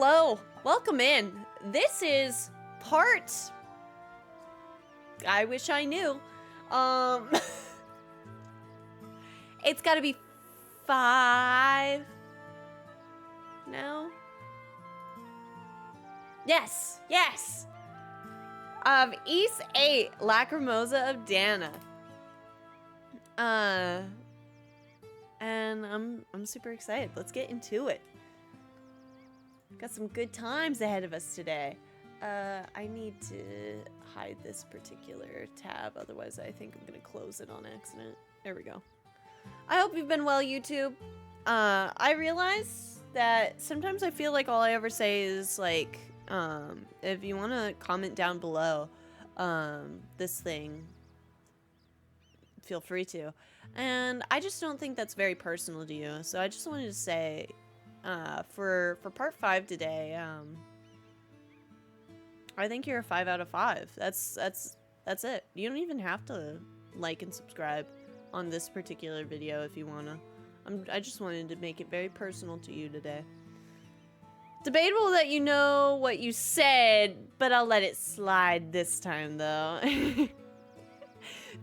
Hello, welcome in. This is part... I wish I knew. It's gotta be 5 now. Yes, yes. Of Ys VIII, Lacrimosa of Dana. And I'm super excited. Let's get into it. Got some good times ahead of us today. I need to hide this particular tab, otherwise I think I'm gonna close it on accident. There we go. I hope you've been well, YouTube. I realize that sometimes I feel like all I ever say is like, if you want to comment down below this thing, feel free to. And I just don't think that's very personal to you. So I just wanted to say, for part 5 today, I think you're a 5 out of 5. That's it. You don't even have to like and subscribe on this particular video if you wanna. I just wanted to make it very personal to you today. Debatable that you know what you said, but I'll let it slide this time though.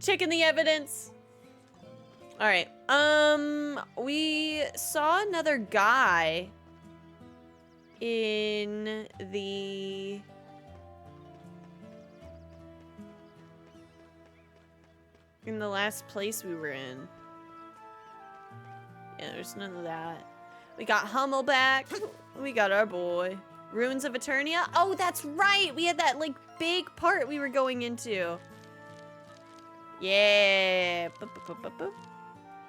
Checking the evidence. All right. We saw another guy in the last place we were in. Yeah, there's none of that. We got Hummel back. We got our boy. Ruins of Eternia. Oh, that's right. We had that like big part we were going into. Yeah.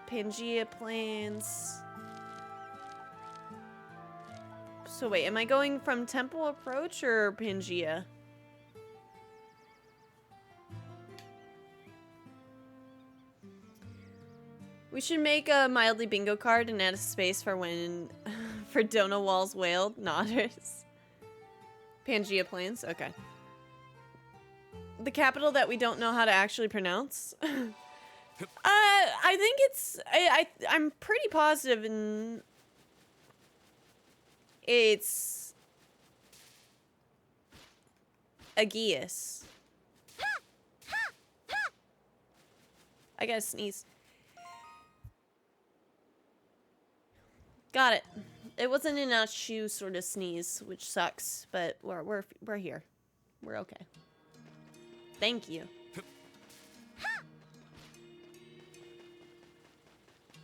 Pangea Plains. So wait, am I going from Temple Approach or Pangea? We should make a mildly bingo card and add a space for when for Dona Walls wailed. Nodders. Pangea Plains. Okay. The capital that we don't know how to actually pronounce. I think it's I'm pretty positive in it's Aegias. I gotta sneeze. Got it. It wasn't in a shoe sort of sneeze, which sucks, but we're here. We're okay. Thank you.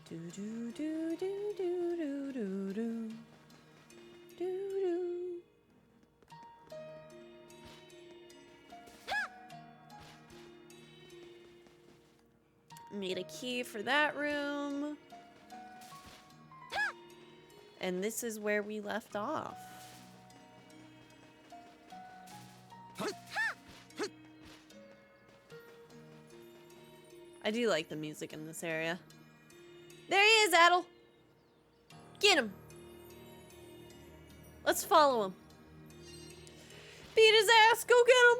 Do do do do do do do do do. Made a key for that room. And this is where we left off. I do like the music in this area. There he is, Adel. Get him. Let's follow him. Beat his ass. Go get him.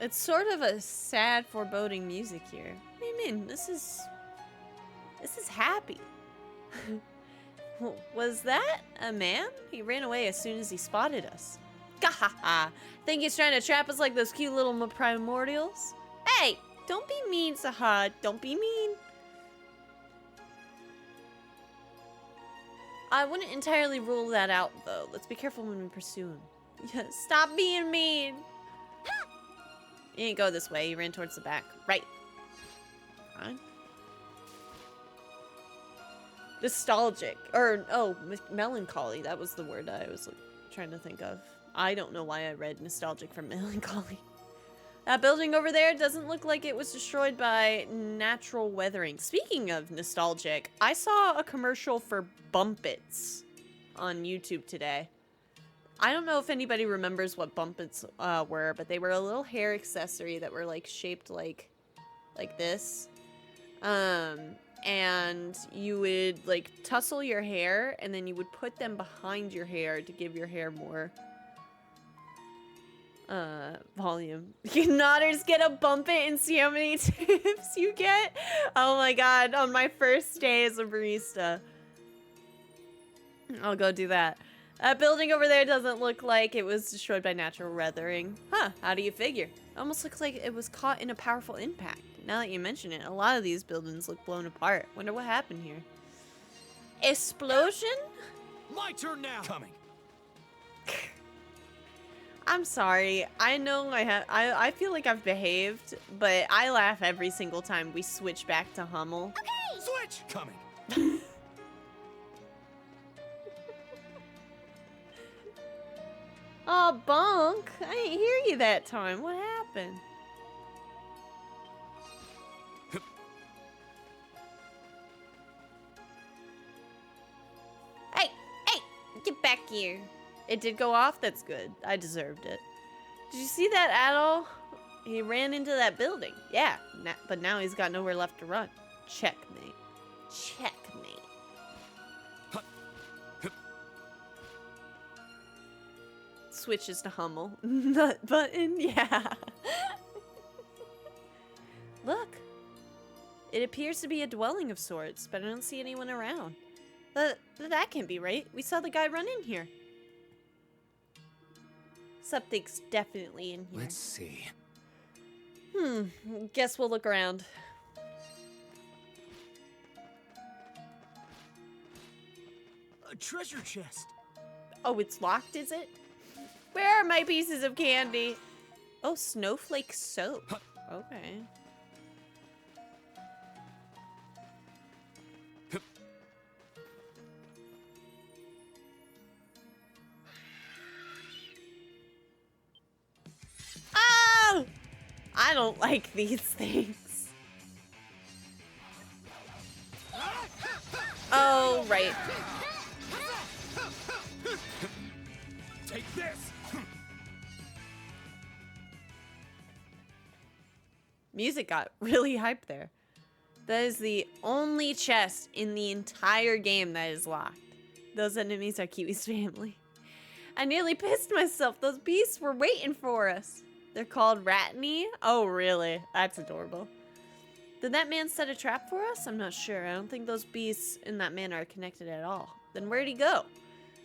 It's sort of a sad, foreboding music here. What do you mean? This is happy. Was that a man? He ran away as soon as he spotted us. Gahaha! Think he's trying to trap us like those cute little primordials? Hey! Don't be mean, Sahad. Don't be mean. I wouldn't entirely rule that out, though. Let's be careful when we pursue him. Stop being mean! You didn't go this way. You ran towards the back. Right. Fine. Nostalgic. Or, oh, melancholy. That was the word I was trying to think of. I don't know why I read nostalgic from melancholy. That building over there doesn't look like it was destroyed by natural weathering. Speaking of nostalgic, I saw a commercial for Bumpits on YouTube today. I don't know if anybody remembers what Bumpits were, but they were a little hair accessory that were like shaped like this. And you would like tussle your hair and then you would put them behind your hair to give your hair more volume. Nodders get a bump it and see how many tips you get. Oh my god, on my first day as a barista. I'll go do that. That building over there doesn't look like it was destroyed by natural weathering. Huh, how do you figure? It almost looks like it was caught in a powerful impact. Now that you mention it, a lot of these buildings look blown apart. Wonder what happened here. Explosion? My turn now. Coming. I'm sorry. I know I feel like I've behaved, but I laugh every single time we switch back to Hummel. Okay. Switch. Coming. Oh, Bunk! I didn't hear you that time. What happened? Hey! Hey! Get back here. It did go off? That's good. I deserved it. Did you see that at all? He ran into that building. Yeah, but now he's got nowhere left to run. Checkmate. Checkmate. Switches to Hummel. Nut button, yeah. Look. It appears to be a dwelling of sorts, but I don't see anyone around. That can't be right. We saw the guy run in here. Something's definitely in here. Let's see. Guess we'll look around. A treasure chest. Oh, it's locked, is it? Where are my pieces of candy? Oh, snowflake soap. Okay. Oh! I don't like these things. Oh, right. Take this. Music got really hyped there. That is the only chest in the entire game that is locked. Those enemies are Kiwi's family. I nearly pissed myself. Those beasts were waiting for us. They're called Ratney? Oh, really? That's adorable. Did that man set a trap for us? I'm not sure. I don't think those beasts in that man are connected at all. Then where'd he go?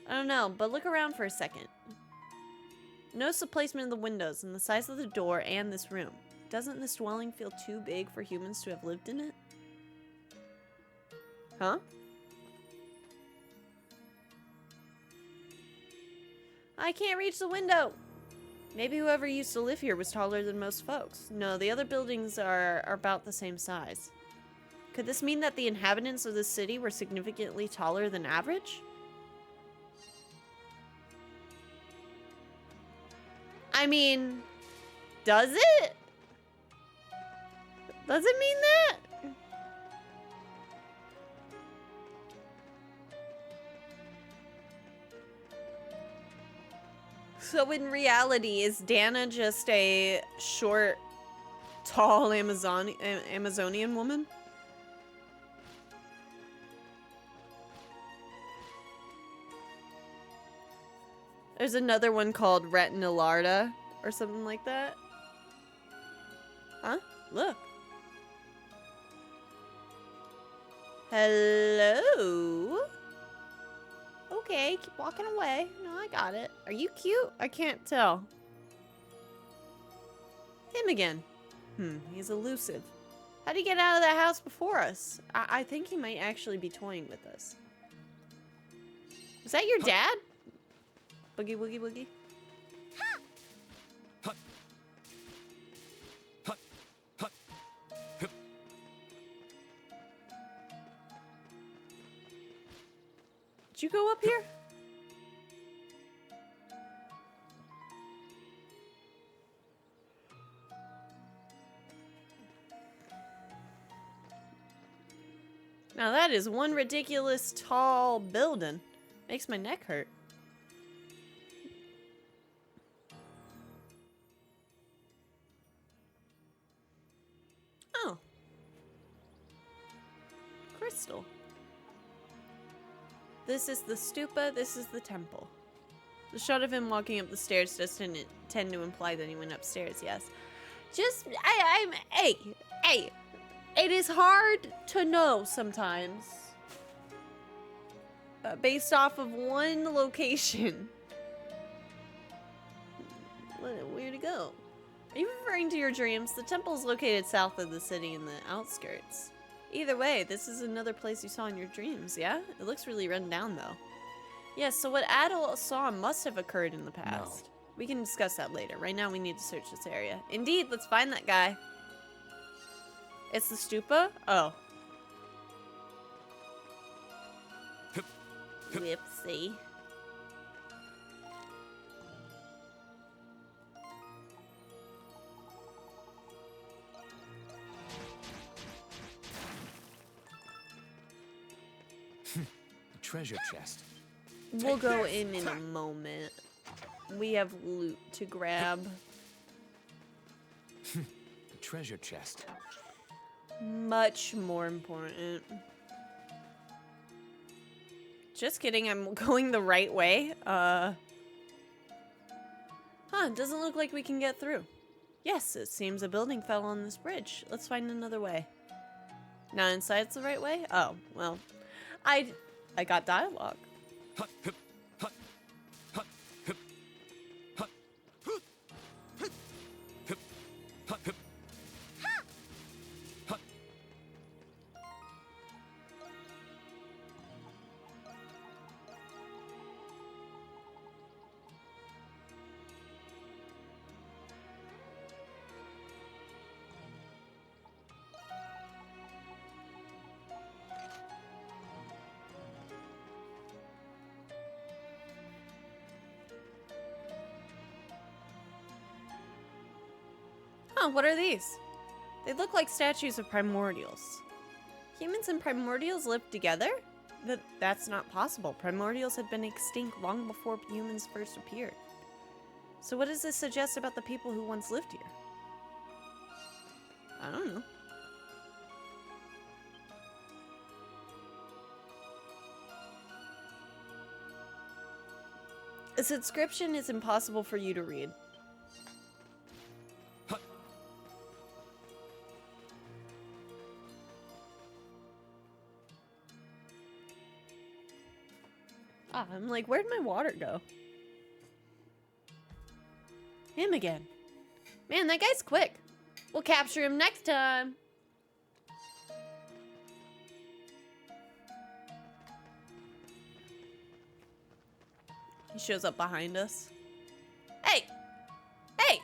I don't know, but look around for a second. Notice the placement of the windows and the size of the door and this room. Doesn't this dwelling feel too big for humans to have lived in it? Huh? I can't reach the window! Maybe whoever used to live here was taller than most folks. No, the other buildings are about the same size. Could this mean that the inhabitants of this city were significantly taller than average? I mean, does it? Does it mean that? So in reality, is Dana just a short, tall Amazonian woman? There's another one called Retinalarda or something like that. Huh? Look. Hello? Okay, keep walking away. No, I got it. Are you cute? I can't tell. Him again. He's elusive. How'd he get out of the house before us? I think he might actually be toying with us. Is that your dad? Boogie, woogie, woogie. Did you go up here? Now that is one ridiculous tall building. Makes my neck hurt. Oh. Crystal. This is the stupa, this is the temple. The shot of him walking up the stairs doesn't tend to imply that he went upstairs, yes. Just, hey, it is hard to know sometimes. Based off of one location. Where to go? Are you referring to your dreams? The temple is located south of the city in the outskirts. Either way, this is another place you saw in your dreams, yeah? It looks really run down, though. Yes, so what Adel saw must have occurred in the past. No. We can discuss that later. Right now, we need to search this area. Indeed, let's find that guy. It's the stupa? Oh. Whoopsie. Treasure chest. We'll go in a moment. We have loot to grab. The treasure chest. Much more important. Just kidding, I'm going the right way. Huh, doesn't look like we can get through. Yes, it seems a building fell on this bridge. Let's find another way. Not inside's the right way? Oh, well. I got dialogue. Huh, what are these? They look like statues of primordials. Humans and primordials lived together? That's not possible. Primordials had been extinct long before humans first appeared. So what does this suggest about the people who once lived here? I don't know. This inscription is impossible for you to read. I'm like, where'd my water go? Him again. Man, that guy's quick. We'll capture him next time. He shows up behind us. Hey! Hey!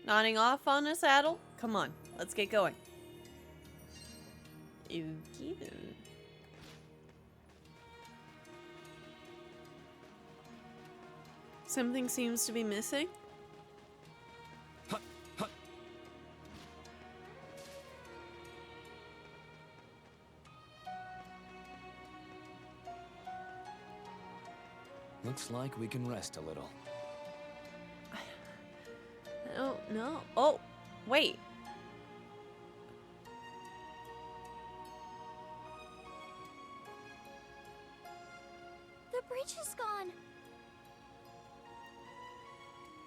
Nodding off on us, Adel? Come on, let's get going. Okie. Something seems to be missing. Looks like we can rest a little. Oh, no. Oh, wait. The bridge is gone.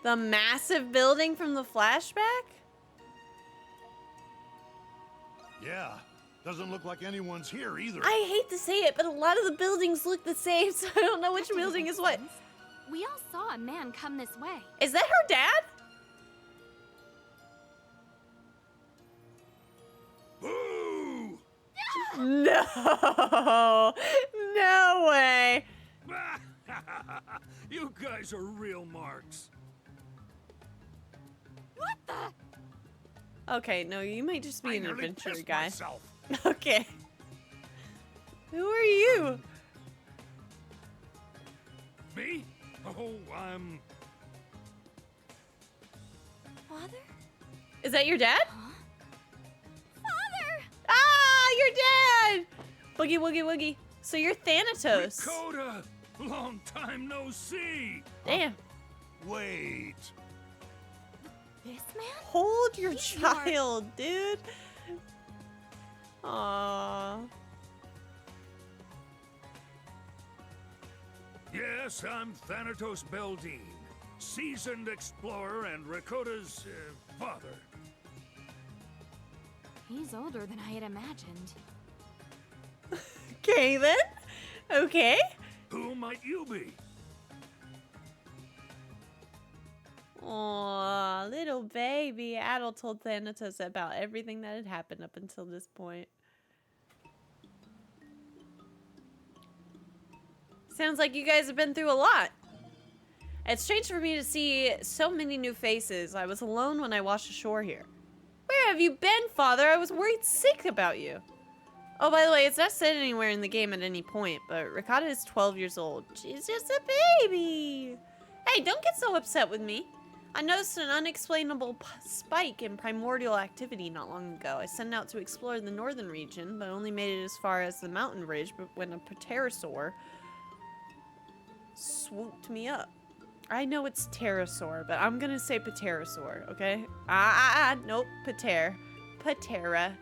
The massive building from the flashback? Yeah, doesn't look like anyone's here either. I hate to say it, but a lot of the buildings look the same, so I don't know which building is what. We all saw a man come this way. Is that her dad? Boo! No! No way! You guys are real marks. What the? Okay, no, you might just be I an nearly adventurer pissed guy. myself. Okay. Who are you? Me? Oh, I'm... Father? Is that your dad? Huh? Father! Ah, your dad! Boogie woogie woogie. So you're Thanatos. Dakota! Long time no see! Damn. Wait. This man? Hold your He's smart. child, dude. Aww. Yes, I'm Thanatos Beldine, seasoned explorer and Rakota's father. He's older than I had imagined. Okay then. Okay. Who might you be? Aw, little baby. Adol told Thanatos about everything that had happened up until this point. Sounds like you guys have been through a lot. It's strange for me to see so many new faces. I was alone when I washed ashore here. Where have you been, Father? I was worried sick about you. Oh, by the way, it's not said anywhere in the game at any point, but Rakata is 12 years old. She's just a baby. Hey, don't get so upset with me. I noticed an unexplainable spike in primordial activity not long ago. I set out to explore the northern region, but only made it as far as the mountain ridge when a pterosaur swooped me up. I know it's pterosaur, but I'm gonna say pterosaur, okay? Nope, Patera.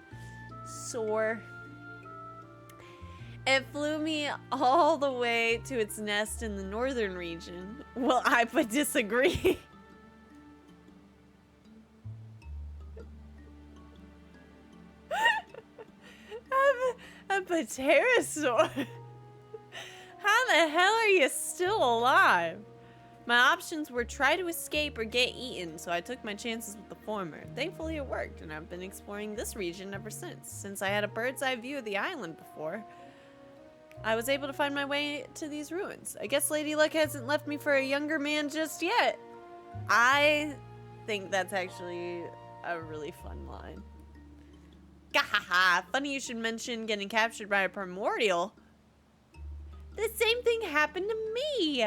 Soar. It flew me all the way to its nest in the northern region. Well, I would disagree. A pterosaur. How the hell are you still alive? My options were try to escape or get eaten, so I took my chances with the former. Thankfully it worked, and I've been exploring this region ever since I had a bird's eye view of the island before. I was able to find my way to these ruins. I guess Lady Luck hasn't left me for a younger man just yet. I think that's actually a really fun line. Gahaha, funny you should mention getting captured by a primordial. The same thing happened to me.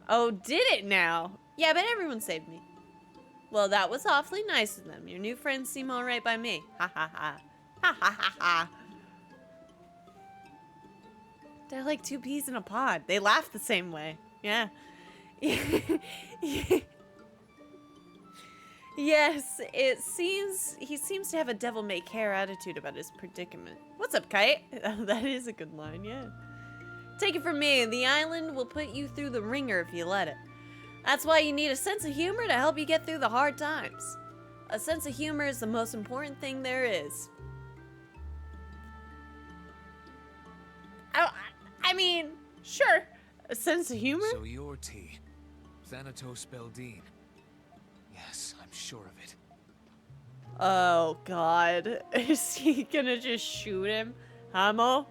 Oh, did it now? Yeah, but everyone saved me. Well, that was awfully nice of them. Your new friends seem alright by me. Ha ha ha. Ha ha ha ha. They're like two peas in a pod. They laugh the same way. Yeah. Yes, he seems to have a devil-may-care attitude about his predicament. What's up, Kite? That is a good line, yeah. Take it from me, the island will put you through the ringer if you let it. That's why you need a sense of humor to help you get through the hard times. A sense of humor is the most important thing there is. I mean, sure, a sense of humor? So you're T. Thanatos Beldine. Yes, I'm sure of it. Oh, God. Is he gonna just shoot him? Hummel?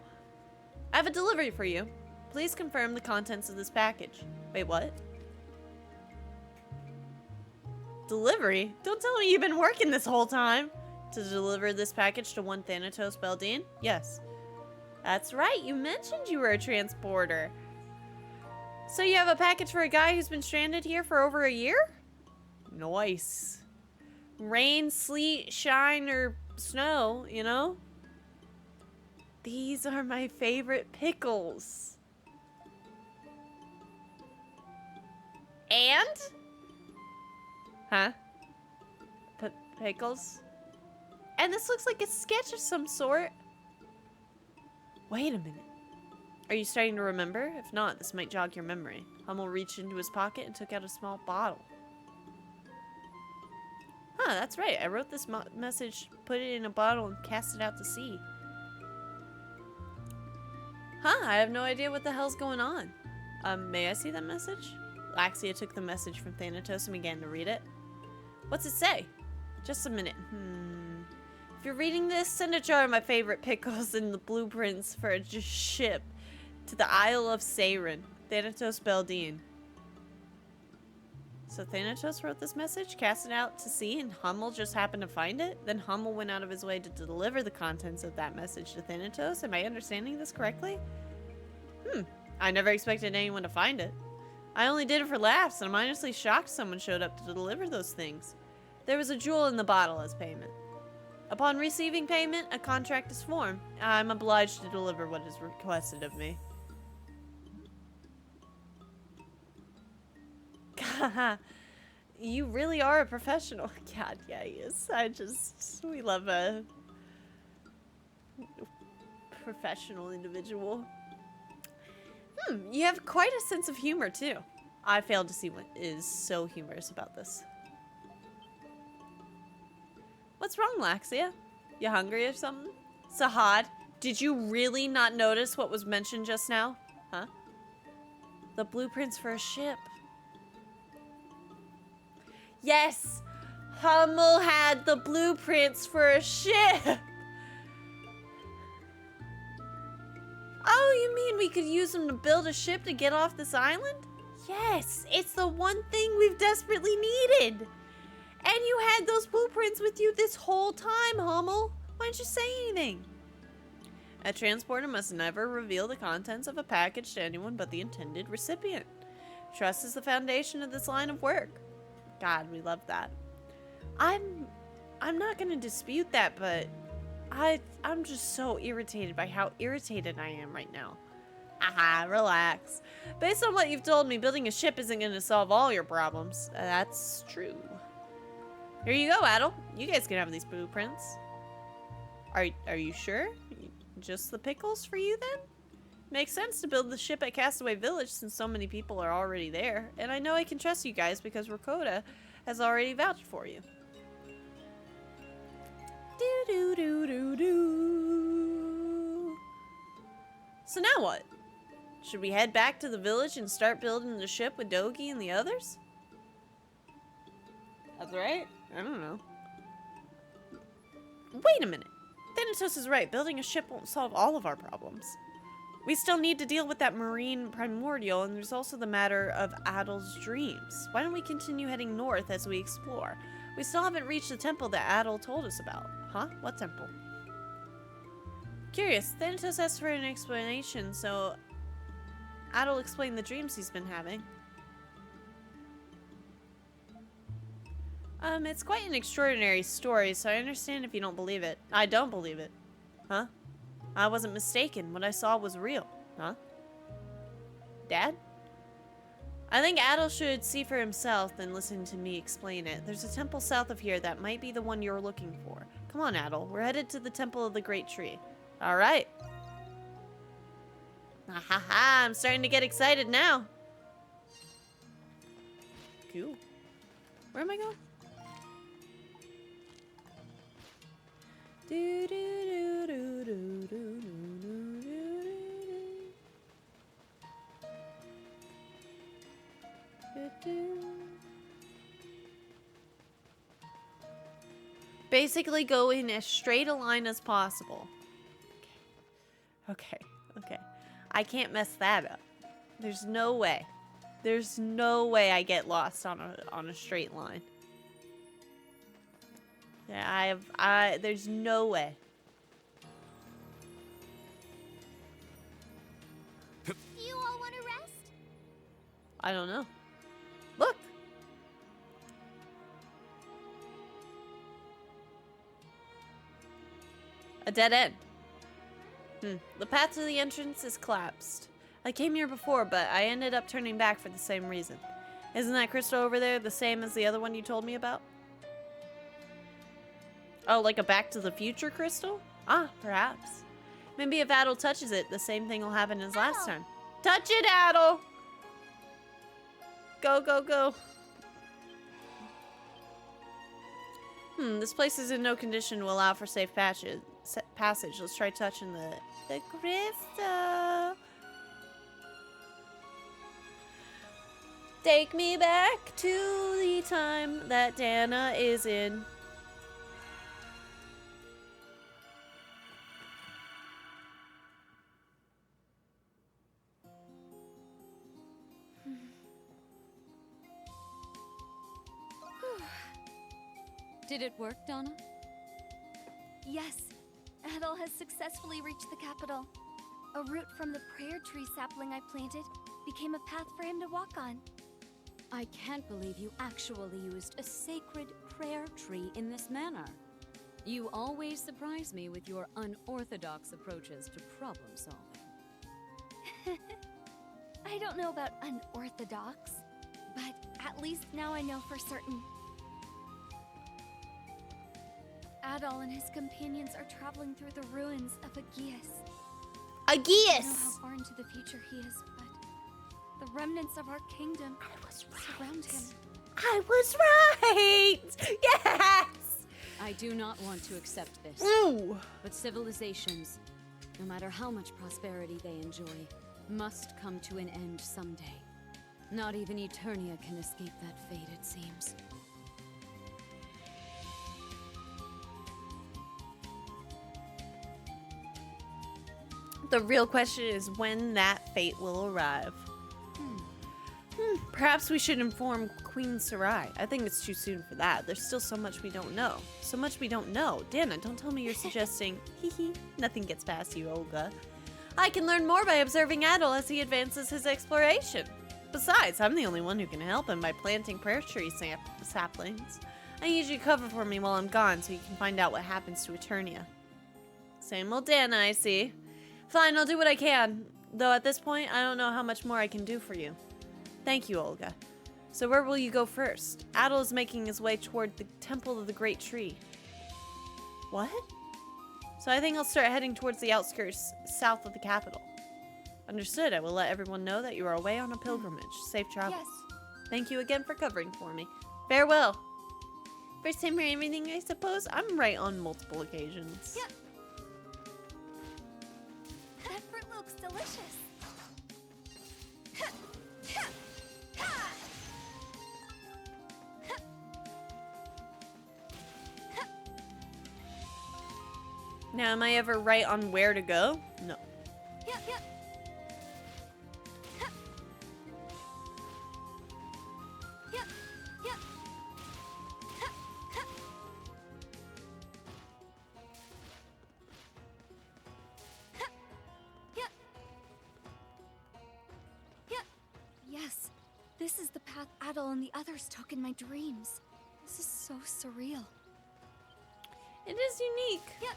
I have a delivery for you. Please confirm the contents of this package. Wait, what? Delivery? Don't tell me you've been working this whole time. To deliver this package to one Thanatos Beldine? Yes. That's right, you mentioned you were a transporter. So you have a package for a guy who's been stranded here for over a year? Nice. Rain, sleet, shine, or snow, you know? These are my favorite pickles. And? Huh? Pickles? And this looks like a sketch of some sort. Wait a minute. Are you starting to remember? If not, this might jog your memory. Hummel reached into his pocket and took out a small bottle. Huh, that's right. I wrote this message, put it in a bottle, and cast it out to sea. Huh, I have no idea what the hell's going on. May I see that message? Laxia took the message from Thanatos and began to read it. What's it say? Just a minute. If you're reading this, send a jar of my favorite pickles and the blueprints for a ship to the Isle of Seiren, Thanatos Beldine. So Thanatos wrote this message, cast it out to sea, and Hummel just happened to find it? Then Hummel went out of his way to deliver the contents of that message to Thanatos? Am I understanding this correctly? I never expected anyone to find it. I only did it for laughs, and I'm honestly shocked someone showed up to deliver those things. There was a jewel in the bottle as payment. Upon receiving payment, a contract is formed. I'm obliged to deliver what is requested of me. You really are a professional. God, yeah, he is. We love a professional individual. You have quite a sense of humor, too. I failed to see what is so humorous about this. What's wrong, Laxia? You hungry or something? Sahad, did you really not notice what was mentioned just now? Huh? The blueprints for a ship. Yes! Hummel had the blueprints for a ship! Oh, you mean we could use them to build a ship to get off this island? Yes, it's the one thing we've desperately needed. And you had those blueprints with you this whole time, Hummel. Why didn't you say anything? A transporter must never reveal the contents of a package to anyone but the intended recipient. Trust is the foundation of this line of work. God, we love that. I'm not gonna dispute that, but I'm just so irritated by how irritated I am right now. Aha, relax. Based on what you've told me, building a ship isn't gonna solve all your problems. That's true. Here you go, Adel. You guys can have these blueprints. Are you sure? Just the pickles for you then? Makes sense to build the ship at Castaway Village since so many people are already there. And I know I can trust you guys because Rakota has already vouched for you. Do-do-do-do-do. So now what? Should we head back to the village and start building the ship with Dogi and the others? That's right. I don't know. Wait a minute. Thanatos is right. Building a ship won't solve all of our problems. We still need to deal with that marine primordial, and there's also the matter of Adel's dreams. Why don't we continue heading north as we explore? We still haven't reached the temple that Adel told us about. Huh? What temple? Curious. Thanatos asked for an explanation, so Adel explained the dreams he's been having. It's quite an extraordinary story, so I understand if you don't believe it. I don't believe it. Huh? I wasn't mistaken. What I saw was real. Huh? Dad? I think Adel should see for himself than listen to me explain it. There's a temple south of here that might be the one you're looking for. Come on, Adel. We're headed to the Temple of the Great Tree. All right. Ha ha! I'm starting to get excited now. Cool. Where am I going? Do, do, do, do, do, do, do, do. Basically go in as straight a line as possible. Okay. I can't mess that up. There's no way. There's no way I get lost on a straight line. Yeah, there's no way. Do you all want to rest? I don't know. Look. A dead end. The path to the entrance is collapsed. I came here before, but I ended up turning back for the same reason. Isn't that crystal over there the same as the other one you told me about? Oh, like a Back to the Future crystal? Ah, perhaps. Maybe if Adel touches it, the same thing will happen as last time. Touch it, Adel! Go, go, go. This place is in no condition to allow for safe passage. Let's try touching the crystal. Take me back to the time that Dana is in. Did it work, Dana? Yes. Adel has successfully reached the capital. A root from the prayer tree sapling I planted became a path for him to walk on. I can't believe you actually used a sacred prayer tree in this manner. You always surprise me with your unorthodox approaches to problem solving. I don't know about unorthodox. but at least now I know for certain. Adol and his companions are traveling through the ruins of Aegias. I don't know Aegias! how far into the future he is, but the remnants of our kingdom surround him. I was right! Yes! I do not want to accept this. Ooh! But civilizations, no matter how much prosperity they enjoy, must come to an end someday. Not even Eternia can escape that fate, it seems. The real question is when that fate will arrive. Perhaps we should inform Queen Sarai. I think it's too soon for that. There's still so much we don't know. So much we don't know. Dana, don't tell me you're suggesting, hee, nothing gets past you, Olga. I can learn more by observing Adol as he advances his exploration. Besides, I'm the only one who can help him by planting prayer tree saplings. I need you to cover for me while I'm gone so you can find out what happens to Eternia. Same old Dana, I see. Fine, I'll do what I can. Though at this point, I don't know how much more I can do for you. Thank you, Olga. So where will you go first? Adol is making his way toward the Temple of the Great Tree. What? So I think I'll start heading towards the outskirts south of the capital. Understood. I will let everyone know that you are away on a pilgrimage. Safe travel. Yes. Thank you again for covering for me. Farewell. First time hearing everything, I suppose? I'm right on multiple occasions. Yeah. That fruit looks delicious. Now, am I ever right on where to go? No. Yeah. Yes, this is the path Adol and the others took in my dreams. This is so surreal. It is unique. Yeah.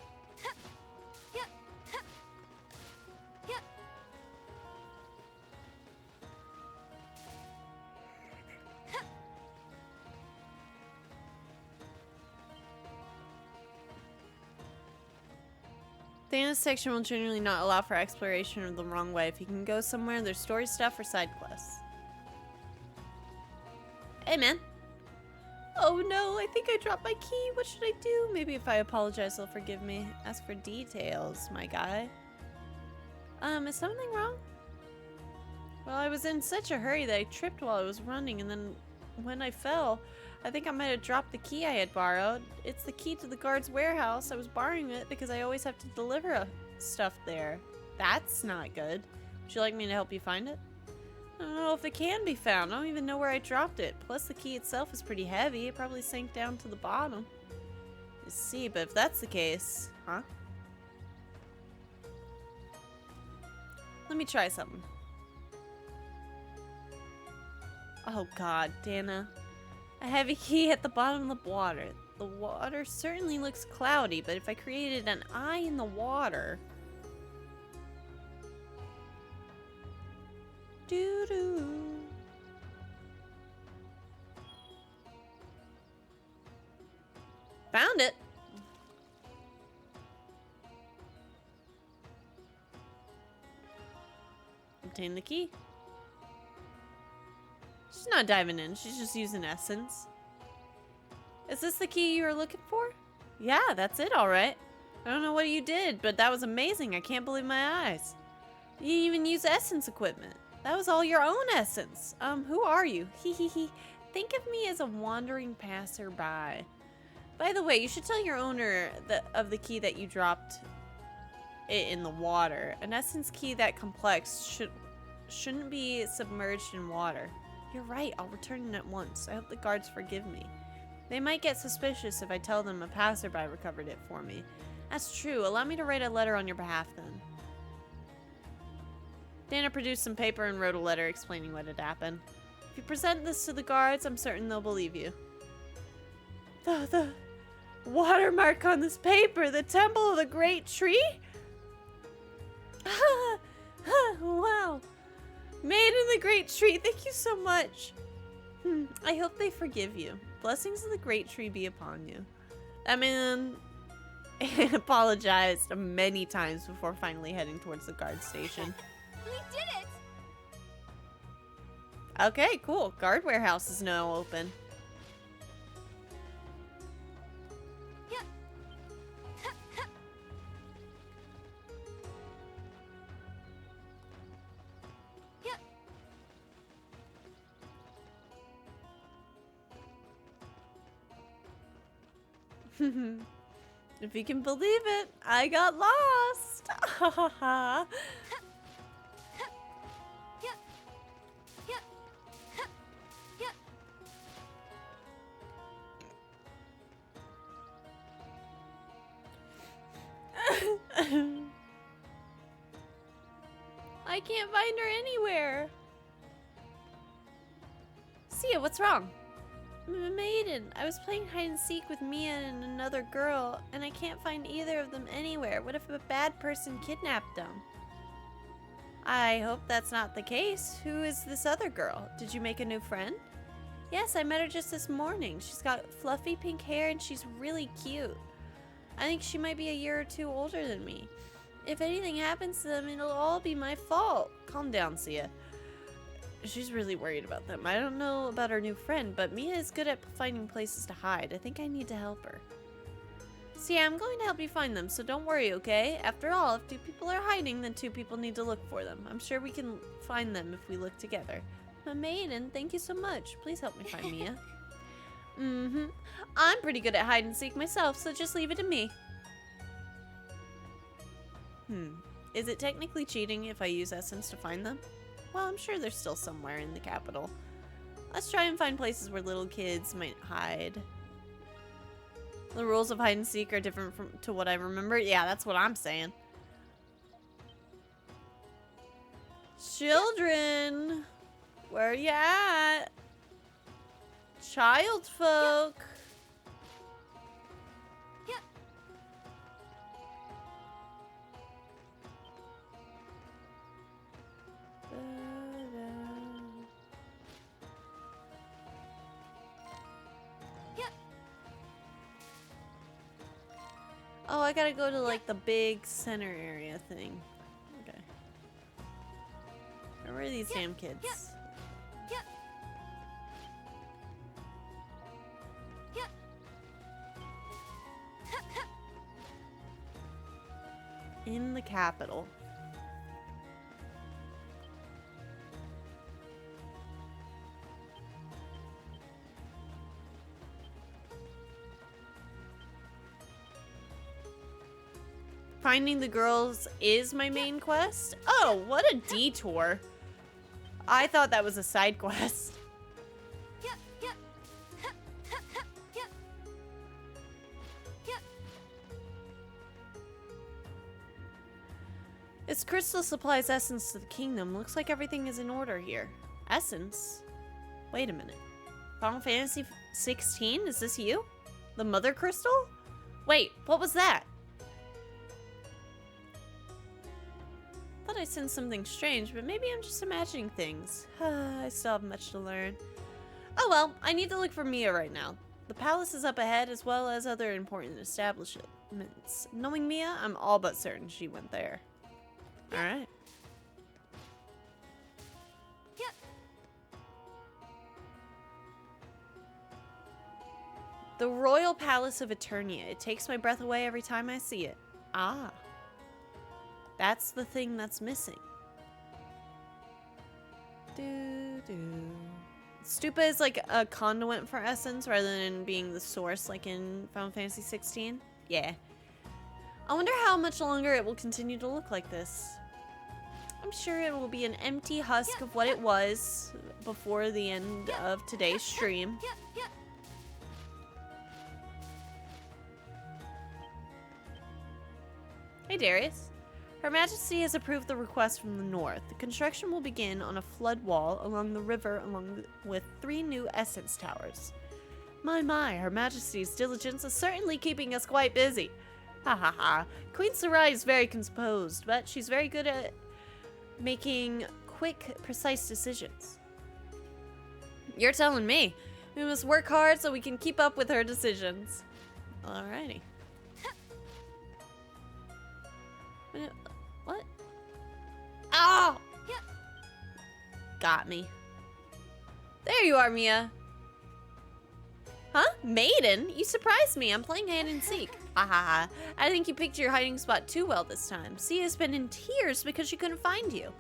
Dana's section will generally not allow for exploration of the wrong way. If you can go somewhere, there's story stuff or side quests. Hey, man. Oh no, I think I dropped my key. What should I do? Maybe if I apologize, they'll forgive me. Ask for details, my guy. Is something wrong? Well, I was in such a hurry that I tripped while I was running, and then when I fell, I think I might have dropped the key I had borrowed. It's the key to the guard's warehouse. I was borrowing it because I always have to deliver stuff there. That's not good. Would you like me to help you find it? I don't know if it can be found. I don't even know where I dropped it. Plus, the key itself is pretty heavy. It probably sank down to the bottom. Let's see, but if that's the case, huh? Let me try something. Oh God, Dana. A heavy key at the bottom of the water. The water certainly looks cloudy, but if I created an eye in the water... Doo-doo. Found it. Obtain the key. She's not diving in. She's just using essence. Is this the key you were looking for? Yeah, that's it, all right. I don't know what you did, but that was amazing. I can't believe my eyes. You even use essence equipment. That was all your own essence. Who are you? Hee. Think of me as a wandering passerby. By the way, you should tell your owner of the key that you dropped it in the water. An essence key that complex shouldn't be submerged in water. You're right, I'll return it at once. I hope the guards forgive me. They might get suspicious if I tell them a passerby recovered it for me. That's true. Allow me to write a letter on your behalf then. Dana produced some paper and wrote a letter explaining what had happened. If you present this to the guards, I'm certain they'll believe you. The watermark on this paper, the Temple of the Great Tree? Wow. Made in the Great Tree, thank you so much. I hope they forgive you. Blessings of the great tree be upon you. That man apologized many times before finally heading towards the guard station. We did it! Okay, cool. Guard warehouse is now open. Yep. Yep. If you can believe it, I got lost. Ha ha ha. Yep. Yep. Yep. I can't find her anywhere. Sia, what's wrong? Maiden, I was playing hide and seek with Mia and another girl, and I can't find either of them anywhere. What if a bad person kidnapped them? I hope that's not the case. Who is this other girl? Did you make a new friend? Yes, I met her just this morning. She's got fluffy pink hair and she's really cute. I think she might be a year or two older than me. If anything happens to them, it'll all be my fault. Calm down, Sia. She's really worried about them. I don't know about her new friend, but Mia is good at finding places to hide. I think I need to help her. See, I'm going to help you find them, so don't worry, okay? After all, if two people are hiding, then two people need to look for them. I'm sure we can find them if we look together. My maiden, thank you so much. Please help me find Mia. I'm pretty good at hide and seek myself, so just leave it to me. Is it technically cheating if I use essence to find them? Well, I'm sure they're still somewhere in the capital. Let's try and find places where little kids might hide. The rules of hide and seek are different to what I remember. Yeah, that's what I'm saying. Children! Where are you at? Child folk! Yep. Yep. Oh, I gotta go to like the big center area thing. Okay. Where are these damn kids? Yep. Yep. Yep. In the capital. Finding the girls is my main quest? Oh, what a detour. I thought that was a side quest. Yep. Yep. Yep. Yep. It's crystal supplies essence to the kingdom. Looks like everything is in order here. Essence? Wait a minute. Final Fantasy 16? Is this you? The mother crystal? Wait, what was that? Thought I sensed something strange, but maybe I'm just imagining things. I still have much to learn. Oh well, I need to look for Mia right now. The palace is up ahead, as well as other important establishments. Knowing Mia, I'm all but certain she went there. Alright. Yep. The Royal Palace of Eternia. It takes my breath away every time I see it. Ah. That's the thing that's missing. Stupa is like a conduit for essence rather than being the source like in Final Fantasy 16. Yeah. I wonder how much longer it will continue to look like this. I'm sure it will be an empty husk of what it was before the end of today's stream. Yep. Yep. Hey Darius. Her Majesty has approved the request from the north. The construction will begin on a flood wall along the river with 3 new essence towers. My, Her Majesty's diligence is certainly keeping us quite busy. Ha ha ha. Queen Sarai is very composed, but she's very good at making quick, precise decisions. You're telling me. We must work hard so we can keep up with her decisions. Alrighty. What? Oh! Got me. There you are, Mia. Huh? Maiden? You surprised me. I'm playing hide and seek. Ha ha ha. I think you picked your hiding spot too well this time. Sia's been in tears because she couldn't find you.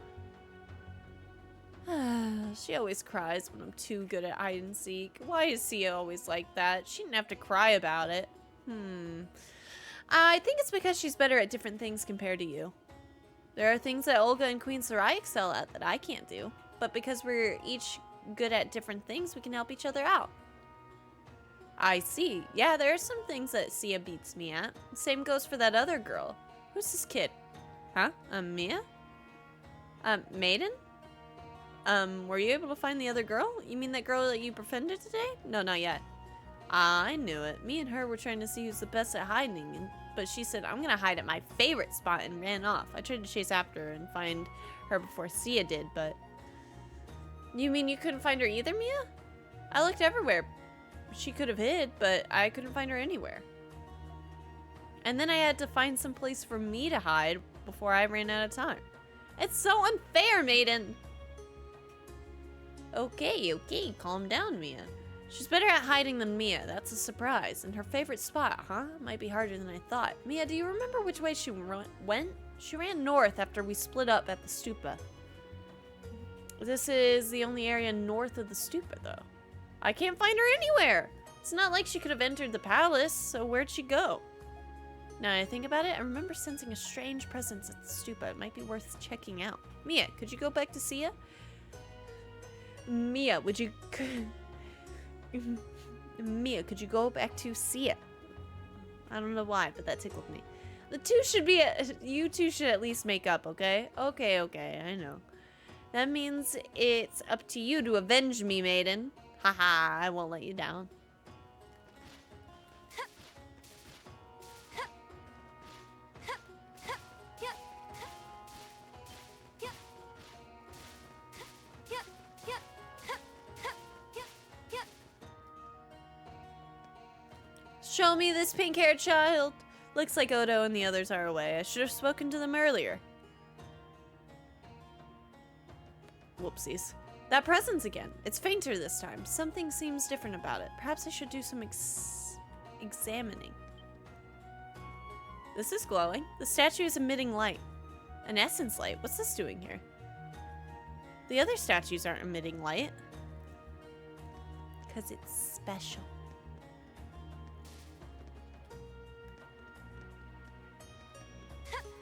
She always cries when I'm too good at hide and seek. Why is Sia always like that? She didn't have to cry about it. I think it's because she's better at different things compared to you. There are things that Olga and Queen Sarai excel at that I can't do. But because we're each good at different things, we can help each other out. I see. Yeah, there are some things that Sia beats me at. Same goes for that other girl. Who's this kid? Huh? Mia? Maiden? Were you able to find the other girl? You mean that girl that you befriended today? No, not yet. I knew it. Me and her were trying to see who's the best at hiding, but she said, I'm gonna hide at my favorite spot, and ran off. I tried to chase after her and find her before Sia did, but... You mean you couldn't find her either, Mia? I looked everywhere. She could have hid, but I couldn't find her anywhere. And then I had to find some place for me to hide before I ran out of time. It's so unfair, Maiden! Okay, calm down, Mia. She's better at hiding than Mia, that's a surprise. And her favorite spot, huh? Might be harder than I thought. Mia, do you remember which way she went? She ran north after we split up at the stupa. This is the only area north of the stupa, though. I can't find her anywhere! It's not like she could have entered the palace, so where'd she go? Now that I think about it, I remember sensing a strange presence at the stupa. It might be worth checking out. Mia, could you go back to Sia? Mia, would you... Mia, could you go back to Sia? I don't know why, but that tickled me. The two should be... You two should at least make up, okay? Okay, I know. That means it's up to you to avenge me, Maiden. Haha, I won't let you down. Show me this pink-haired child. Looks like Odo and the others are away. I should have spoken to them earlier. Whoopsies. That presence again. It's fainter this time. Something seems different about it. Perhaps I should do some examining. This is glowing. The statue is emitting light. An essence light. What's this doing here? The other statues aren't emitting light. Because it's special.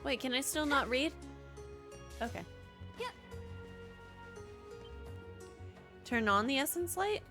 Wait, can I still not read? Okay. Turn on the essence light?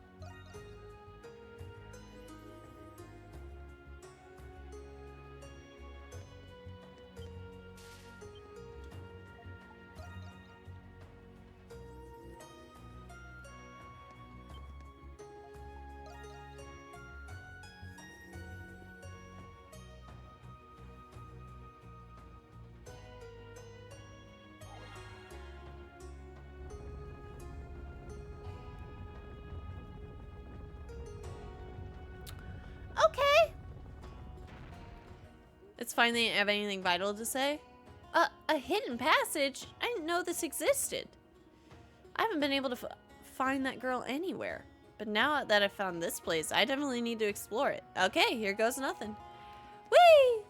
Okay. It's fine they didn't have anything vital to say. A hidden passage? I didn't know this existed. I haven't been able to find that girl anywhere. But now that I've found this place, I definitely need to explore it. Okay, here goes nothing. Whee!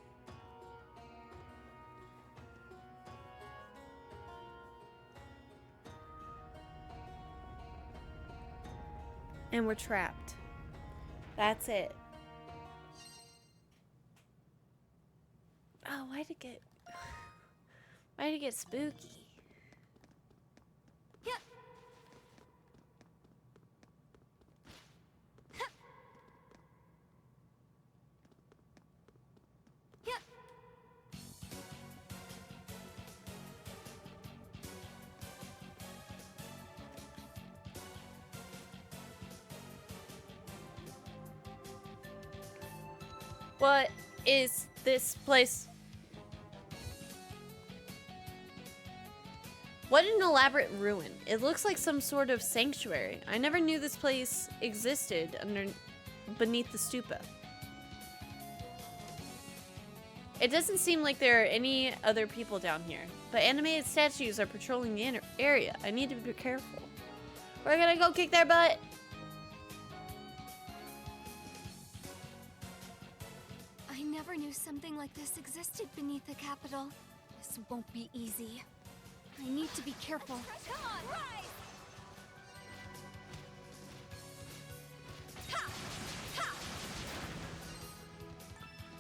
And we're trapped. That's it. Oh, why'd it get spooky? Yeah. Yeah. What is this place? What an elaborate ruin. It looks like some sort of sanctuary. I never knew this place existed beneath the stupa. It doesn't seem like there are any other people down here, but animated statues are patrolling the area. I need to be careful. We're gonna go kick their butt. I never knew something like this existed beneath the capital. This won't be easy. I need to be careful. Come on, rise! Ha! Ha!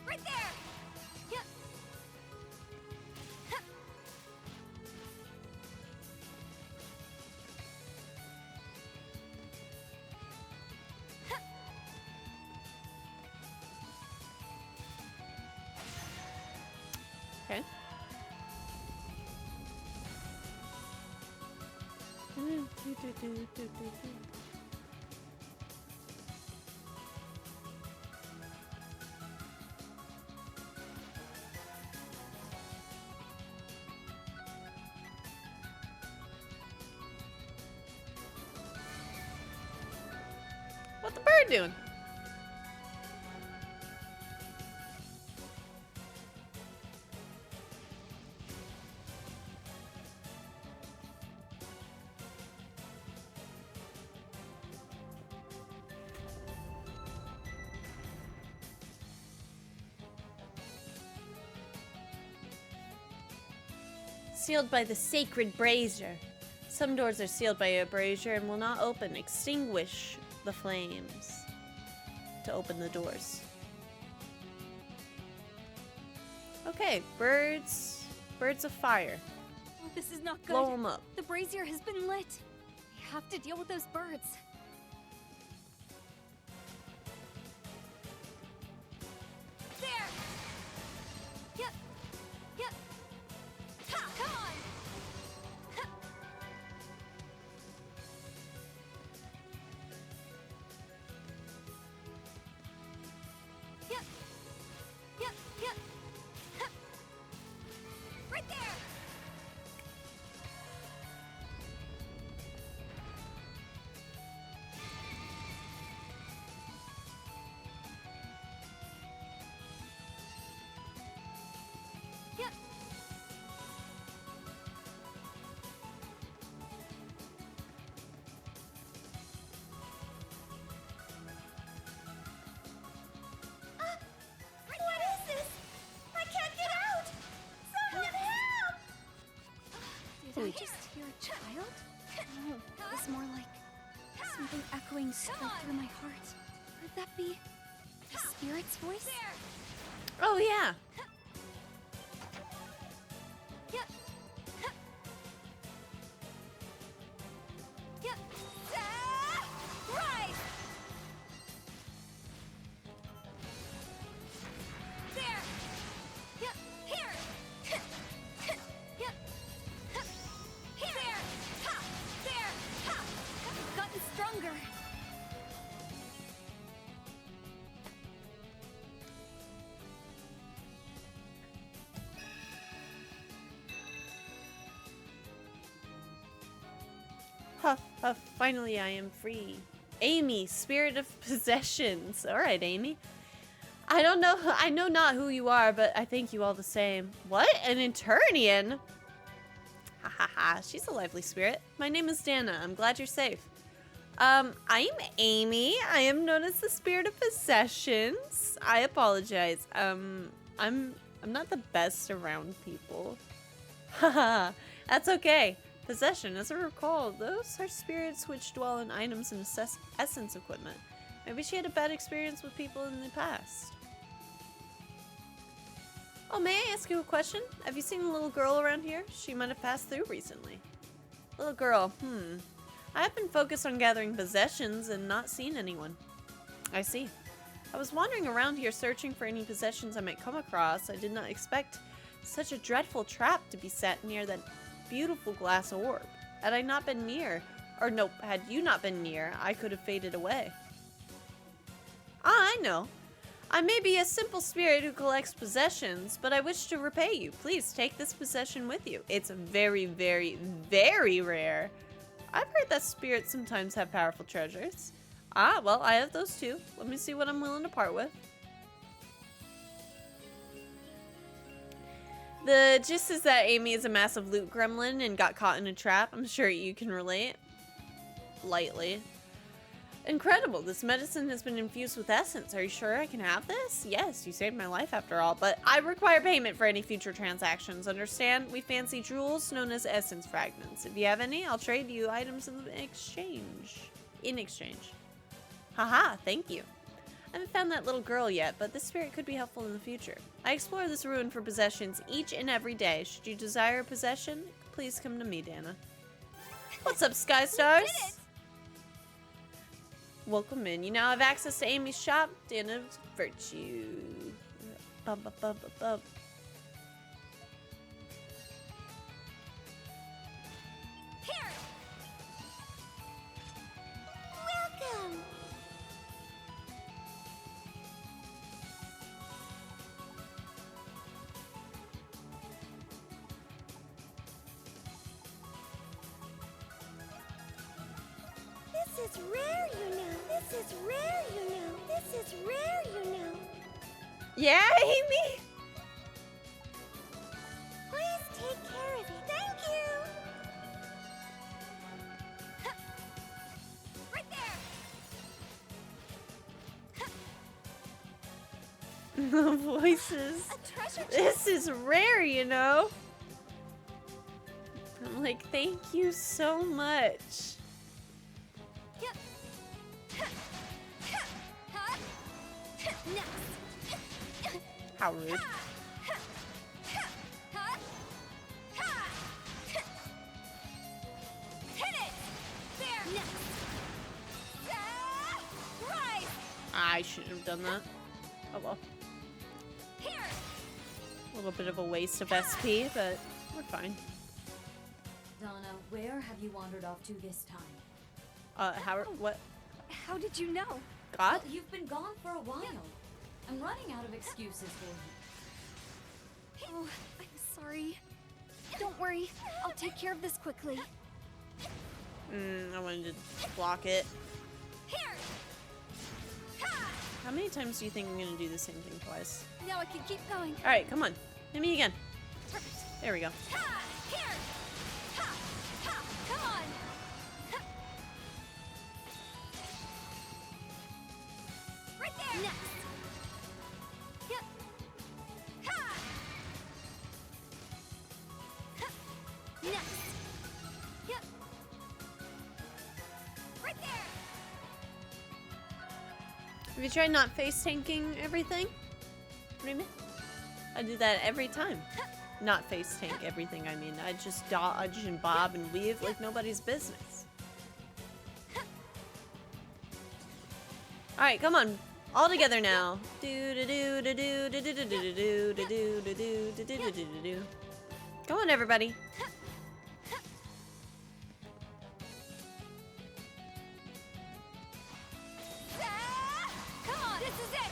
Right there! Yep. Ha! Ha! Okay. What the bird doing? Sealed by the sacred brazier. Some doors are sealed by a brazier and will not open. Extinguish the flames to open the doors. Okay, birds of fire. Oh, this is not good. Blow them up. The brazier has been lit. We have to deal with those birds. There! Yep! Yep! Ha! Come on! Ha! Yep! Yep! Yep! Ha! Right there! Yep. What is this? I can't get out! Someone help! Did I just hear a child? No, it was more like something echoing straight through my heart. Could that be the spirit's voice? Oh yeah. Yep. Yep. Rise! There! Yep. Here! Yep. Here! There! Ha! There! Ha! I've gotten stronger. Huff, huff, finally I am free. Amy, spirit of possessions. Alright, Amy. I know not who you are, but I thank you all the same. What? An Eternian? Ha ha ha, she's a lively spirit. My name is Dana. I'm glad you're safe. I'm Amy. I am known as the spirit of possessions. I apologize. I'm not the best around people. Haha, that's okay. Possession, as I recall, those are spirits which dwell in items and essence equipment. Maybe she had a bad experience with people in the past. Oh, may I ask you a question? Have you seen a little girl around here? She might have passed through recently. Little girl, I have been focused on gathering possessions and not seen anyone. I see. I was wandering around here searching for any possessions I might come across. I did not expect such a dreadful trap to be set near that beautiful glass orb. Had I not been near, or nope, had you not been near, I could have faded away. Ah, I know. I may be a simple spirit who collects possessions, but I wish to repay you. Please take this possession with you. It's very, very, very rare. I've heard that spirits sometimes have powerful treasures. Ah, well, I have those too. Let me see what I'm willing to part with. The gist is that Amy is a massive loot gremlin and got caught in a trap. I'm sure you can relate. Lightly. Incredible. This medicine has been infused with essence. Are you sure I can have this? Yes, you saved my life after all, but I require payment for any future transactions. Understand? We fancy jewels known as essence fragments. If you have any, I'll trade you items in exchange. Haha, thank you. I haven't found that little girl yet, but this spirit could be helpful in the future. I explore this ruin for possessions each and every day. Should you desire a possession, please come to me, Dana. What's up, Sky Stars? Welcome in. You now have access to Amy's shop, Dana's Virtue. Bum, bum, bum, bum, bum. Here. Welcome. This is rare, you know. This is rare, you know. This is rare, you know. Yeah, Amy? Please take care of it. Thank you. Huh. Right there. The voices. A treasure chest. This is rare, you know? I'm like, thank you so much. Yep. Next. How rude. Hit it! There! Next! Rise! I shouldn't have done that. Oh well. Here! A little bit of a waste of SP, but we're fine. Donna, where have you wandered off to this time? What? How did you know? God? Well, you've been gone for a while. I'm running out of excuses for you. Oh, I'm sorry. Don't worry. I'll take care of this quickly. I wanted to block it. Here! How many times do you think I'm gonna do the same thing twice? Now I can keep going. Alright, come on. Hit me again. Perfect. There we go. Here! Come on! Right there! Next! Yep. Next! Yep. Right there! Have you tried not face tanking everything? What do you mean? I do that every time. Not face tank everything, I mean. I just dodge and bob and weave like nobody's business. Alright, come on. All together now. Come on, everybody. Come on! This is it!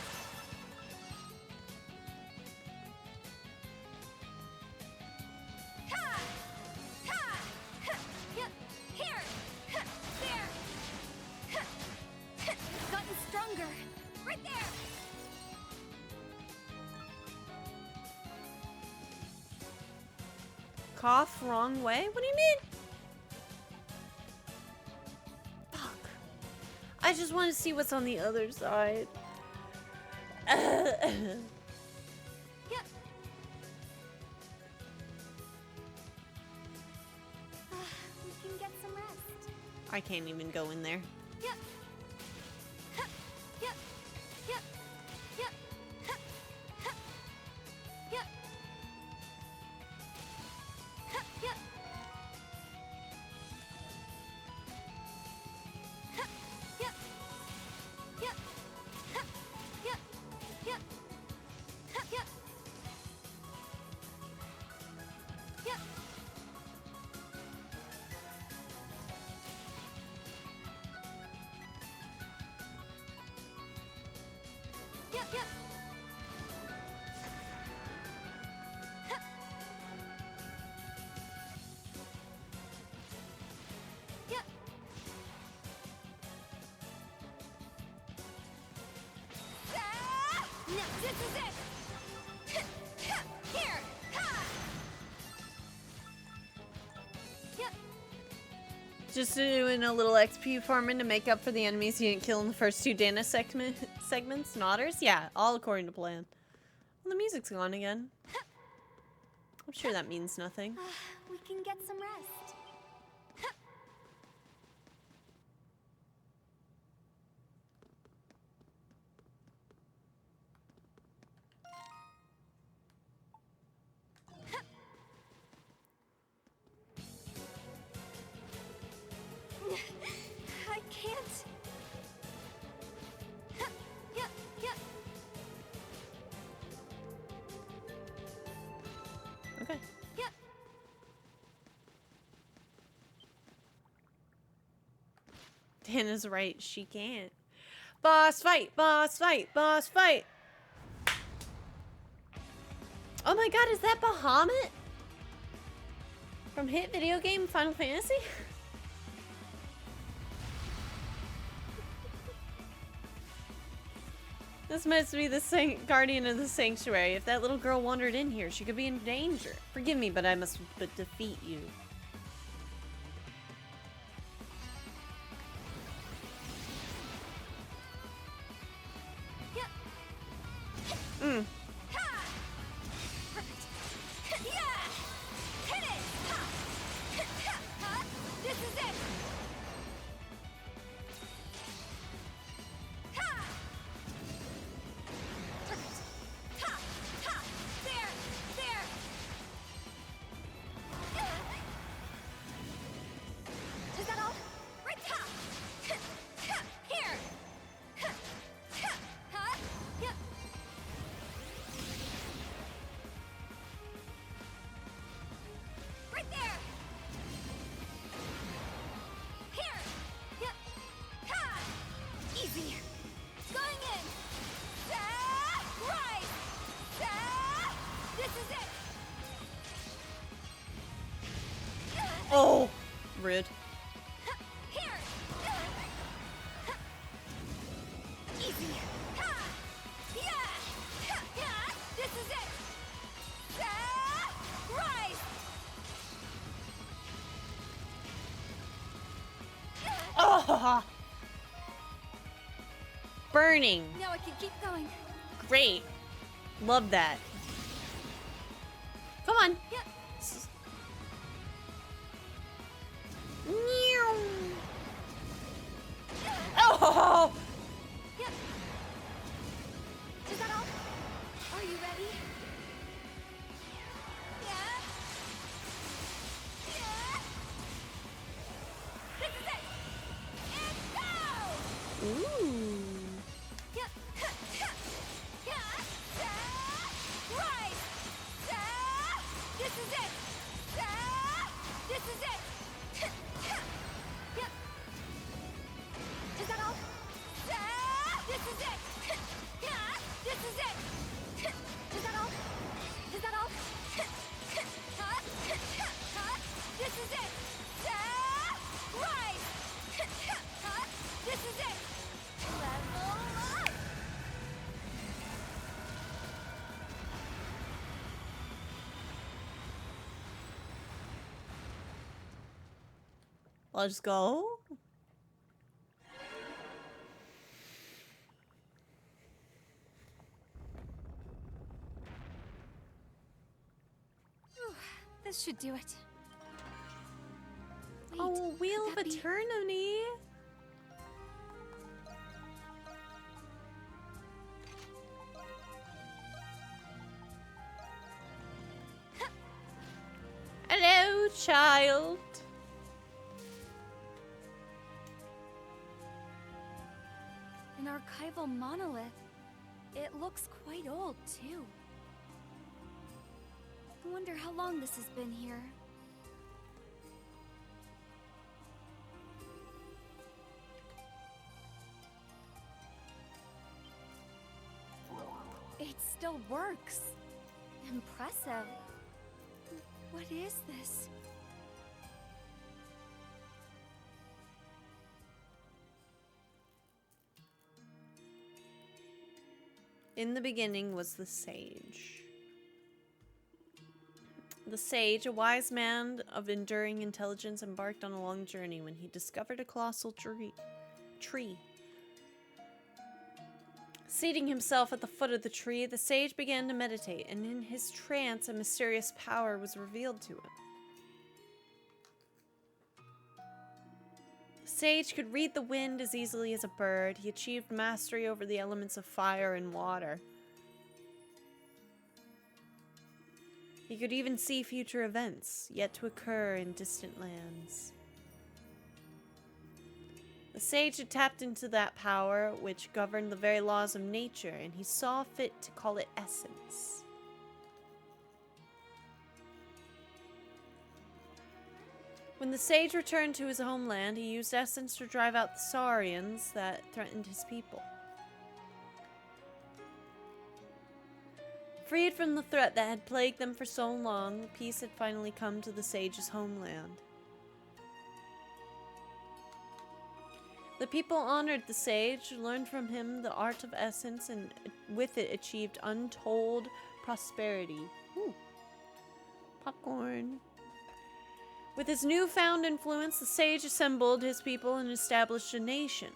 Yep. Here! There! It's gotten stronger! Right there! Cough wrong way? What do you mean? Fuck. I just want to see what's on the other side. Yep. We can get some rest. I can't even go in there. Yep. Yep. Yep. Yep. Yep. Yep. Yep. Yep. Yep. Yep. Yep. Yep. Yep. Yep. is it! Here! Ha! Yep. Just doing a little XP farming to make up for the enemies you didn't kill in the first two Dana segments. Nodders? Yeah, all according to plan. Well, the music's gone again. I'm sure that means nothing. We can get some rest. I can't. Yep, yep. Okay. Yep. Dana's right, she can't. Boss fight! Boss fight! Boss fight! Oh my god, is that Bahamut? From hit video game Final Fantasy? This must be the guardian of the sanctuary. If that little girl wandered in here, she could be in danger. Forgive me, but I must defeat you. Mm. Ha! Perfect. Yeah! Hit it! Ha! Ha! This is it! Ha! Perfect. Ha! Ha! There! There! Is that all? Right top! Here! Ha! Yep. Right there! Here! Yep! Ha! Easy! Going in! Right! This is it! Oh! Rude. Here! Easy! Ha! Yeah! Yeah! This is it! Right! Oh! Burning. Now I can keep going. Great. Love that. Come on. Yep. Meow. Oh! Yep. Is that all? Are you ready? Yeah. Yeah. This is it. And go! Ooh. Yep. Yeah. Right. This is it. This is it. Yep. Is that all? This is it. Yeah. This is it. Is that all? Is that all? This is it. Right. This is it. Level up. Let's go. Whew, this should do it. Wait, Oh, Wheel could of that be- Eternity. Hello, child. An archival monolith. It looks quite old, too. I wonder how long this has been here. It still works. Impressive. What is this? In the beginning was the sage. The sage, a wise man of enduring intelligence, embarked on a long journey when he discovered a colossal tree. Seating himself at the foot of the tree, the sage began to meditate, and in his trance, a mysterious power was revealed to him. The sage could read the wind as easily as a bird. He achieved mastery over the elements of fire and water. He could even see future events, yet to occur in distant lands. The sage had tapped into that power which governed the very laws of nature, and he saw fit to call it essence. When the sage returned to his homeland, he used essence to drive out the saurians that threatened his people. Freed from the threat that had plagued them for so long, peace had finally come to the sage's homeland. The people honored the sage, learned from him the art of essence, and with it achieved untold prosperity. Ooh. Popcorn. With his newfound influence, the sage assembled his people and established a nation.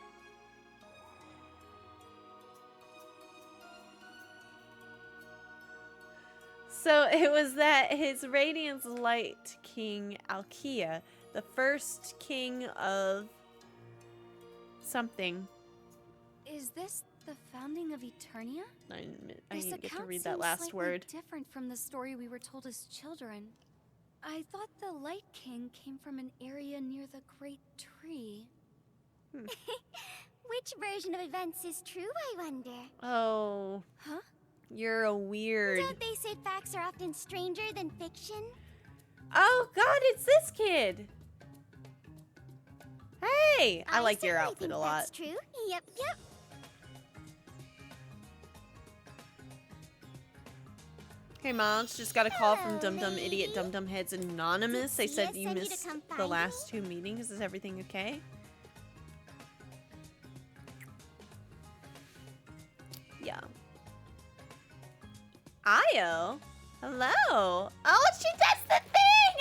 So it was that his Radiance Light King Aegias, the first king of something. Is this the founding of Eternia? I This didn't get to account read that seems last slightly word. different from the story we were told as children. I thought the Light King came from an area near the Great Tree. Which version of events is true, I wonder? Oh. Huh? You're a weird. Don't they say facts are often stranger than fiction? Oh god, it's this kid. Hey, I like your certainly outfit think a lot. That's true. Yep. Hey moms, just got a call from Hello, Dum Dum lady. Idiot Dum Dum Heads Anonymous. They Did said Tia you send you to missed come the find last me? 2 meetings. Is everything okay? Yeah. Io? Hello. Oh, she does the thing!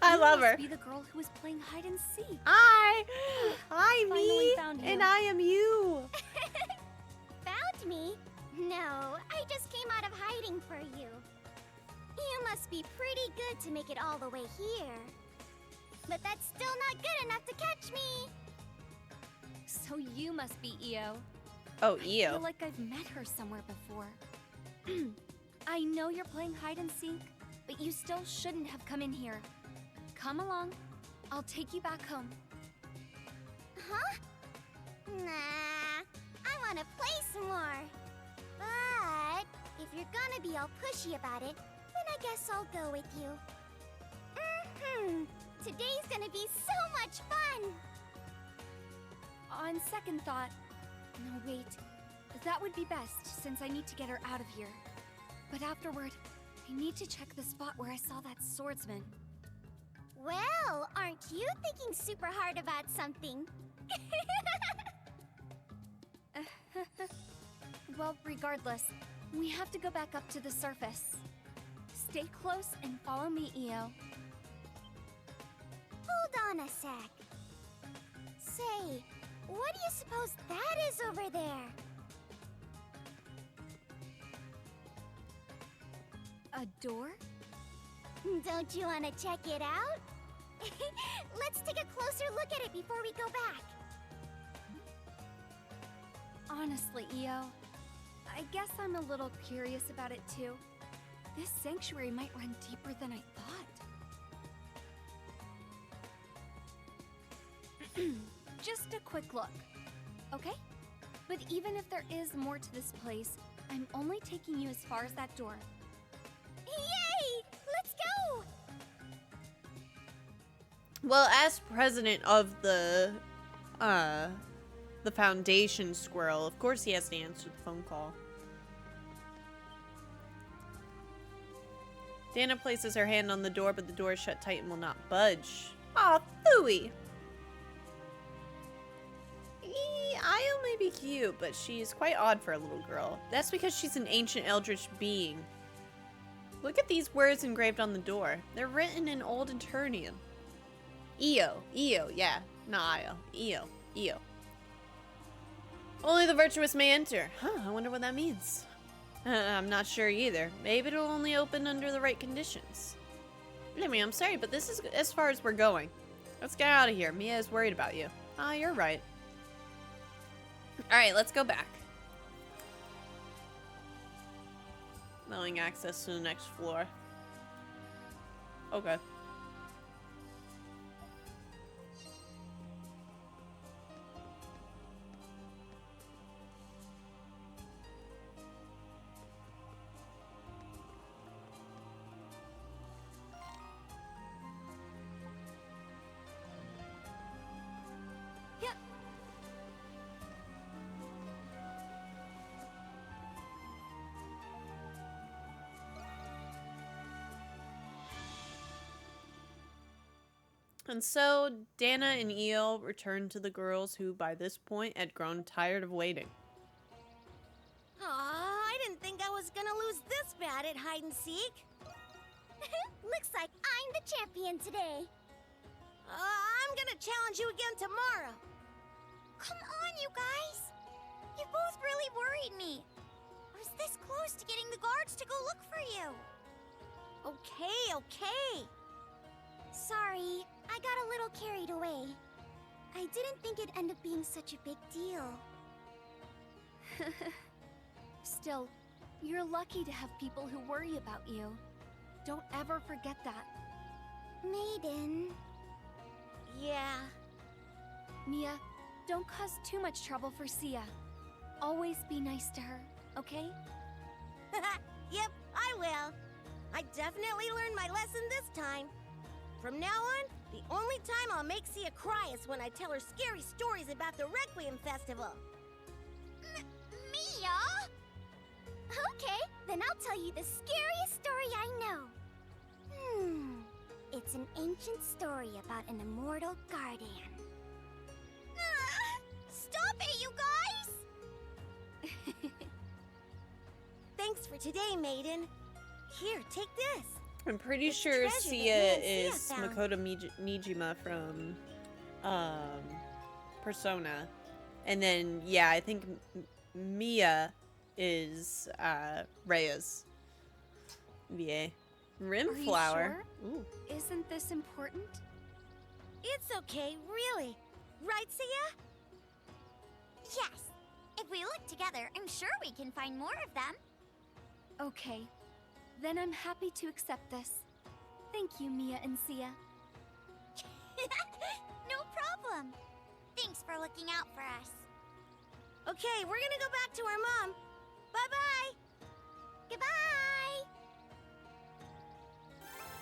I love her. Be the girl who was playing hide and seek. Hi. Hi, Finally me. found you. And I am you. Found me? No, I just came out of hiding for you. You must be pretty good to make it all the way here. But that's still not good enough to catch me. So you must be Io. Oh, I feel Io. like I've met her somewhere before. I know you're playing hide and seek, but you still shouldn't have come in here. Come along. I'll take you back home. Huh? Nah, I want to play some more. But if you're gonna be all pushy about it, then I guess I'll go with you. Today's gonna be so much fun. On second thought... No, wait. That would be best, since I need to get her out of here. But afterward, I need to check the spot where I saw that swordsman. Well, aren't you thinking super hard about something? Well, regardless, we have to go back up to the surface. Stay close and follow me, Io. Hold on a sec. Say, what do you suppose that is over there? A door? Don't you want to check it out? Let's take a closer look at it before we go back. Honestly, Io, I guess I'm a little curious about it too. This sanctuary might run deeper than I thought. Just a quick look, okay? But even if there is more to this place, I'm only taking you as far as that door. Yay! Let's go! Well, as president of the Foundation Squirrel, of course he has to answer the phone call. Dana places her hand on the door, but the door is shut tight and will not budge. Aw, phooey. Io may be cute, but she's quite odd for a little girl. That's because she's an ancient eldritch being. Look at these words engraved on the door. They're written in Old Eternian. Io, yeah, not Io, Io. Only the virtuous may enter. Huh, I wonder what that means. I'm not sure either. Maybe it'll only open under the right conditions. Lemmy, I'm sorry, but this is as far as we're going. Let's get out of here. Mia is worried about you. Ah, you're right. Alright, let's go back. Allowing access to the next floor. Okay. And so, Dana and Io returned to the girls who, by this point, had grown tired of waiting. Aw, I didn't think I was gonna lose this bad at hide and seek. Looks like I'm the champion today. I'm gonna challenge you again tomorrow. Come on, you guys. You both really worried me. I was this close to getting the guards to go look for you. Okay. Sorry, I got a little carried away. I didn't think it'd end up being such a big deal. Still, you're lucky to have people who worry about you. Don't ever forget that. Maiden. Yeah. Mia, don't cause too much trouble for Sia. Always be nice to her, okay? Yep, I will. I definitely learned my lesson this time. From now on, the only time I'll make Sia cry is when I tell her scary stories about the Requiem Festival. Mia? Okay, then I'll tell you the scariest story I know. It's an ancient story about an immortal guardian. Stop it, you guys! Thanks for today, Maiden. Here, take this. I'm pretty It's sure treasure that Sia me and Sia is found. Makoto Nijima from Persona. And then, yeah, I think Mia is Rhea's VA. Rimflower. Ooh. Isn't this important? It's okay, really. Right, Sia? Yes. If we look together, I'm sure we can find more of them. Okay. Then I'm happy to accept this. Thank you, Mia and Sia. No problem. Thanks for looking out for us. Okay, we're gonna go back to our mom. Bye-bye. Goodbye!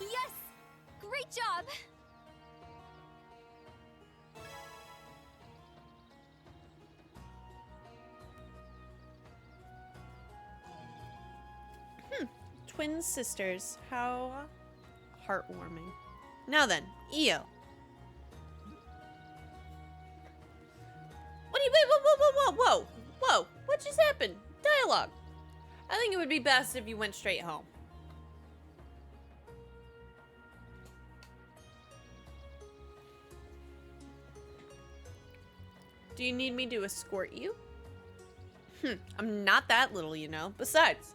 Yes! Great job! Twin sisters. How heartwarming. Now then, Io. What do you wait, whoa, what just happened? Dialogue. I think it would be best if you went straight home. Do you need me to escort you? I'm not that little, you know. Besides,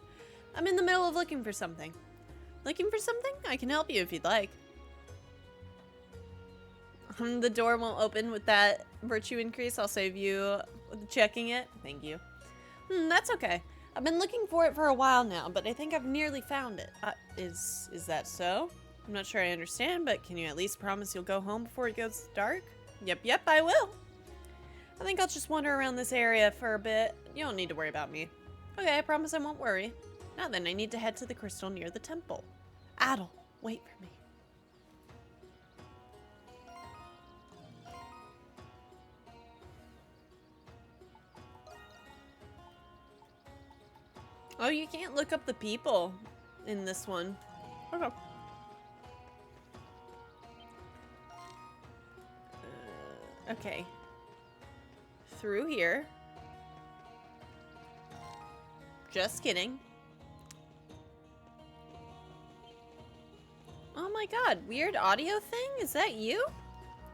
I'm in the middle of looking for something. Looking for something? I can help you if you'd like. The door won't open with that virtue increase. I'll save you checking it. Thank you. That's okay. I've been looking for it for a while now, but I think I've nearly found it. Is that so? I'm not sure I understand, but can you at least promise you'll go home before it goes dark? Yep, I will. I think I'll just wander around this area for a bit. You don't need to worry about me. Okay, I promise I won't worry. Now then, I need to head to the crystal near the temple. Adel, wait for me. Oh, you can't look up the people in this one. Okay. Okay. through here. Just kidding. Oh my god, weird audio thing? Is that you?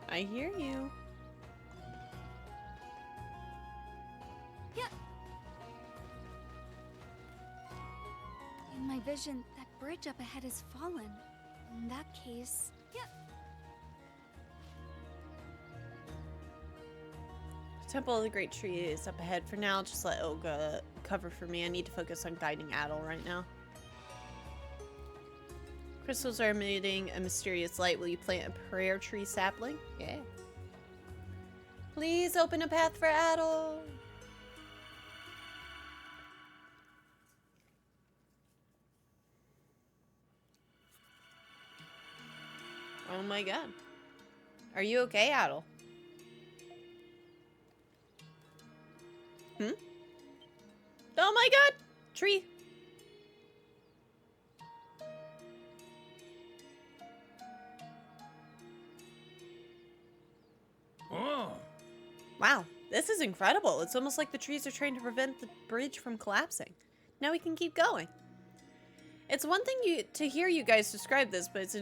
I hear you. Yeah. In my vision, that bridge up ahead has fallen. In that case... Yeah. Temple of the Great Tree is up ahead for now. Just let Olga cover for me. I need to focus on guiding Adol right now. Crystals are emitting a mysterious light. Will you plant a prayer tree sapling? Yeah. Please open a path for Adol. Oh my god. Are you okay, Adol? Oh my god! Tree! Oh, Wow, this is incredible. It's almost like the trees are trying to prevent the bridge from collapsing. Now we can keep going. It's one thing to hear you guys describe this, but it's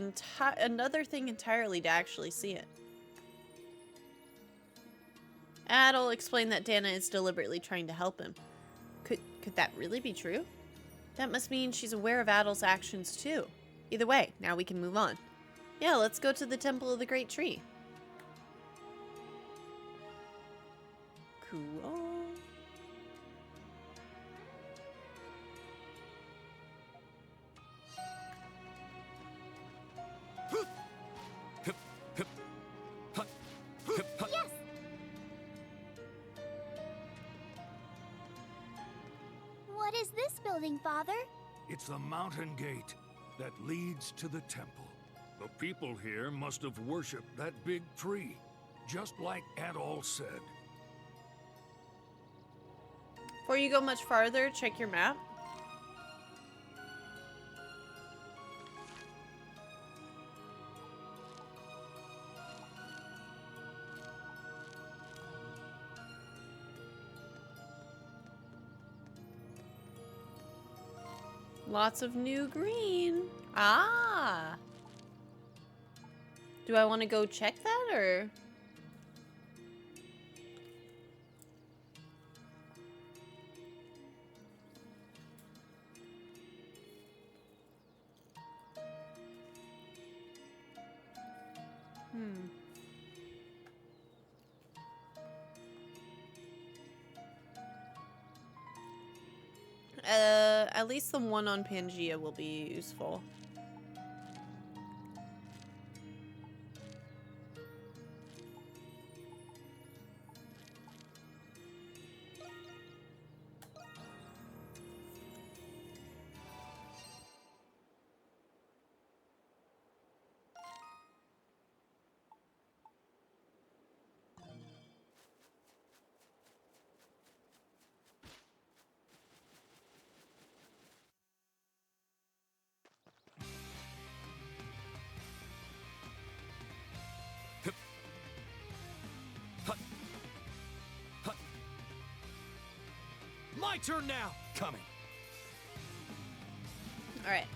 another thing entirely to actually see it. Adol explained that Dana is deliberately trying to help him. Could that really be true? That must mean she's aware of Adol's actions too. Either way, now we can move on. Yeah, let's go to the Temple of the Great Tree. Cool. Yes! What is this building, Father? it's the mountain gate that leads to the temple. The people here must have worshipped that big tree, just like Adol said. Before you go much farther, check your map. Lots of new green. Ah. Do I want to go check that or? At least the one on Pangea will be useful. My turn now! Coming. All right.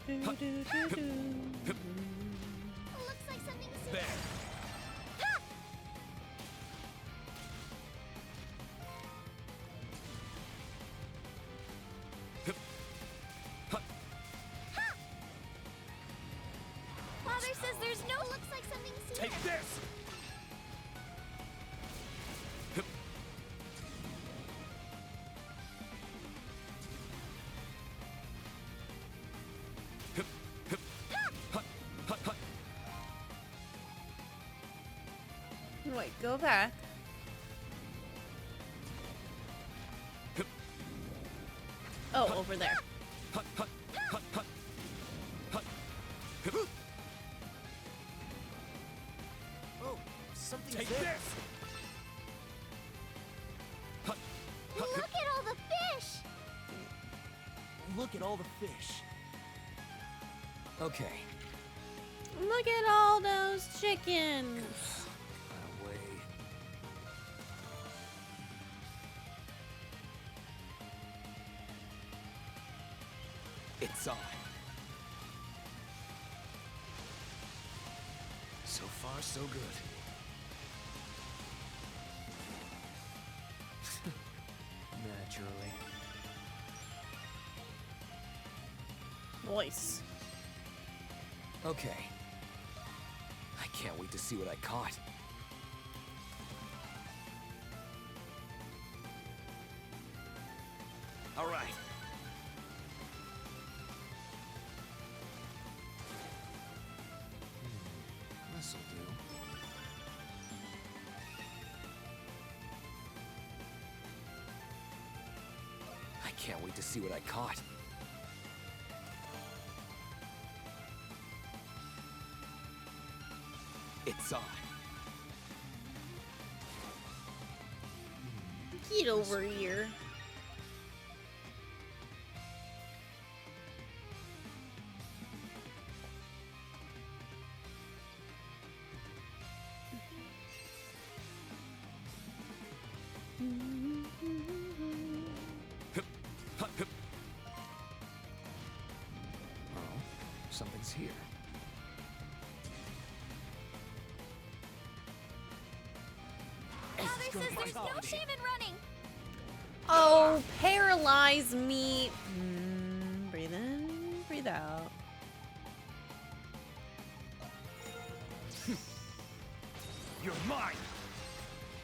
Looks like something's There. Father says there's no. Looks like something's here. Take this! Wait, go back. Oh, over there. Oh, something's there. Take this! all the fish. Okay. Look at all those chickens. Away. It's on. So far, so good. Naturally. Nice. Okay. I can't wait to see what I caught. All right. This'll do. I can't wait to see what I caught. It's on. Get over here. Oh, something's here. Father says there's no shame in running. Oh, paralyze me. Breathe in, breathe out. You're mine.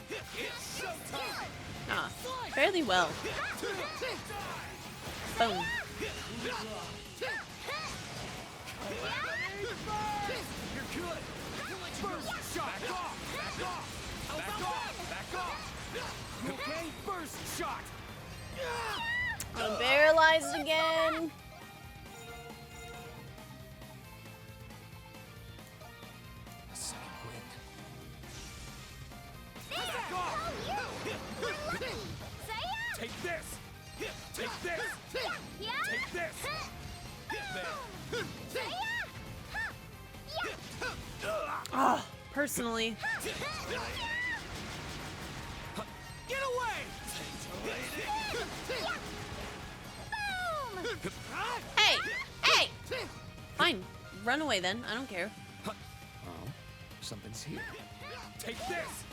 It's showtime. Ah, fairly well. Boom. You're good. First shot. Back off. Back off. Back off. Back off. You okay? First shot. I'm paralyzed again. A second wind. Back off. Take this. Take this. Yeah. Take this. There. Ah, personally. Get away! Boom! Hey! Hey! Fine. Run away then. I don't care. Oh, something's here. Take this!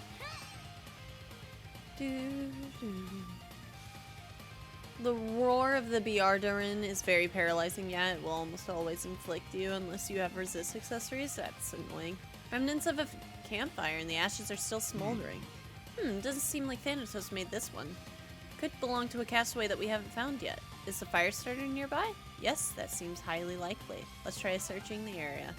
The roar of the Biardarin is very paralyzing, yeah, it will almost always inflict you unless you have resist accessories. That's annoying. Remnants of a campfire and the ashes are still smoldering. Doesn't seem like Thanatos made this one. Could belong to a castaway that we haven't found yet. Is the fire starter nearby? Yes, that seems highly likely. Let's try searching the area.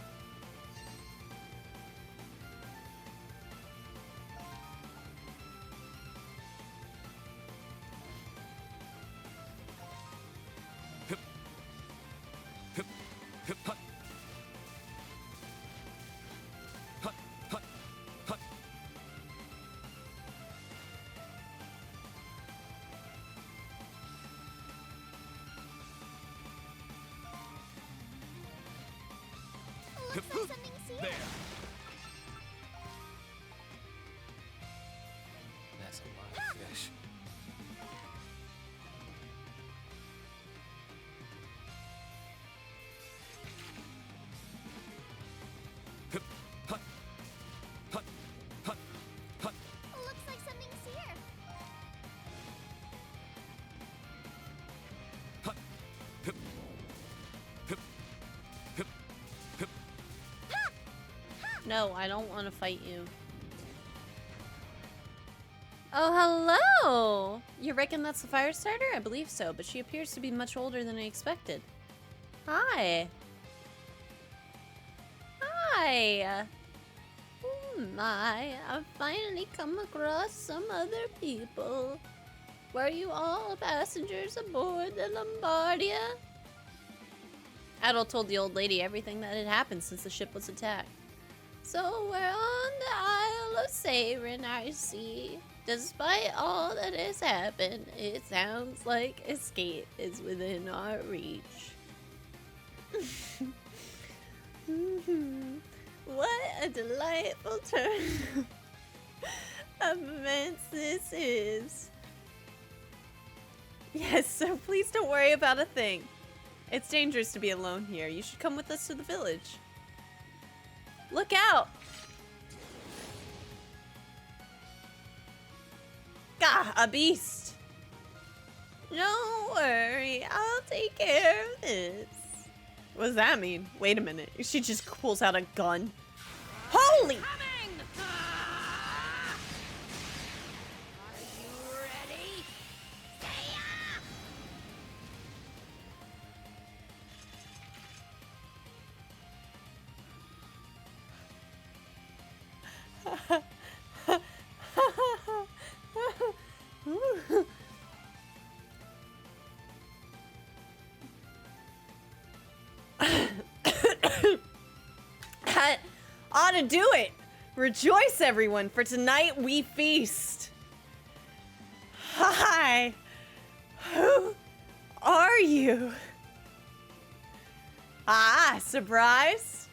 Looks like something's here. There. That's a lot of fish. Looks like something's here. No, I don't want to fight you. Oh, hello! You reckon that's the fire starter? I believe so, but she appears to be much older than I expected. Hi. Hi. Oh my, I've finally come across some other people. Were you all passengers aboard the Lombardia? Adol told the old lady everything that had happened since the ship was attacked. So we're on the Isle of Sarin, I see. Despite all that has happened, it sounds like escape is within our reach. What a delightful turn of events this is. Yes, so please don't worry about a thing. It's dangerous to be alone here. You should come with us to the village. Look out! Gah, a beast! Don't worry, I'll take care of this. What does that mean? Wait a minute. She just pulls out a gun. Holy! That ought to do it. Rejoice, everyone, for tonight we feast. Hi. Who are you? Ah, surprise.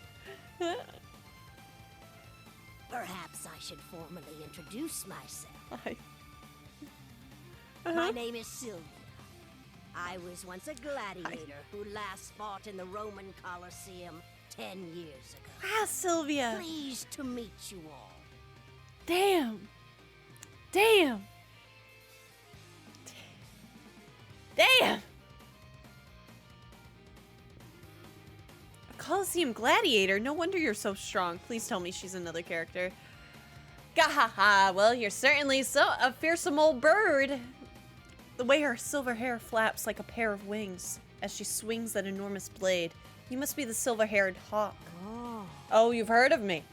Perhaps I should formally introduce myself. Hi. My name is Sylvia. I was once a gladiator who last fought in the Roman Colosseum 10 years ago. Ah, Sylvia. Pleased to meet you all. Damn. Damn. Damn. A Colosseum gladiator? No wonder you're so strong. Please tell me she's another character. Gahaha. Well, you're certainly a fearsome old bird. The way her silver hair flaps like a pair of wings as she swings that enormous blade. You must be the silver-haired hawk. Oh, you've heard of me.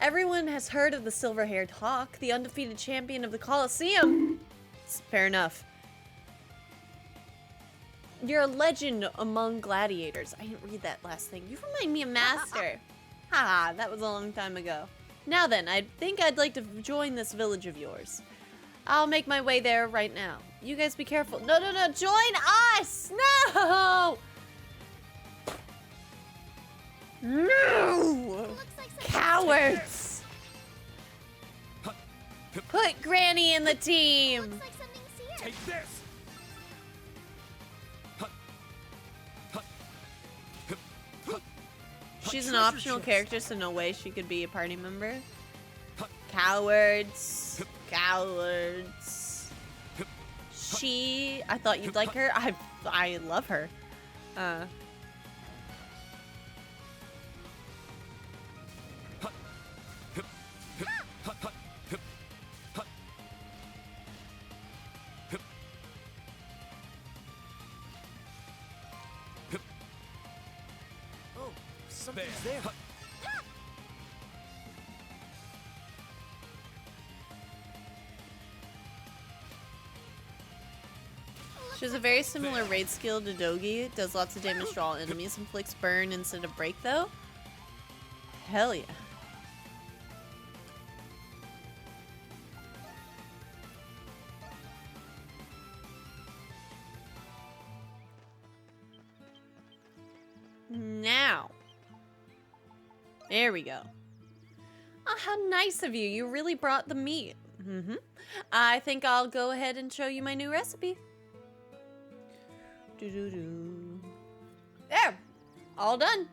Everyone has heard of the silver-haired hawk, the undefeated champion of the Colosseum. Fair enough. You're a legend among gladiators. I didn't read that last thing. You remind me of Master. Haha, that was a long time ago. Now then, I think I'd like to join this village of yours. I'll make my way there right now. You guys be careful. No, no, no, join us! No! No! Cowards! Put Granny in the team! Looks like something's here. Take this! She's an optional character, so no way she could be a party member. Cowards. Cowards. I thought you'd like her. I love her. Oh, something's there. She has a very similar raid skill to Dogi. Does lots of damage to all enemies. Inflicts burn instead of break, though. Hell yeah. Now. There we go. Oh, how nice of you. You really brought the meat. I think I'll go ahead and show you my new recipe. There. All done.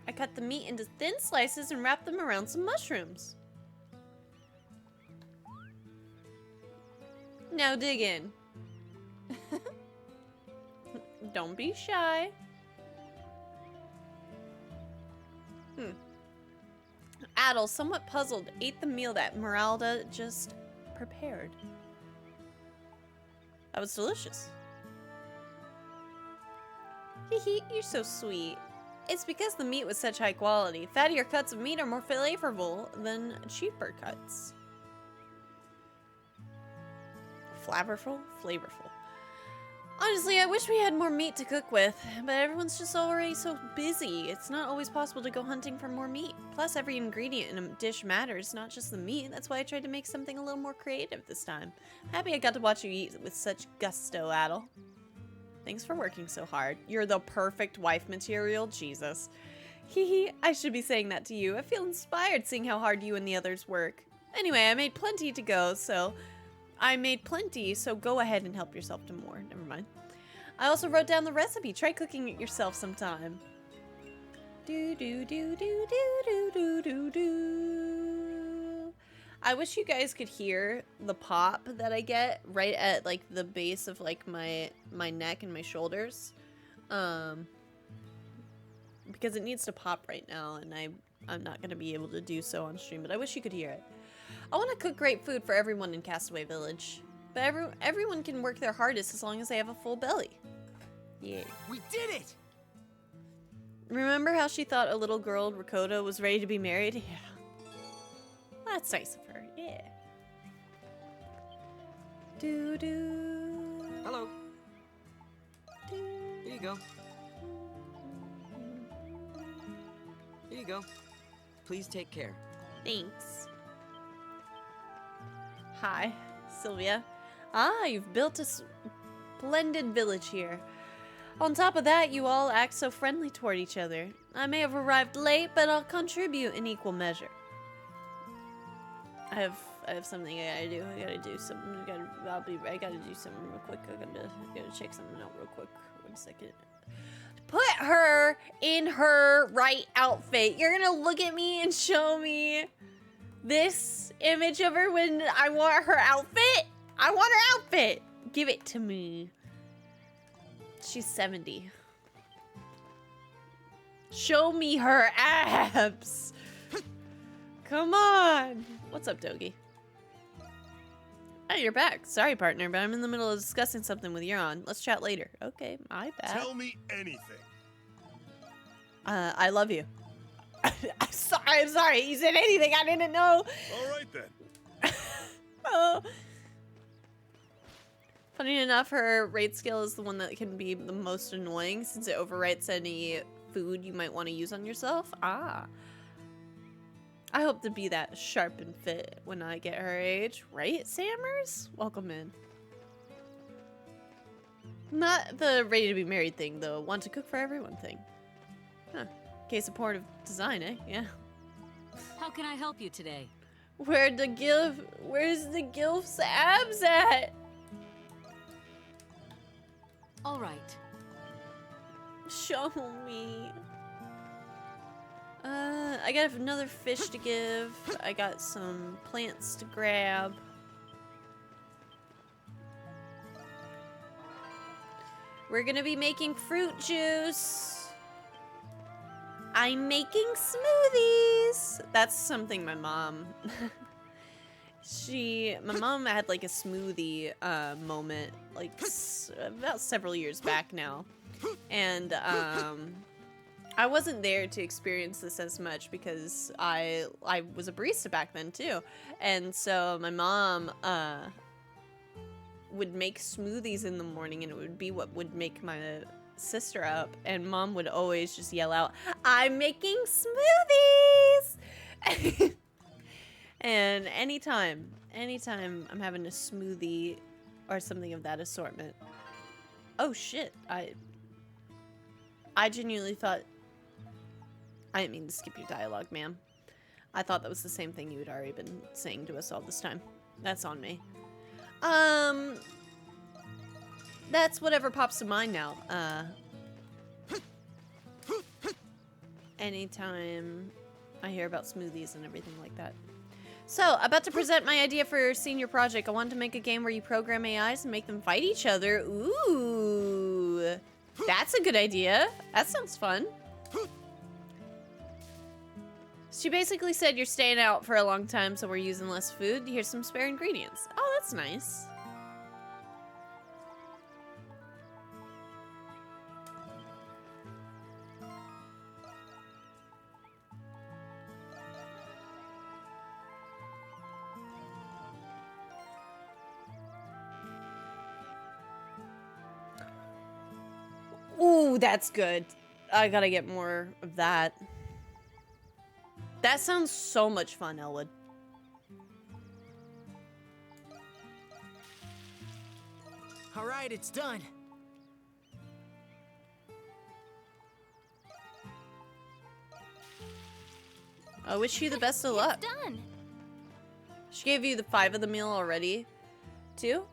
I cut the meat into thin slices and wrapped them around some mushrooms. Now dig in. Don't be shy. Adel, somewhat puzzled, ate the meal that Meralda just prepared. That was delicious. Hehe, you're so sweet. It's because the meat was such high quality. Fattier cuts of meat are more flavorful than cheaper cuts. Flavorful? Flavorful. Honestly, I wish we had more meat to cook with, but everyone's just already so busy. It's not always possible to go hunting for more meat. Plus, every ingredient in a dish matters, not just the meat. That's why I tried to make something a little more creative this time. Happy I got to watch you eat with such gusto, Adel. Thanks for working so hard. You're the perfect wife material, Jesus. Hee, I should be saying that to you. I feel inspired seeing how hard you and the others work. Anyway, I made plenty, so go ahead and help yourself to more. Never mind. I also wrote down the recipe. Try cooking it yourself sometime. Do do do do do do do do do. I wish you guys could hear the pop that I get right at like the base of like my neck and my shoulders. Because it needs to pop right now, and I'm not gonna be able to do so on stream, but I wish you could hear it. I want to cook great food for everyone in Castaway Village. But everyone can work their hardest as long as they have a full belly. Yeah. We did it! Remember how she thought a little girl, Rakota, was ready to be married? Yeah. That's nice of her. Yeah. Do-do. Hello. Here you go. Here you go. Please take care. Thanks. Hi, Sylvia. Ah, you've built a splendid village here. On top of that, you all act so friendly toward each other. I may have arrived late, but I'll contribute in equal measure. I have something I gotta do. I gotta do something. I gotta do something real quick. I gotta check something out real quick. 1 second. Put her in her right outfit. You're gonna look at me and show me this image of her when I want her outfit? I want her outfit. Give it to me. She's 70. Show me her abs. Come on. What's up, Dogi? Oh, you're back. Sorry, partner, but I'm in the middle of discussing something with Euron. Let's chat later. Okay, my bad. Tell me anything. I love you. I'm sorry. You said anything. I didn't know. All right, then. Oh. Funny enough, her raid skill is the one that can be the most annoying since it overwrites any food you might want to use on yourself. Ah. I hope to be that sharp and fit when I get her age. Right, Sammers? Welcome in. Not the ready to be married thing, though. Want to cook for everyone thing. Huh. Case of supportive design, eh? Yeah. How can I help you today? Where's the Gilf's abs at? All right. Show me. I got another fish to give. I got some plants to grab. We're gonna be making fruit juice. I'm making smoothies. That's something my mom... my mom had like a smoothie moment like about several years back now. And I wasn't there to experience this as much because I was a barista back then too. And so my mom would make smoothies in the morning, and it would be what would make my sister up, and mom would always just yell out, "I'm making smoothies!" And anytime I'm having a smoothie or something of that assortment. Oh shit, I genuinely thought, I didn't mean to skip your dialogue, ma'am. I thought that was the same thing you had already been saying to us all this time. That's on me. That's whatever pops to mind now. Anytime I hear about smoothies and everything like that. So, about to present my idea for your senior project. I wanted to make a game where you program AIs and make them fight each other. Ooh, that's a good idea. That sounds fun. She basically said you're staying out for a long time, so we're using less food. Here's some spare ingredients. Oh, that's nice. Ooh, that's good. I gotta get more of that. That sounds so much fun, Elwood. All right, it's done. I wish you the best of luck. Done. She gave you the 5 of the meal already, too?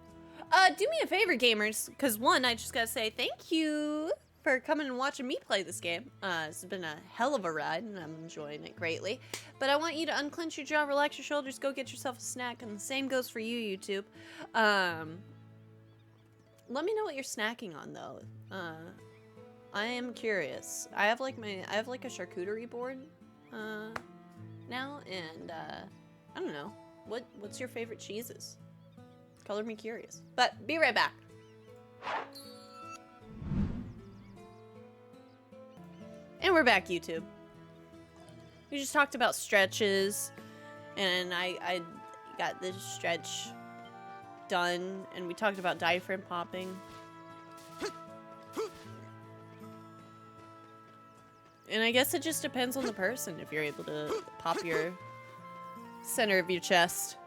Do me a favor, gamers, because one, I just gotta say thank you for coming and watching me play this game. It's been a hell of a ride, and I'm enjoying it greatly. But I want you to unclench your jaw, relax your shoulders, go get yourself a snack, and the same goes for you, YouTube. Let me know what you're snacking on, though. I am curious. I have like a charcuterie board, now, and I don't know. What's your favorite cheeses? Color me curious. But be right back. And we're back, YouTube. We just talked about stretches, and I got this stretch done, and we talked about diaphragm popping. And I guess it just depends on the person if you're able to pop your center of your chest.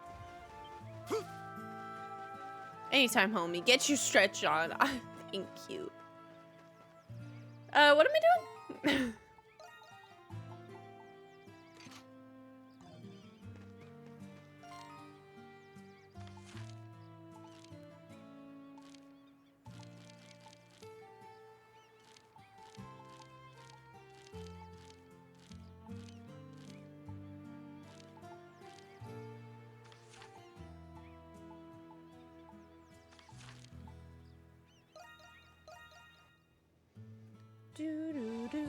Anytime, homie. Get your stretch on. Thank you. What am I doing? Do do do.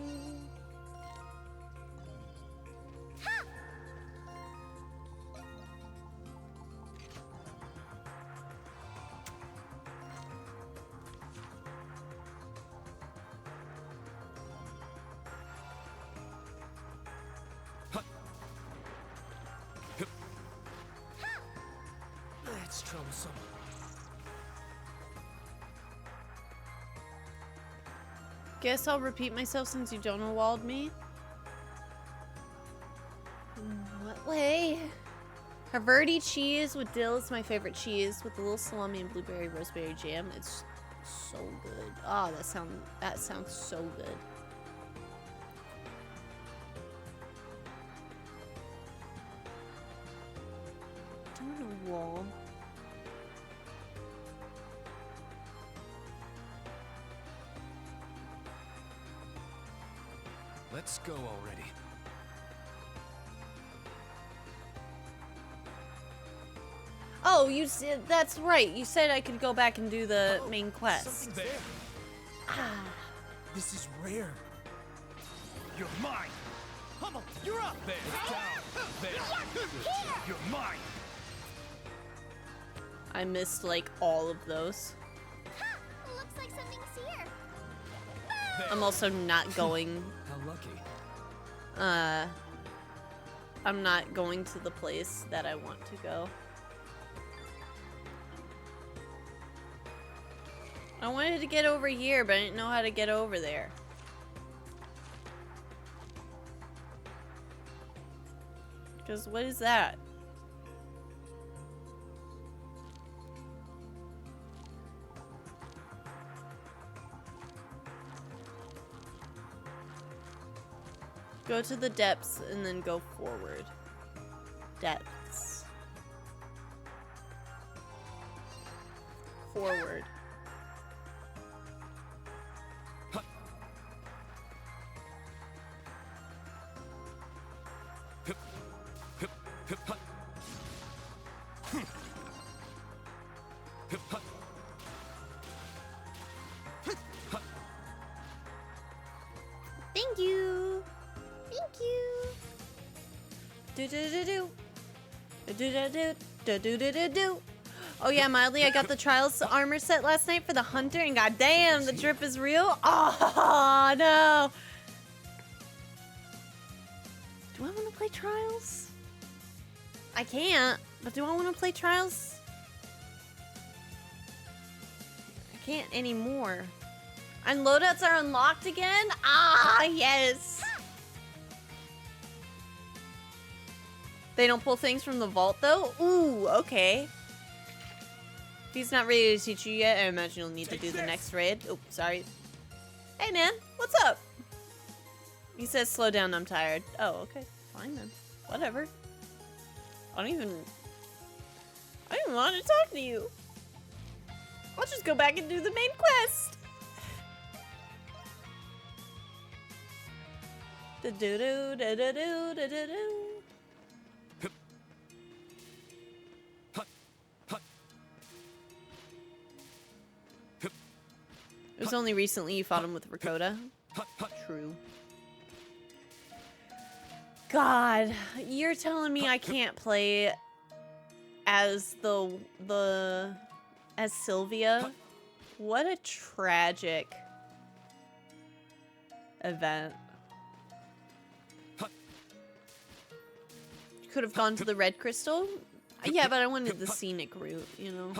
That's troublesome. Guess I'll repeat myself since you don't award me. What way? Haverty cheese with dill is my favorite cheese with a little salami and blueberry roseberry jam. It's so good. Oh, that sounds so good. Doing a wall. Let's go already. Oh, you said that's right. You said I could go back and do the main quest. Something's there. Ah. This is rare. You're mine. Hummel, you're up. There. Down. There. You're mine. I missed like all of those. Looks like something's here. There. I'm also not going. How lucky. I'm not going to the place that I want to go. I wanted to get over here, but I didn't know how to get over there. Because what is that? Go to the depths and then go forward. Depths. Forward. Thank you. Thank you. Do do do do. Do do do do do do do do. Oh yeah, mildly. I got the Trials armor set last night for the hunter, and goddamn, the drip is real. Oh no. Do I want to play Trials? I can't. But do I want to play Trials? I can't anymore. And loadouts are unlocked again? Ah, yes. They don't pull things from the vault, though? Ooh, okay. If he's not ready to teach you yet, I imagine you'll need to do the next raid. Oh, sorry. Hey, man. What's up? He says, slow down, I'm tired. Oh, okay. Fine, then. Whatever. I don't even want to talk to you. I'll just go back and do the main quest. Da-do-do, da-da-do, da-da-do. It was only recently you fought him with Rakota. True. God, you're telling me I can't play as as Sylvia? What a tragic event. Could have gone to the red crystal. Yeah, but I wanted the scenic route, you know.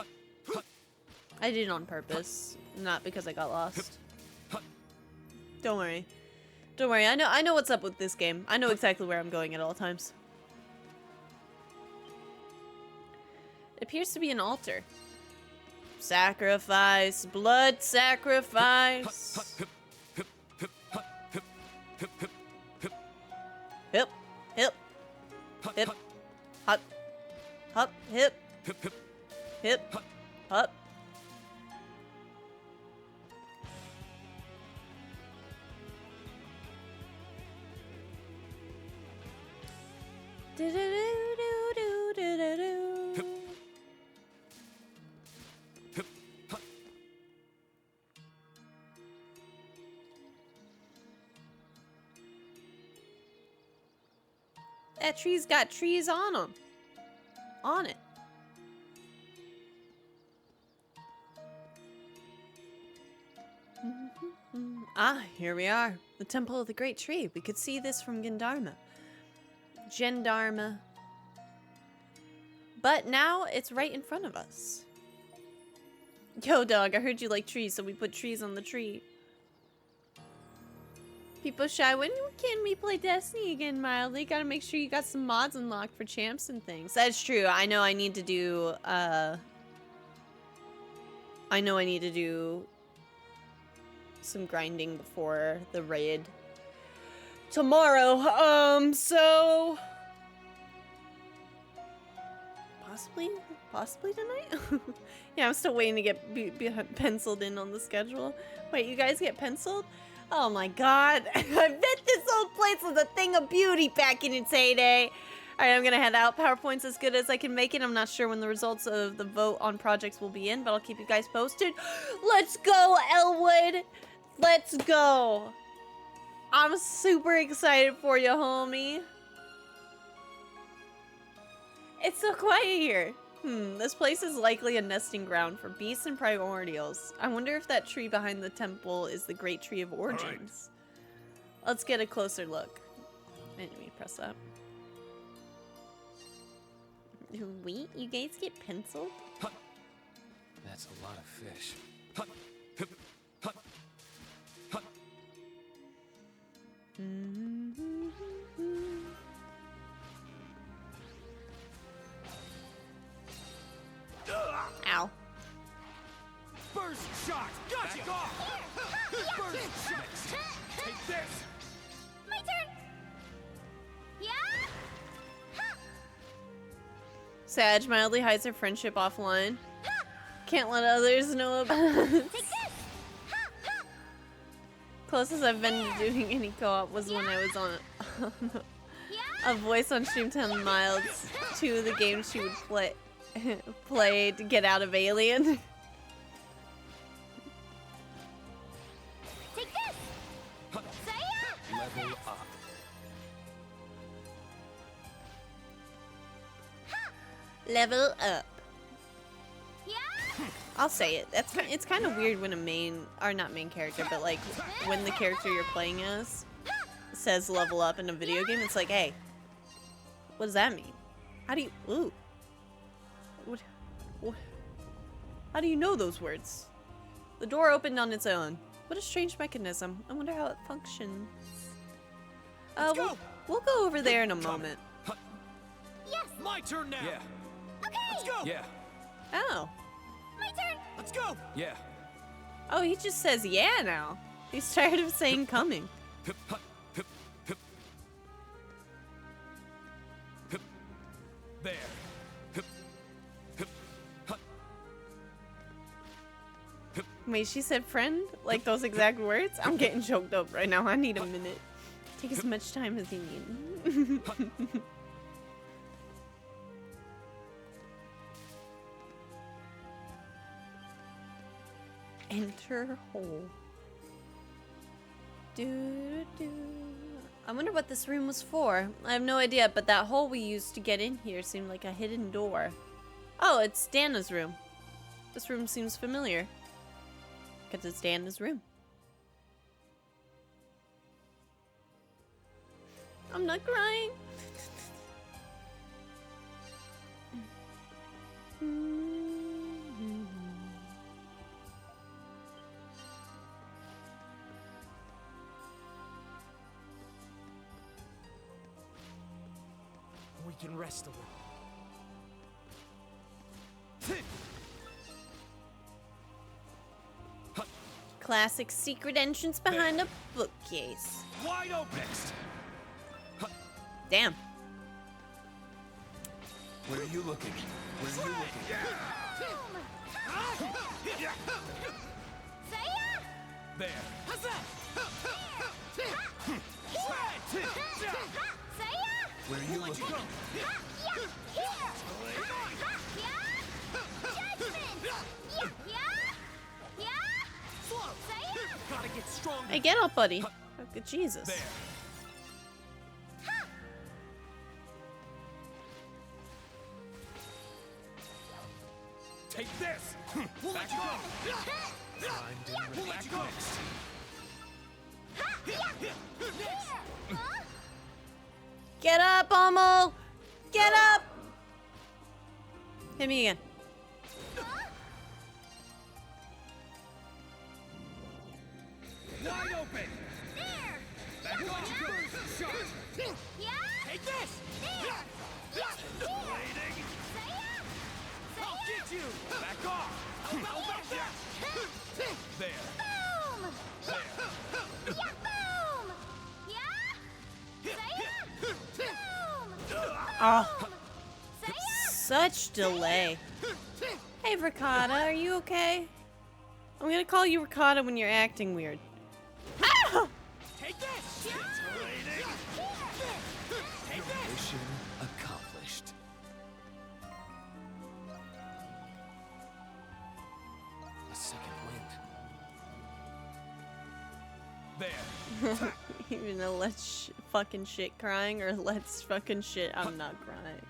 I did it on purpose, not because I got lost. Don't worry. Don't worry. I know what's up with this game. I know exactly where I'm going at all times. It appears to be an altar. Sacrifice, blood sacrifice. Hip, hip, hip, hop, hop, hip, hip, hop. That tree's got trees on them. On it. Ah, here we are. The Temple of the Great Tree. We could see this from Gendarma. But now it's right in front of us. Yo, dog, I heard you like trees, so we put trees on the tree. People shy, when can we play Destiny again, Mildly? Gotta make sure you got some mods unlocked for champs and things. That's true. I know I need to do, some grinding before the raid tomorrow. So possibly tonight. Yeah, I'm still waiting to get be penciled in on the schedule. Wait, you guys get penciled? Oh my god. I bet this old place was a thing of beauty back in its heyday. Alright, I'm gonna head out. PowerPoint's as good as I can make it. I'm not sure when the results of the vote on projects will be in, but I'll keep you guys posted. Let's go, Elwood! Let's go! I'm super excited for you, homie. It's so quiet here. This place is likely a nesting ground for beasts and primordials. I wonder if that tree behind the temple is the Great Tree of Origins. Right. Let's get a closer look. I didn't mean to press that. Wait, you guys get penciled? That's a lot of fish. Ow. First shot! Gotcha! Back off! First shot! Take this! My turn! Yeah? Ha! Sag mildly hides her friendship offline. Ha! Can't let others know about it. Take this! Ha! Ha! Closest I've been to doing any co-op was when I was on a voice on stream 10 miles to the game she would play to get out of Alien. Take this! Level up. Level up. Yeah? I'll say it. It's kind of weird when not main character, but like when the character you're playing as says level up in a video game. It's like, hey, what does that mean? How do you? Ooh. What? How do you know those words? The door opened on its own. What a strange mechanism. I wonder how it functions. Let's We'll, go. we'll go over there in a moment. Yes. My turn now. Yeah. Okay. Let's go. Yeah. Oh. My turn. Let's go. Yeah. Oh, he just says yeah now. He's tired of saying coming. Hip, hut, hip, hip. Hip. There. Hip. Hip. Hut. Hip. Wait, she said friend? Like those exact words? I'm getting choked up right now. I need a minute. Take as much time as you need. Enter hole. I wonder what this room was for. I have no idea, but that hole we used to get in here seemed like a hidden door. Oh, it's Dana's room. This room seems familiar. Because it's Dana's room. I'm not crying. We can rest a little. Classic secret entrance behind a bookcase. Wide open. Next. Damn. Where are you looking? Where are you looking? There. Where are you looking? Gotta get stronger. Hey, get up, buddy. Oh, good Jesus. There. Take this. We'll let you go. We'll let you go. Get up, Hummel! Get up! Hit me again. Wide open. There. Back off. Shot. Yeah. Take this. There. Waiting. I'll get you. Back off. How about that? There. Boom. Yeah. Boom. Yeah. Boom. Oh, Say such delay. Hey, Ricotta, are you okay? I'm gonna call you Ricotta when you're acting weird. Ah! Take this. Waiting. Take this. Mission accomplished. A second wind. There. Even though let's fucking shit crying or let's fucking shit I'm not crying.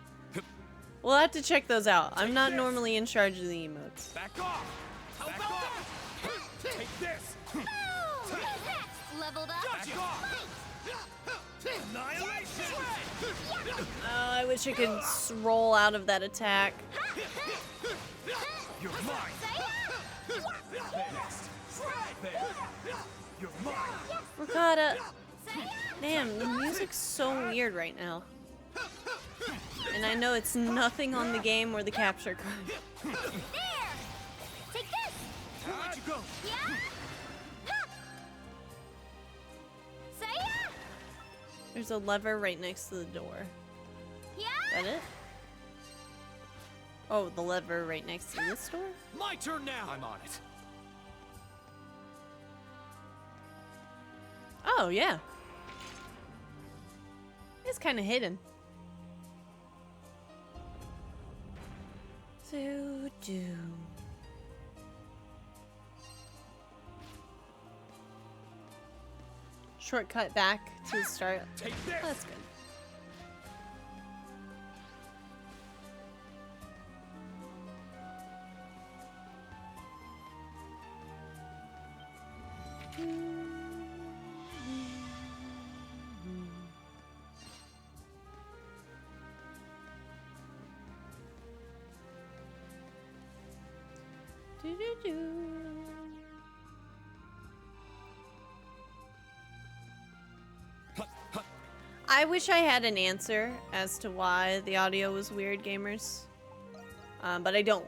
We'll have to check those out. I'm not normally in charge of the emotes. Back off. Back off. Take this. boom. Leveled up. Back off. Annihilation. Oh, I wish I could roll out of that attack. You're mine. Next. There. You're mine. Ricotta. Damn, the music's so weird right now. And I know it's nothing on the game or the capture card. There. Take this. We'll let you go. Yeah. Say yeah. There's a lever right next to the door. Yeah. Is that it? Oh, the lever right next to this door? My turn now. I'm on it. Oh, yeah. It's kind of hidden. Do. Shortcut back to the start. Take this. Oh, that's good. I wish I had an answer as to why the audio was weird, gamers. But I don't.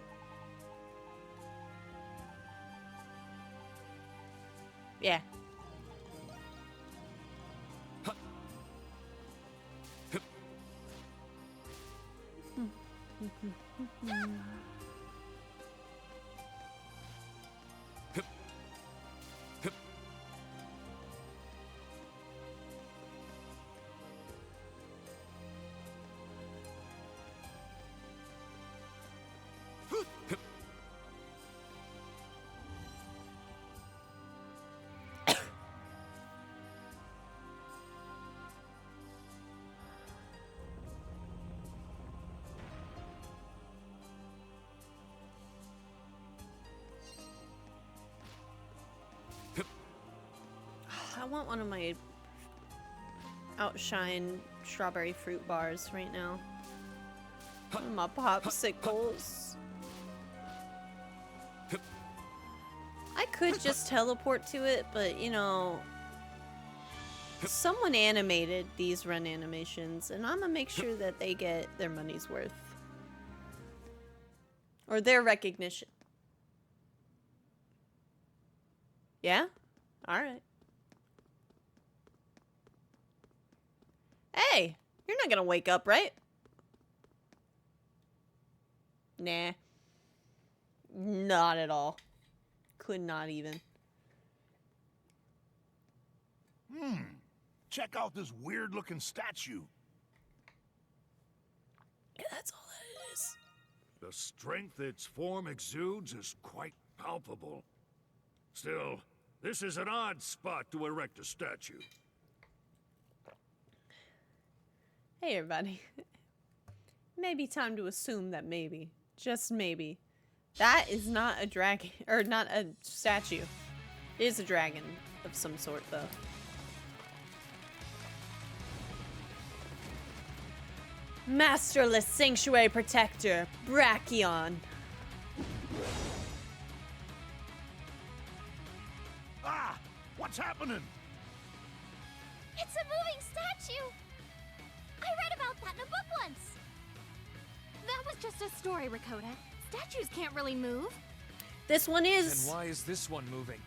Yeah. I want one of my Outshine strawberry fruit bars right now. My popsicles. I could just teleport to it, but you know, someone animated these run animations, and I'm gonna make sure that they get their money's worth. Or their recognition. Yeah? Alright. Hey, you're not gonna wake up, right? Nah. Not at all. Could not even. Check out this weird-looking statue. Yeah, that's all that is. The strength its form exudes is quite palpable. Still, this is an odd spot to erect a statue. Hey, everybody. Maybe time to assume that maybe, just maybe, that is not a dragon, or not a statue. It is a dragon of some sort, though. Masterless Sanctuary Protector, Brachion. Ah! What's happening? It's a moving statue! I read about that in a book once! That was just a story, Rakota. Statues can't really move. This one is. Then why is this one moving?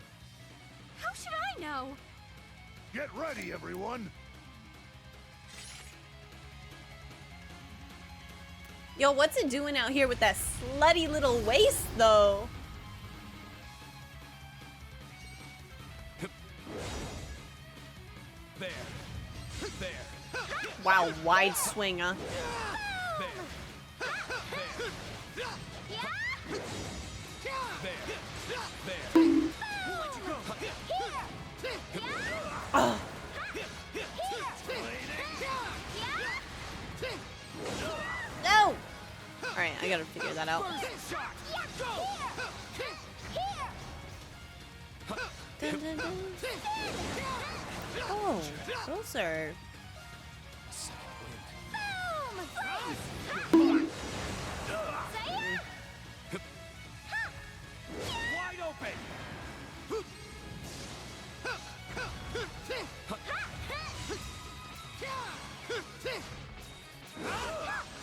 How should I know? Get ready, everyone. Yo, what's it doing out here with that slutty little waist, though? There. There. Wow, wide swing, huh? There. Oh. No! Alright, I gotta figure that out. Dun, dun, dun. Oh, those are... Wide open.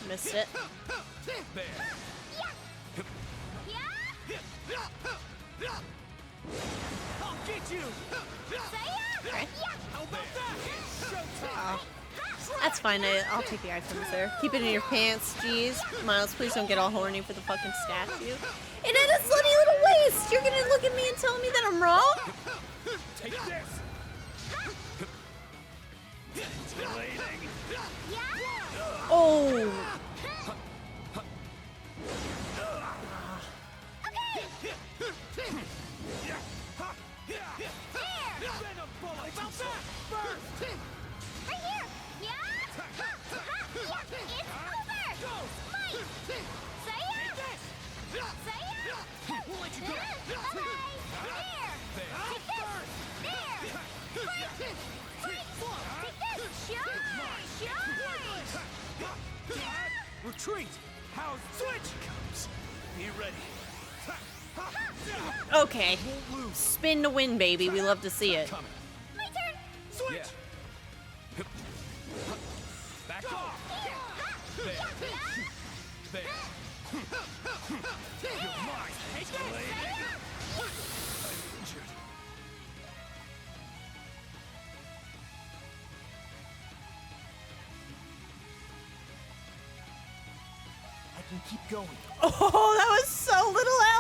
Missed it. There. I'll get you. Okay. How about that? Showtime. That's fine, I'll take the items there. Keep it in your pants, jeez. Miles, please don't get all horny for the fucking statue. It had a slutty little waist! You're gonna look at me and tell me that I'm wrong? Take this. Blading. Oh! Venom bullet. How about that? First. Right here! Yeah! It's over! Go. Might! Saya! Saya! We'll let you go. Bye-bye! There! Take this! There! Quick! Take this! Shine! Retreat. How's switch? Be ready. Okay. Spin to win, baby. We love to see it. Coming. My turn! Switch. Back off! There. There. You're mine! Take this! I'm injured. I can keep going. Oh, that was so little health.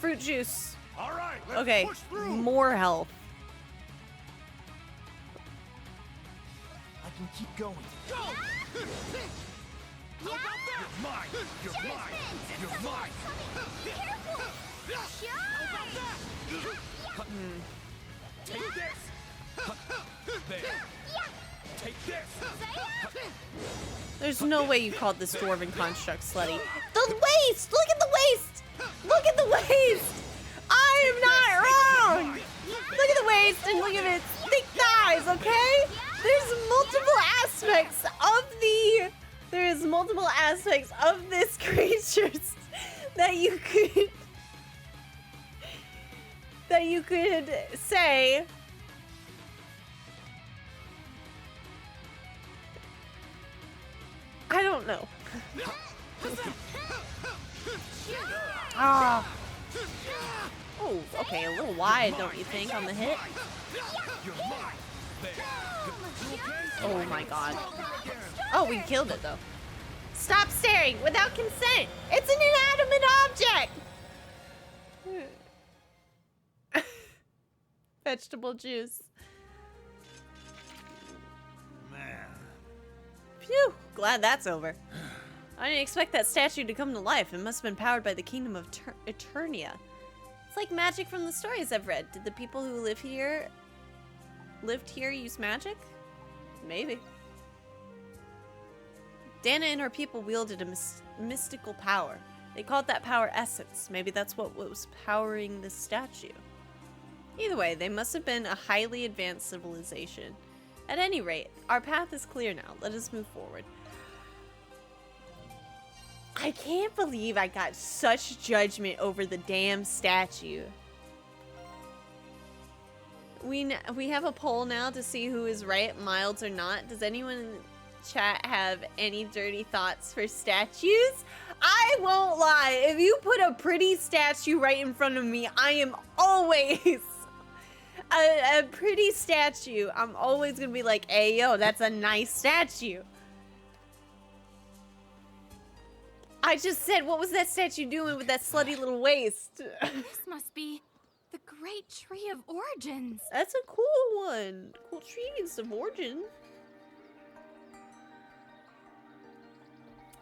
Fruit juice. All right, let's Okay, push through. more health. I can keep going. Go! You're mine! You're mine! You're mine! Take this! There! Take this! There's no way you called this dwarven construct slutty. The waist! Look at the waist! Look at the waist! I am not wrong! Look at the waist and look at its thick thighs, okay? There's multiple aspects of this creature that you could say. I don't know. Ah. Oh, okay, a little wide, don't you think, on the hit? Oh my god. Oh, we killed it though. Stop staring without consent. It's an inanimate object. Vegetable juice. Man. Phew, glad that's over. I didn't expect that statue to come to life. It must have been powered by the kingdom of Eternia. It's like magic from the stories I've read. Did the people who lived here use magic? Maybe. Dana and her people wielded a mystical power. They called that power essence. Maybe that's what was powering this statue. Either way, they must have been a highly advanced civilization. At any rate, our path is clear now. Let us move forward. I can't believe I got such judgment over the damn statue. We have a poll now to see who is right, milds or not. Does anyone in the chat have any dirty thoughts for statues? I won't lie. If you put a pretty statue right in front of me, I am always a pretty statue. I'm always gonna be like, hey, yo, that's a nice statue. I just said, what was that statue doing with that slutty little waist? This must be the Great Tree of Origins. That's a cool one. Cool trees of origin.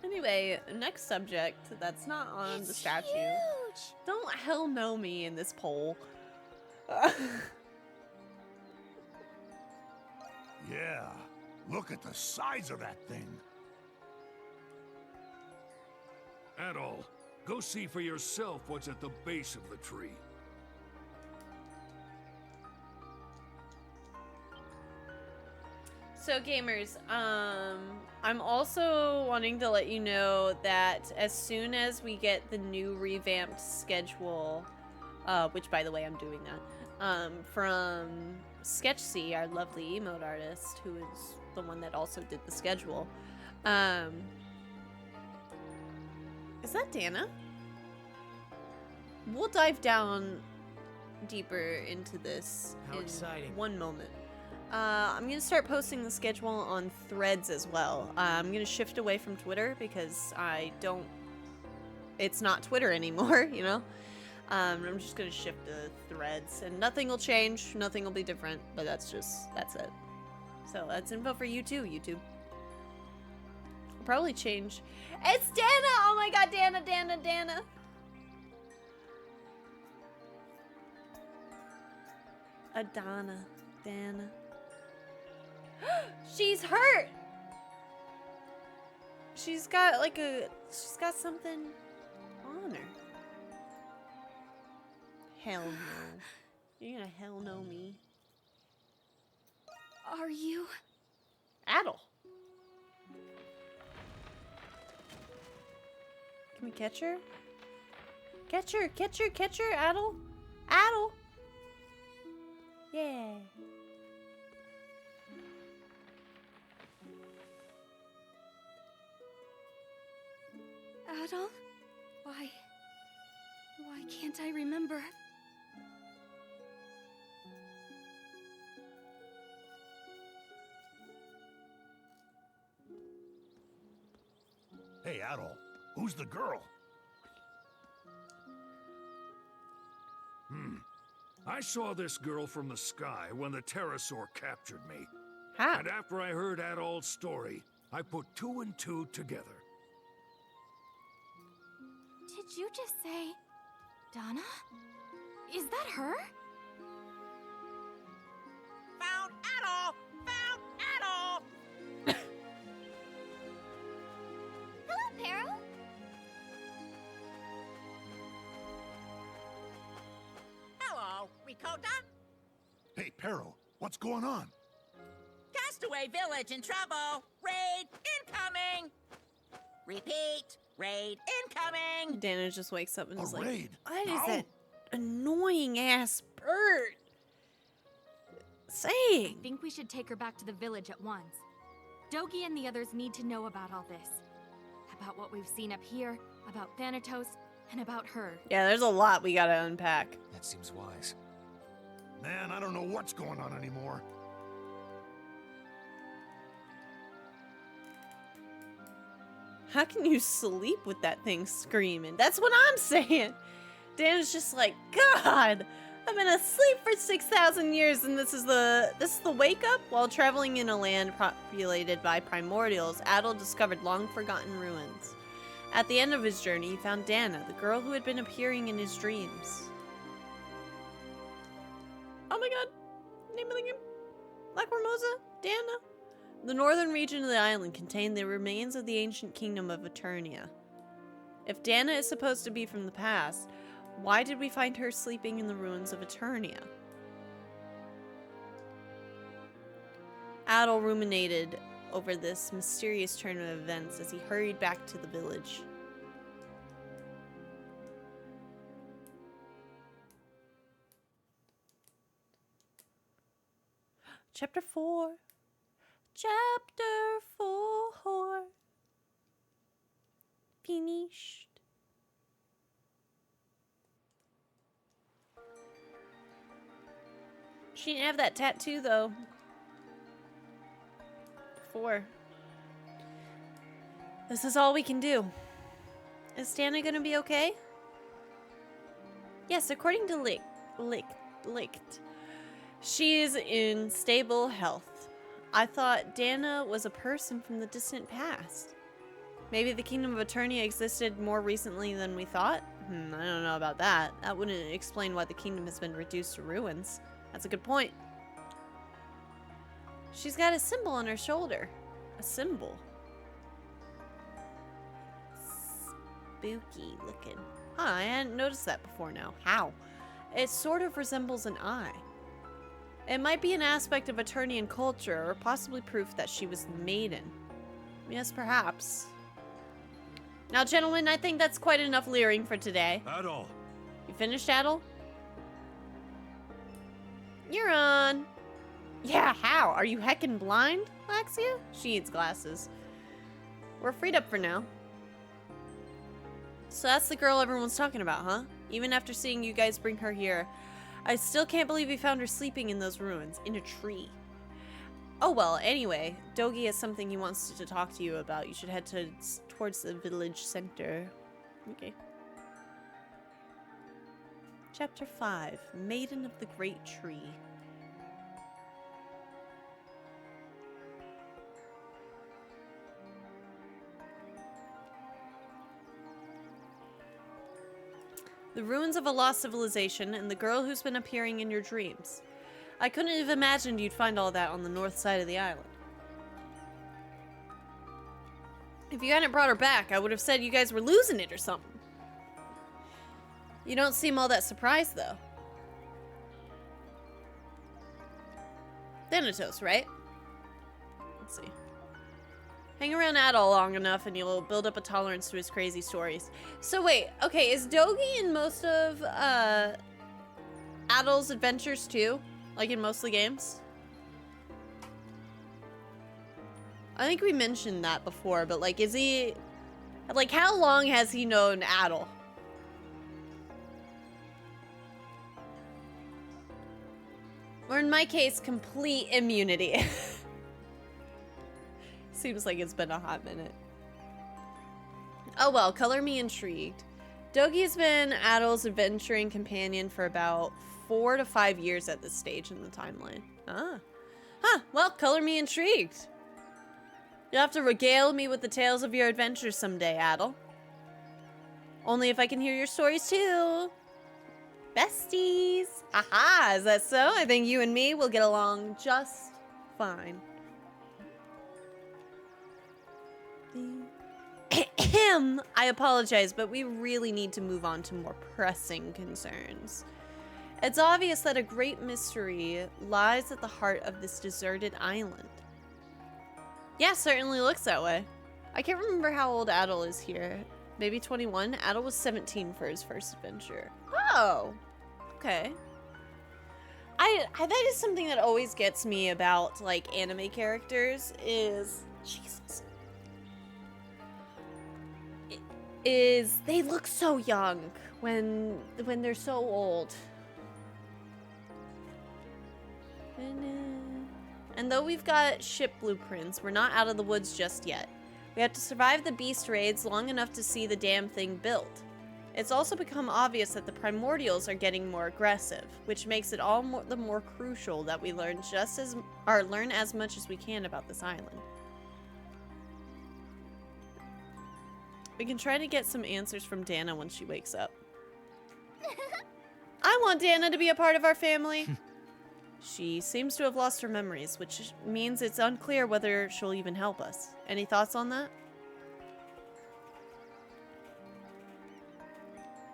Anyway, next subject that's not on the statue. Huge. Don't hell no me in this poll. Yeah, look at the size of that thing. Adol, go see for yourself what's at the base of the tree. So gamers, I'm also wanting to let you know that as soon as we get the new revamped schedule, which by the way I'm doing that, from Sketchsy, our lovely emote artist, who is the one that also did the schedule. Is that Dana? We'll dive down deeper into this How in exciting. one moment. I'm gonna start posting the schedule on Threads as well. I'm gonna shift away from Twitter because it's not Twitter anymore, you know? I'm just gonna shift to Threads and nothing will change, nothing will be different, but that's it. So that's info for you too, YouTube. I'll probably change. It's Dana! Oh my god, Dana. Dana. She's hurt! She's got something on her. Hell no. You're gonna hell no me. Are you? Adol. Can we catch her? Catch her, Adol. Adol. all? Why can't I remember? Hey, Adol, who's the girl? I saw this girl from the sky when the pterosaur captured me. How? And after I heard Adol's story, I put 2 and 2 together. Did you just say Dana? Is that her? Found Adol! Found Adol! Hello, Pero. Hello, Ricotta. Hey, Pero, what's going on? Castaway Village in trouble. Raid incoming. Repeat, raid incoming. Dana just wakes up and A is like, raid? what is How? that annoying ass bird saying? I think we should take her back to the village at once. Dogi and the others need to know about all this. About what we've seen up here, about Thanatos, and about her. Yeah, there's a lot we gotta unpack. That seems wise. Man, I don't know what's going on anymore. How can you sleep with that thing screaming? That's what I'm saying. Dana's just like, God, I've been asleep for 6,000 years, and this is the wake up. While traveling in a land populated by primordials, Adol discovered long-forgotten ruins. At the end of his journey, he found Dana, the girl who had been appearing in his dreams. Oh my God, name of the game, Lacrimosa, Dana. The northern region of the island contained the remains of the ancient kingdom of Eternia. If Dana is supposed to be from the past, why did we find her sleeping in the ruins of Eternia? Adol ruminated over this mysterious turn of events as he hurried back to the village. Chapter 4. Chapter 4. Finished. She didn't have that tattoo though. 4. This is all we can do. Is Dana gonna be okay? Yes, according to Licht. She is in stable health. I thought Dana was a person from the distant past. Maybe the Kingdom of Eternia existed more recently than we thought? I don't know about that. That wouldn't explain why the kingdom has been reduced to ruins. That's a good point. She's got a symbol on her shoulder. A symbol. Spooky looking. Huh, I hadn't noticed that before now. How? It sort of resembles an eye. It might be an aspect of Eternian culture, or possibly proof that she was the maiden. Yes, perhaps. Now, gentlemen, I think that's quite enough leering for today. Adol. You finished, Adol? You're on. Yeah, how? Are you heckin' blind, Laxia? She needs glasses. We're freed up for now. So that's the girl everyone's talking about, huh? Even after seeing you guys bring her here, I still can't believe we found her sleeping in those ruins, in a tree. Oh well, anyway, Dogi has something he wants to talk to you about. You should head towards the village center. Okay. Chapter 5, Maiden of the Great Tree. The ruins of a lost civilization and the girl who's been appearing in your dreams. I couldn't have imagined you'd find all that on the north side of the island. If you hadn't brought her back, I would have said you guys were losing it or something. You don't seem all that surprised, though. Thanatos, right? Let's see. Hang around Adol long enough and you'll build up a tolerance to his crazy stories. So wait, okay, is Dogi in most of Adol's adventures too? Like in most of the games? I think we mentioned that before, but like, is he... Like, how long has he known Adel? Or in my case, complete immunity. Seems like it's been a hot minute. Oh well, color me intrigued. Dogi's been Adel's adventuring companion for about 4 to 5 years at this stage in the timeline. Ah. Huh, well, color me intrigued. You'll have to regale me with the tales of your adventures someday, Adel. Only if I can hear your stories too. Besties. Aha, is that so? I think you and me will get along just fine. I apologize, but we really need to move on to more pressing concerns. It's obvious that a great mystery lies at the heart of this deserted island. Yeah, certainly looks that way. I can't remember how old Adel is here. Maybe 21? Adel was 17 for his first adventure. Oh, okay. That is something that always gets me about, like, anime characters is... Jesus. Is they look so young when they're so old. And though we've got ship blueprints, we're not out of the woods just yet. We have to survive the beast raids long enough to see the damn thing built. It's also become obvious that the Primordials are getting more aggressive, which makes it all the more crucial that we learn learn as much as we can about this island. We can try to get some answers from Dana when she wakes up. I want Dana to be a part of our family. She seems to have lost her memories, which means it's unclear whether she'll even help us. Any thoughts on that?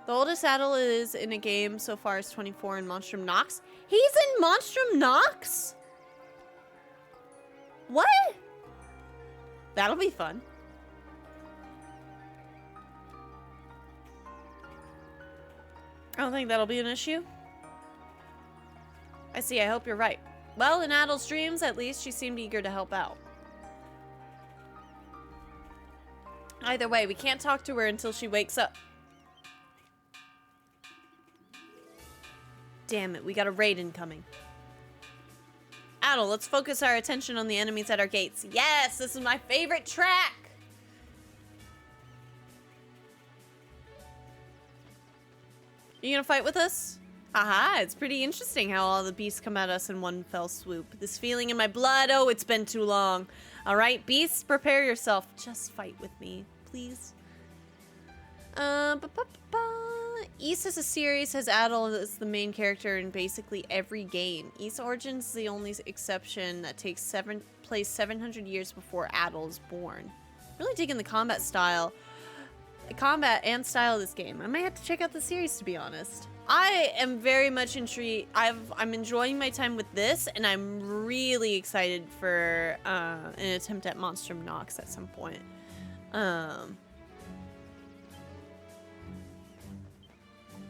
The oldest Adel is in a game so far is 24 in Monstrum Nox. He's in Monstrum Nox? What? That'll be fun. I don't think that'll be an issue. I see, I hope you're right. Well, in Adel's dreams, at least, she seemed eager to help out. Either way, we can't talk to her until she wakes up. Damn it, we got a raid incoming. Adel, let's focus our attention on the enemies at our gates. Yes, this is my favorite track! You gonna fight with us? Haha, it's pretty interesting how all the beasts come at us in one fell swoop. This feeling in my blood, oh, it's been too long. Alright, beasts, prepare yourself. Just fight with me, please. Ys as a series has Adel as the main character in basically every game. Ys Origins is the only exception that takes place 700 years before Adel is born. Really digging the combat and style of this game. I might have to check out the series, to be honest. I am very much intrigued. I'm enjoying my time with this, and I'm really excited for an attempt at Monstrum Nox at some point. What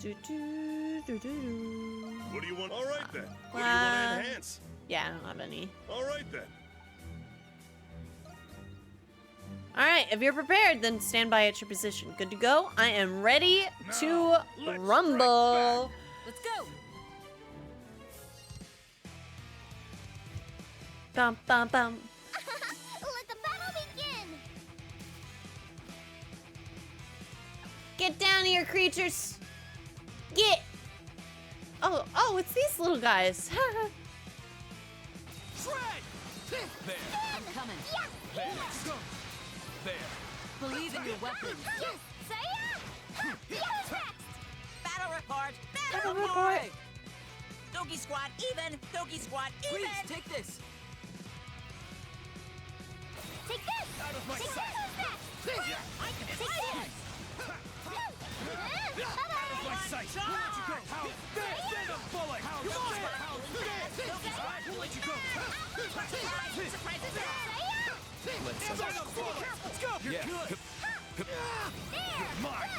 do you want? All right then. What do you want to enhance? Yeah, I don't have any. All right then. Alright, if you're prepared, then stand by at your position. Good to go? I am ready to rumble. Let's go. Bum, bum, bum. Let the battle begin! Get down here, creatures. Get. Oh, it's these little guys. Shred! There. I'm coming. Yeah! There. Go. There. Believe in your weapons. Yes! Say it! Yes! Battle report! Battle report. Dogi squad even! Dogi squad even! Please, take this! Take this! Out of my Take sight! this! Yeah, I can Take this! Out of my sight! We'll let you go! How dare! Send a bullet! How dare! How dare! Dogi squad! We'll let you go! Surprise! Send a bullet! Let's go! You're good! Mine!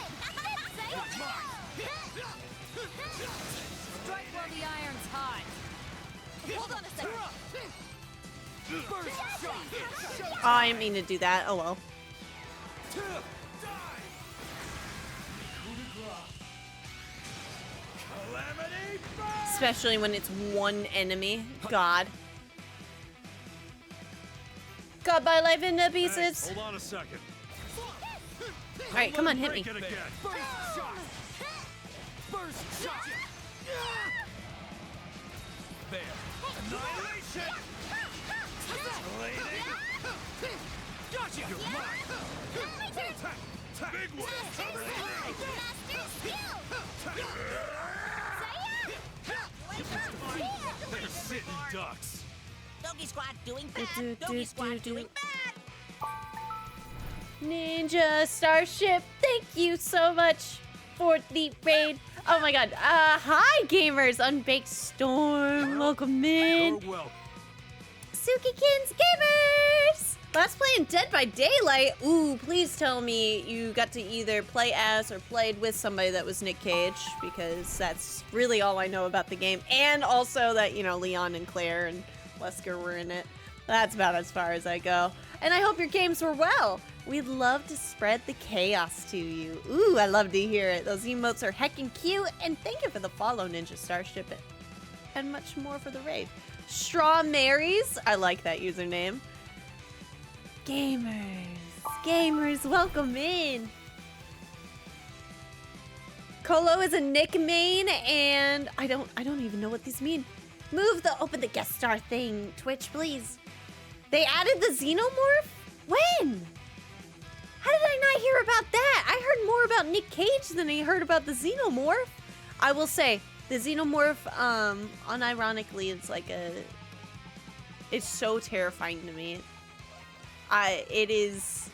Strike while the iron's hot. Hold on a second. First shot! Oh, I didn't mean to do that. Oh well. Especially when it's one enemy. God. Got my life into pieces. Hold on a second. Alright, come on, hit me. Break it again. First shot. There. Annihilation. Titillating. Gotcha. You're mine. Big one. They're sitting ducks. Doggy Squad doing bad. Doggy Squad doing bad. Ninja Starship, thank you so much for the raid. Oh my god. Hi gamers, Unbaked Storm. Welcome in. You're welcome. Sukikins Gamers! Last playing Dead by Daylight. Ooh, please tell me you got to either play as or played with somebody that was Nick Cage, because that's really all I know about the game. And also that, you know, Leon and Claire and Wesker were in it. That's about as far as I go. And I hope your games were well. We'd love to spread the chaos to you. Ooh, I love to hear it. Those emotes are heckin' cute. And thank you for the follow, Ninja Starship. And much more for the raid. Strawberries. I like that username. Gamers, welcome in. Colo is a Nick main, and I don't even know what these mean. Open the guest star thing, Twitch, please. They added the Xenomorph? When? How did I not hear about that? I heard more about Nick Cage than I heard about the Xenomorph. I will say, the Xenomorph, unironically, it's so terrifying to me. It is.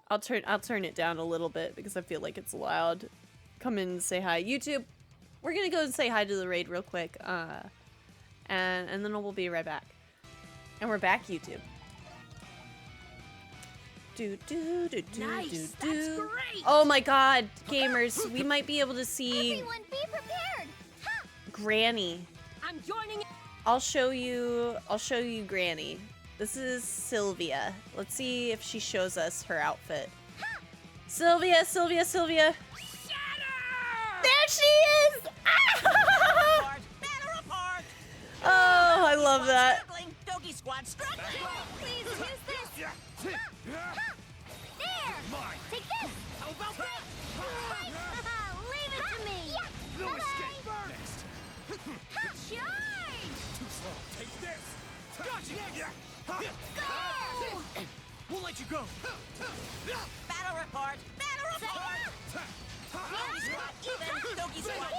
I'll turn it down a little bit because I feel like it's loud. Come in and say hi, YouTube. We're gonna go and say hi to the raid real quick, and then we'll be right back. And we're back, YouTube. Nice, that's great. Oh my god, gamers, we might be able to see Everyone be prepared. Ha! Granny. I'm joining. I'll show you Granny. This is Sylvia. Let's see if she shows us her outfit. Ha! Sylvia. There she is! Ah! Battle apart. Oh, I love that. Struggling. Doggy Squad struggling. Please use this. There. Take this. How about that? Leave it to me. No Bye-bye. escape. Next. Charge. Too slow. Take this. Gotcha. Go. We'll let you go. Battle report. Battle report. Doggy Squad even. Doggy Squad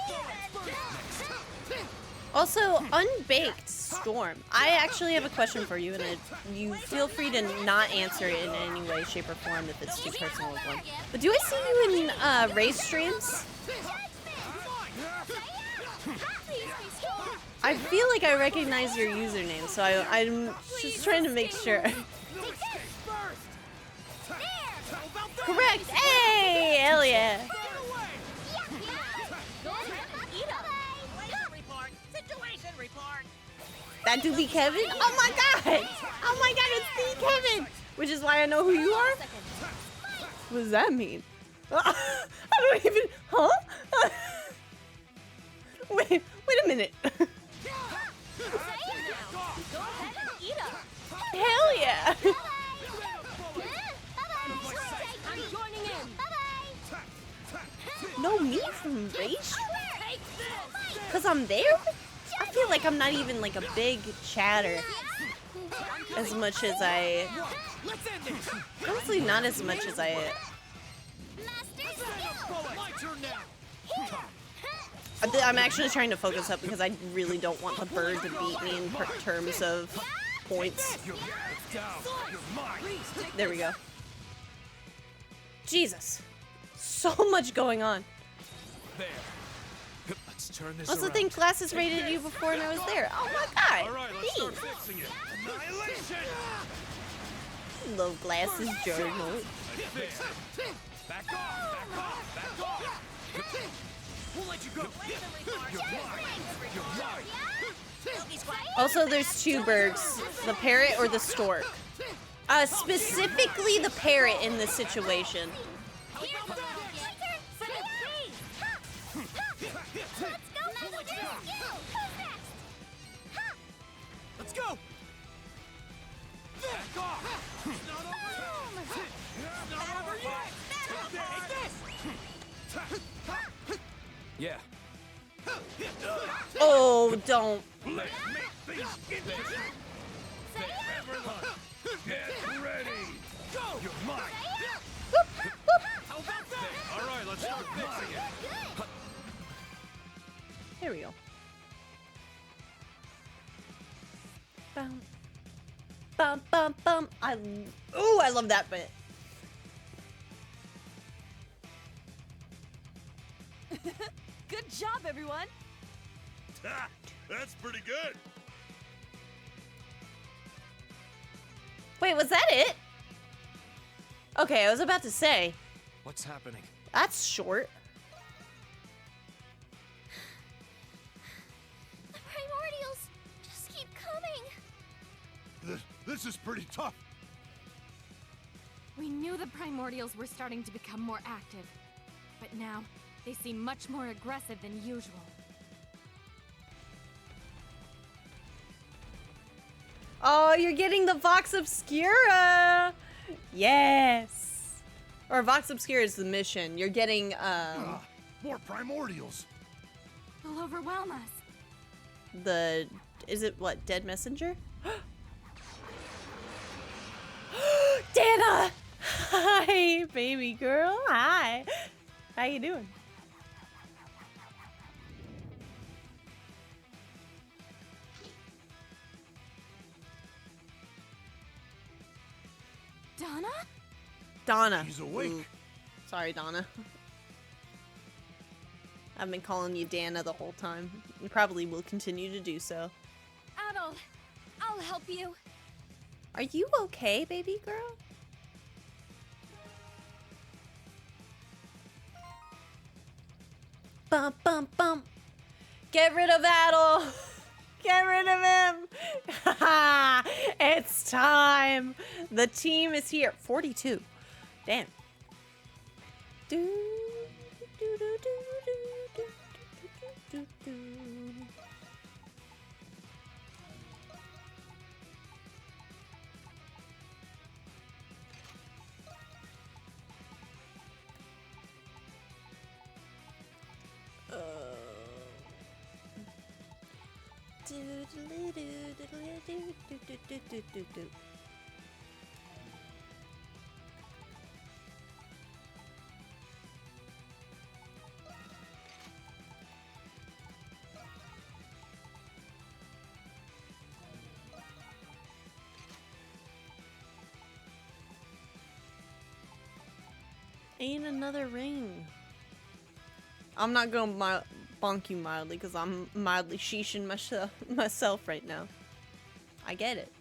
even. Also, Unbaked Storm. I actually have a question for you, and you feel free to not answer it in any way, shape, or form if it's too personal of one. But do I see you in race streams? I feel like I recognize your username, so I'm just trying to make sure. Correct! Hey! Hell yeah! Situation report. That do be Kevin? Oh my god! Oh my god, it's the Kevin! Which is why I know who you are? What does that mean? I don't even... Huh? Wait a minute. Hell yeah! I'm joining in. No, me from race? Cause I'm there? I feel like I'm not even like a big chatter as much as I... Honestly, not as much as I... I'm actually trying to focus up because I really don't want the bird to beat me in terms of points. There we go. Jesus. So much going on. There. Let's turn this Also around. think Glasses rated you before and I was there. Oh my god. All right, let's start Thanks. fixing it. Annihilation. Love Glasses journal. Back off. Back off. We'll let you go. You're mine. Also, there's two birds. The parrot or the stork. Specifically the parrot in this situation. Let's go for the new skill! Who's next? Ha! Let's go! Back off! It's not over yet! It's not over yet! Take this! Yeah. Oh, don't. Let's make things interesting. Everyone, get ready. Go! You're mine. How about that? All right, let's start fixing it. There we go. Bum, bum, bum, bum. I love that bit. Good job, everyone. Ha! That's pretty good. Wait, was that it? Okay, I was about to say. What's happening? That's short. The primordials just keep coming. This is pretty tough. We knew the primordials were starting to become more active, but now they seem much more aggressive than usual. Oh, you're getting the Vox Obscura! Yes! Or Vox Obscura is the mission. You're getting, More primordials. They'll overwhelm us. is it what, Dead Messenger? Dana! Hi, baby girl. Hi. How you doing? Dana? Donna. He's awake. Ooh. Sorry, Donna. I've been calling you Dana the whole time. You probably will continue to do so. Adol, I'll help you. Are you okay, baby girl? Bum, bum, bum. Get rid of Adol. Get rid of him. It's time. The team is here. 42. Damn. Do, do, do, do, do, do, do, do. Ain't another ring. I'm not gonna bonk you mildly because I'm mildly sheeshing myself right now. I get it.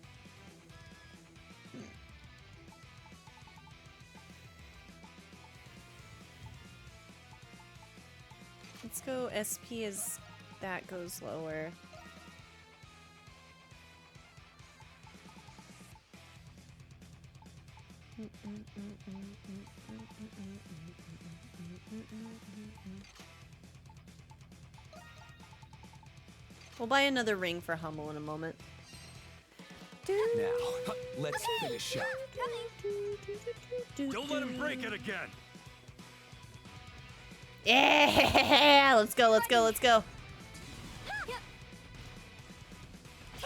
Let's go SP as that goes lower. We'll buy another ring for Hummel in a moment. Now, let's finish up. Don't let him break it again. Yeah, let's go, let's go, let's go.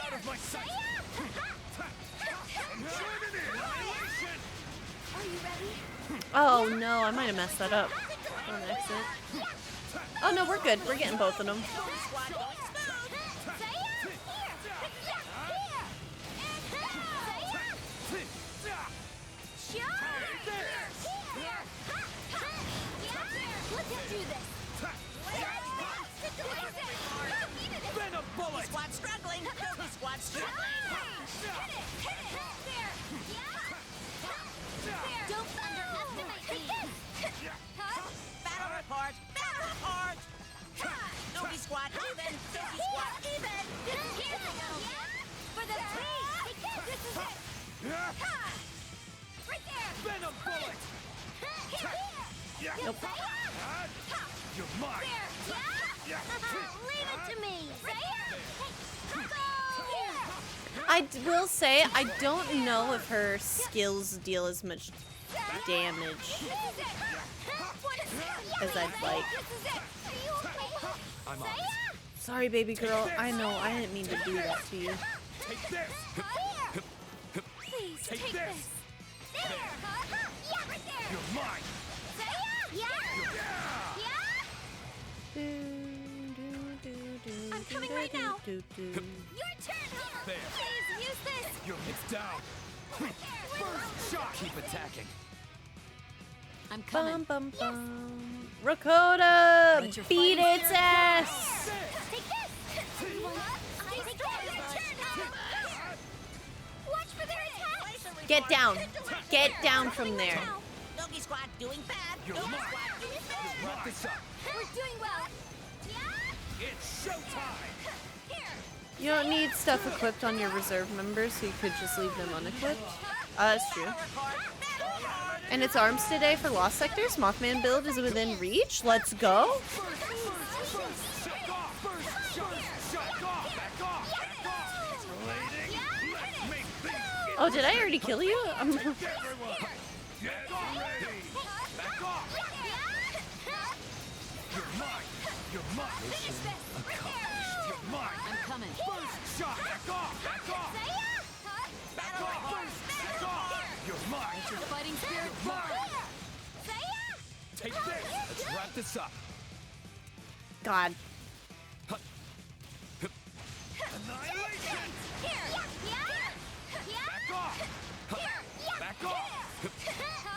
Out of my sight. Are you ready? Oh no, I might have messed that up on accident. Oh no, we're good. We're getting both of them. Squad struggling. Squad struggling. Don't underestimate me. Battle report. Battle report. Doggy squad even. Doggy squad even. For the three. This is it. Right there. Venom bullet. Nope. You're mine. Leave it to me! Will say, I don't know if her skills deal as much damage as I'd like. I'm on. Sorry, baby girl. I know, I didn't mean to do that to you. Take this. Please Take take this. this. You're mine. I'm coming right now. Your turn, Hummel. There. Please use this. It's down. First shot. Keep attacking. I'm coming. Bum, bum, bum. Rakota! Let your Beat fighting its spirit ass! Take this. Watch for their attack. Get down. Get down from there. Doggy Squad doing bad. You're Doggy mine. Squad doing bad. Wrap this up. We're doing well. It's showtime. You don't need stuff equipped on your reserve members, so you could just leave them unequipped. That's true. And it's arms today for Lost Sectors. Mothman build is within reach. Let's go. Oh, did I already kill you? I'm coming. Shot. Back off. Back off. Back off. You're mine. Let your fighting spirit You're burn. mine. Take this. Let's wrap this up. God. Annihilation. Back off. Back off.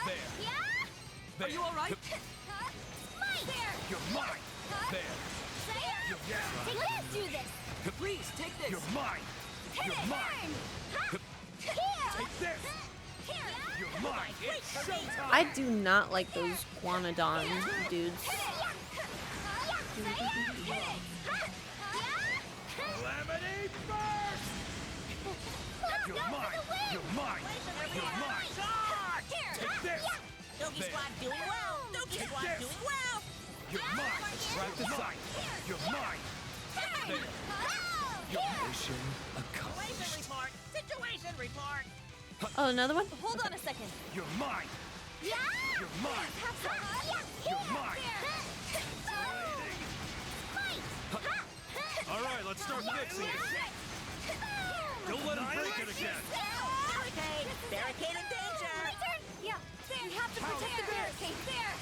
There. Are you all right? You're mine. There. Let's do this. Please take this. You're mine. You're mine. Take this. You're mine. It's showtime. I do not like those Guanodon dudes. Calamity first. You're mine. You're mine. You're mine. Take this. Doggy There. Squad doing well. Doggy Take Squad this. doing well. You're mine. Let's wrap this up. You're mine. There. Your mission accomplished. Situation report. Situation report. Oh, another one? Hold on a second. You're mine. You're mine. You're mine. All right, let's start fixing it. Don't let him break it again. Barricade. Barricade in danger. Yeah, there. We have to protect the barricade. There.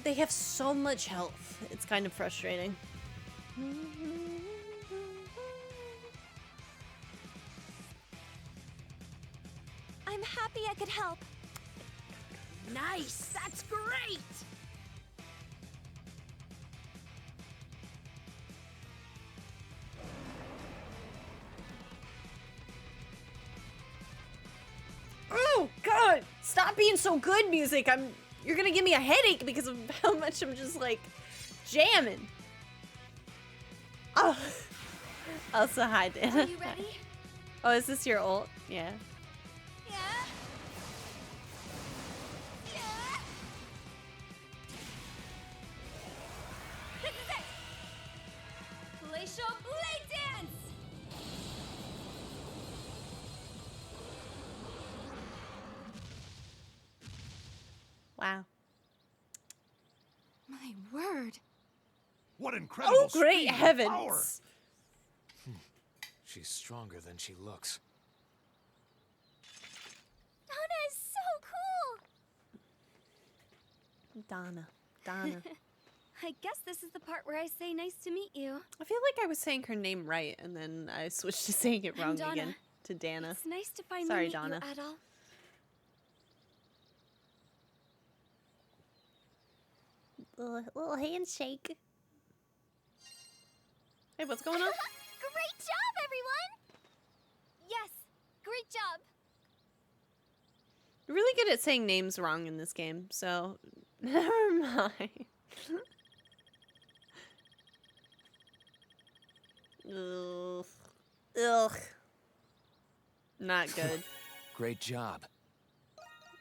They have so much health. It's kind of frustrating. I'm happy I could help. Nice. That's great. Oh God! Stop being so good, music. You're gonna give me a headache because of how much I'm just like jamming. Oh. Also, hi, Dana. Are you ready? Oh, is this your ult? Yeah. Yeah. Yeah. This is it. Glacial Blade Dance. Wow. My word. What incredible Oh, great speed and heavens! power. She's stronger than she looks. Dana is so cool. Dana. I guess this is the part where I say nice to meet you. I feel like I was saying her name right, and then I switched to saying it I'm wrong Dana. again to Dana. It's nice to finally Sorry, meet Donna. you, Adol. Little handshake. Hey, what's going on? Great job, everyone! Yes, great job. You're really good at saying names wrong in this game, so never mind. Ugh. Ugh. Not good. Great job.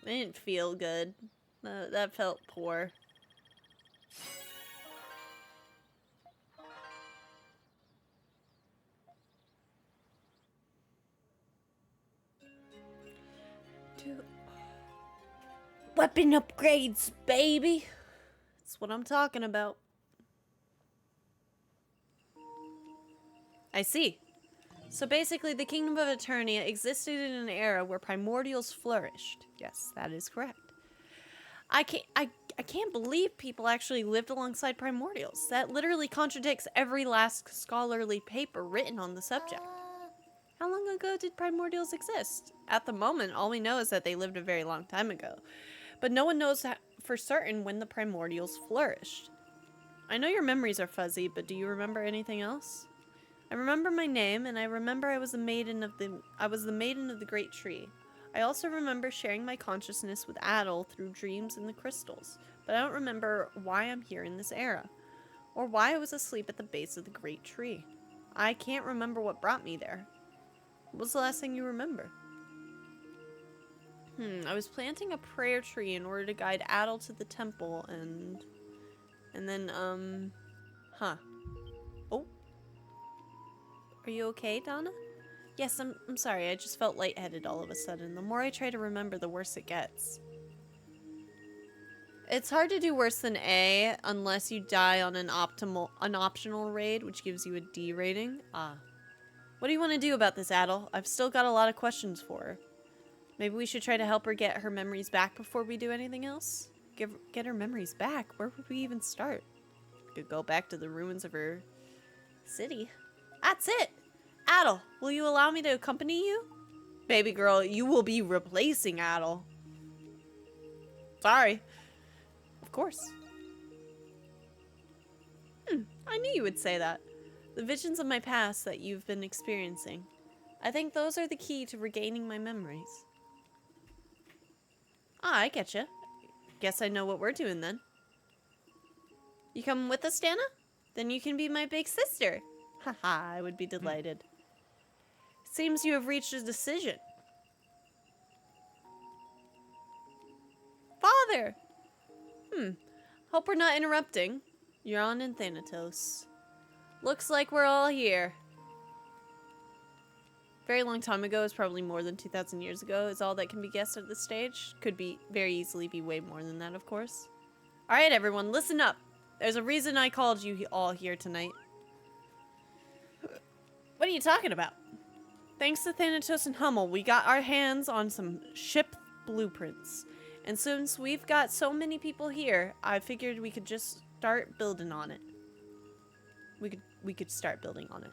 I didn't feel good. That felt poor. Weapon upgrades, baby. That's what I'm talking about. I see. So basically, the Kingdom of Eternia existed in an era where primordials flourished. Yes, that is correct. I can't believe people actually lived alongside primordials. That literally contradicts every last scholarly paper written on the subject. How long ago did primordials exist? At the moment, all we know is that they lived a very long time ago. But no one knows for certain when the primordials flourished. I know your memories are fuzzy, but do you remember anything else? I remember my name, and I remember I was the maiden of the great tree. I also remember sharing my consciousness with Adol through dreams in the crystals, but I don't remember why I'm here in this era, or why I was asleep at the base of the great tree. I can't remember what brought me there. What was the last thing you remember? I was planting a prayer tree in order to guide Adol to the temple, and then, Oh. Are you okay, Dana? Yes, I'm sorry, I just felt lightheaded all of a sudden. The more I try to remember, the worse it gets. It's hard to do worse than A, unless you die on an optional raid, which gives you a D rating. What do you want to do about this, Adol? I've still got a lot of questions for her. Maybe we should try to help her get her memories back before we do anything else? Get her memories back? Where would we even start? We could go back to the ruins of her city. That's it! Adol, will you allow me to accompany you? Baby girl, you will be replacing Adol. Sorry. Of course. I knew you would say that. The visions of my past that you've been experiencing. I think those are the key to regaining my memories. I getcha. Guess I know what we're doing then. You coming with us, Dana? Then you can be my big sister. Haha, I would be delighted. Seems you have reached a decision. Father! Hope we're not interrupting. You're on in Thanatos. Looks like we're all here. Very long time ago is probably more than 2,000 years ago is all that can be guessed at this stage. Could be very easily be way more than that, of course. Alright everyone, listen up. There's a reason I called you all here tonight. What are you talking about? Thanks to Thanatos and Hummel, we got our hands on some ship blueprints. And since we've got so many people here, I figured we could just start building on it. We could start building on it.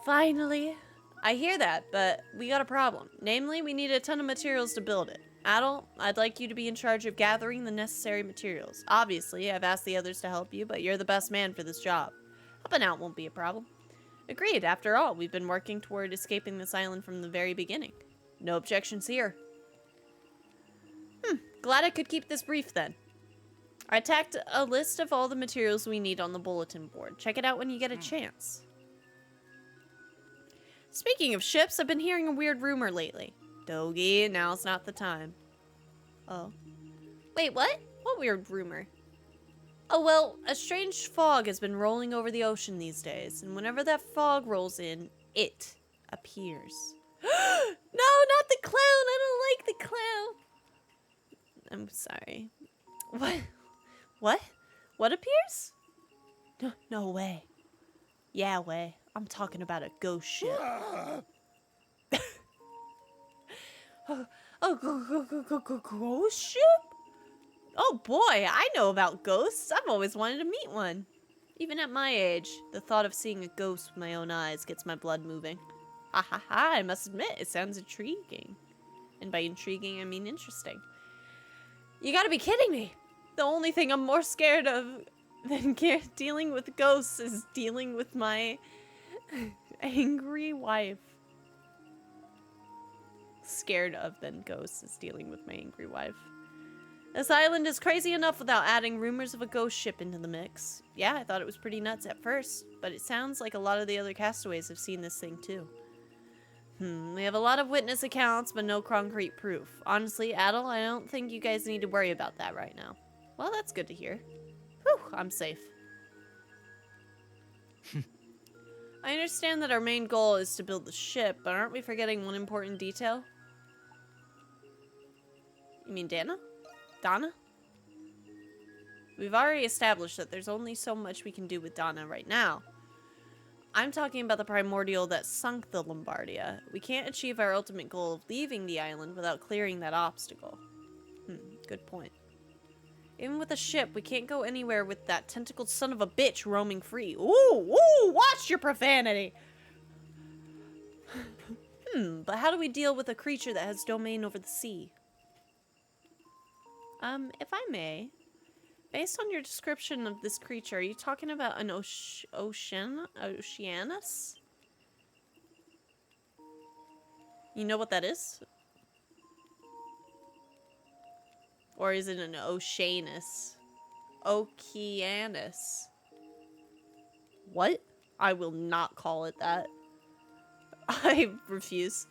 Finally. I hear that, but we got a problem. Namely, we need a ton of materials to build it. Adol, I'd like you to be in charge of gathering the necessary materials. Obviously, I've asked the others to help you, but you're the best man for this job. Helping out won't be a problem. Agreed. After all, we've been working toward escaping this island from the very beginning. No objections here. Glad I could keep this brief then. I tacked a list of all the materials we need on the bulletin board. Check it out when you get a chance. Speaking of ships, I've been hearing a weird rumor lately. Dogi, now's not the time. Oh. Wait, what? What weird rumor? Oh, well, a strange fog has been rolling over the ocean these days, and whenever that fog rolls in, it appears. No, not the clown! I don't like the clown! I'm sorry. What? What? What appears? No way. Yeah, way. I'm talking about a ghost ship. Ghost ship? Oh boy, I know about ghosts. I've always wanted to meet one. Even at my age, the thought of seeing a ghost with my own eyes gets my blood moving. Ha ha ha, I must admit, it sounds intriguing. And by intriguing, I mean interesting. You gotta be kidding me. The only thing I'm more scared of than dealing with ghosts is dealing with my angry wife. Scared of than ghosts is dealing with my angry wife. This island is crazy enough without adding rumors of a ghost ship into the mix. Yeah, I thought it was pretty nuts at first, but it sounds like a lot of the other castaways have seen this thing too. We have a lot of witness accounts, but no concrete proof. Honestly, Adel, I don't think you guys need to worry about that right now. Well, that's good to hear. Whew, I'm safe. I understand that our main goal is to build the ship, but aren't we forgetting one important detail? You mean Dana? Dana? We've already established that there's only so much we can do with Dana right now. I'm talking about the primordial that sunk the Lombardia. We can't achieve our ultimate goal of leaving the island without clearing that obstacle. Good point. Even with a ship, we can't go anywhere with that tentacled son of a bitch roaming free. Ooh, watch your profanity! But how do we deal with a creature that has domain over the sea? If I may, based on your description of this creature, are you talking about an Oceanus? You know what that is? Or is it an Oceanus? Oceanus. What? I will not call it that. I refuse.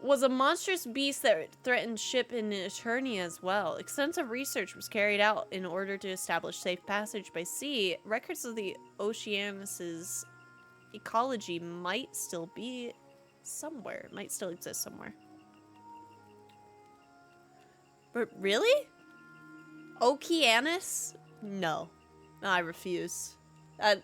Was a monstrous beast that threatened ship in Eternia as well. Extensive research was carried out in order to establish safe passage by sea. Records of the Oceanus's ecology might still be somewhere. Might still exist somewhere. But really? Oceanus? No. I refuse. I've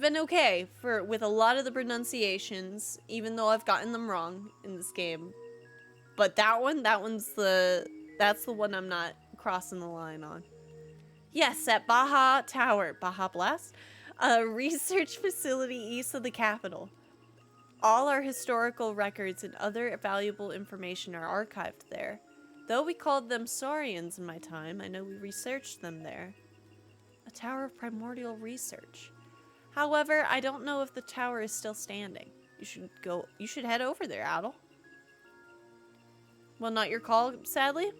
been okay with a lot of the pronunciations, even though I've gotten them wrong in this game. But that's the one I'm not crossing the line on. Yes, at Baja Tower, Baja Blast, a research facility east of the capital. All our historical records and other valuable information are archived there. Though we called them Saurians in my time, I know we researched them there. A tower of primordial research. However, I don't know if the tower is still standing. You should head over there, Adel. Well, not your call, sadly.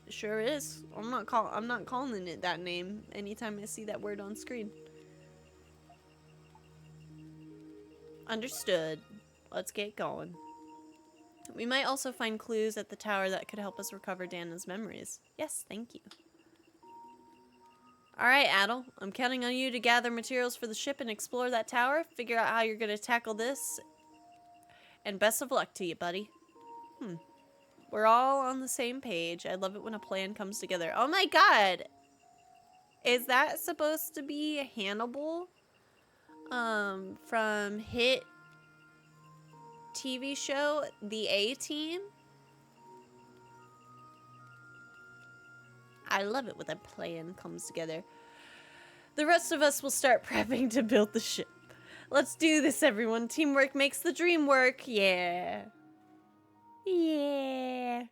It sure is. I'm not calling it that name anytime I see that word on screen. Understood. Let's get going. We might also find clues at the tower that could help us recover Dana's memories. Yes, thank you. Alright, Adel. I'm counting on you to gather materials for the ship and explore that tower. Figure out how you're going to tackle this. And best of luck to you, buddy. We're all on the same page. I love it when a plan comes together. Oh my god! Is that supposed to be Hannibal? From hit TV show The A-Team? I love it when a plan comes together. The rest of us will start prepping to build the ship. Let's do this, everyone. Teamwork makes the dream work. Yeah. Yeah.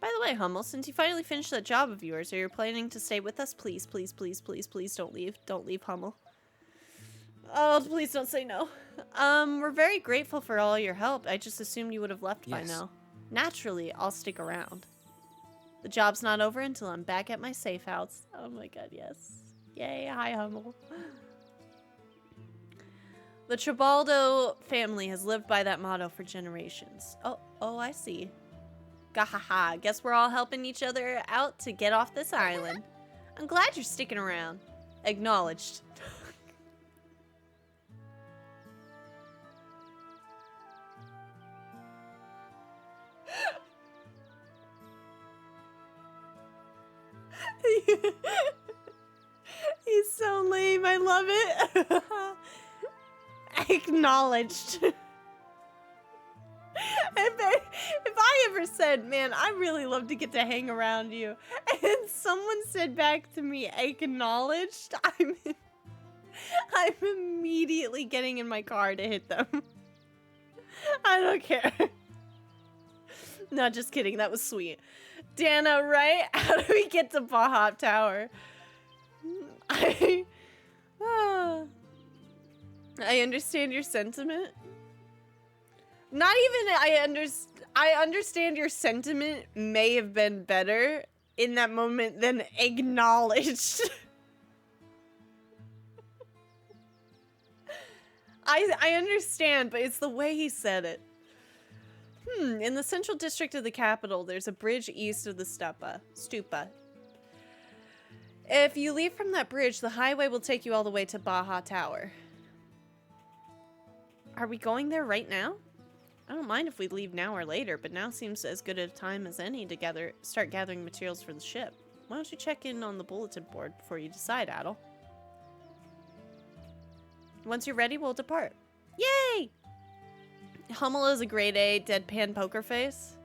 By the way, Hummel, since you finally finished that job of yours, are you planning to stay with us? Please, please, please, please, please don't leave. Don't leave, Hummel. Oh, please don't say no. We're very grateful for all your help. I just assumed you would have left by now. Naturally, I'll stick around. The job's not over until I'm back at my safe house. Oh my god, yes. Yay, hi, Hummel. The Tribaldo family has lived by that motto for generations. Oh, I see. Gahaha, guess we're all helping each other out to get off this island. I'm glad you're sticking around. Acknowledged. He's so lame, I love it. Acknowledged. If I ever said, man, I really love to get to hang around you, and someone said back to me, acknowledged, I'm immediately getting in my car to hit them. I don't care. No, just kidding. That was sweet. Dana, right? How do we get to Baja Tower? I understand your sentiment. Not even I understand your sentiment may have been better in that moment than acknowledged. I understand, but it's the way he said it. In the central district of the capital, there's a bridge east of the stupa. If you leave from that bridge, the highway will take you all the way to Baja Tower. Are we going there right now? I don't mind if we leave now or later, but now seems as good a time as any to start gathering materials for the ship. Why don't you check in on the bulletin board before you decide, Adel? Once you're ready, we'll depart. Yay! Hummel is a grade A deadpan poker face.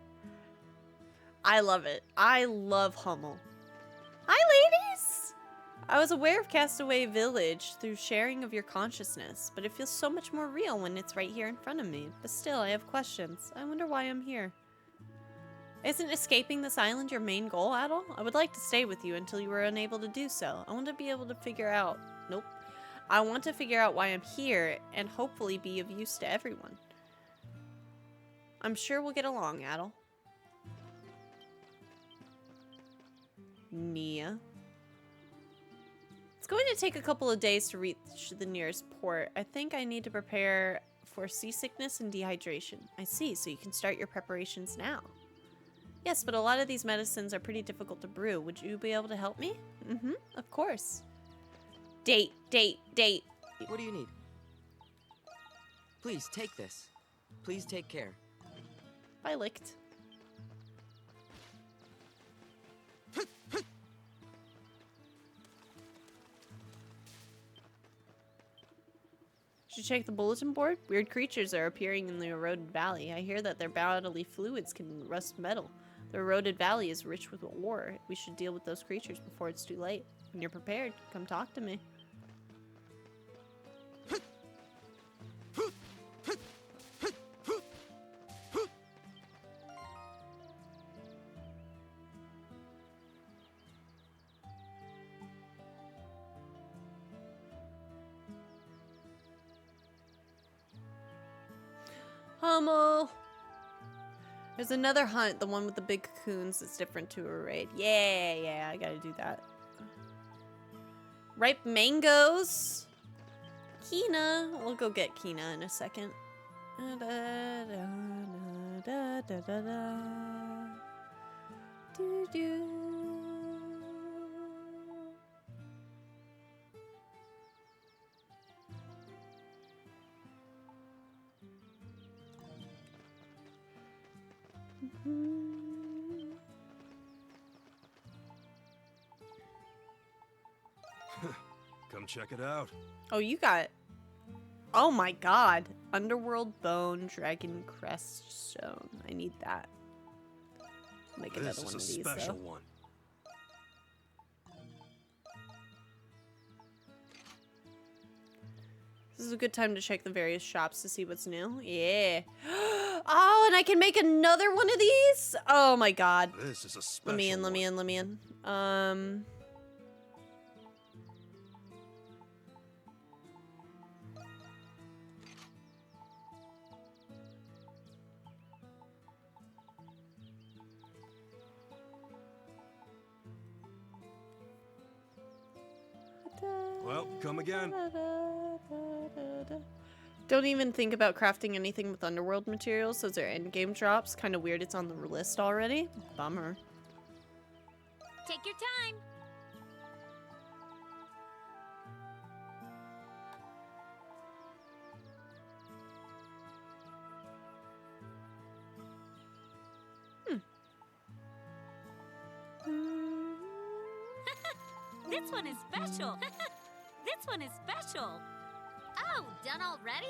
I love it. I love Hummel. Hi, ladies! I was aware of Castaway Village through sharing of your consciousness, but it feels so much more real when it's right here in front of me. But still, I have questions. I wonder why I'm here. Isn't escaping this island your main goal, Adel? I would like to stay with you until you were unable to do so. I want to be able to figure out... Nope. I want to figure out why I'm here and hopefully be of use to everyone. I'm sure we'll get along, Adel. Nia. It's going to take a couple of days to reach the nearest port. I think I need to prepare for seasickness and dehydration. I see, so you can start your preparations now. Yes, but a lot of these medicines are pretty difficult to brew. Would you be able to help me? Mm-hmm, of course. Date. What do you need? Please, take this. Please take care. I licked. Should check the bulletin board? Weird creatures are appearing in the eroded valley. I hear that their bodily fluids can rust metal. The eroded valley is rich with ore. We should deal with those creatures before it's too late. When you're prepared, come talk to me. Hummel! There's another hunt, the one with the big cocoons that's different to a raid. Yeah, I gotta do that. Ripe mangoes! Kina! We'll go get Kina in a second. Come check it out. Oh, you got... Oh my god. Underworld Bone, Dragon Crest Stone. I need that. Make another one of these, This is a special though. one. This is a good time to check the various shops to see what's new. Yeah. Oh, and I can make another one of these? Oh my god. This is a special Let me in. Well, come again. Don't even think about crafting anything with underworld materials. Those are endgame drops. Kind of weird it's on the list already. Bummer. Take your time. This one is special. This one is special. Oh, done already?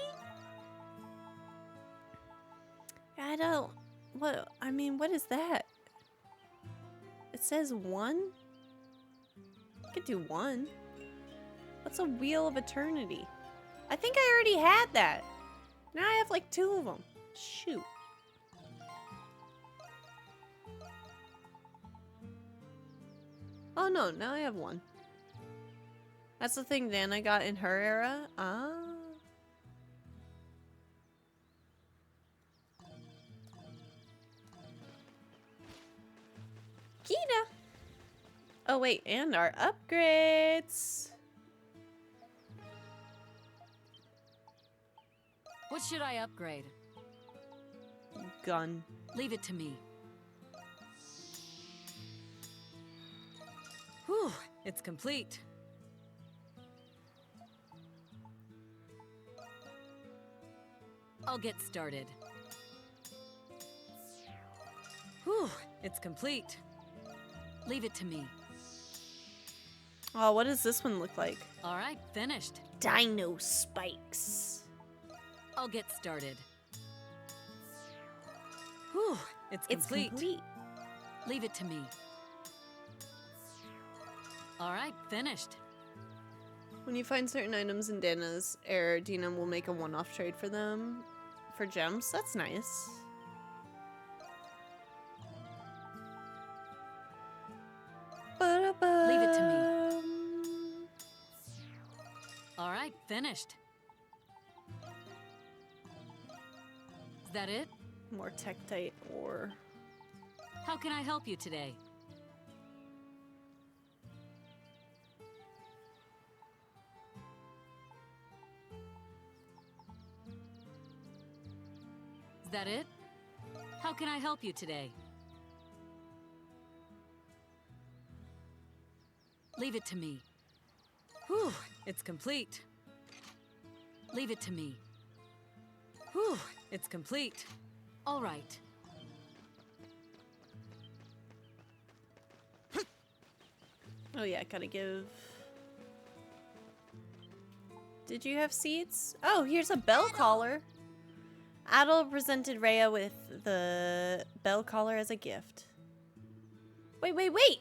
I don't... What? I mean, what is that? It says one? I could do one. What's a Wheel of Eternity? I think I already had that. Now I have like 2 of them. Shoot. Oh no, now I have 1. That's the thing Dana got in her era. Ah. Kina. Oh, wait, and our upgrades. What should I upgrade? Gun. Leave it to me. Whew, it's complete. I'll get started. Whew, it's complete. Leave it to me. Oh, what does this one look like? All right, finished. Dino spikes. I'll get started. Whew, it's complete. Leave it to me. All right, finished. When you find certain items in Dana's heir, Dina will make a one-off trade for them for gems. That's nice. Leave it to me. All right, finished. Is that it? More Tektite ore. How can I help you today? Is that it? How can I help you today? Leave it to me. Whew, it's complete. Leave it to me. Whew, it's complete. All right. Oh yeah, gotta give... Did you have seeds? Oh, here's a bell collar. Adel presented Rhea with the bell collar as a gift. Wait, wait, wait!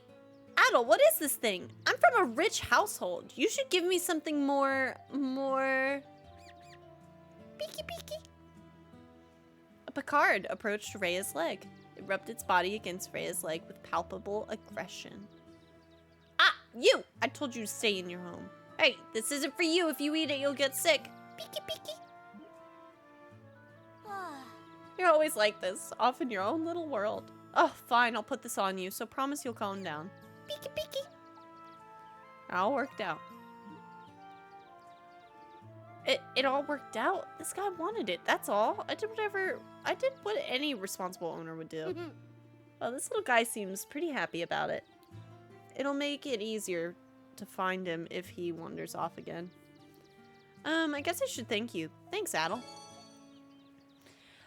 Adel, what is this thing? I'm from a rich household. You should give me something more... Peeky peeky. A Picard approached Rhea's leg. It rubbed its body against Rhea's leg with palpable aggression. Ah, you! I told you to stay in your home. Hey, this isn't for you. If you eat it, you'll get sick. Peeky peeky. You're always like this, off in your own little world. Oh, fine, I'll put this on you, so promise you'll calm down. Peeky peeky. All worked out. It all worked out. This guy wanted it, that's all. I did what any responsible owner would do. Well, this little guy seems pretty happy about it. It'll make it easier to find him if he wanders off again. I guess I should thank you. Thanks, Adel.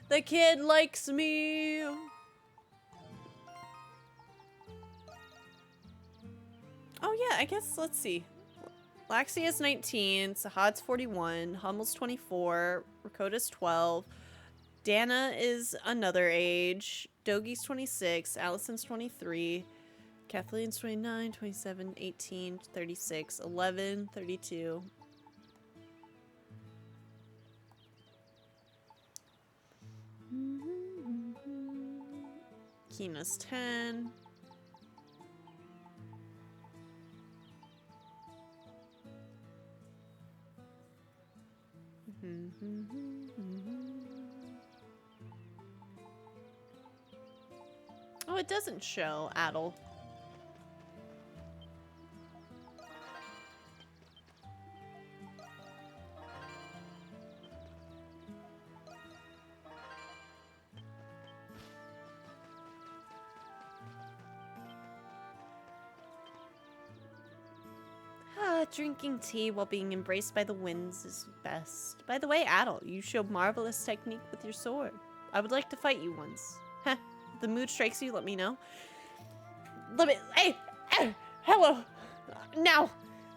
The kid likes me. Oh yeah, I guess, let's see. Laxia's 19, Sahad's 41, Hummel's 24, Rakota's 12, Dana is another age, Dogi's 26, Allison's 23, Kathleen's 29, 27, 18, 36, 11, 32. Kina's 10. Oh, it doesn't show Adel. Drinking tea while being embraced by the winds is best. By the way, Adel, you show marvelous technique with your sword. I would like to fight you once. Heh, if the mood strikes you, let me know. Hey, hello, now.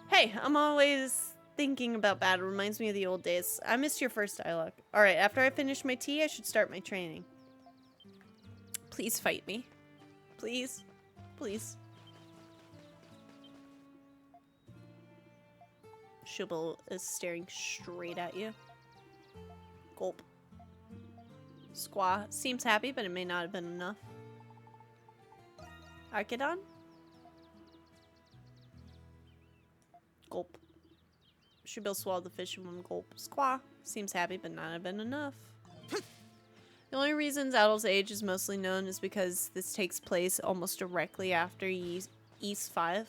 Hey, I'm always thinking about battle. Reminds me of the old days. I missed your first dialogue. All right, after I finish my tea, I should start my training. Please fight me. Please, please. Shubal is staring straight at you. Gulp. Squaw seems happy, but it may not have been enough. Archidon? Gulp. Shubal swallowed the fish in one gulp. Squaw seems happy, but not have been enough. The only reasons Adel's age is mostly known is because this takes place almost directly after Ys Ys VIII.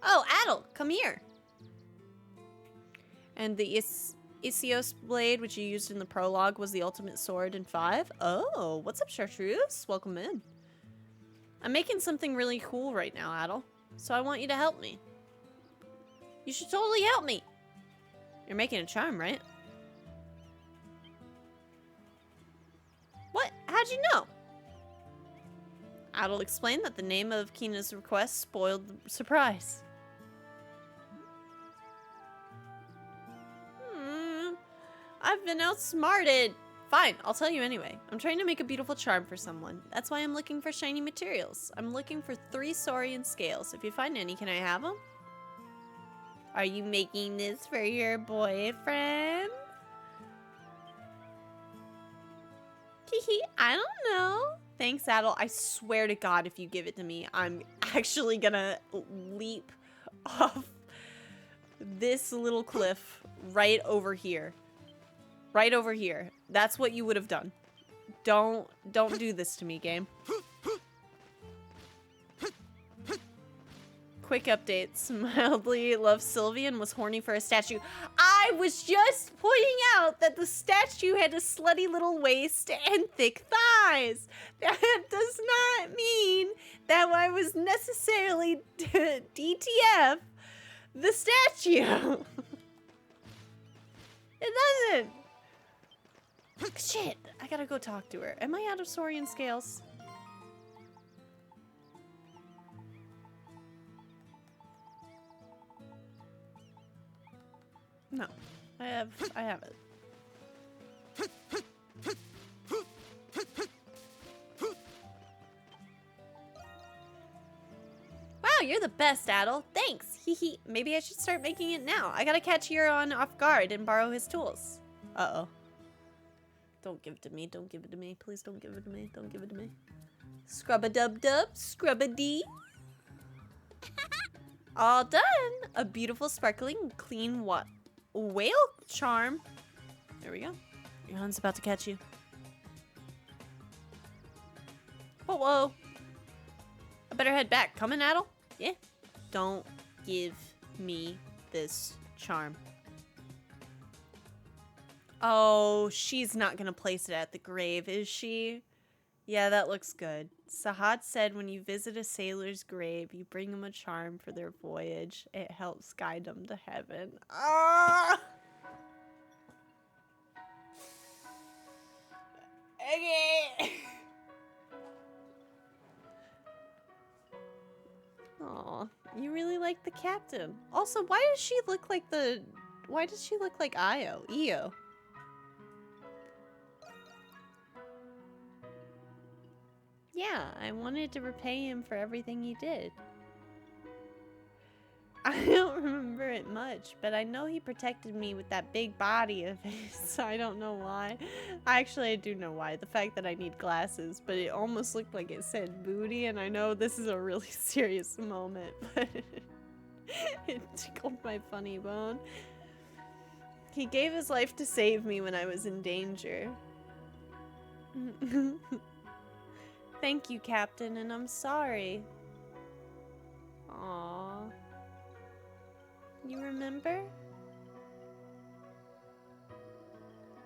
Oh, Adel, come here. And the Aegias blade, which you used in the prologue, was the ultimate sword in 5. Oh, what's up, Chartreuse? Welcome in. I'm making something really cool right now, Adel. So I want you to help me. You should totally help me. You're making a charm, right? What? How'd you know? Adel explained that the name of Kina's request spoiled the surprise. I've been outsmarted. Fine, I'll tell you anyway. I'm trying to make a beautiful charm for someone. That's why I'm looking for shiny materials. I'm looking for 3 saurian scales. If you find any, can I have them? Are you making this for your boyfriend? Hehe, I don't know. Thanks, Adel. I swear to God, if you give it to me, I'm actually gonna leap off this little cliff right over here. Right over here. That's what you would have done. Don't do this to me, game. Quick updates. Mildly loves Sylvie and was horny for a statue. I was just pointing out that the statue had a slutty little waist and thick thighs. That does not mean that I was necessarily DTF the statue. It doesn't. Shit, I gotta go talk to her. Am I out of saurian scales? No, I have it. Wow, you're the best, Adel. Thanks. Hehe. Maybe I should start making it now. I gotta catch Huron off guard and borrow his tools. Uh-oh. Don't give it to me. Don't give it to me. Please don't give it to me. Don't give it to me. Scrub-a-dub-dub. Scrub-a-dee. All done. A beautiful, sparkling, clean whale charm. There we go. Your hand's about to catch you. Whoa, whoa. I better head back. Coming, Adel? Yeah. Don't give me this charm. Oh, she's not gonna place it at the grave, is she? Yeah, that looks good. Sahad said when you visit a sailor's grave, you bring them a charm for their voyage. It helps guide them to heaven. Ah! Okay. Aw, you really like the captain. Also, why does she look like Io? Yeah, I wanted to repay him for everything he did. I don't remember it much, but I know he protected me with that big body of his. I don't know why. Actually, I do know why. The fact that I need glasses, but it almost looked like it said booty, and I know this is a really serious moment, but it tickled my funny bone. He gave his life to save me when I was in danger. Thank you, Captain, and I'm sorry. Aww. You remember?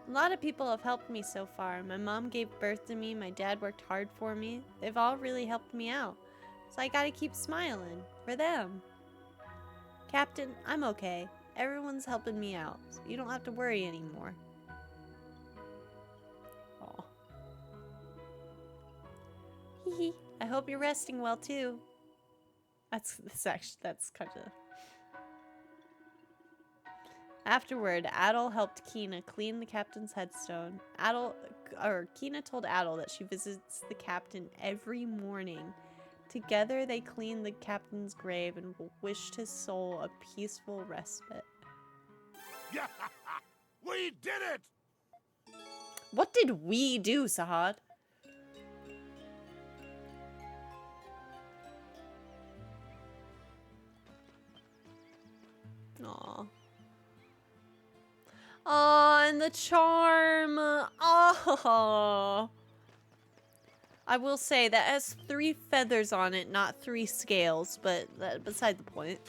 A lot of people have helped me so far. My mom gave birth to me, my dad worked hard for me. They've all really helped me out. So I gotta keep smiling. For them. Captain, I'm okay. Everyone's helping me out. So you don't have to worry anymore. Aw. Hee. I hope you're resting well too. That's kind of. Afterward, Adel helped Kina clean the captain's headstone. Kina told Adel that she visits the captain every morning. Together, they cleaned the captain's grave and wished his soul a peaceful respite. Yeah, we did it! What did we do, Sahad? Aww. Oh, and the charm. Oh. I will say that has 3 feathers on it, not 3 scales, but beside the point.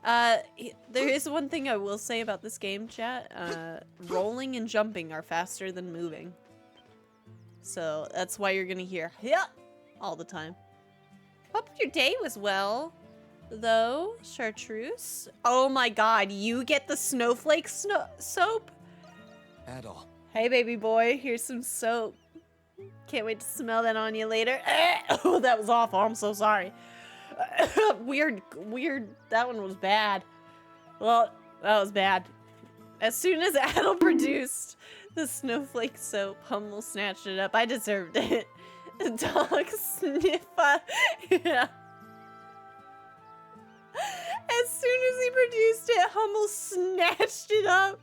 There is one thing I will say about this game, chat. Rolling and jumping are faster than moving. So that's why you're gonna hear "yeah" all the time. Hope your day was well, though, Chartreuse. Oh my god, you get the snowflake soap? Adol. Hey, baby boy, here's some soap. Can't wait to smell that on you later. Oh, that was awful. I'm so sorry. Weird. That one was bad. Well, that was bad. As soon as Adel produced the snowflake soap, Hummel snatched it up. I deserved it. Dog sniffa. Yeah. As soon as he produced it, Hummel snatched it up.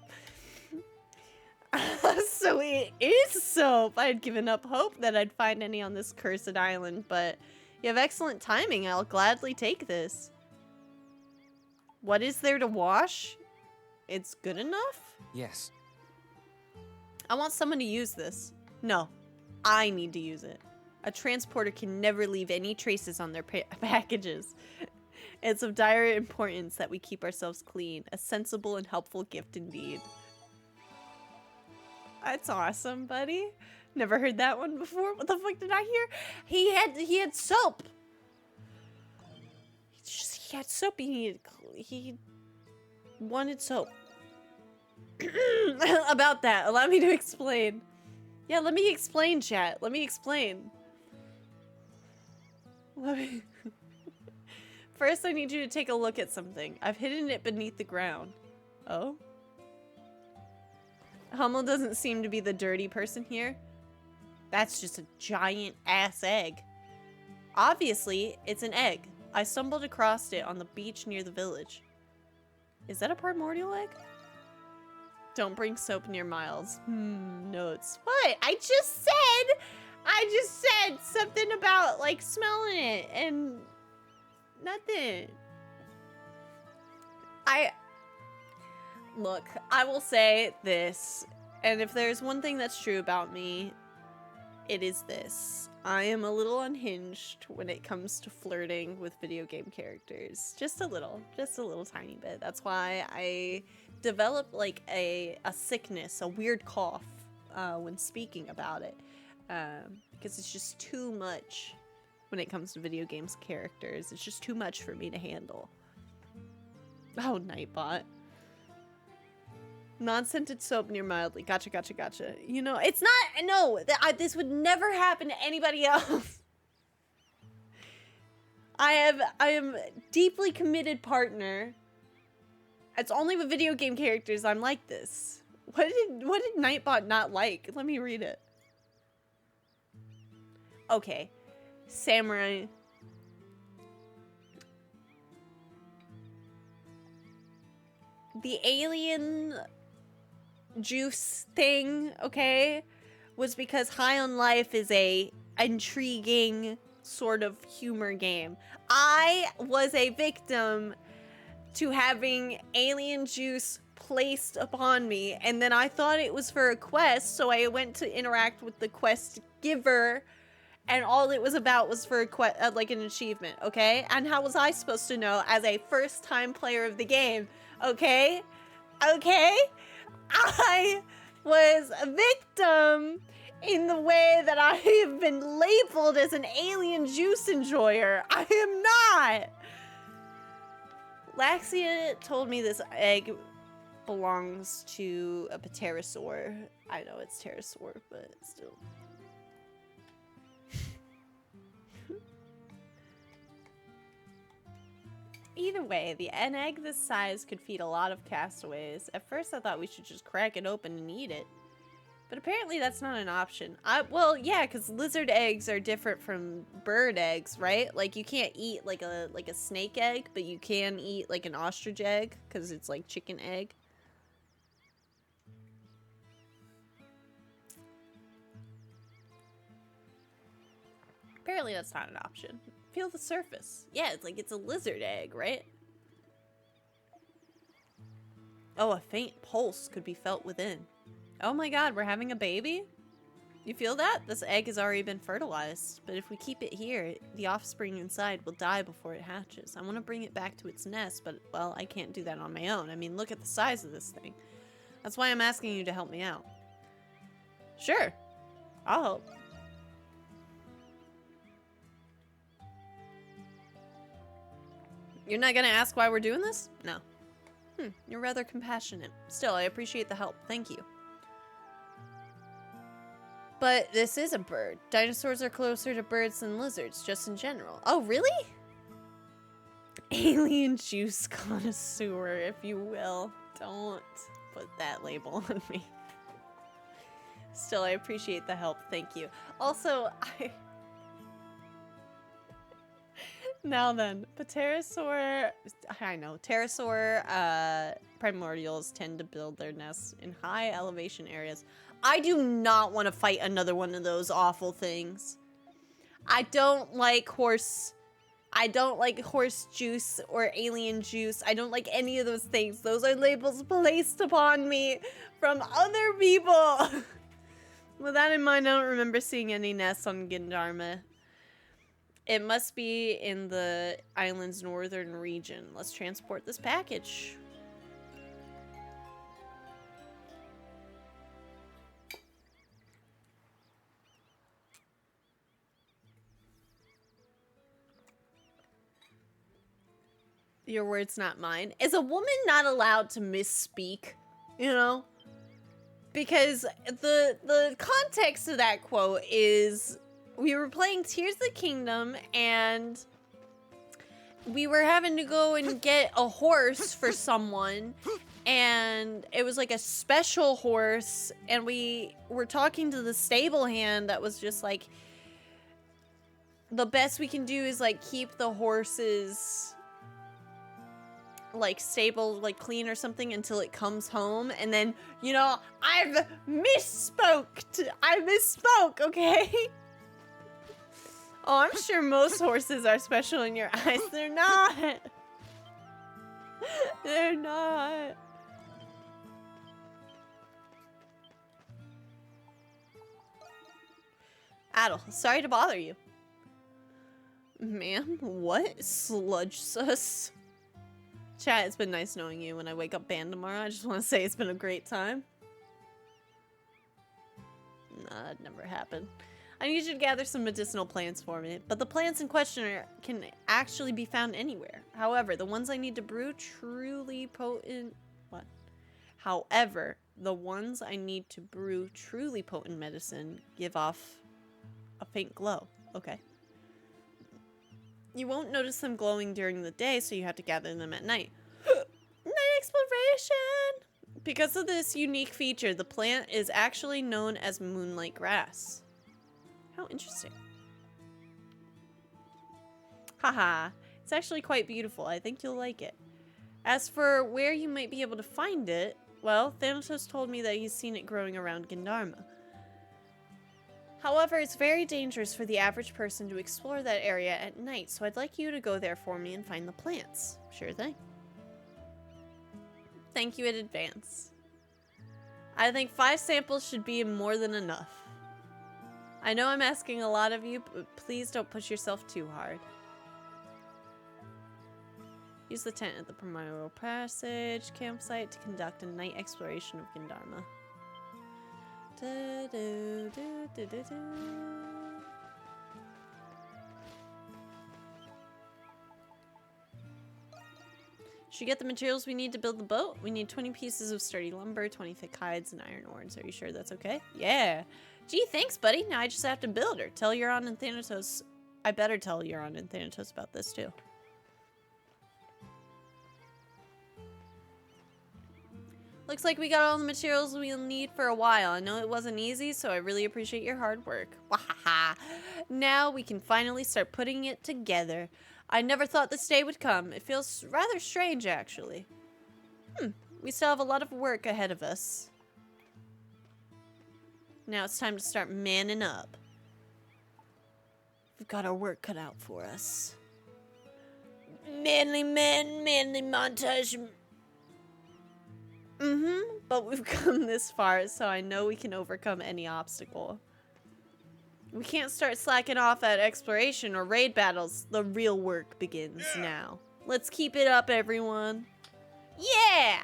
So it is soap. I had given up hope that I'd find any on this cursed island, but you have excellent timing. I'll gladly take this. What is there to wash? It's good enough? Yes. I want someone to use this. No, I need to use it. A transporter can never leave any traces on their packages. It's of dire importance that we keep ourselves clean. A sensible and helpful gift indeed. That's awesome, buddy. Never heard that one before. What the fuck did I hear? He had soap. He had soap. He wanted soap. About that, allow me to explain. Yeah, let me explain, chat. Let me explain. First, I need you to take a look at something. I've hidden it beneath the ground. Oh? Hummel doesn't seem to be the dirty person here. That's just a giant ass egg. Obviously, it's an egg. I stumbled across it on the beach near the village. Is that a primordial egg? Don't bring soap near Miles. Notes. What? I just said something about, like, smelling it and nothing. Look, I will say this, and if there's one thing that's true about me, it is this. I am a little unhinged when it comes to flirting with video game characters. Just a little tiny bit. That's why I developed like a sickness, a weird cough when speaking about it. Because it's just too much when it comes to video games characters. It's just too much for me to handle. Oh, Nightbot. Non-scented soap near mildly. Gotcha. You know, it's not, no, this would never happen to anybody else. I am deeply committed partner. It's only with video game characters I'm like this. What did Nightbot not like? Let me read it. Okay. Samurai. The alien juice thing, okay, was because High on Life is a intriguing sort of humor game. I was a victim to having alien juice placed upon me, and then I thought it was for a quest, so I went to interact with the quest giver, and all it was about was for a quest, like an achievement, okay? And how was I supposed to know as a first-time player of the game, okay? Okay? I was a victim in the way that I have been labeled as an alien juice enjoyer. I am not. Laxia told me this egg belongs to a pterosaur. I know it's pterosaur, but still. Either way, an egg this size could feed a lot of castaways. At first I thought we should just crack it open and eat it. But apparently that's not an option. Well, yeah, because lizard eggs are different from bird eggs, right? Like you can't eat like a snake egg, but you can eat like an ostrich egg because it's like chicken egg. Apparently that's not an option. Feel the surface. Yeah, it's a lizard egg, right? Oh, a faint pulse could be felt within. Oh my god, we're having a baby? You feel that? This egg has already been fertilized, but if we keep it here, the offspring inside will die before it hatches. I want to bring it back to its nest, but, well, I can't do that on my own. I mean, look at the size of this thing. That's why I'm asking you to help me out. Sure. I'll help. You're not gonna ask why we're doing this? No. You're rather compassionate. Still, I appreciate the help. Thank you. But this is a bird. Dinosaurs are closer to birds than lizards, just in general. Oh, really? Alien juice connoisseur, if you will. Don't put that label on me. Still, I appreciate the help. Thank you. Also, Now then, pterosaur... I know. Pterosaur primordials tend to build their nests in high elevation areas. I do not want to fight another one of those awful things. I don't like horse juice or alien juice. I don't like any of those things. Those are labels placed upon me from other people. With that in mind, I don't remember seeing any nests on Gindharma. It must be in the island's northern region. Let's transport this package. Your words, not mine. Is a woman not allowed to misspeak? You know? Because the context of that quote is we were playing Tears of the Kingdom and we were having to go and get a horse for someone, and it was like a special horse, and we were talking to the stable hand that was just like, the best we can do is like keep the horses like stable, like clean or something until it comes home. And then, you know, I misspoke, okay? Oh, I'm sure most horses are special in your eyes. They're not. They're not. Adel, sorry to bother you. Ma'am, what? Sludge sus? Chat, it's been nice knowing you. When I wake up banned tomorrow, I just want to say it's been a great time. Nah, it never happened. I need you to gather some medicinal plants for me, but the plants in question can actually be found anywhere. However, the ones I need to brew truly potent... What? However, the ones I need to brew truly potent medicine give off a faint glow. Okay. You won't notice them glowing during the day, so you have to gather them at night. Night exploration! Because of this unique feature, the plant is actually known as moonlight grass. How interesting. Haha, it's actually quite beautiful. I think you'll like it. As for where you might be able to find it, well, Thanatos told me that he's seen it growing around Gindharma. However, it's very dangerous for the average person to explore that area at night, so I'd like you to go there for me and find the plants. Sure thing. Thank you in advance. I think 5 samples should be more than enough. I know I'm asking a lot of you, but please don't push yourself too hard. Use the tent at the Primordial Passage campsite to conduct a night exploration of Gindharma. Should we get the materials we need to build the boat? We need 20 pieces of sturdy lumber, 20 thick hides, and iron ores. Are you sure that's okay? Yeah. Gee, thanks, buddy. Now I just have to build her. Tell Euron and Thanatos. I better tell Euron and Thanatos about this, too. Looks like we got all the materials we'll need for a while. I know it wasn't easy, so I really appreciate your hard work. Wahaha! Now we can finally start putting it together. I never thought this day would come. It feels rather strange, actually. We still have a lot of work ahead of us. Now it's time to start manning up. We've got our work cut out for us. Manly men, manly montage. But we've come this far, so I know we can overcome any obstacle. We can't start slacking off at exploration or raid battles. The real work begins now. Let's keep it up, everyone. Yeah!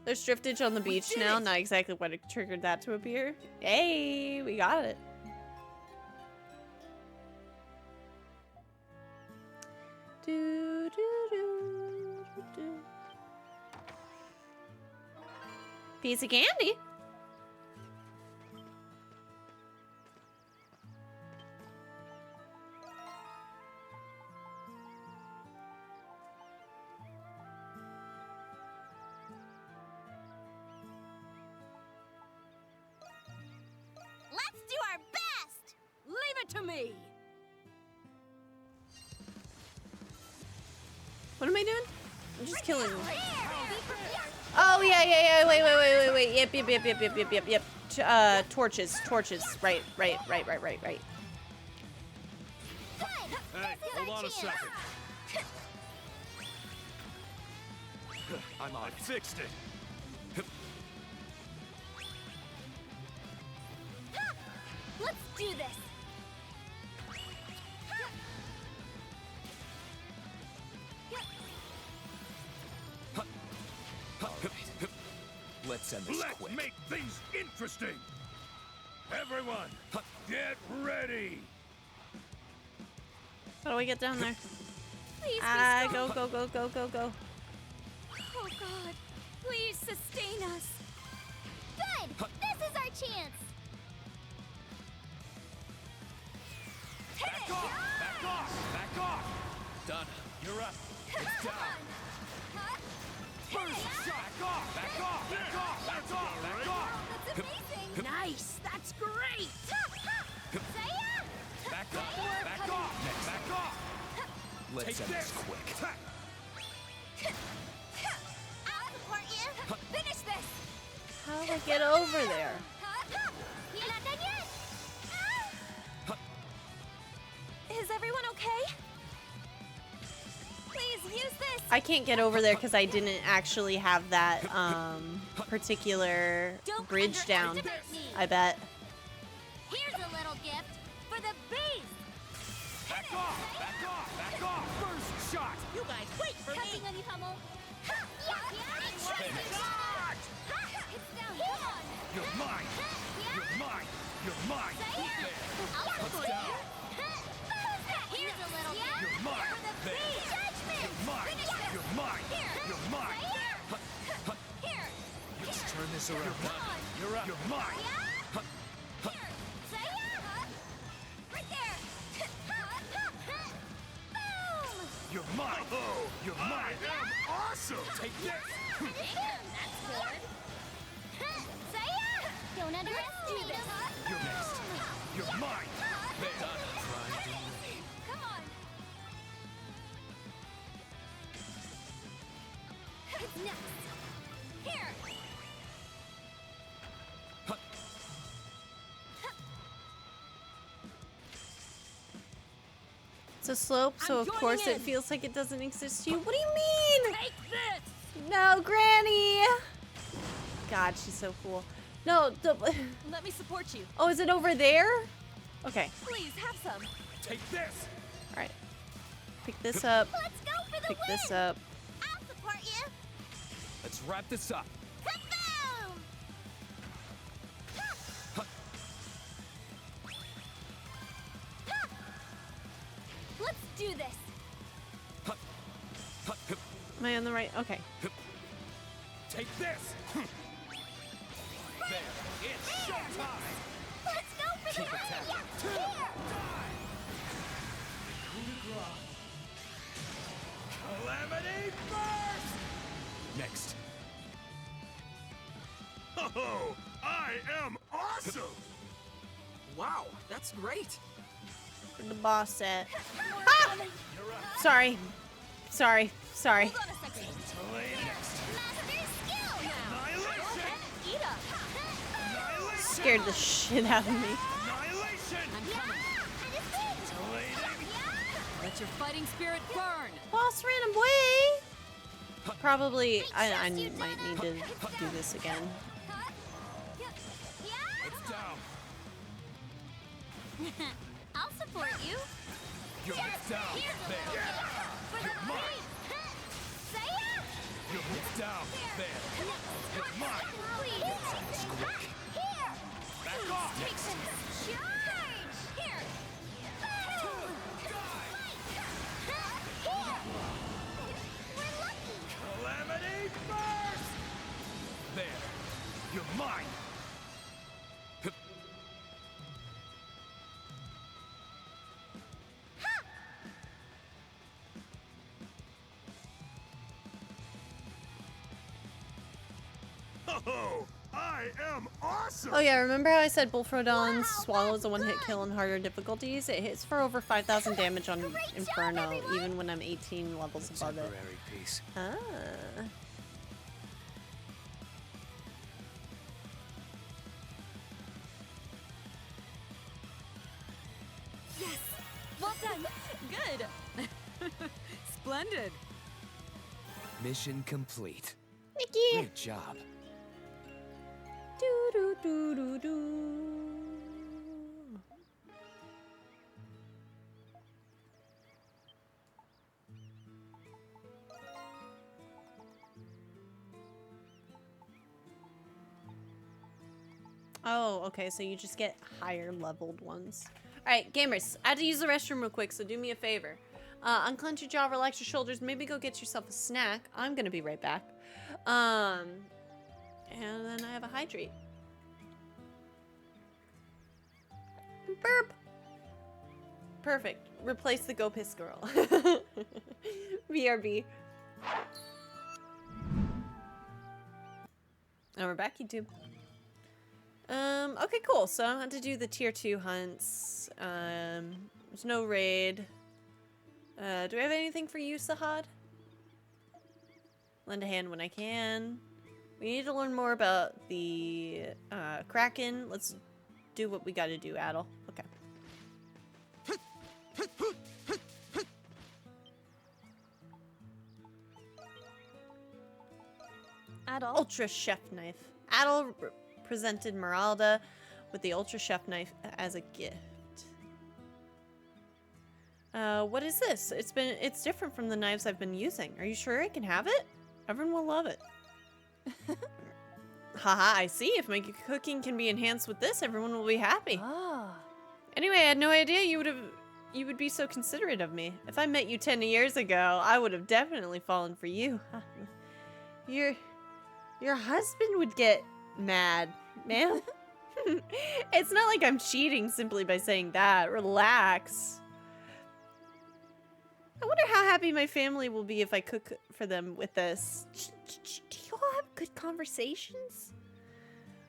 There's driftage on the beach now. Not exactly what triggered that to appear. Hey, we got it. Do, do, do, do. Piece of candy. Let's do our best! Leave it to me! What am I doing? I'm just killing them. Oh, yeah. Wait. Yep. Torches. Right. Hey, hold on a second. I'm on. I fixed it. Let's do this! Let's end this quick. Let's make things interesting. Everyone, get ready. How do we get down there? Please Go. Oh God, please sustain us. Good! This is our chance! Back off! Dana, you're up. It's down. First shot! Back off! That's amazing! Nice, that's great. Back off! Let's end this quick. I'll support you! Finish this. How do I get over there? You're not done yet! Is everyone okay? Please use this. I can't get over there because I didn't actually have that particular bridge down. I bet. Here's a little gift for the beast! Back off! First shot! You guys wait for me. Catching on you, Hummel! It's down here! You're mine! I'll support you! Here's a little gift You're mine! for the beast! You're mine! Here! Let's turn this around. You're up! You're mine! Right there! Boom! You're mine! You're mine! Awesome! Take this! That's good! Don't underestimate us! You're next! You're mine! Come on! It's next! Here! It's a slope, so of joining course it in. feels like it doesn't exist to you. What do you mean? Take this. No, Granny! God, she's so cool. No, Let me support you. oh, is it over there? Okay, Please have some. Take this! alright. Pick this up. Let's go for the Pick win! this up. I'll support you! Let's wrap this up. Kaboom! Let's do this! Am I on the right? Okay. Take this! There, it's showtime! Let's go for the Keep win! attacking. Here! Calamity first! Next. Oh, I am awesome. Wow, that's great. Where'd the boss at? Ah! Sorry. Sorry. Hold on a second. Master skill! Annihilation! Eat up! Scared the shit out of me. Annihilation! Let your fighting spirit burn. Boss ran away. Probably, I might need to do this again. It's down. I'll support you. It's down. There. You're mine. It's down. There. It's mine. Here. Back off. Take some charge. Here. We're lucky. Calamity first. There. You're mine. Oh, I am awesome! Oh yeah, remember how I said Bullfrodon swallows a one-hit kill on harder difficulties? It hits for over 5,000 damage on Inferno, even when I'm 18 levels above it. Temporary peace. Ah. Yes! Well done! Good! Splendid! Mission complete. Mickey! Great job. Do do do do do. Oh, okay, so you just get higher leveled ones. Alright, gamers, I had to use the restroom real quick, so do me a favor. Unclench your jaw, relax your shoulders, maybe go get yourself a snack. I'm gonna be right back. And then I have a hydrate. Burp! Perfect. Replace the Go Piss Girl. BRB. And we're back, YouTube. Okay, cool. So I had to do the tier 2 hunts. There's no raid. Do I have anything for you, Sahad? Lend a hand when I can. We need to learn more about the Kraken. Let's do what we gotta do, Adel. Okay. Adel? Ultra Chef Knife. Adel presented Meralda with the Ultra Chef Knife as a gift. What is this? It's different from the knives I've been using. Are you sure I can have it? Everyone will love it. Haha, I see. If my cooking can be enhanced with this, everyone will be happy. Ah. Anyway, I had no idea you would be so considerate of me. If I met you 10 years ago, I would have definitely fallen for you. Your husband would get mad, man. It's not like I'm cheating simply by saying that. Relax. I wonder how happy my family will be if I cook for them with this. Do you all have good conversations?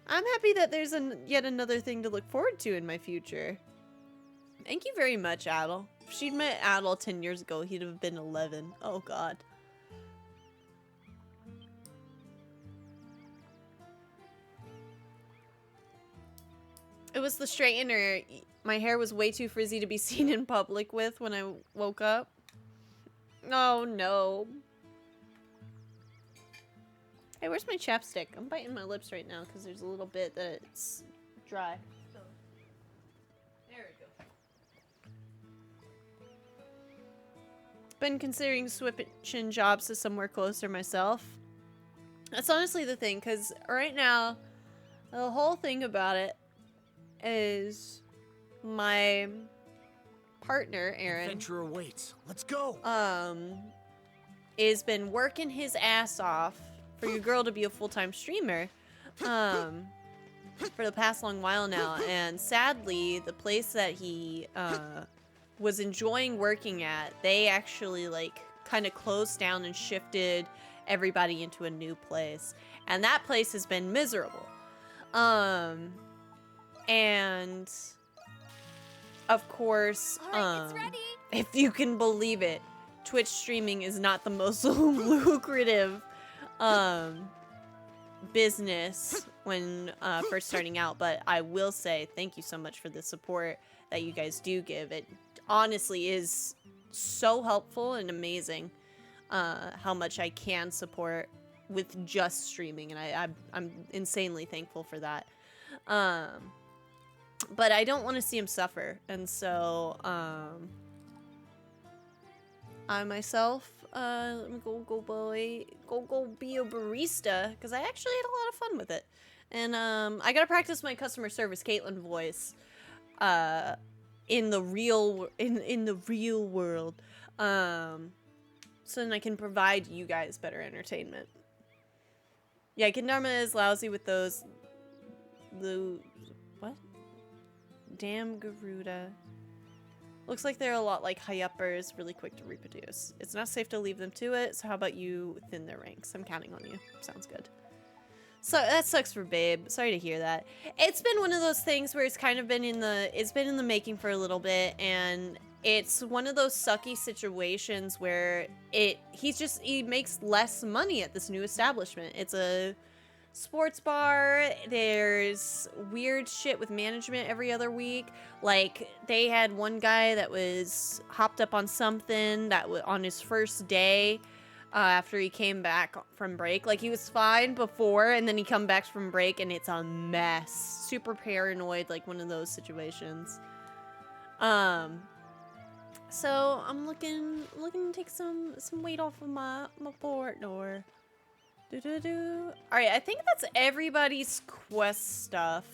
I'm happy that there's yet another thing to look forward to in my future. Thank you very much, Adel. If she'd met Adel 10 years ago, he'd have been 11. Oh, God. It was the straightener. My hair was way too frizzy to be seen in public with when I woke up. Oh, no. Hey, where's my chapstick? I'm biting my lips right now because there's a little bit that's dry. So, there we go. Been considering switching jobs to somewhere closer myself. That's honestly the thing, because right now, the whole thing about it is my partner, Aaron, Adventure awaits. Let's go. has been working his ass off for your girl to be a full-time streamer for the past long while now, and sadly the place that he was enjoying working at, they actually like kind of closed down and shifted everybody into a new place, and that place has been miserable. And of course, Alright, it's ready. if you can believe it, Twitch streaming is not the most lucrative business when first starting out, but I will say thank you so much for the support that you guys do give. It honestly is so helpful and amazing. how much I can support with just streaming, and I'm insanely thankful for that. But I don't want to see him suffer, and so I myself go be a barista, because I actually had a lot of fun with it. And I gotta practice my customer service Caitlin voice in the real world, so then I can provide you guys better entertainment. Yeah, Kendama is lousy with those. What? Damn Garuda. Looks like they're a lot like high-uppers, really quick to reproduce. It's not safe to leave them to it, so how about you thin their ranks? I'm counting on you. Sounds good. So that sucks for Babe. Sorry to hear that. It's been one of those things where it's kind of been in the making for a little bit, and it's one of those sucky situations where he makes less money at this new establishment. It's a sports bar. There's weird shit with management every other week. Like, they had one guy that was hopped up on something that was on his first day after he came back from break. Like, he was fine before, and then he come back from break, and it's a mess. Super paranoid, like one of those situations. So I'm looking to take some weight off of my partner. Alright, I think that's everybody's quest stuff.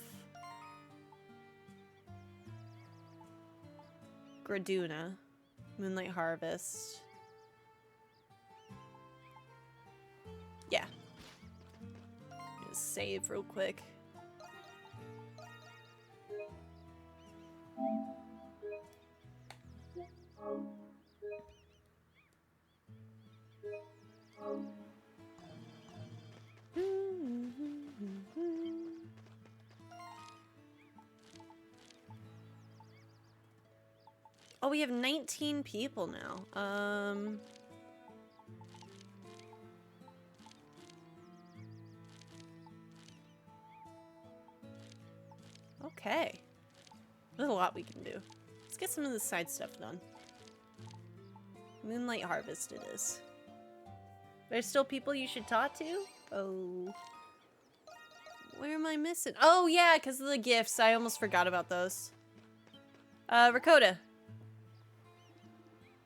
Graduna. Moonlight Harvest. Yeah. Just save real quick. Oh, we have 19 people now. Okay. There's a lot we can do. Let's get some of the side stuff done. Moonlight Harvest it is. There's still people you should talk to? Oh. Where am I missing? Oh, yeah, because of the gifts. I almost forgot about those. Rakota.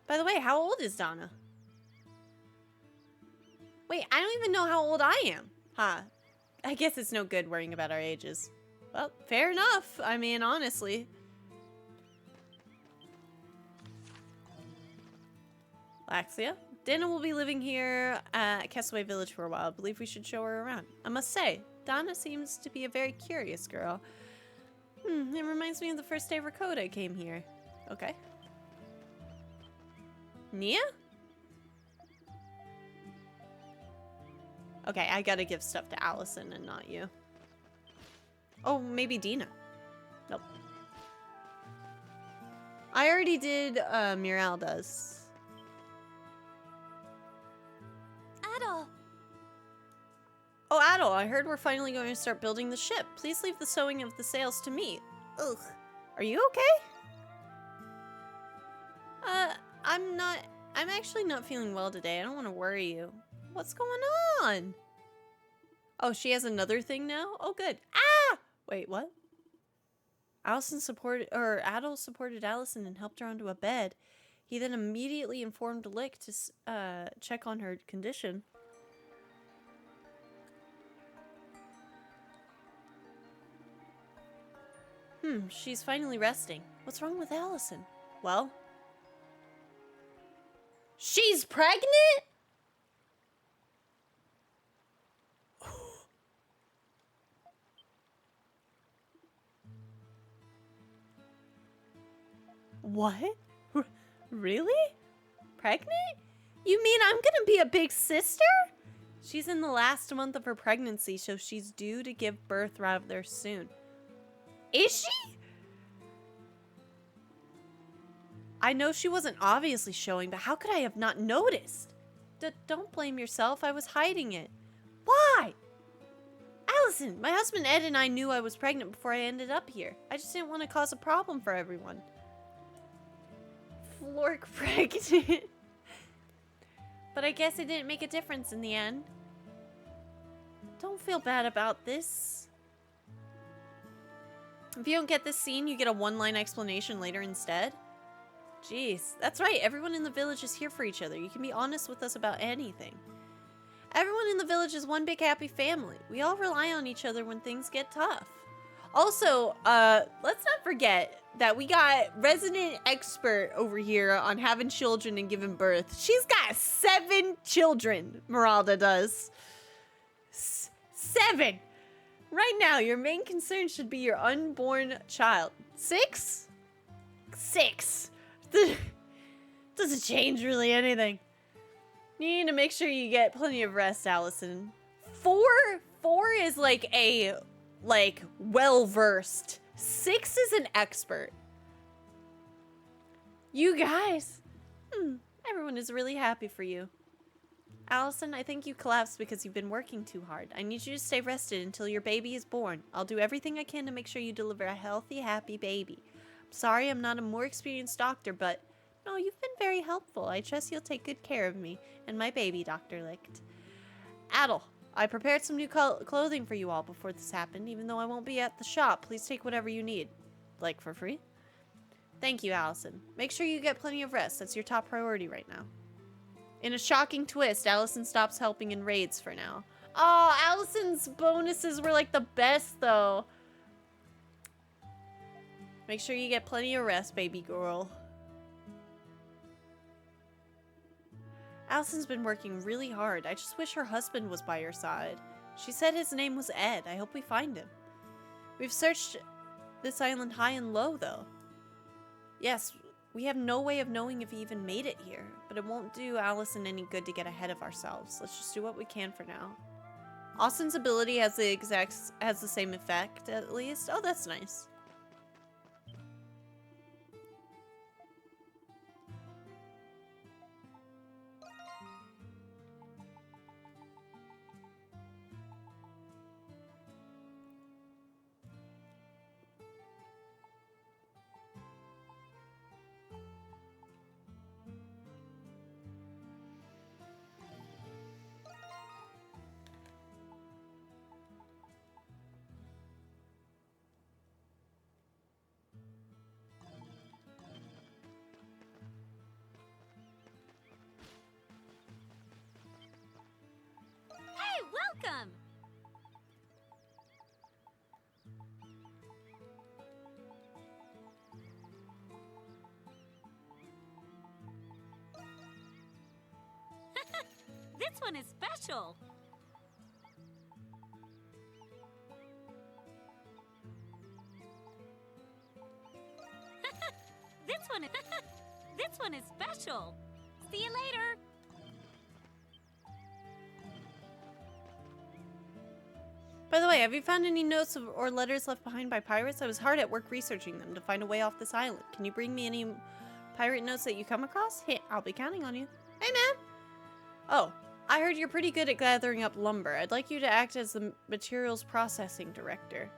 By the way, how old is Dana? Wait, I don't even know how old I am. Huh. I guess it's no good worrying about our ages. Well, fair enough. I mean, honestly. Laxia. Dana will be living here at Castaway Village for a while. I believe we should show her around. I must say, Dana seems to be a very curious girl. It reminds me of the first day Rakota came here. Okay. Nia? Okay, I gotta give stuff to Allison and not you. Oh, maybe Dina. Nope. I already did Miralda's. Adol! Oh, Adol, I heard we're finally going to start building the ship. Please leave the sewing of the sails to me. Ugh. Are you okay? I'm actually not feeling well today. I don't want to worry you. What's going on? Oh, she has another thing now? Oh, good. Ah! Wait, what? Adol supported Allison and helped her onto a bed. He then immediately informed Lick to check on her condition. She's finally resting. What's wrong with Allison? Well, she's pregnant? What? Really? Pregnant? You mean I'm gonna be a big sister? She's in the last month of her pregnancy, so she's due to give birth rather soon. Is she? I know she wasn't obviously showing, but how could I have not noticed? Don't blame yourself. I was hiding it. Why? Allison, my husband Ed and I knew I was pregnant before I ended up here. I just didn't want to cause a problem for everyone. Flork pregnant. But I guess it didn't make a difference in the end. Don't feel bad about this. If you don't get this scene, you get a one-line explanation later instead. Jeez, that's right. Everyone in the village is here for each other. You can be honest with us about anything. Everyone in the village is one big happy family. We all rely on each other when things get tough. Also, let's not forget that we got resident expert over here on having children and giving birth. She's got 7 children, Meralda does. 7! Right now, your main concern should be your unborn child. 6? 6. Doesn't change really anything. You need to make sure you get plenty of rest, Allison. 4 is like a well-versed. 6 is an expert. You guys. Everyone is really happy for you. Allison, I think you collapsed because you've been working too hard. I need you to stay rested until your baby is born. I'll do everything I can to make sure you deliver a healthy, happy baby. I'm sorry I'm not a more experienced doctor, but no, you've been very helpful. I trust you'll take good care of me and my baby, Dr. Licht. Adel, I prepared some new clothing for you all before this happened. Even though I won't be at the shop, please take whatever you need. Like, for free? Thank you, Allison. Make sure you get plenty of rest. That's your top priority right now. In a shocking twist, Allison stops helping in raids for now. Oh, Allison's bonuses were like the best, though. Make sure you get plenty of rest, baby girl. Allison's been working really hard. I just wish her husband was by her side. She said his name was Ed. I hope we find him. We've searched this island high and low, though. Yes, we have no way of knowing if he even made it here, but it won't do Allison any good to get ahead of ourselves. Let's just do what we can for now. Austin's ability has the same effect, at least. Oh, that's nice. Welcome! This one is special! This one is special! See you later! By the way, have you found any notes or letters left behind by pirates? I was hard at work researching them to find a way off this island. Can you bring me any pirate notes that you come across? Hey, I'll be counting on you. Hey, man! Oh, I heard you're pretty good at gathering up lumber. I'd like you to act as the materials processing director.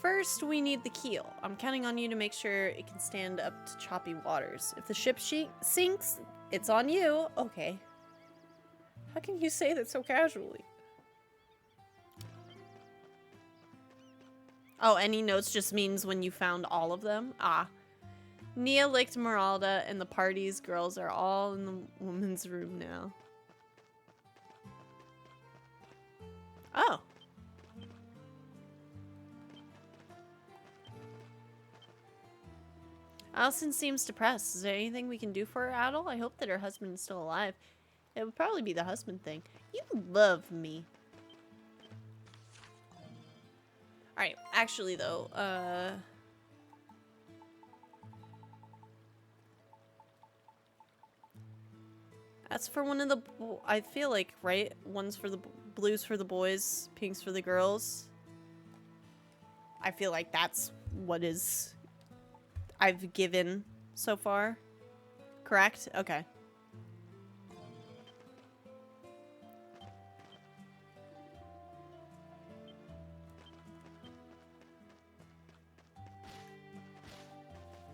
First, we need the keel. I'm counting on you to make sure it can stand up to choppy waters. If the ship sinks, it's on you. Okay. How can you say that so casually? Oh, any notes just means when you found all of them? Ah. Nia licked Meralda, and the party's girls are all in the woman's room now. Oh. Allison seems depressed. Is there anything we can do for her, Adel? I hope that her husband is still alive. It would probably be the husband thing. You love me. Alright, actually though, that's for one of the, I feel like, right? One's for the blues for the boys, pinks for the girls. I feel like that's what is I've given so far. Correct? Okay.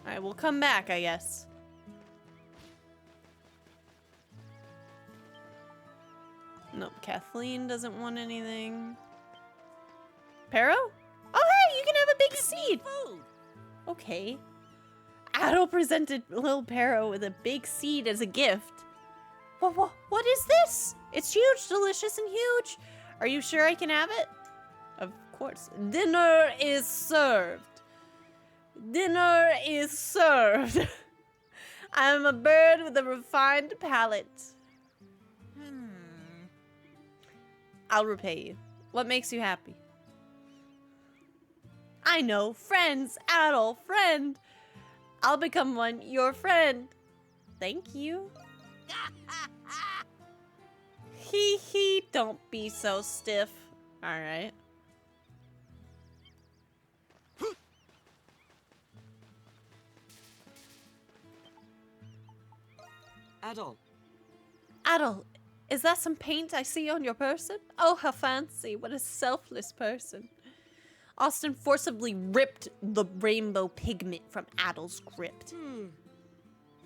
Alright, we'll come back, I guess. Nope, Kathleen doesn't want anything. Pero? Oh, hey, you can have a big seed. Food. Okay. Adol presented little Pero with a big seed as a gift. What is this? It's huge, delicious, and huge. Are you sure I can have it? Of course. Dinner is served. Dinner is served. I'm a bird with a refined palate. I'll repay you. What makes you happy? I know. Friends. Adol. Friend. I'll become one. Your friend. Thank you. Hee hee. Don't be so stiff. Alright. Adol. Adol, is that some paint I see on your person? Oh, how fancy. What a selfless person. Austin forcibly ripped the rainbow pigment from Adol's grip.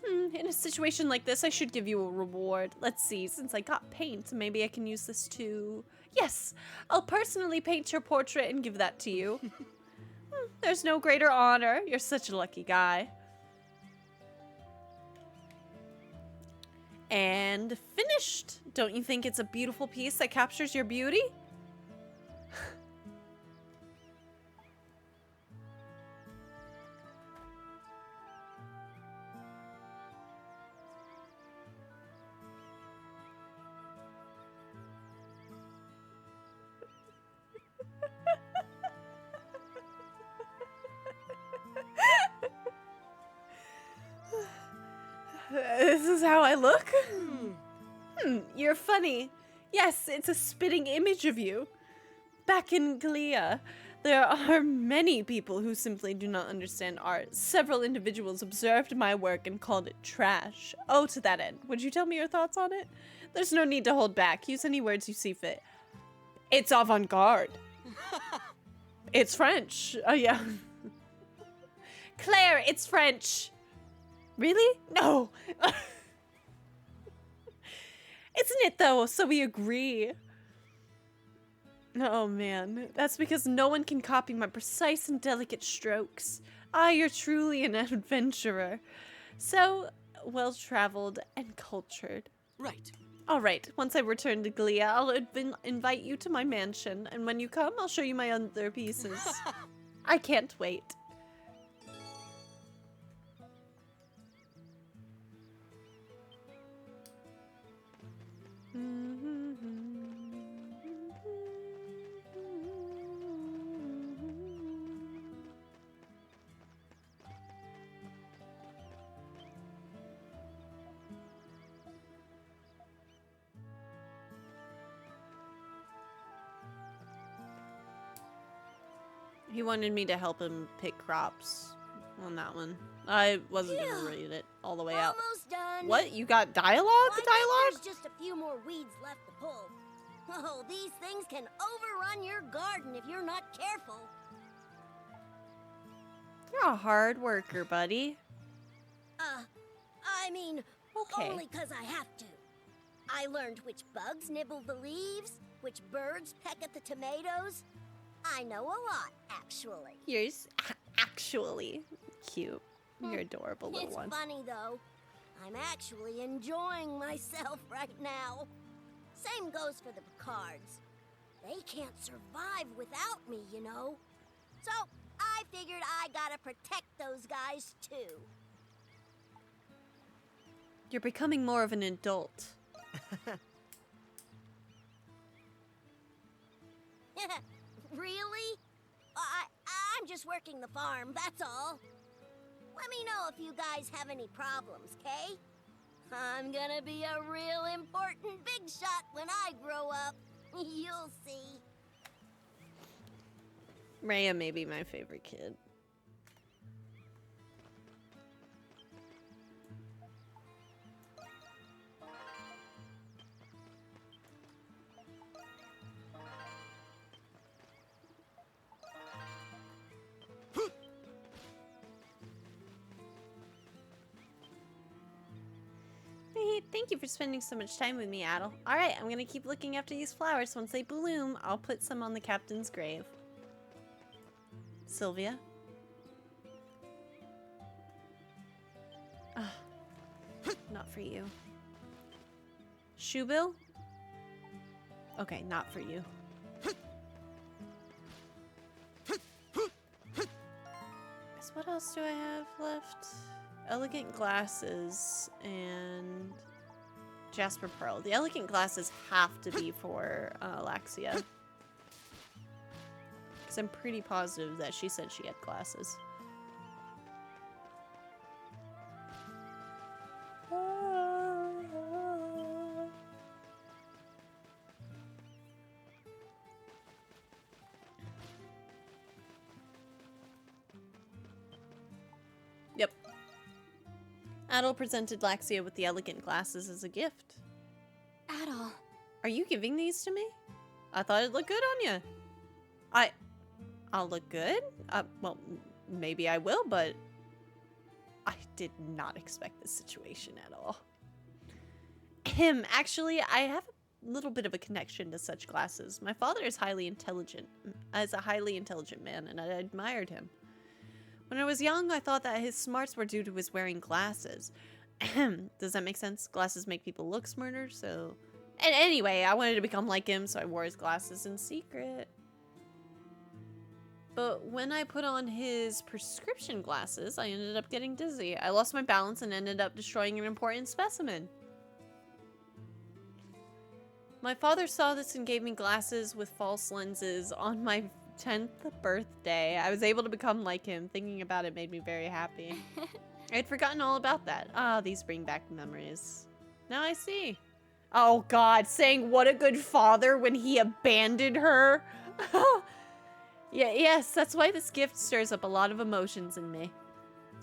In a situation like this, I should give you a reward. Let's see, since I got paint, maybe I can use this to... Yes, I'll personally paint your portrait and give that to you. There's no greater honor. You're such a lucky guy. And finished. Don't you think it's a beautiful piece that captures your beauty? This is how I look? You're funny. Yes, it's a spitting image of you. Back in Galia, there are many people who simply do not understand art. Several individuals observed my work and called it trash. Oh, to that end, would you tell me your thoughts on it? There's no need to hold back. Use any words you see fit. It's avant-garde. It's French. Oh, yeah. Claire, it's French. Really? No. Isn't it, though? So we agree. Oh, man. That's because no one can copy my precise and delicate strokes. Ah, you're truly an adventurer. So well-traveled and cultured. Right. All right. Once I return to Galia, I'll invite you to my mansion. And when you come, I'll show you my other pieces. I can't wait. He wanted me to help him pick crops on that one. I wasn't gonna read it all the way out. Almost done. What? You got dialogue? I think Dialogue? there's just a few more weeds left to pull. Oh, these things can overrun your garden if you're not careful. You're a hard worker, buddy. I mean, Okay. only 'cause I have to. I learned which bugs nibble the leaves, which birds peck at the tomatoes. I know a lot, actually. You're actually cute. You're adorable little It's one. funny, though. I'm actually enjoying myself right now. Same goes for the Picards. They can't survive without me, you know. So I figured I gotta protect those guys, too. You're becoming more of an adult. Really? I'm just working the farm, that's all. Let me know if you guys have any problems, okay? I'm gonna be a real important big shot when I grow up. You'll see. Rhea may be my favorite kid. Thank you for spending so much time with me, Adel. Alright, I'm gonna keep looking after these flowers. Once they bloom, I'll put some on the captain's grave. Sylvia? Ah, not for you. Shubil? Okay, not for you. So what else do I have left? Elegant glasses and Jasper Pearl. The elegant glasses have to be for Laxia. Because I'm pretty positive that she said she had glasses. Yep. Adel presented Laxia with the elegant glasses as a gift. Adel. Are you giving these to me? I thought it'd look good on you. I'll look good? Well, maybe I will, but I did not expect this situation at all. Actually, I have a little bit of a connection to such glasses. My father is highly intelligent, as a highly intelligent man, and I admired him. When I was young, I thought that his smarts were due to his wearing glasses. Does that make sense? Glasses make people look smarter, so... And anyway, I wanted to become like him, so I wore his glasses in secret. But when I put on his prescription glasses, I ended up getting dizzy. I lost my balance and ended up destroying an important specimen. My father saw this and gave me glasses with false lenses on my 10th birthday. I was able to become like him. Thinking about it made me very happy. I'd forgotten all about that. Ah, these bring back memories. Now I see. Oh God, saying what a good father when he abandoned her. Yes, that's why this gift stirs up a lot of emotions in me.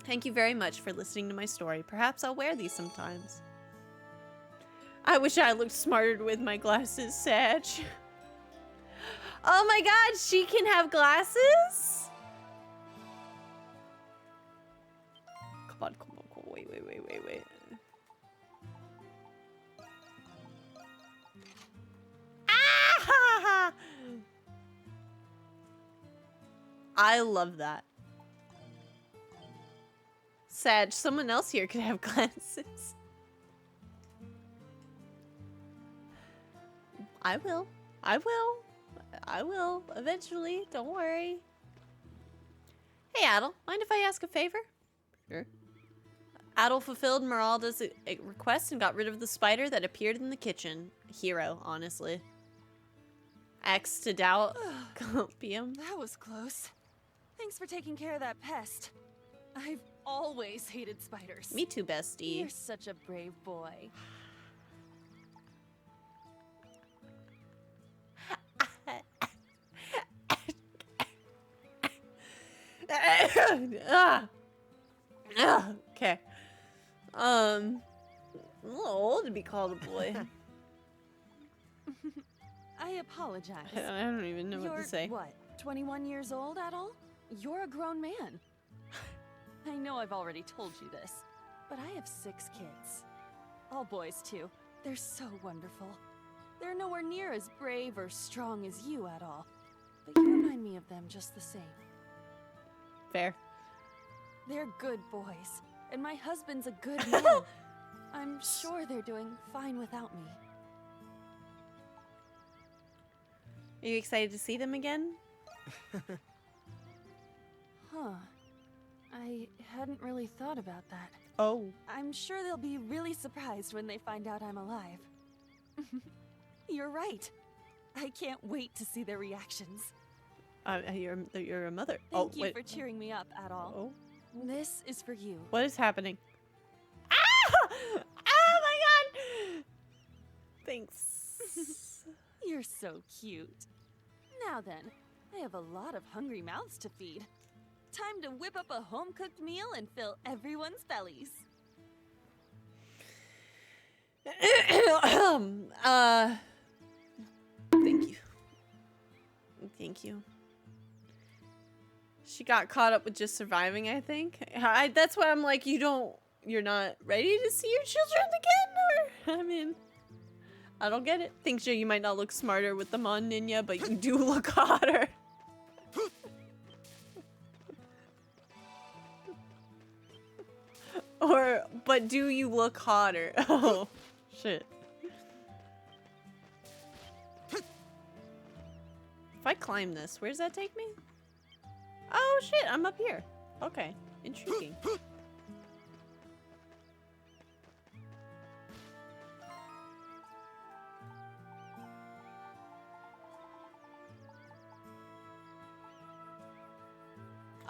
Thank you very much for listening to my story. Perhaps I'll wear these sometimes. I wish I looked smarter with my glasses, Sag. Oh my God, she can have glasses? Come on, wait. Ah! I love that. Sag, someone else here could have glasses. I will eventually, don't worry. Hey Adel, mind if I ask a favor? Sure. Adel fulfilled Meralda's request and got rid of the spider that appeared in the kitchen. Hero, honestly. X to doubt. Copium. That was close. Thanks for taking care of that pest. I've always hated spiders. Me too, bestie. You're such a brave boy. Okay. I'm a little old to be called a boy. I apologize. I don't even know what to say. You're what, 21 years old at all? You're a grown man. I know I've already told you this, but I have 6 kids. All boys, too. They're so wonderful. They're nowhere near as brave or strong as you at all. But you remind me of them just the same. Fair. They're good boys, and my husband's a good man. I'm sure they're doing fine without me. Are you excited to see them again? Huh. I hadn't really thought about that. Oh. I'm sure they'll be really surprised when they find out I'm alive. You're right. I can't wait to see their reactions. You're a mother. Thank you for cheering me up at all. Oh. This is for you. What is happening? Ah! Oh my God! Thanks. You're so cute. Now then, I have a lot of hungry mouths to feed. Time to whip up a home-cooked meal and fill everyone's bellies. Thank you. Thank you. She got caught up with just surviving, I think. That's why I'm like, you don't... you're not ready to see your children again? Or, I mean, I don't get it. Think you might not look smarter with them on, Ninja, but you do look hotter. Or, but do you look hotter? Oh, shit. If I climb this, where does that take me? Oh, shit, I'm up here. Okay, intriguing.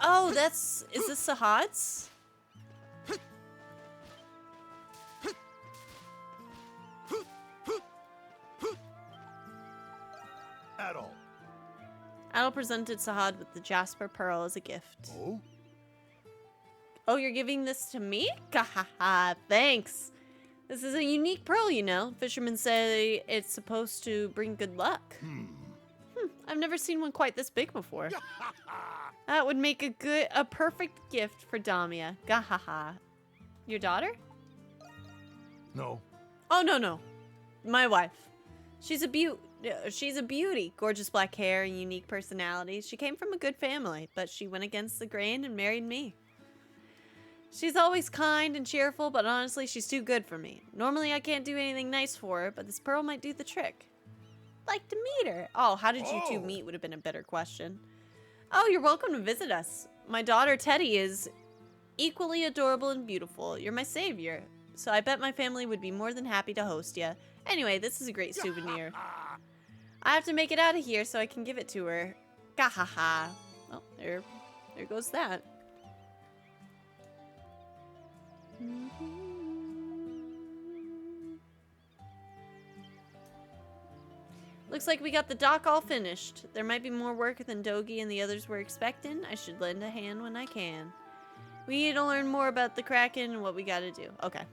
Oh, is this Sahad's? Adol. Adol presented Sahad with the Jasper Pearl as a gift. Oh? Oh, you're giving this to me? Gahaha, thanks. This is a unique pearl, you know. Fishermen say it's supposed to bring good luck. I've never seen one quite this big before. That would make a perfect gift for Damia. Gahaha. Your daughter? No. Oh, no. My wife. She's a beauty. Gorgeous black hair and unique personality. She came from a good family, but she went against the grain and married me. She's always kind and cheerful, but honestly, she's too good for me. Normally, I can't do anything nice for her, but this pearl might do the trick. Like to meet her. Oh, how did you two meet would have been a better question. Oh, you're welcome to visit us. My daughter, Teddy, is equally adorable and beautiful. You're my savior. So I bet my family would be more than happy to host you. Anyway, this is a great souvenir. I have to make it out of here so I can give it to her. Gahaha. Oh, there goes that. Looks like we got the dock all finished. There might be more work than Dogi and the others were expecting. I should lend a hand when I can. We need to learn more about the Kraken and what we gotta do. Okay.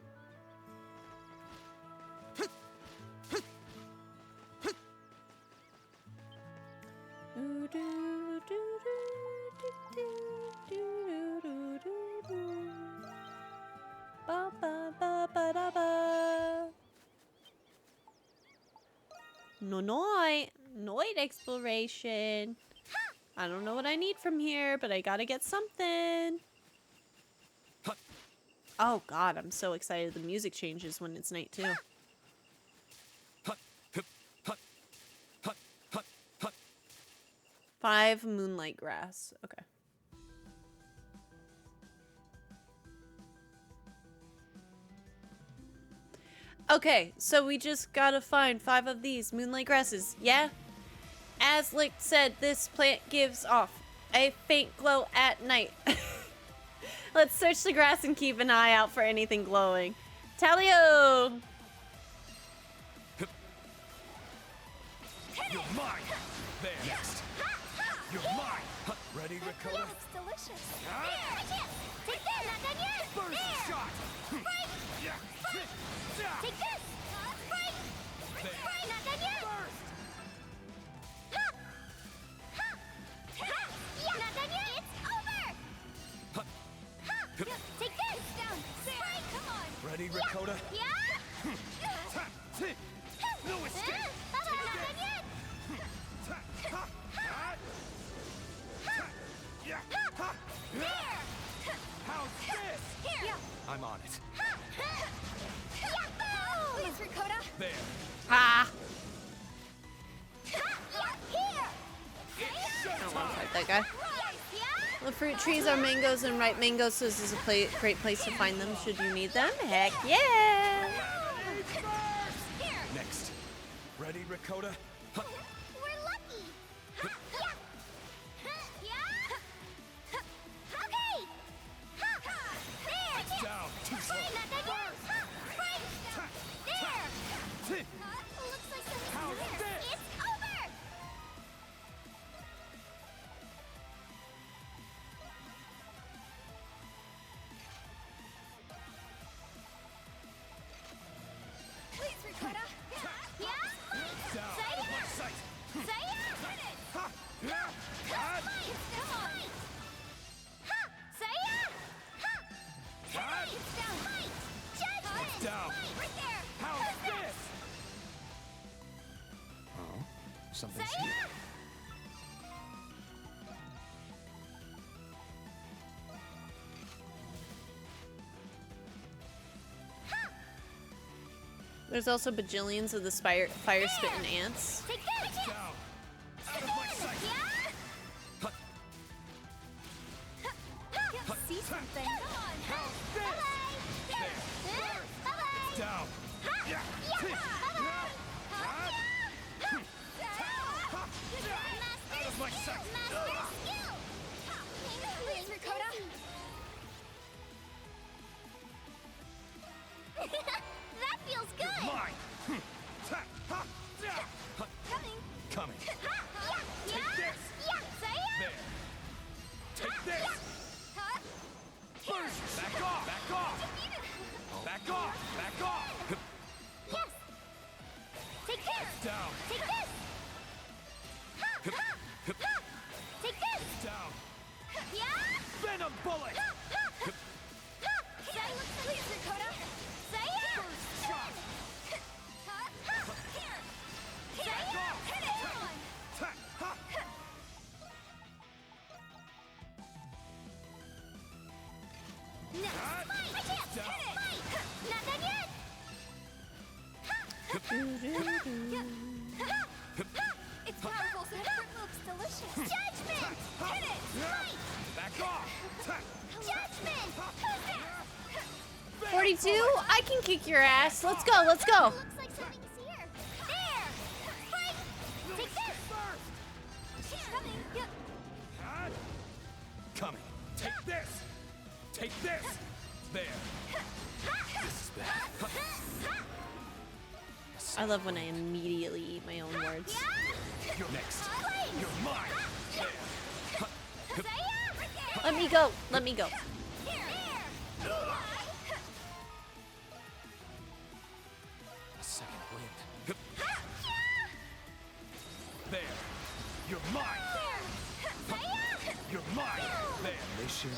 Ba, ba, ba, ba, da, ba. Noid exploration. I don't know what I need from here, but I gotta get something. Oh god, I'm so excited. The music changes when it's night too. 5 moonlight grass. Okay. Okay, so we just gotta find 5 of these moonlight grasses, yeah? As Lick said, this plant gives off a faint glow at night. Let's search the grass and keep an eye out for anything glowing. Talio! You're mine! There. Next. You're mine! Ready, Ricotta? Looks delicious. Huh? Take that, not done yet. First shot! Right. Yeah. Take this. Right. There. Right, not done yet. First! Yeah, not done yet. It's over. Take this. Down. Right, come on. Ready, Ricotta? Yeah. No escape! Not done yet. There. How's this? Here. I'm on it. Please, Ricotta. There. Ah! Here. I don't want to fight that guy. The fruit trees are mangoes and ripe mangoes, so this is a great place to find them should you need them. Heck yeah! Next. Ready, Ricotta? We're lucky. Okay. There. Down. Too slow. Not done yet. There. Looks like How's something's this? It's over. Please, Ricotta. Yeah? Down. Say Out of my it. sight. Say it. Something's here. There's also bajillions of the fire-spitting ants. Down. Out of my sight. See something? How's this? There. Down. Yeah. Out of my sight. Please, Ricotta. That feels good. Mine. Coming. Coming. Take this. There. Take this. Burst. Back off. Back off. Back off. Back off. Yes. Take this. Down. Take this. Take this. Down. Yeah. Venom bullet. Please, Ricotta. Shot. Back off. Hit it. No. Smite. I can't. Down. Smite. Not done yet. It's powerful, so the fruit looks delicious. Judgment. Hit it. Smite. Back off. Judgment. 42? I can kick your ass. Let's go, let's go. Looks like something's here. There. Fight. Take this. Coming. Yep. Coming. Take this. Take this. There. This is bad. I love when I immediately eat my own words. You're next. You're mine. There. Let me go. Let me go. A second wind. There. You're mine. You're mine. There. Mission.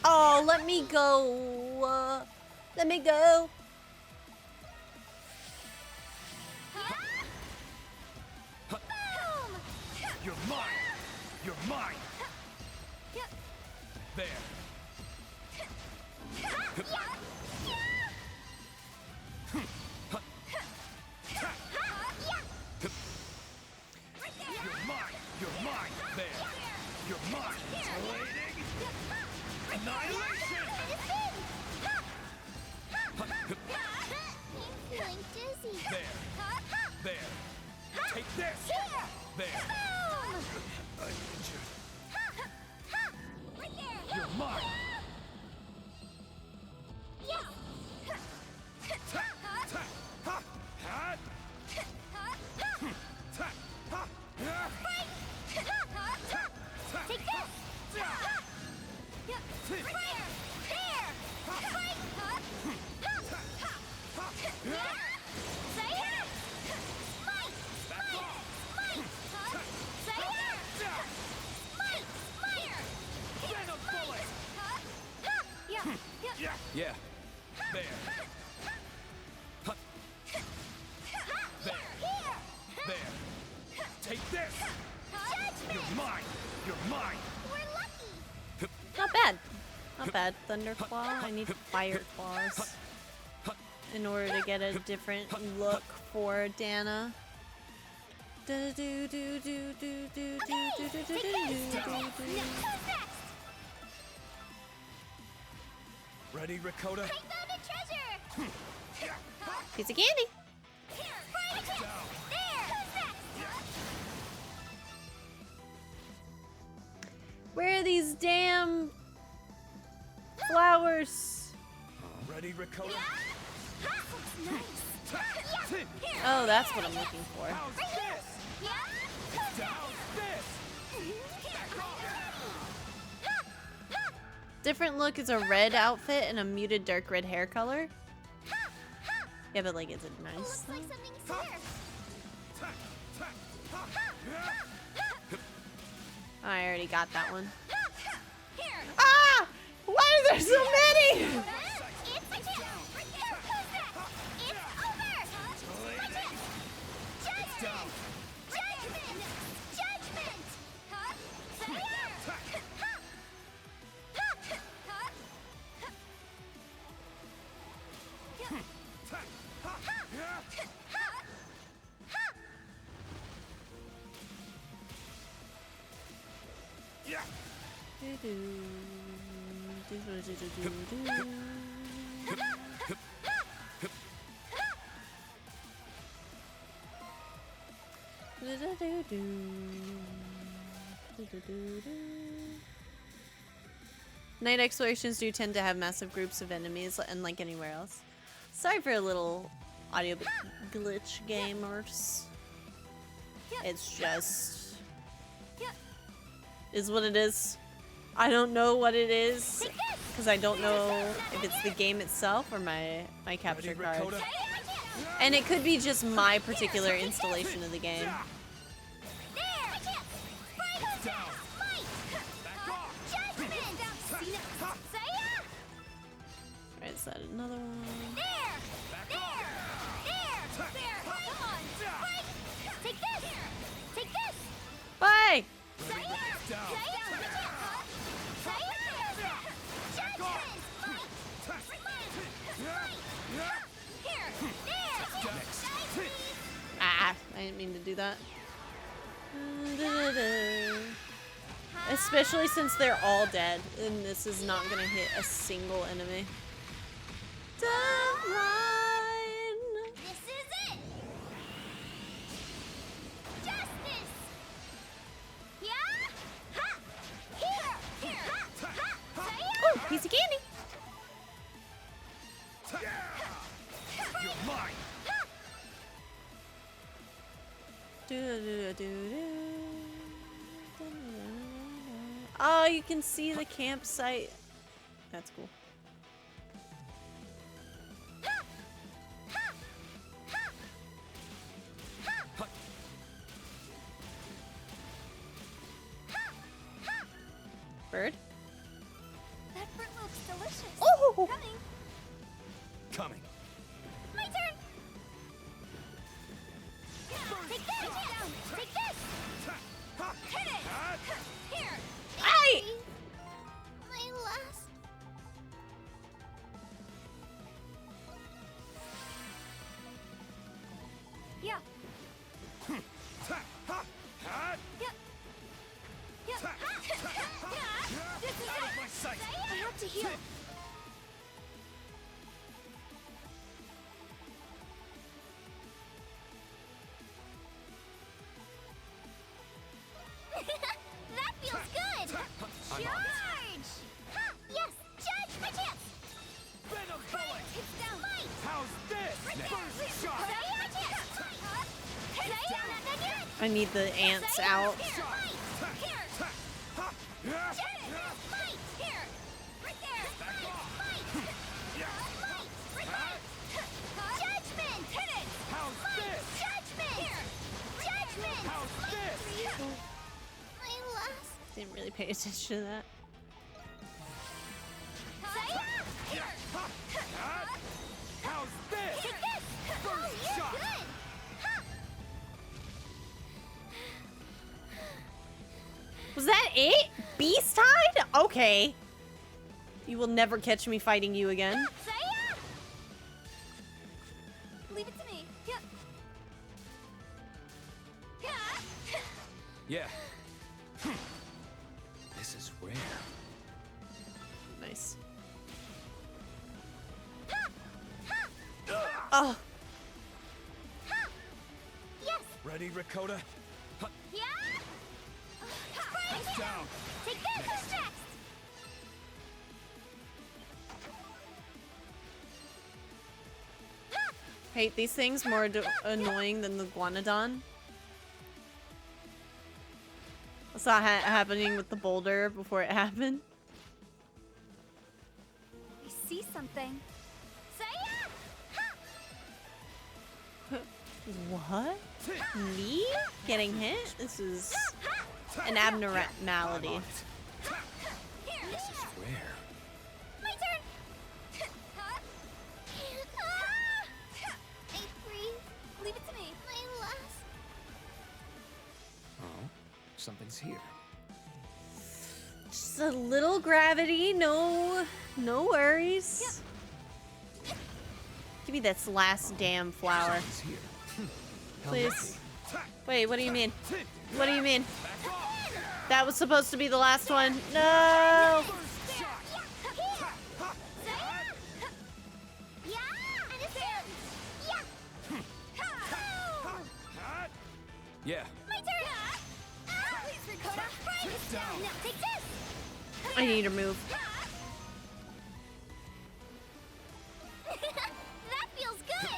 Oh, let me go. Let me go. You're mine. You're mine. There. You're mine. You're mine. There. You're mine. Blading. Annihilation. Feeling dizzy. There. There. Take this. There. I need you. You're mine. Yeah. There. There. There. Take this. You're mine. You're mine. Not bad. Not bad. Thunderclaw. I need fire claws in order to get a different look for Dana. Ready, Ricotta? I found a treasure. Piece of candy. Where are these damn flowers? Ready, Ricotta? Oh, that's what I'm looking for. How's this? How's this? Different look is a red outfit and a muted dark red hair color. Yeah, but like, is it nice? Looks like something's here. I already got that one. Ah! Why are there so many? Night explorations do tend to have massive groups of enemies, unlike anywhere else. Sorry for a little audio glitch, gamers. It's just is what it is. I don't know what it is because I don't know if it's the game itself or my capture card. And it could be just my particular installation of the game. Alright, is that another one? Bye! Ah, I didn't mean to do that. Especially since they're all dead, and this is not gonna hit a single enemy. Don't run! This is it! Justice! Yeah? Ha! Here! Ha! Ha! Ooh, piece of candy! You're mine. Oh, you can see the campsite. That's cool. Bird? That fruit looks delicious. Oh! Coming. Coming. My turn! Take this! Take this! Hit it! Here! Aye! My last... Yeah. Yep. Yep. This is Out of my sight. I have to heal. That feels good! Charge! Ha! Yes! Judge my chance! Venom bullet. It's down! Might! How's this? First shot. Say my chance! Say down at the net! I need the ants out. Here! Might! Here! Get it! Might! Here! Right there! Might! Might! Might! Right there! Judgment! Hit it! How's this? Judgment! Here! Judgment! How's this? My last... Didn't really pay attention to that. Say here! How's this? Take this! Oh, you're shot. good! Ha! Was that it? Beast Tide? Okay. You will never catch me fighting you again. Say Leave it to me. Yep. Yeah. This is rare. Nice. Oh. Yes! Ready, Rakota? Yeah! He's down. Take this! Who's next? Hate these things more annoying than the Guanodon. I saw happening with the boulder before it happened. I see something. Say What? Me? Getting hit? This is an abnormality. This is rare. my turn! I breathe. Leave it to me. My last... Oh, something's here. Just a little gravity, no worries. Give me this last damn flower. Something's here. Please. Wait, what do you mean? What do you mean? That was supposed to be the last one. No! Yeah. My turn! Please, Ricotta! This down! Now take this! I need to move. That feels good!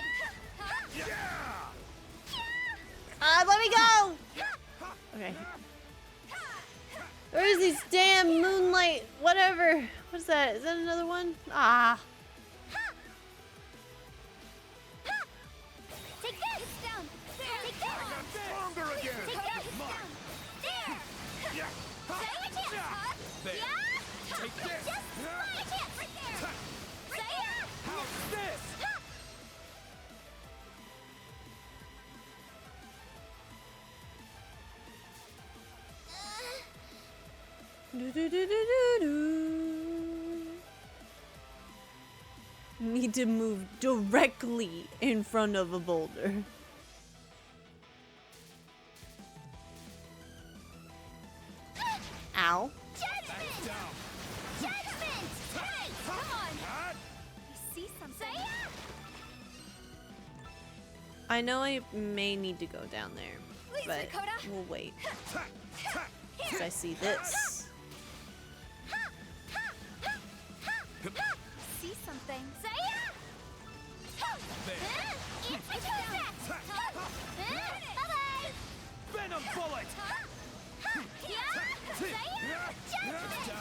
Let me go! Okay. Where is these damn moonlight, whatever? What is that? Is that another one? Ah. Take this! Down! Take this! Stronger again! Take this! Down! There! Say a chance! There. Yeah! Take this! Just a chance! Right there! Say it! How's this? Do, do, do, do, do, do. Need to move directly in front of a boulder. Ow. Judgment! Judgment! Hey! Come on! You see something? Say it! I know I may need to go down there, Please, but Dakota. we'll wait. 'Cause I see this. See something? Say it! It's a bye-bye! Venom bullet! Say it! Judgment!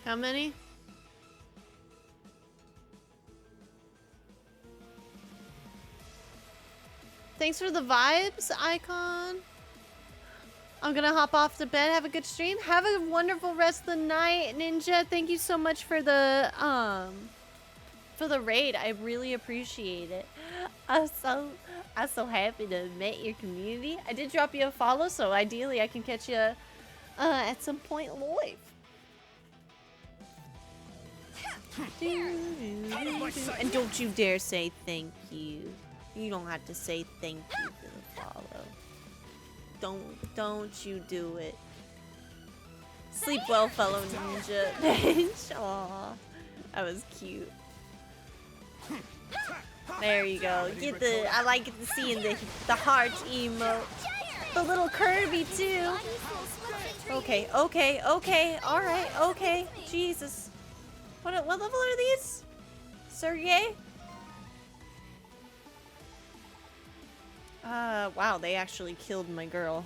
How many? Thanks for the vibes, Icon. I'm gonna hop off to bed. Have a good stream. Have a wonderful rest of the night, Ninja. Thank you so much for the raid. I really appreciate it. I'm so happy to have met your community. I did drop you a follow, so ideally I can catch you at some point live. And don't you dare say thank you. You don't have to say thank you for the follow. Don't you do it. Sleep well, fellow ninja. Aw, that was cute. There you go. Get the. I like seeing the heart emote. The little Kirby too. Okay. All right. Okay. Jesus. What level are these? Sergey? Wow, they actually killed my girl.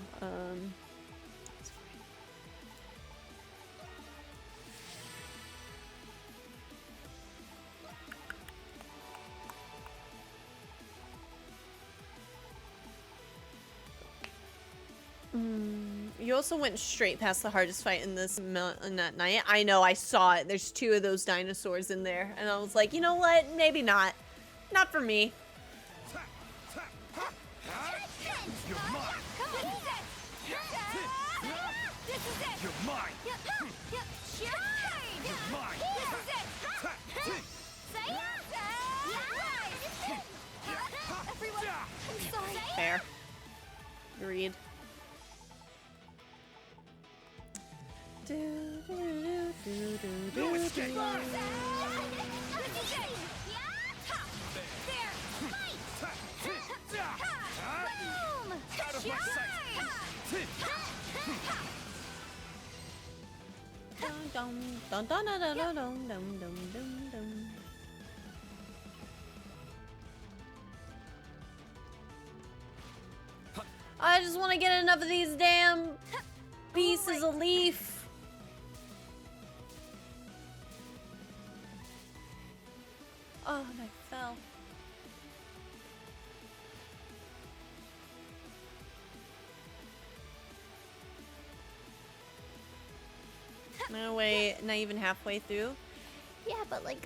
You also went straight past the hardest fight in this in that night. I know, I saw it. There's 2 of those dinosaurs in there, and I was like, you know what? Maybe not. Not for me. You're mine! You're mine! You're mine! Fair. Agreed. No escape! Out of my sight! I just want to get enough of these damn pieces of leaf. Oh, and I fell. No way, not even halfway through. Yeah, but like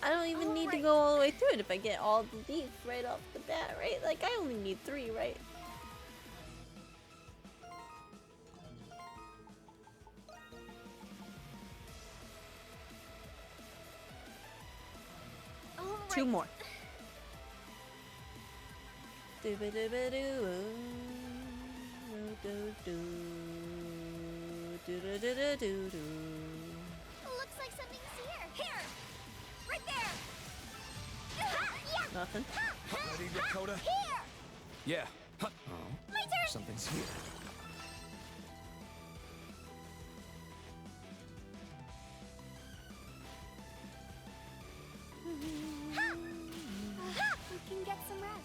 I don't even need to go all the way through it if I get all the leaf right off the bat, right? Like, I only need 3, right? Oh, 2 more. Looks like something's here. Here! Right there! Nothing. Ready, Dakota? Here! Yeah. Huh. My turn! Something's here. We can get some rest.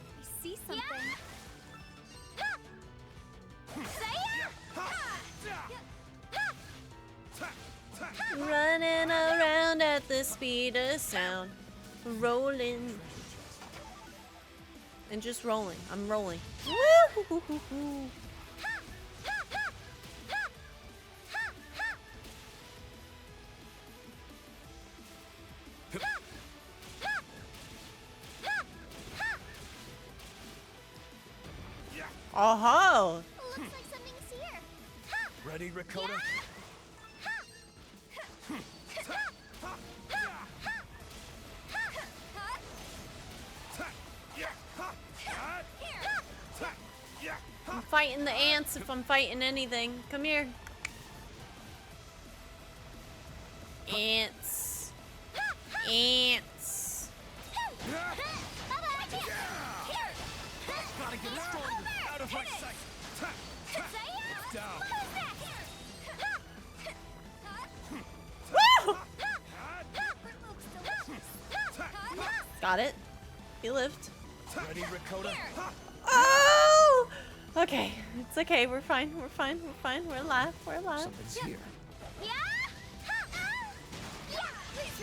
I see something. Running around at the speed of sound. Rolling. And just rolling. I'm rolling. Woo-hoo-hoo-hoo-hoo. Oh-ho! Looks like something's here. Ready, Dakota? I'm fighting the ants if I'm fighting anything. Come here. Ants. Ants. Gotta get stronger. Out of my sight. Down. Woo! Got it. He lived. Ready, Dakota? Oh! Okay. It's okay. We're fine. We're fine. We're fine. We're alive. We're alive. Something's here.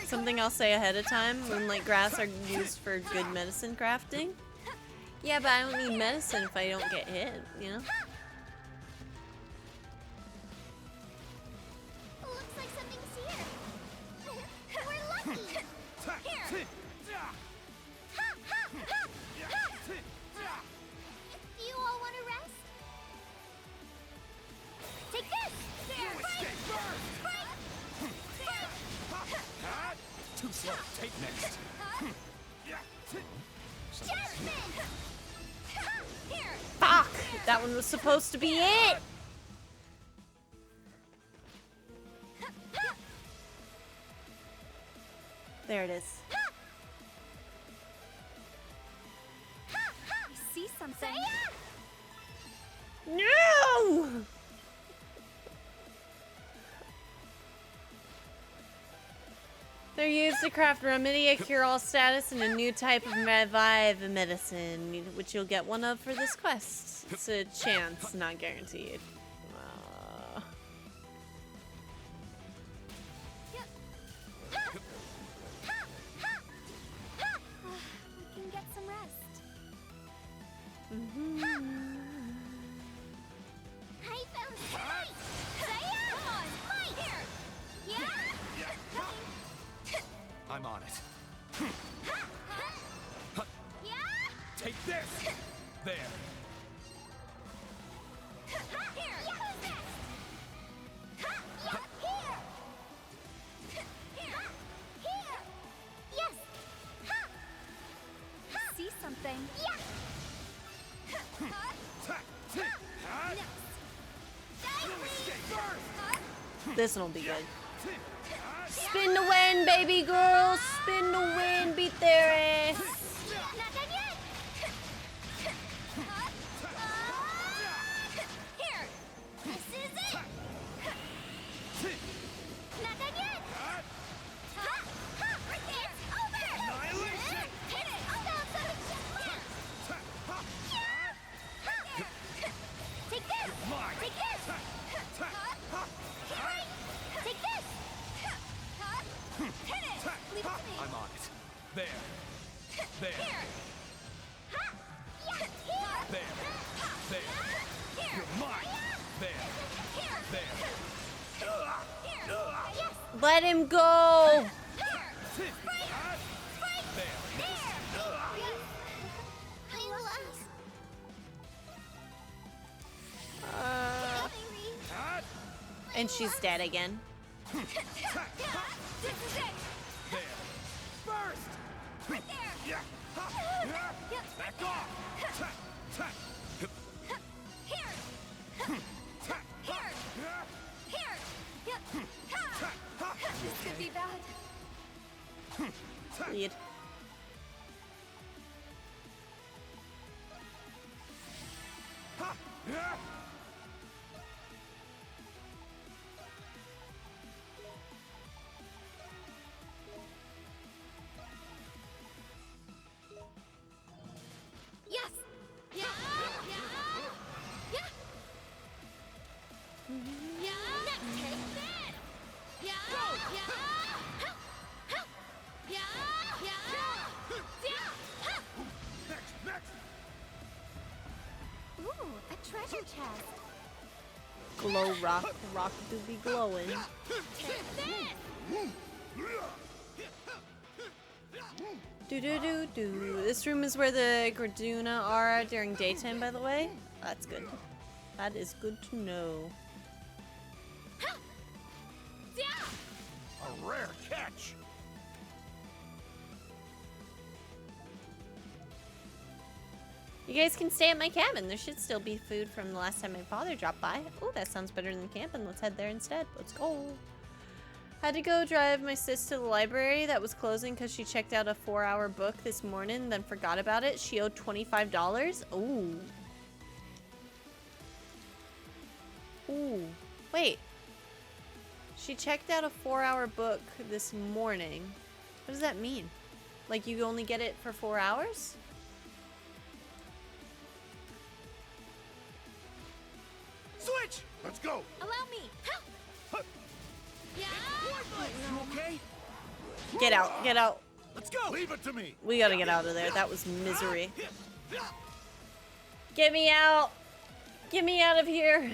Something I'll say ahead of time. Moonlight grass are used for good medicine crafting. Yeah, but I don't need medicine if I don't get hit, you know? Looks like something's here. We're lucky. Here. Do you all want to rest? Take this. There. Too slow. Take next. Fuck! That one was supposed to be it! There it is. I see something. No! They're used to craft remedy, a cure-all status, and a new type of revive medicine, which you'll get one of for this quest. It's a chance, not guaranteed. We can get some rest. I found might. Come on, might. Here. Yeah. I'm on it. Yeah. Take this. There. Here. Who's next? Here. Here. Yes. I see something. Yeah. This one'll be good. Spin the wind, baby girl! Spin the wind, beat their ass! Not done yet. Here. This is it. Not done yet. Right there. Over. Annihilation. Hit it. Oh, no, take this. Mine. Take this. Right. Take this. Hit it. Leave it to me. I'm on it. There. Let him go! And she's dead again. First! Right there! Back off! Here! This could be bad. Lead. Yes! Yeah! Ooh, a treasure chest. Glow rock. Rock do be glowing. Do. This room is where the Graduna are during daytime, by the way. That's good. That is good to know. A rare catch. You guys can stay at my cabin. There should still be food from the last time my father dropped by. Oh, that sounds better than camping. Let's head there instead. Let's go. Had to go drive my sis to the library that was closing because she checked out a 4-hour book this morning, then forgot about it. She owed $25. Ooh. Ooh. Wait. She checked out a 4-hour book this morning. What does that mean? Like you only get it for 4 hours? Switch! Let's go! Allow me. You okay? Get out. Get out. Let's go! Leave it to me! We gotta get out of there. That was misery. Get me out! Get me out of here!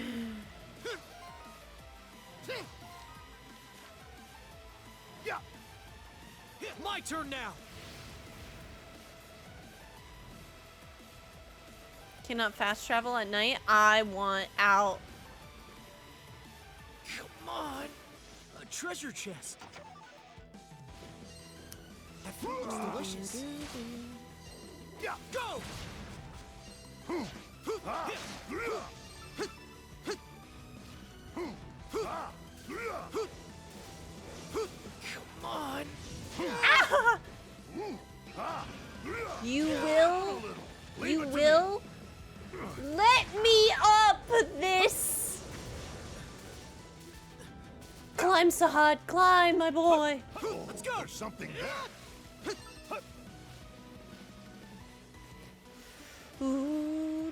My turn now! Cannot fast travel at night. I want out. Come on! A treasure chest! That fruit looks delicious. Yeah, Go! Come on! You will? You will? Let me up this! Climb, Sahad. Climb, my boy. Let's go! There's something there. Oh,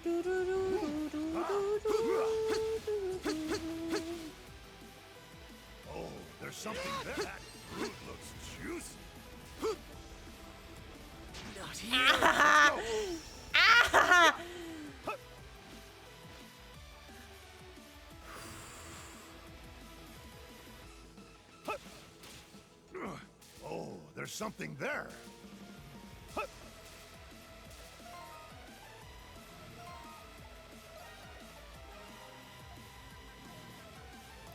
there's something there. That fruit looks juicy. Not here! Oh, there's something there.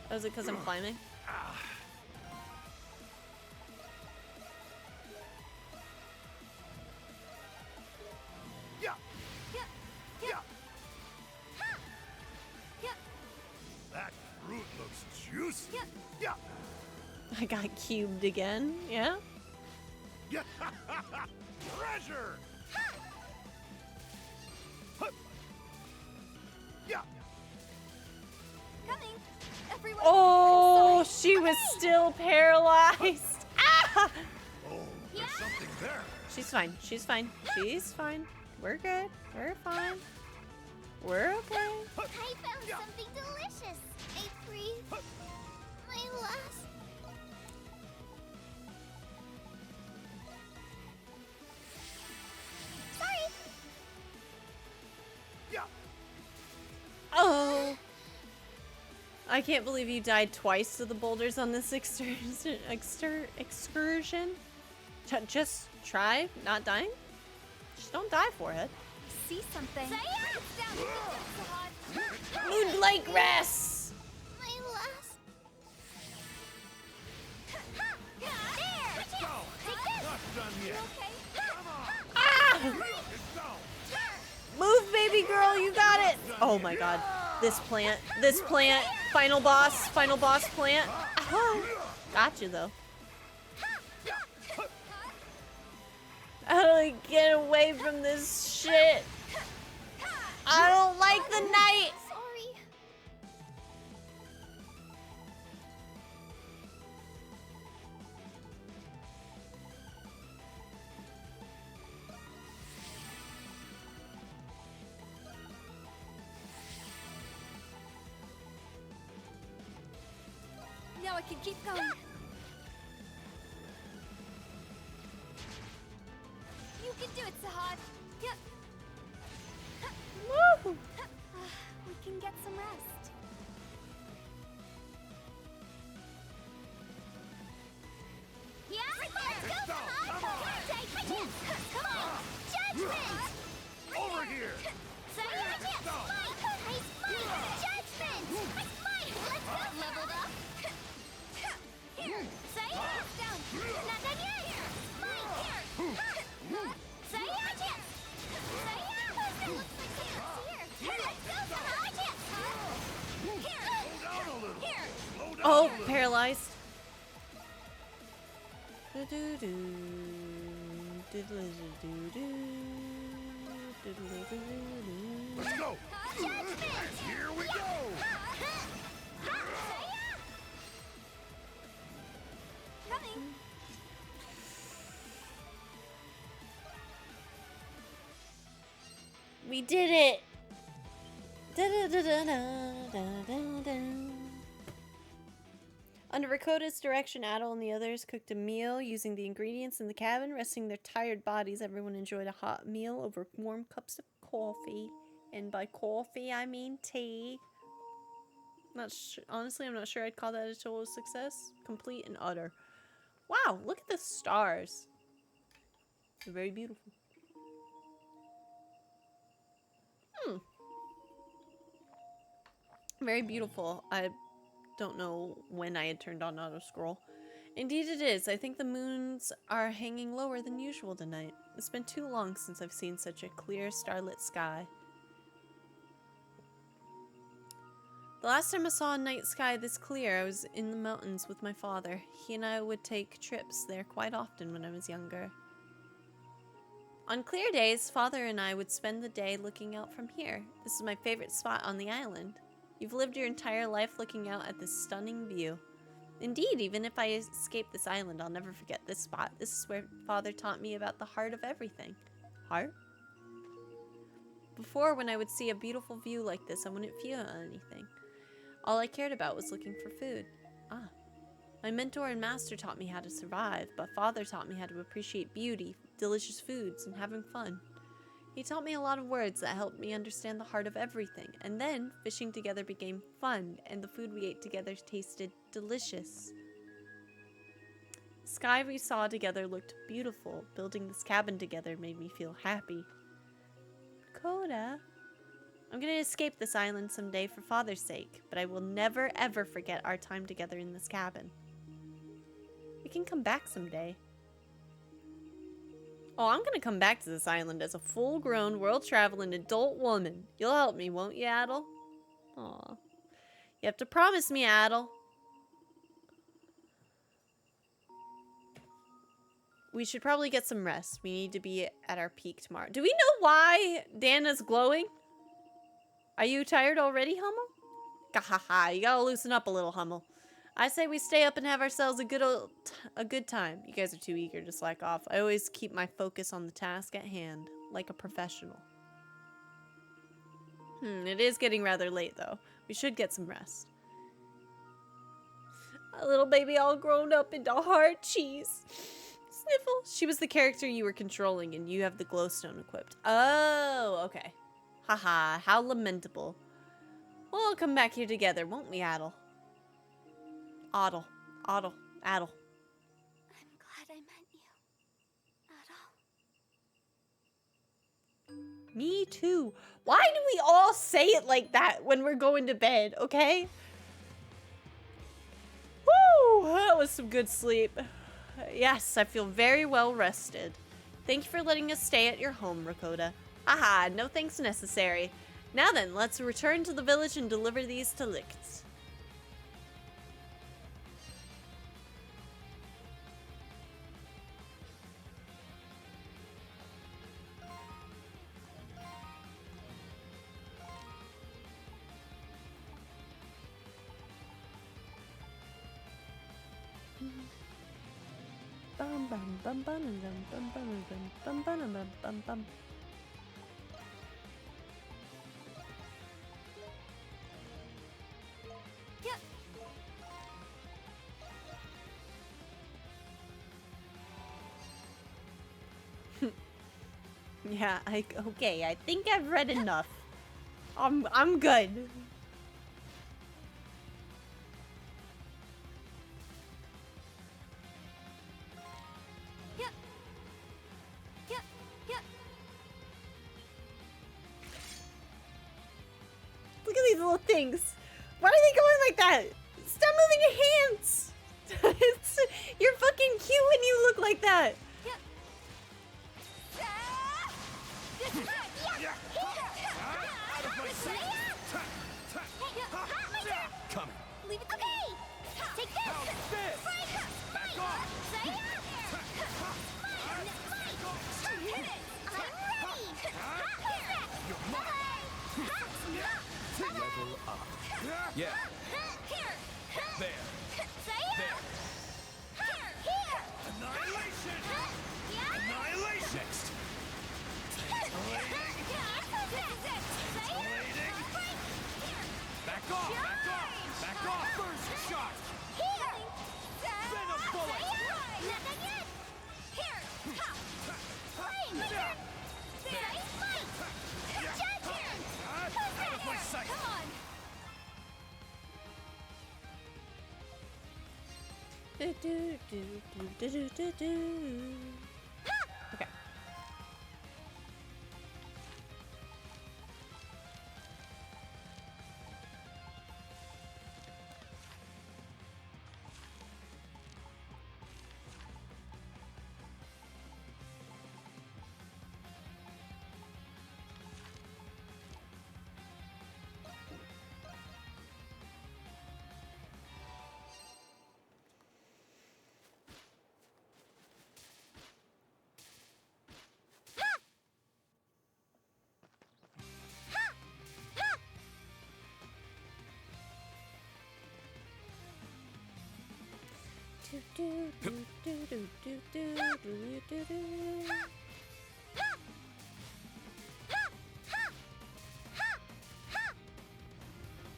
Oh, is it because I'm climbing? Yeah. That fruit looks juicy. Yeah. I got cubed again. Yeah? Yeah. Treasure. Yeah. Coming. Everyone. Oh, she was still paralyzed. Ah! Oh, there's something there. She's fine. She's fine. She's fine. We're good. We're fine. We're okay. I found something delicious. A free... my last... Sorry. Oh. I can't believe you died twice to the boulders on this excursion. Just try not dying. Just don't die for it. See something. Moonlight grass. My last. Let's go. Not done yet. Ah! Let's go. Move, baby girl, you got it. Oh my god. This plant, final boss plant. Oh, got you though. How do I get away from this shit? I don't like the night. Sorry. Now I can keep going. You can do it, Sahad. Yep. Woo! We can get some rest. Yeah, let's go, Sahad. Take my chance. Come on. Judgment. Over here. Say your chance. Fight. I fight. Judgment. I fight. Let's go. Leveled up. Here. Say your down. Not done yet. Fight. Here. Say your chance. Say your. It looks like someone's here. Let's go, Sahad. Here. Slow down a little. Here. Slow down Oh, a little. paralyzed. Do-do-do. Diddle-do-do-do. Diddle-do-do-do. Let's go. Judgment. Here we go. Coming. We did it! Da-da-da-da-da-da-da-da. Under Rakota's direction, Adol and the others cooked a meal using the ingredients in the cabin. Resting their tired bodies, everyone enjoyed a hot meal over warm cups of coffee. And by coffee, I mean tea. Honestly, I'm not sure I'd call that a total success. Complete and utter. Wow, look at the stars. They're very beautiful. Very beautiful. I don't know when I had turned on auto scroll. Indeed it is. I think the moons are hanging lower than usual tonight. It's been too long since I've seen such a clear, starlit sky. The last time I saw a night sky this clear, I was in the mountains with my father. He and I would take trips there quite often when I was younger. On clear days, Father and I would spend the day looking out from here. This is my favorite spot on the island. You've lived your entire life looking out at this stunning view. Indeed, even if I escape this island, I'll never forget this spot. This is where Father taught me about the heart of everything. Heart? Before, when I would see a beautiful view like this, I wouldn't feel anything. All I cared about was looking for food. Ah. My mentor and master taught me how to survive, but Father taught me how to appreciate beauty, delicious foods, and having fun. He taught me a lot of words that helped me understand the heart of everything, and then fishing together became fun, and the food we ate together tasted delicious. The sky we saw together looked beautiful. Building this cabin together made me feel happy. Coda, I'm gonna escape this island someday for Father's sake, but I will never ever forget our time together in this cabin. We can come back someday. Oh, I'm gonna come back to this island as a full-grown, world-traveling adult woman. You'll help me, won't you, Adol? Aw. You have to promise me, Adol. We should probably get some rest. We need to be at our peak tomorrow. Do we know why Dana's glowing? Are you tired already, Hummel? Gahaha, you gotta loosen up a little, Hummel. I say we stay up and have ourselves a good time. You guys are too eager to slack off. I always keep my focus on the task at hand, like a professional. It is getting rather late, though. We should get some rest. A little baby all grown up into hard cheese. Sniffle. She was the character you were controlling, and you have the glowstone equipped. Oh, okay. Haha, how lamentable. We'll all come back here together, won't we, Adol? Addle. Addle. Addle. I'm glad I met you. Addle. Me too. Why do we all say it like that when we're going to bed, okay? Woo! That was some good sleep. Yes, I feel very well rested. Thank you for letting us stay at your home, Rakota. Aha, no thanks necessary. Now then, let's return to the village and deliver these to Licts. Bum bum bum bum bum bum bum bum bum bum bum bum. Yeah, okay, I think I've read enough. I'm good. Look at these little things. Why are they going like that? Stop moving your hands. You're fucking cute when you look like that. Coming. Leave it to me. Take this. Back off. You're mine. Level up. Yeah. There. There. Annihilation. Annihilation. Next. Back off. Back off. Back off. First shot. Venom bullet. Out of my sight. Okay.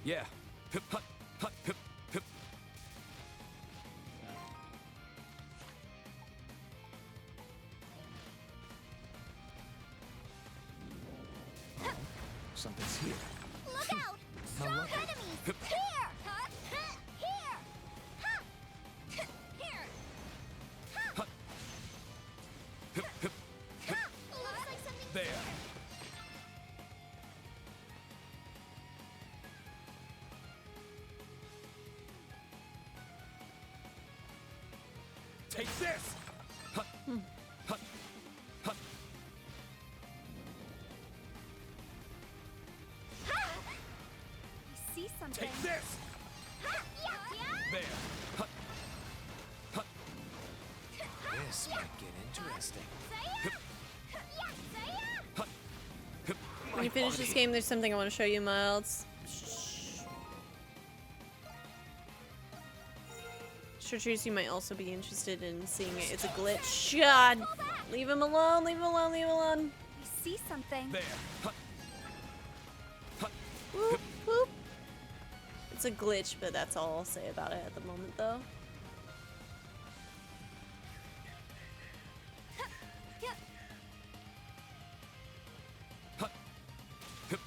Yeah. Hip, hut, hut, hip, hip. Something's here. Look out! Strong enemies! Here! Here! Here! Hip, hip, hip. Looks like something There. Take this! Hut, hut, hut. I see something. Take this! There. Hut, hut. This might get interesting. Hip, hut, hip. When you finish this game, there's something I want to show you, Miles. Chartreuse, you might also be interested in seeing it. It's a glitch. God! Leave him alone, leave him alone, leave him alone. I see something. There. Hut, hut. Whoop, whoop. It's a glitch, but that's all I'll say about it at the moment, though. Hut, hip.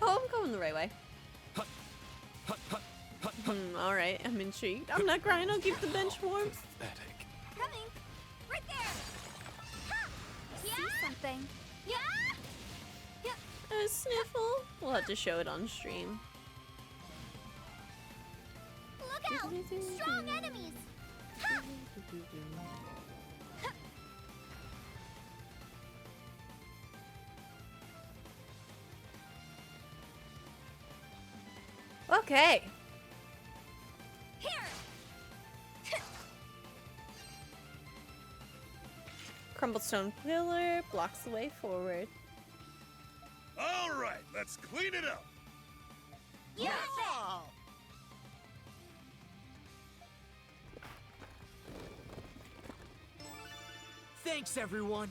Oh, I'm going the right way. Hut, All right, I'm intrigued. I'm not crying. I'll keep the bench warm. Pathetic. Coming! Right there! Ha! Yeah? See something. Yeah? A sniffle. We'll have to show it on stream. Look out! Strong enemies! Ha! Okay. Here! Crumbled stone pillar blocks the way forward. All right, let's clean it up. Yeah! Thanks, everyone.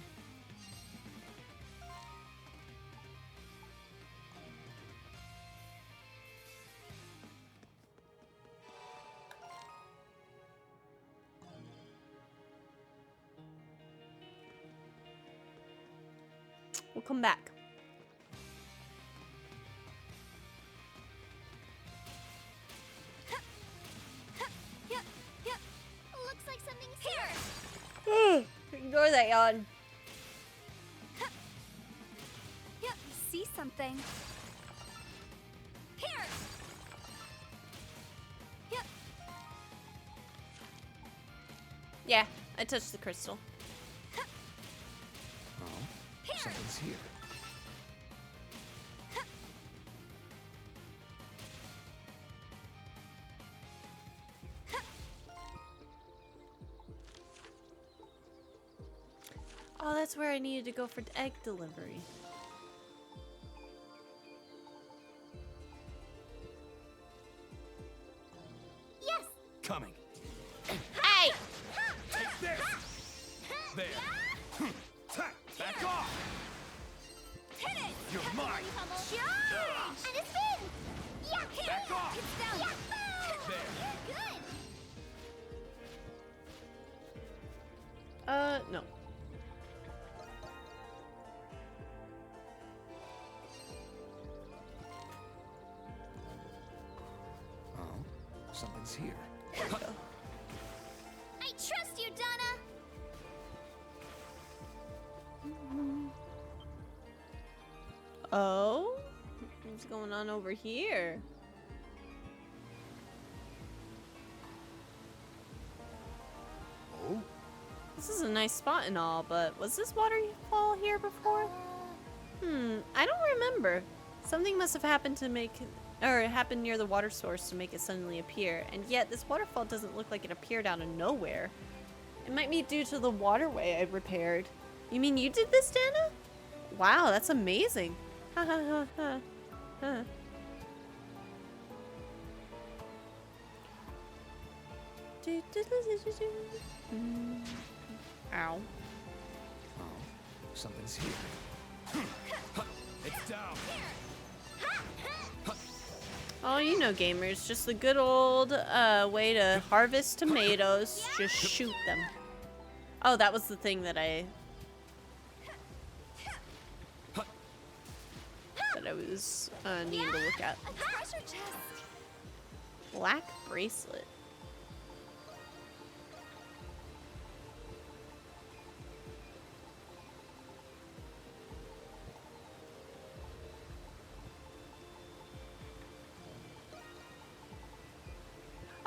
We'll come back. Looks like something's here! Ignore that yawn. Yeah, see something. Here! Yeah, Yeah, I touched the crystal. Oh, something's here. Oh, that's where I needed to go for the egg delivery. Yes! Coming. Hey! Take this. There. Back off. hit it! You're mine. Hummel. And a spin! Yeah! Back off. It's down. Yeah! There. Good! No. Oh, something's here. I trust you, Dana! Oh? What's going on over here? Oh? This is a nice spot and all, but was this waterfall here before? I don't remember. Something must have happened to make, or it happened near the water source to make it suddenly appear, and yet this waterfall doesn't look like it appeared out of nowhere. It might be due to the waterway I repaired. You mean you did this, Dana? Wow, that's amazing. Ha ha ha ha. Huh. Ow. Oh, something's here. It's down. Oh, you know, gamers, just the good old way to harvest tomatoes. Just shoot them. Oh, that was the thing that I was needing to look at. A treasure chest. Black bracelet.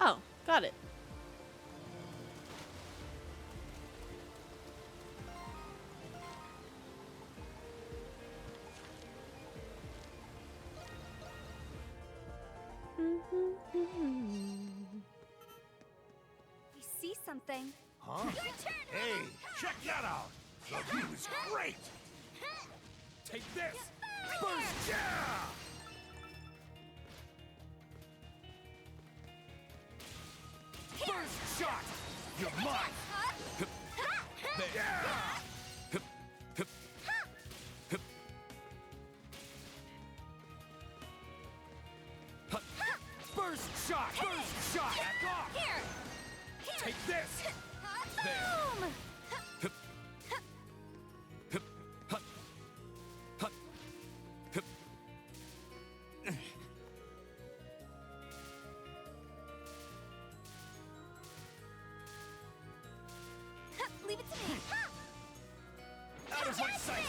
Oh, got it. We see something. Huh? Hey, check that out. The view is great. Take this. Burst, yeah! First shot! You're mine! There! Hip, hip, hip. Huh. First shot! First shot! Back off! Here! Take this! There! Boom! Hip, hip, hut, hut, hip. my sight.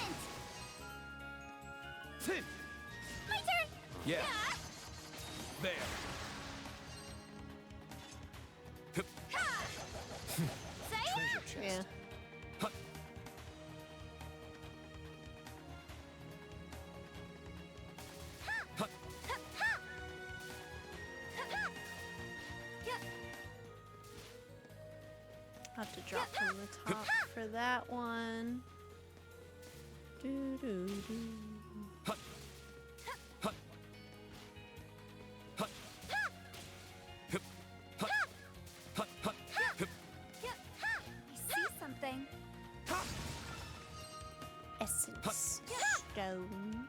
My turn. Yeah. There. Saya? Treasure chest. Yeah. Have to drop from the top for that one. Doo -doo -doo. I see something. Essence stone.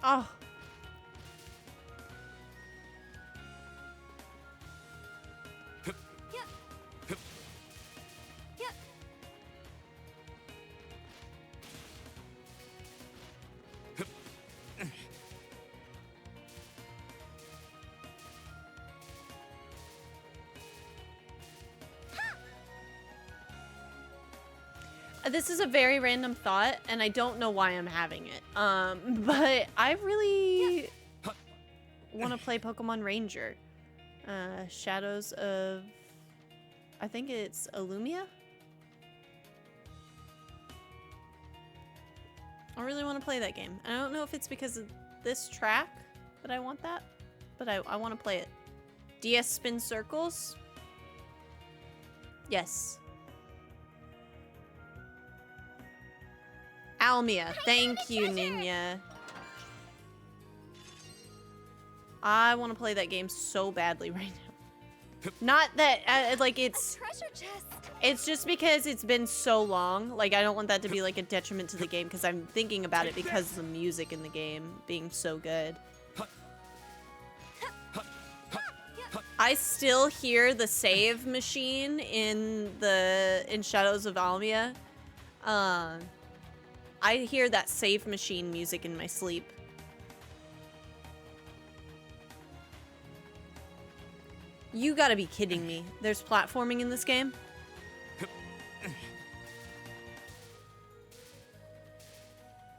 Oh. This is a very random thought, and I don't know why I'm having it. But I really want to play Pokemon Ranger. Shadows of... I think it's Illumia? I really want to play that game. I don't know if it's because of this track that I want that, but I want to play it. DS Spin Circles? Yes. Almia. Thank you, Ninya. I want to play that game so badly right now. Not that, like, it's... Treasure chest. It's just because it's been so long. Like, I don't want that to be, like, a detriment to the game, because I'm thinking about it because of the music in the game being so good. I still hear the save machine in Shadows of Almia. I hear that save machine music in my sleep. You gotta be kidding me. There's platforming in this game?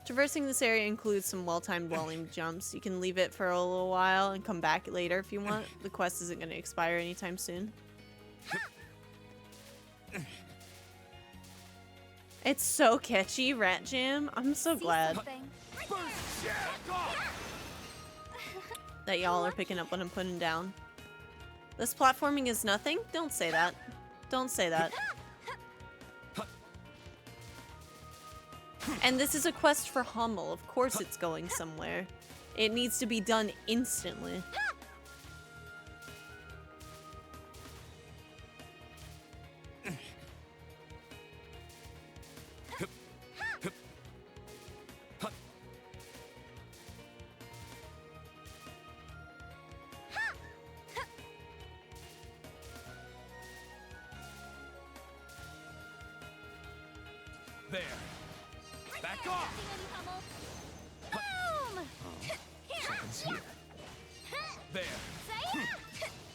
Traversing this area includes some well-timed walling jumps. You can leave it for a little while and come back later if you want. The quest isn't gonna expire anytime soon. It's so catchy, Rat Jam. I'm so glad that y'all are picking up what I'm putting down. This platforming is nothing? Don't say that. Don't say that. And this is a quest for Hummel. Of course it's going somewhere. It needs to be done instantly. There. Back off. Boom! Something's here. There. Saya?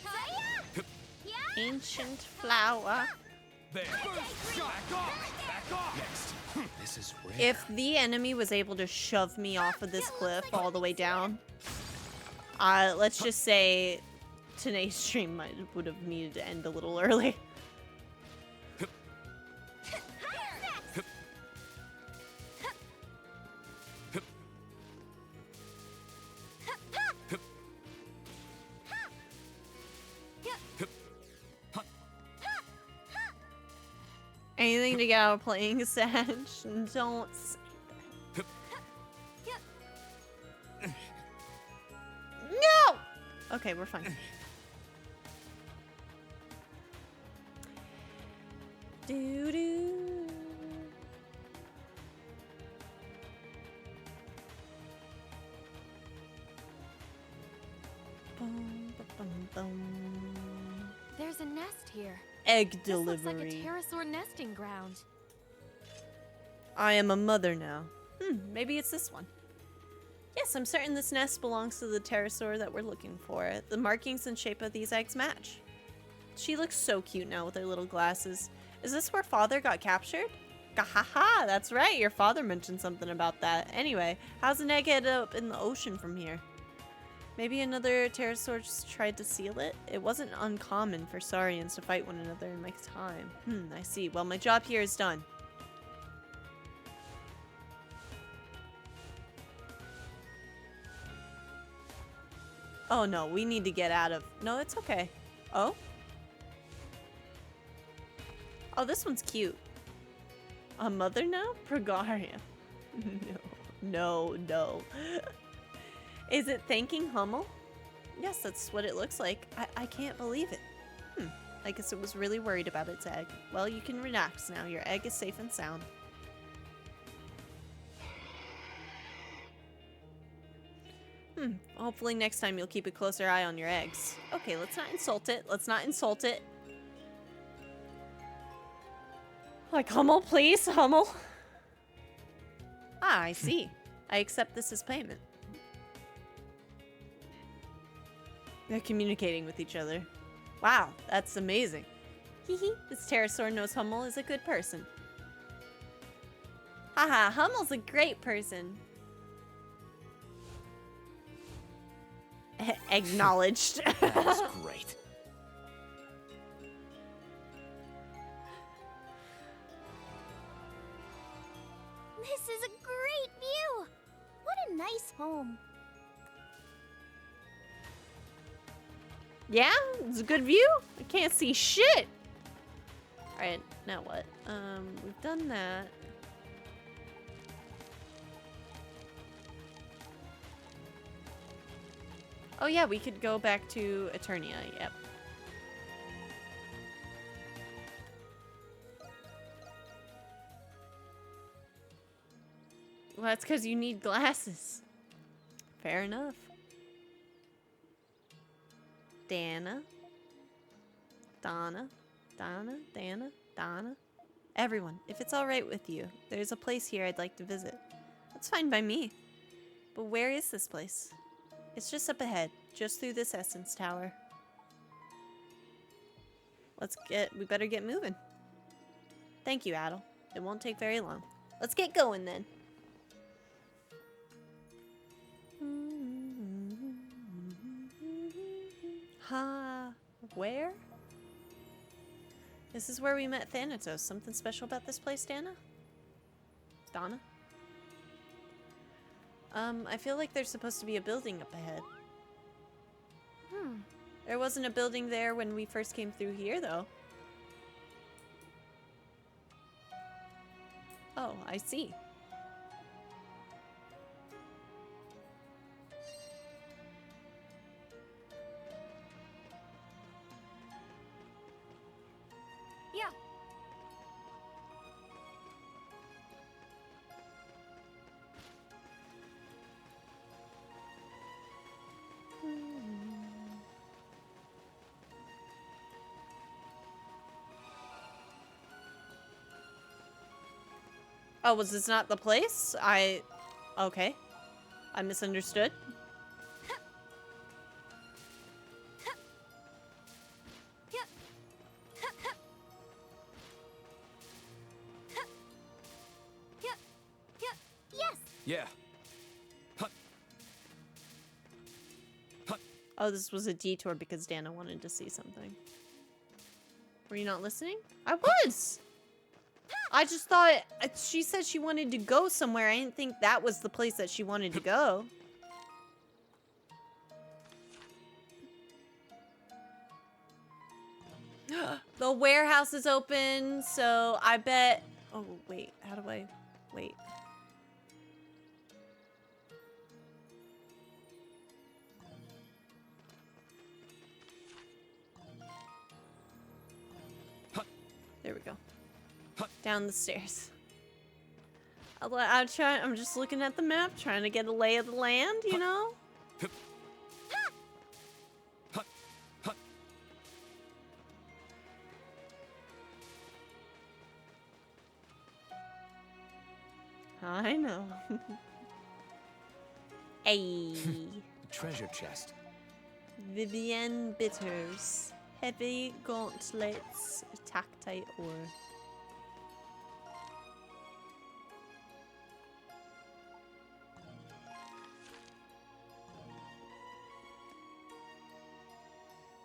Saya? Yeah? Ancient flower. There. Back off. Back off. Next. This is rare. If the enemy was able to shove me off of this cliff all the way down, let's just say today's stream would have needed to end a little early. Anything to get out of playing, Sag. Don't say that. No! Okay, we're fine. Doo-doo. Bum, bum, bum. There's a nest here. Egg This looks like a delivery. pterosaur nesting ground. I am a mother now. Maybe it's this one. Yes, I'm certain this nest belongs to the pterosaur that we're looking for. The markings and shape of these eggs match. She looks so cute now with her little glasses. Is this where Father got captured? Gahaha, that's right. Your father mentioned something about that. Anyway, how's an egg head up in the ocean from here? Maybe another pterosaur just tried to seal it? It wasn't uncommon for saurians to fight one another in my time. I see. Well, my job here is done. Oh no, we need to get out of... No, it's okay. Oh? Oh, this one's cute. A mother now? Pregaria. No. Is it thanking Hummel? Yes, that's what it looks like. I can't believe it. I guess it was really worried about its egg. Well, you can relax now. Your egg is safe and sound. Hopefully next time you'll keep a closer eye on your eggs. Okay, let's not insult it. Let's not insult it. Like, Hummel, please, Hummel. Ah, I see. I accept this as payment. They're communicating with each other. Wow, that's amazing. Hehe, this pterosaur knows Hummel is a good person. Haha, Hummel's a great person. Acknowledged. That's great. This is a great view. What a nice home. Yeah, it's a good view. I can't see shit. All right, now what? We've done that. Oh yeah, we could go back to Eternia. Yep. Well, that's because you need glasses. Fair enough. Dana. Donna. Everyone, if it's alright with you, there's a place here I'd like to visit. That's fine by me. But where is this place? It's just up ahead, just through this Essence Tower. We better get moving. Thank you, Adel. It won't take very long. Let's get going then. Where? This is where we met Thanatos. Something special about this place, Dana? Donna? I feel like there's supposed to be a building up ahead. There wasn't a building there when we first came through here, though. Oh, I see. Yeah. Oh, was this not the place? Okay. I misunderstood. Yes. Yeah. Oh, this was a detour because Dana wanted to see something. Were you not listening? I was! I just thought... She said she wanted to go somewhere. I didn't think that was the place that she wanted to go. The warehouse is open, so I bet... Oh, wait. How do I... Wait. There we go. Down the stairs. I'm just looking at the map, trying to get a lay of the land, you know? I know. Ay. Treasure chest. Vivienne Bitters. Heavy gauntlets. Tactite ore.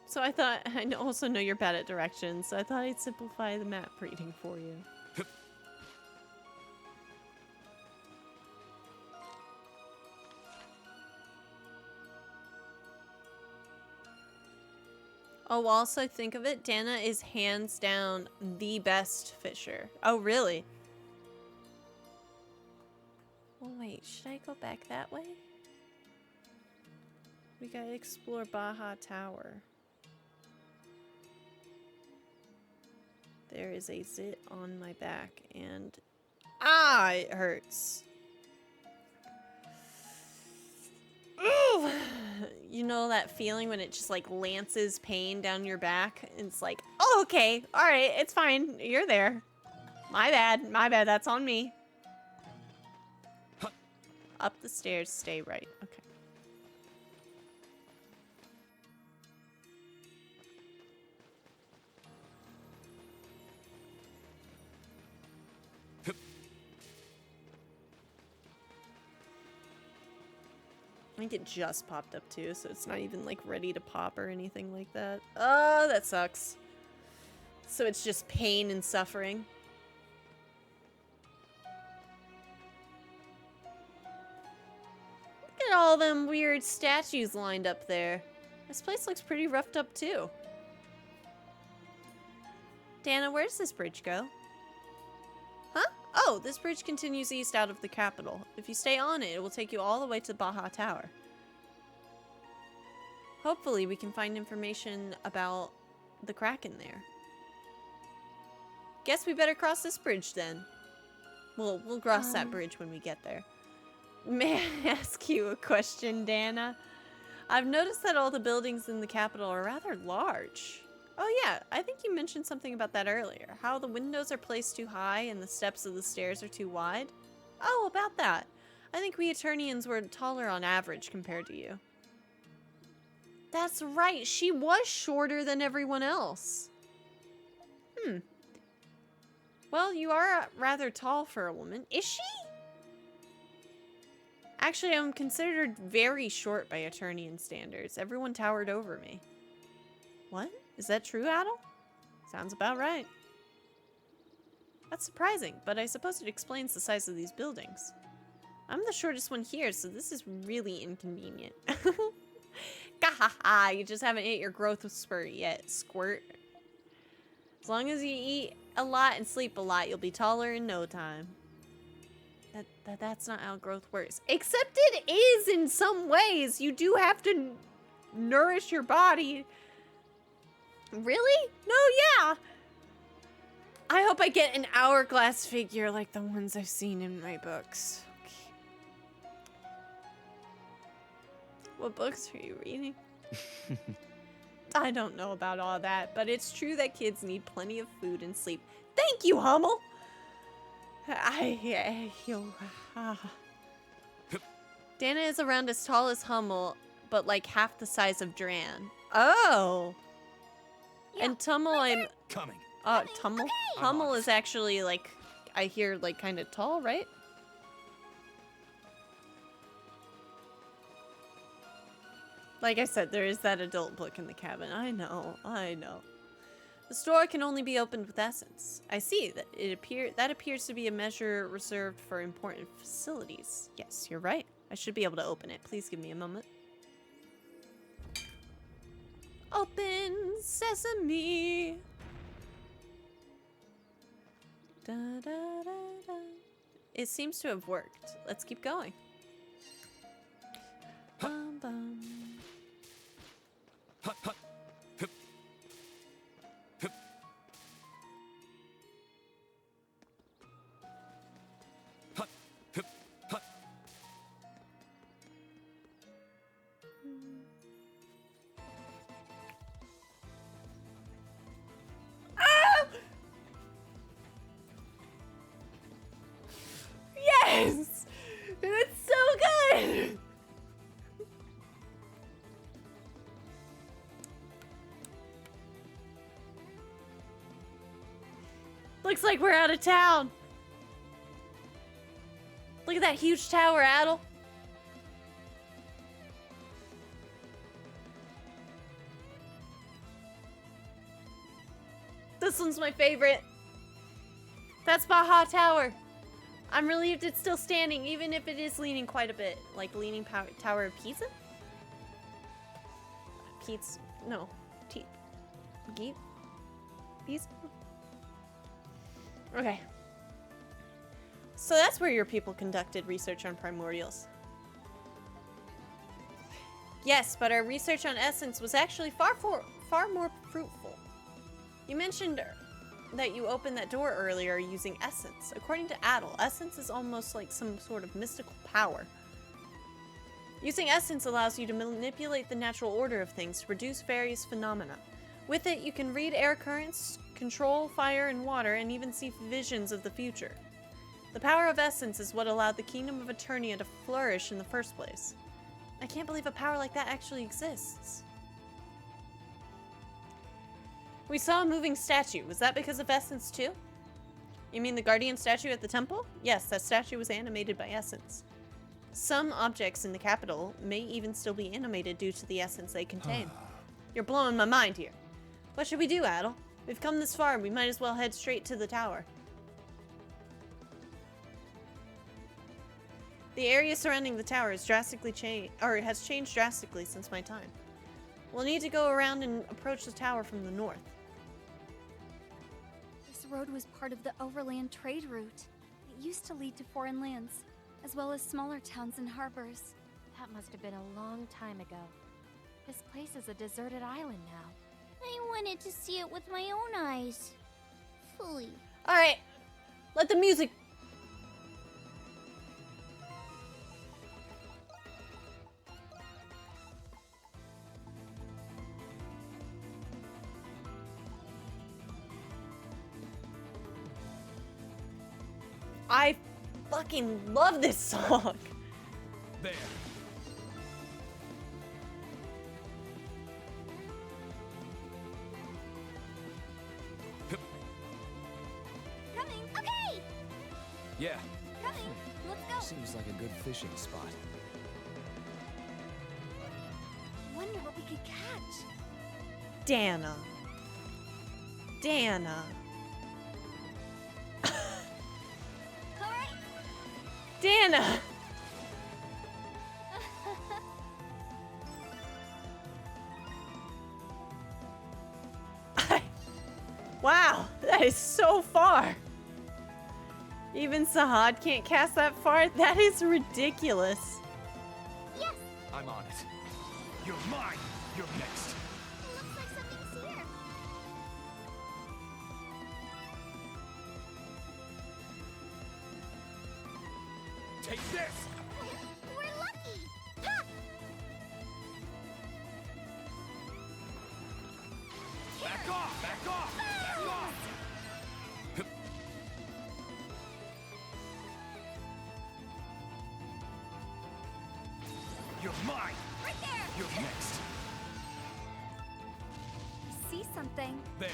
So I thought, I also know you're bad at directions, so I thought I'd simplify the map reading for you. Oh, also think of it, Dana is hands down the best fisher. Oh, really? Well, wait, should I go back that way? We gotta explore Baja Tower. There is a zit on my back and... Ah, it hurts. Ooh. You know that feeling when it just like lances pain down your back? And it's like, oh, okay, all right, it's fine. You're there. My bad, that's on me. Up the stairs, stay right. Okay. I think it just popped up too, so it's not even like ready to pop or anything like that. Oh, that sucks. So it's just pain and suffering. Look at all them weird statues lined up there. This place looks pretty roughed up too. Dana, where does this bridge go? Huh? Oh, this bridge continues east out of the capital. If you stay on it, it will take you all the way to Baja Tower. Hopefully we can find information about the Kraken there. Guess we better cross this bridge then. We'll cross that bridge when we get there. May I ask you a question, Dana? I've noticed that all the buildings in the capital are rather large. Oh yeah, I think you mentioned something about that earlier. How the windows are placed too high and the steps of the stairs are too wide. Oh, about that. I think we Eternians were taller on average compared to you. That's right, she was shorter than everyone else. Well, you are rather tall for a woman. Is she? Actually, I'm considered very short by Eternian standards. Everyone towered over me. What? Is that true, Adel? Sounds about right. That's surprising, but I suppose it explains the size of these buildings. I'm the shortest one here, so this is really inconvenient. Gahaha, you just haven't hit your growth spurt yet, squirt. As long as you eat a lot and sleep a lot, you'll be taller in no time. That's not how growth works. Except it is in some ways. You do have to nourish your body. Really? No, yeah. I hope I get an hourglass figure like the ones I've seen in my books. Okay. What books are you reading? I don't know about all that, but it's true that kids need plenty of food and sleep. Thank you, Hummel. Dana is around as tall as Hummel, but like half the size of Dran. Oh. Yeah, and Tummel, I'm coming. Tummel. Okay. Hummel is actually like, I hear like kind of tall, right? Like I said, there is that adult book in the cabin. I know. The store can only be opened with essence. I see that that appears to be a measure reserved for important facilities. Yes, you're right. I should be able to open it. Please give me a moment. Open sesame. Da, da, da, da. It seems to have worked. Let's keep going. Bum, bum. Yes! It's so good! Looks like we're out of town. Look at that huge tower, Adel. This one's my favorite. That's Baja Tower. I'm relieved it's still standing, even if it is leaning quite a bit. Like Leaning Tower of Pisa? Pizza? No. Geet? Pisa? Okay. So that's where your people conducted research on primordials. Yes, but our research on essence was actually far more fruitful. You mentioned that you opened that door earlier using essence. According to Adel, essence is almost like some sort of mystical power. Using essence allows you to manipulate the natural order of things to produce various phenomena. With it, you can read air currents, control fire and water, and even see visions of the future. The power of essence is what allowed the Kingdom of Eternia to flourish in the first place. I can't believe a power like that actually exists. We saw a moving statue. Was that because of essence too? You mean the guardian statue at the temple? Yes, that statue was animated by essence. Some objects in the capital may even still be animated due to the essence they contain. You're blowing my mind here. What should we do, Adel? We've come this far, we might as well head straight to the tower. The area surrounding the tower has changed drastically since my time. We'll need to go around and approach the tower from the north. This road was part of the overland trade route. It used to lead to foreign lands, as well as smaller towns and harbors. That must have been a long time ago. This place is a deserted island now. I wanted to see it with my own eyes. Fully. Alright, let the music... I fucking love this song. There. Coming. Okay. Yeah. Coming. Let's go. Seems like a good fishing spot. Wonder what we could catch. Dana. Dana! Wow, that is so far. Even Sahad can't cast that far? That is ridiculous. Yes. I'm on it. You're mine. You're next. Looks like something's here. Take this. We're lucky. Ha! Back off. Back off. Back off. You're mine. Right there. You're next. I see something. There.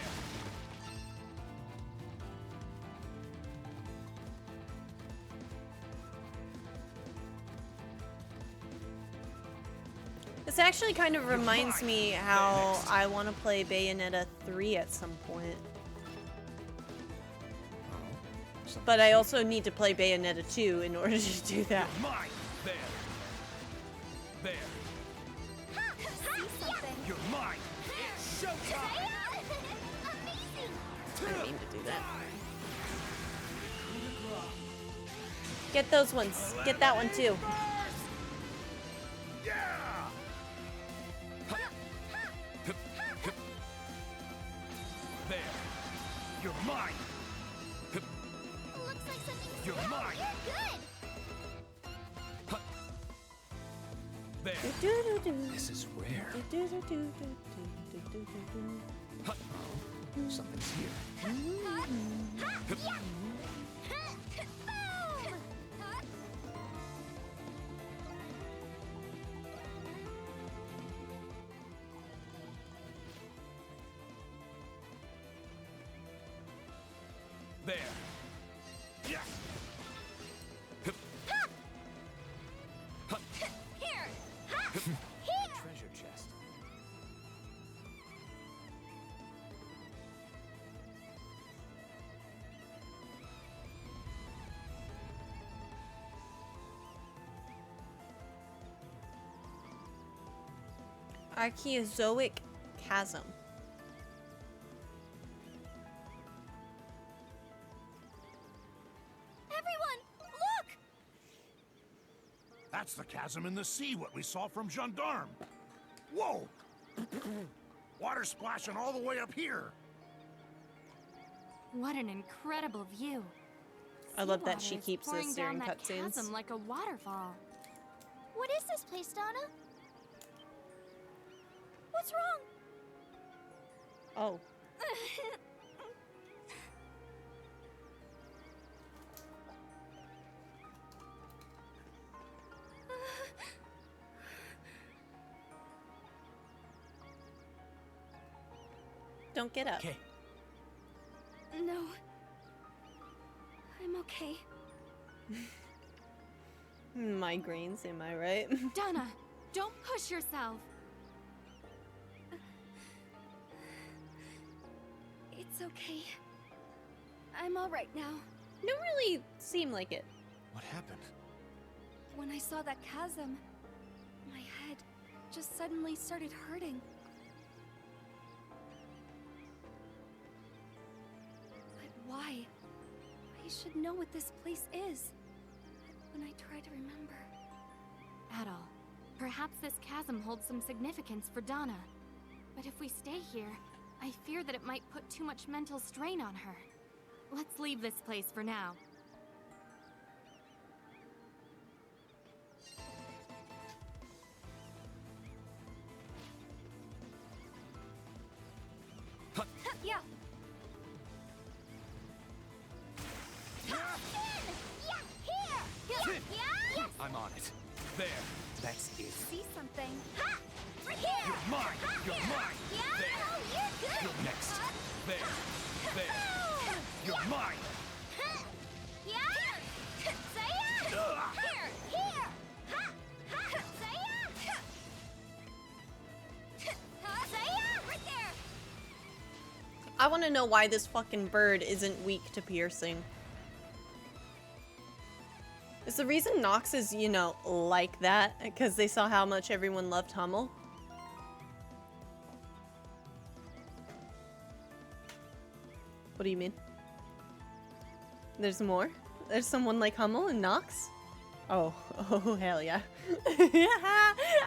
This actually kind of reminds me how I want to play Bayonetta 3 at some point. But I also need to play Bayonetta 2 in order to do that. You're mine. There. There. Ha! Ha! Something. You're mine. It's showtime. Amazing. I didn't mean to do that. Get those ones. Get that one too. Yeah. There. You're mine. Looks like something's You're here. mine. You're good. There. This is rare. Something's here. Ha! Yeah. Ha! Boom! Huh? There. Archaeozoic chasm. Everyone, look! That's the chasm in the sea, what we saw from Gendarme. Whoa! Water splashing all the way up here. What an incredible view. I love that she Seawater is keeps pouring this down during that cutscenes. chasm like a waterfall. What is this place, Dana? What's wrong? Oh. Don't get up. Okay. No. I'm okay. Migraines, am I right? Dana, don't push yourself. It's okay. I'm all right now. Don't really seem like it. What happened? When I saw that chasm, my head just suddenly started hurting. But why? I should know what this place is. When I try to remember. Adol, perhaps this chasm holds some significance for Dana. But if we stay here, I fear that it might put too much mental strain on her. Let's leave this place for now. Yeah. I'm on it. There. That's it. See something? Ha! Right here! You're mine! You're mine! Yeah! There. Oh, you're good! You're next. There. There. You're mine! Yeah! Say it! Here! Here! Ha! Ha! Say it! Say it! Right there! I want to know why this fucking bird isn't weak to piercing. Is the reason Nox is, you know, like that because they saw how much everyone loved Hummel? What do you mean? There's more? There's someone like Hummel and Nox? Oh, oh hell yeah.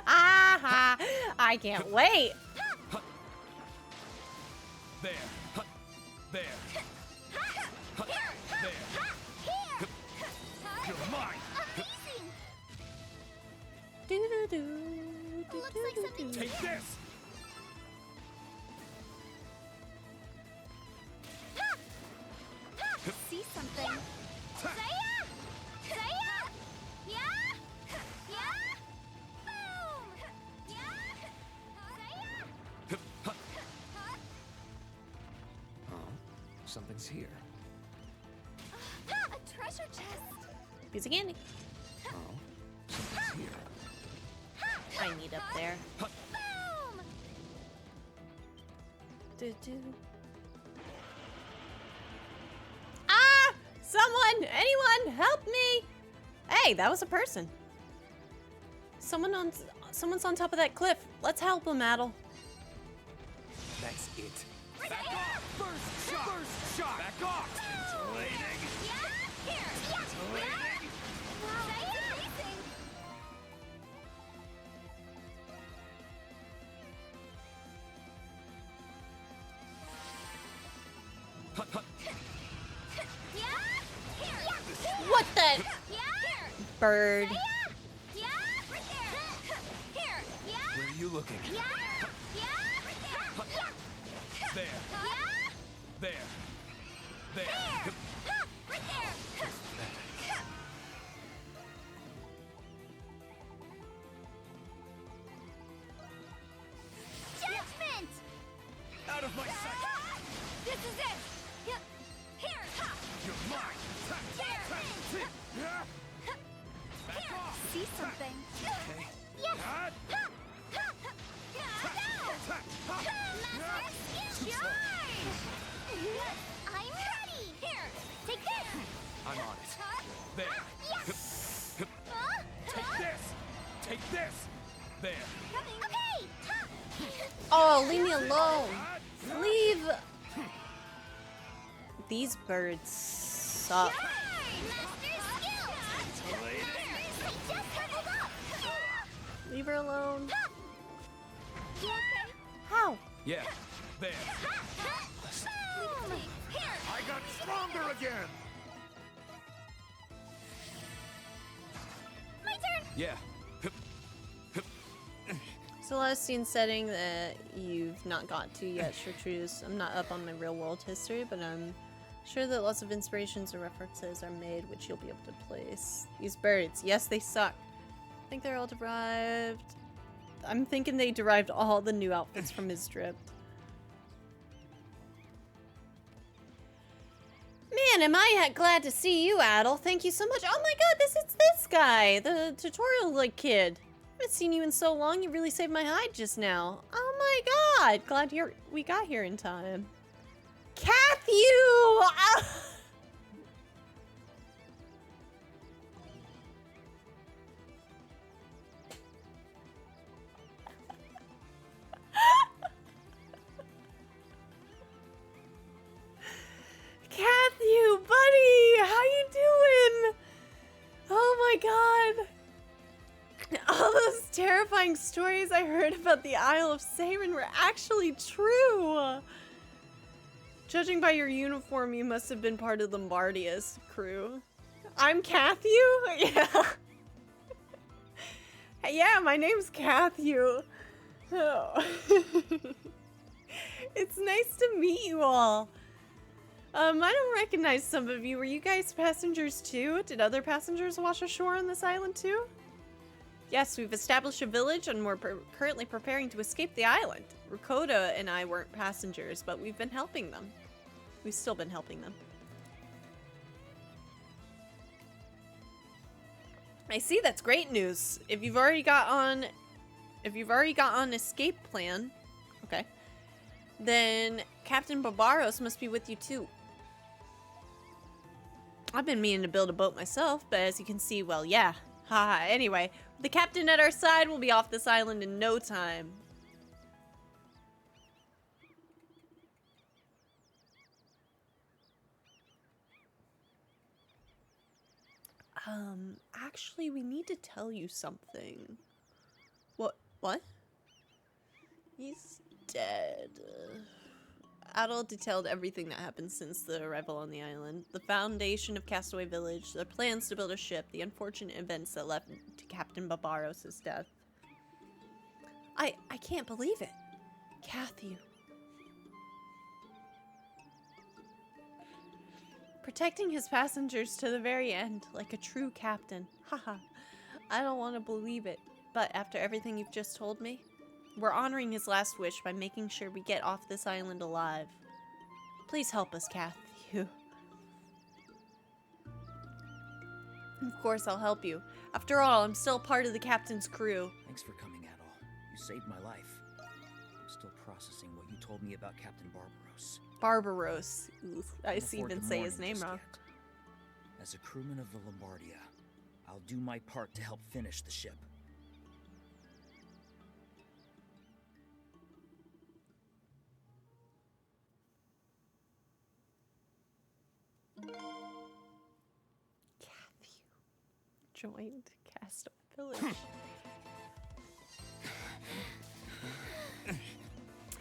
Aha! I can't wait! There. There. There. You're mine! Amazing! Do-do-do, Looks like something. Take this! See something? Say it! Say it! Yeah! Yeah! Boom! Yeah! Say it! Oh, something's here. A treasure chest! piece of candy. Oh, something's here. I need up there. Boom! Do-do. Ah! Someone! Anyone! Help me! Hey, that was a person. Someone's on top of that cliff. Let's help him, Adol. That's it. Back off! First shot! First shot! Back off! Scintillating! Yeah! Here! Scintillating! Wow, that's amazing! Yeah! Here! What the? Yeah! Here! Bird. Yeah! Right there! Here! Yeah! Where are you looking? Yeah! Yeah! Right there! There. Yeah! There. There. There! Right there! Judgment! Out of my sight! This is it! Here! You're mine! Here! Back off! See something? Okay. Yes! Hot! Master, shine! I'm ready! Here! Take this! I'm on it. There. Yes! Take this! Take this! There. Coming! Okay! Oh, leave me alone. Leave. These birds suck. Leave her alone. How? Yeah, there. I got stronger again. My turn. Yeah. Celestine setting that you've not got to yet, Chartreuse. I'm not up on my real world history, but I'm sure that lots of inspirations and references are made, which you'll be able to place. These birds, yes, they suck. I think they're all derived. I'm thinking they derived all the new outfits from his drip. Man, am I glad to see you, Adel. Thank you so much. Oh my god, it's this guy, the tutorial kid. I haven't seen you in so long. You really saved my hide just now. Oh my god, glad we got here in time. Cathew! Cathew, buddy, how you doing? Oh my god. All those terrifying stories I heard about the Isle of Seiren were actually true. Judging by your uniform, you must have been part of Lombardia's crew. I'm Cathew? Yeah. Yeah, my name's Cathew. Oh. It's nice to meet you all. I don't recognize some of you. Were you guys passengers too? Did other passengers wash ashore on this island too? Yes, we've established a village and we're currently preparing to escape the island. Rukoda and I weren't passengers, but we've been helping them. We've still been helping them. I see, that's great news. If you've already got on escape plan, okay, then Captain Barbaros must be with you too. I've been meaning to build a boat myself, but as you can see, well, yeah. Haha, anyway, with the captain at our side, we'll be off this island in no time. Actually, we need to tell you something. What? He's dead. Adol detailed everything that happened since the arrival on the island. The foundation of Castaway Village, the plans to build a ship, the unfortunate events that led to Captain Barbaros' death. I can't believe it. Cathew. Protecting his passengers to the very end, like a true captain. Haha. I don't want to believe it, but after everything you've just told me, we're honoring his last wish by making sure we get off this island alive. Please help us, Cathew. Of course, I'll help you. After all, I'm still part of the captain's crew. Thanks for coming, Adol. You saved my life. I'm still processing what you told me about Captain Barbaros. Barbaros. Ooh, I see even say his name wrong. As a crewman of the Lombardia, I'll do my part to help finish the ship. Cathew joined Castaway Village.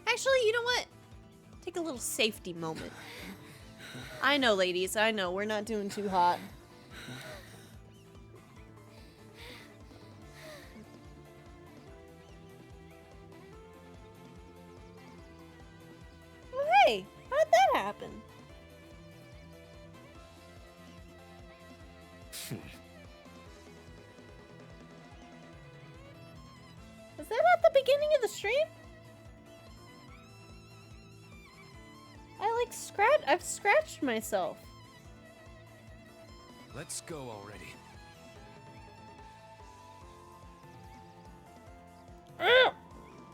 Actually, you know what? Take a little safety moment. I know, ladies. I know. We're not doing too hot. Oh, hey! How'd that happen? Was that at the beginning of the stream? I've scratched myself. Let's go already.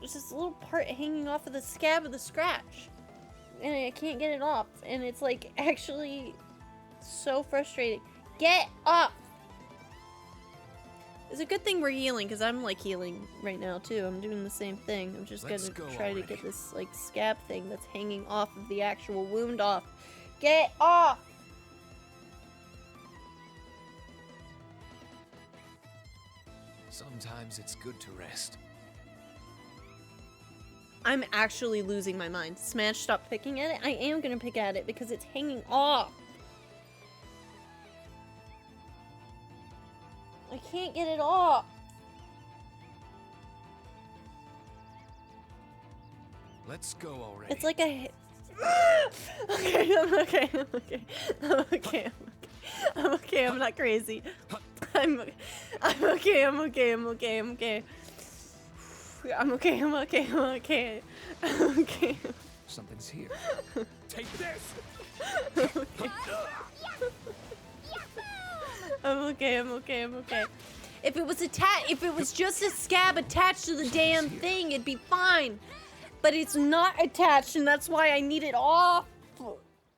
There's this little part hanging off of the scab of the scratch. And I can't get it off. And it's like actually so frustrating. Get off! It's a good thing we're healing, because I'm like healing right now too. I'm doing the same thing. I'm just Let's gonna go try already. to get this like scab thing that's hanging off of the actual wound off. Get off! Sometimes it's good to rest. I'm actually losing my mind. Smash, stop picking at it. I am gonna pick at it because it's hanging off. I can't get it off. Let's go already. It's like a. Okay, I'm okay. I'm okay. I'm okay. I'm okay. I'm not crazy. I'm okay. I'm okay. I'm okay. I'm okay. I'm okay. I'm okay. I'm okay. I'm okay. I'm okay. Something's here. Take this. I'm okay. I'm okay. I'm okay. I'm okay. If it was just a scab attached to the damn thing, it'd be fine. But it's not attached, and that's why I need it off.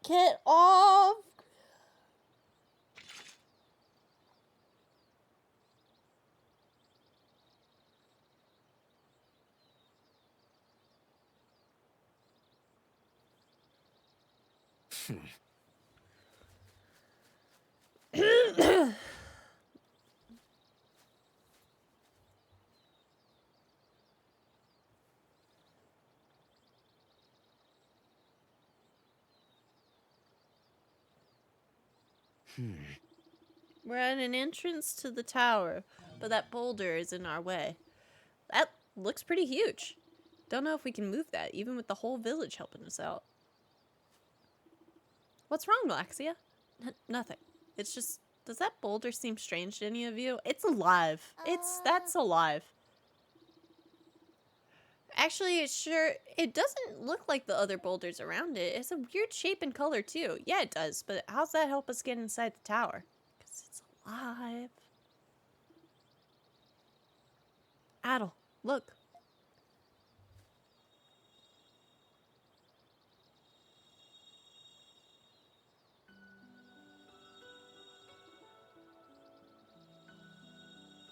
Get off. We're at an entrance to the tower, but that boulder is in our way. That looks pretty huge. Don't know if we can move that, even with the whole village helping us out. What's wrong, Laxia? Nothing. It's just, does that boulder seem strange to any of you? It's alive. That's alive. Actually, it doesn't look like the other boulders around it. It's a weird shape and color, too. Yeah, it does, but how's that help us get inside the tower? Because it's alive. Adel, look.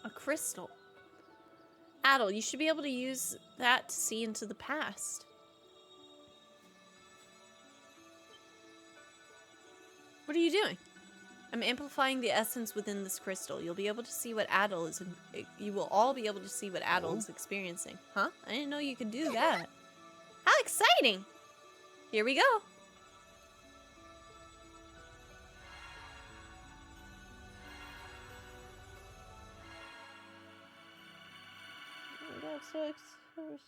A crystal. Adel, you should be able to use that to see into the past. What are you doing? I'm amplifying the essence within this crystal. You'll be able to see what Adel is. You will all be able to see what Adel is experiencing. Huh? I didn't know you could do that. How exciting! Here we go. That's so exciting.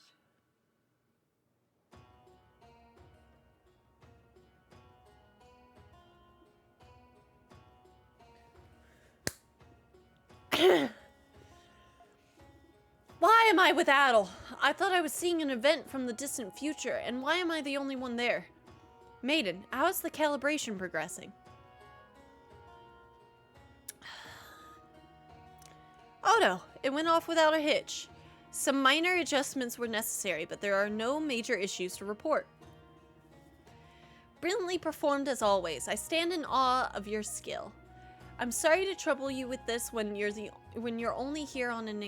Why am I with Adel? I thought I was seeing an event from the distant future, and why am I the only one there? Maiden, how is the calibration progressing? Oh no, it went off without a hitch. Some minor adjustments were necessary, but there are no major issues to report. Brilliantly performed as always. I stand in awe of your skill. I'm sorry to trouble you with this when you're only here on an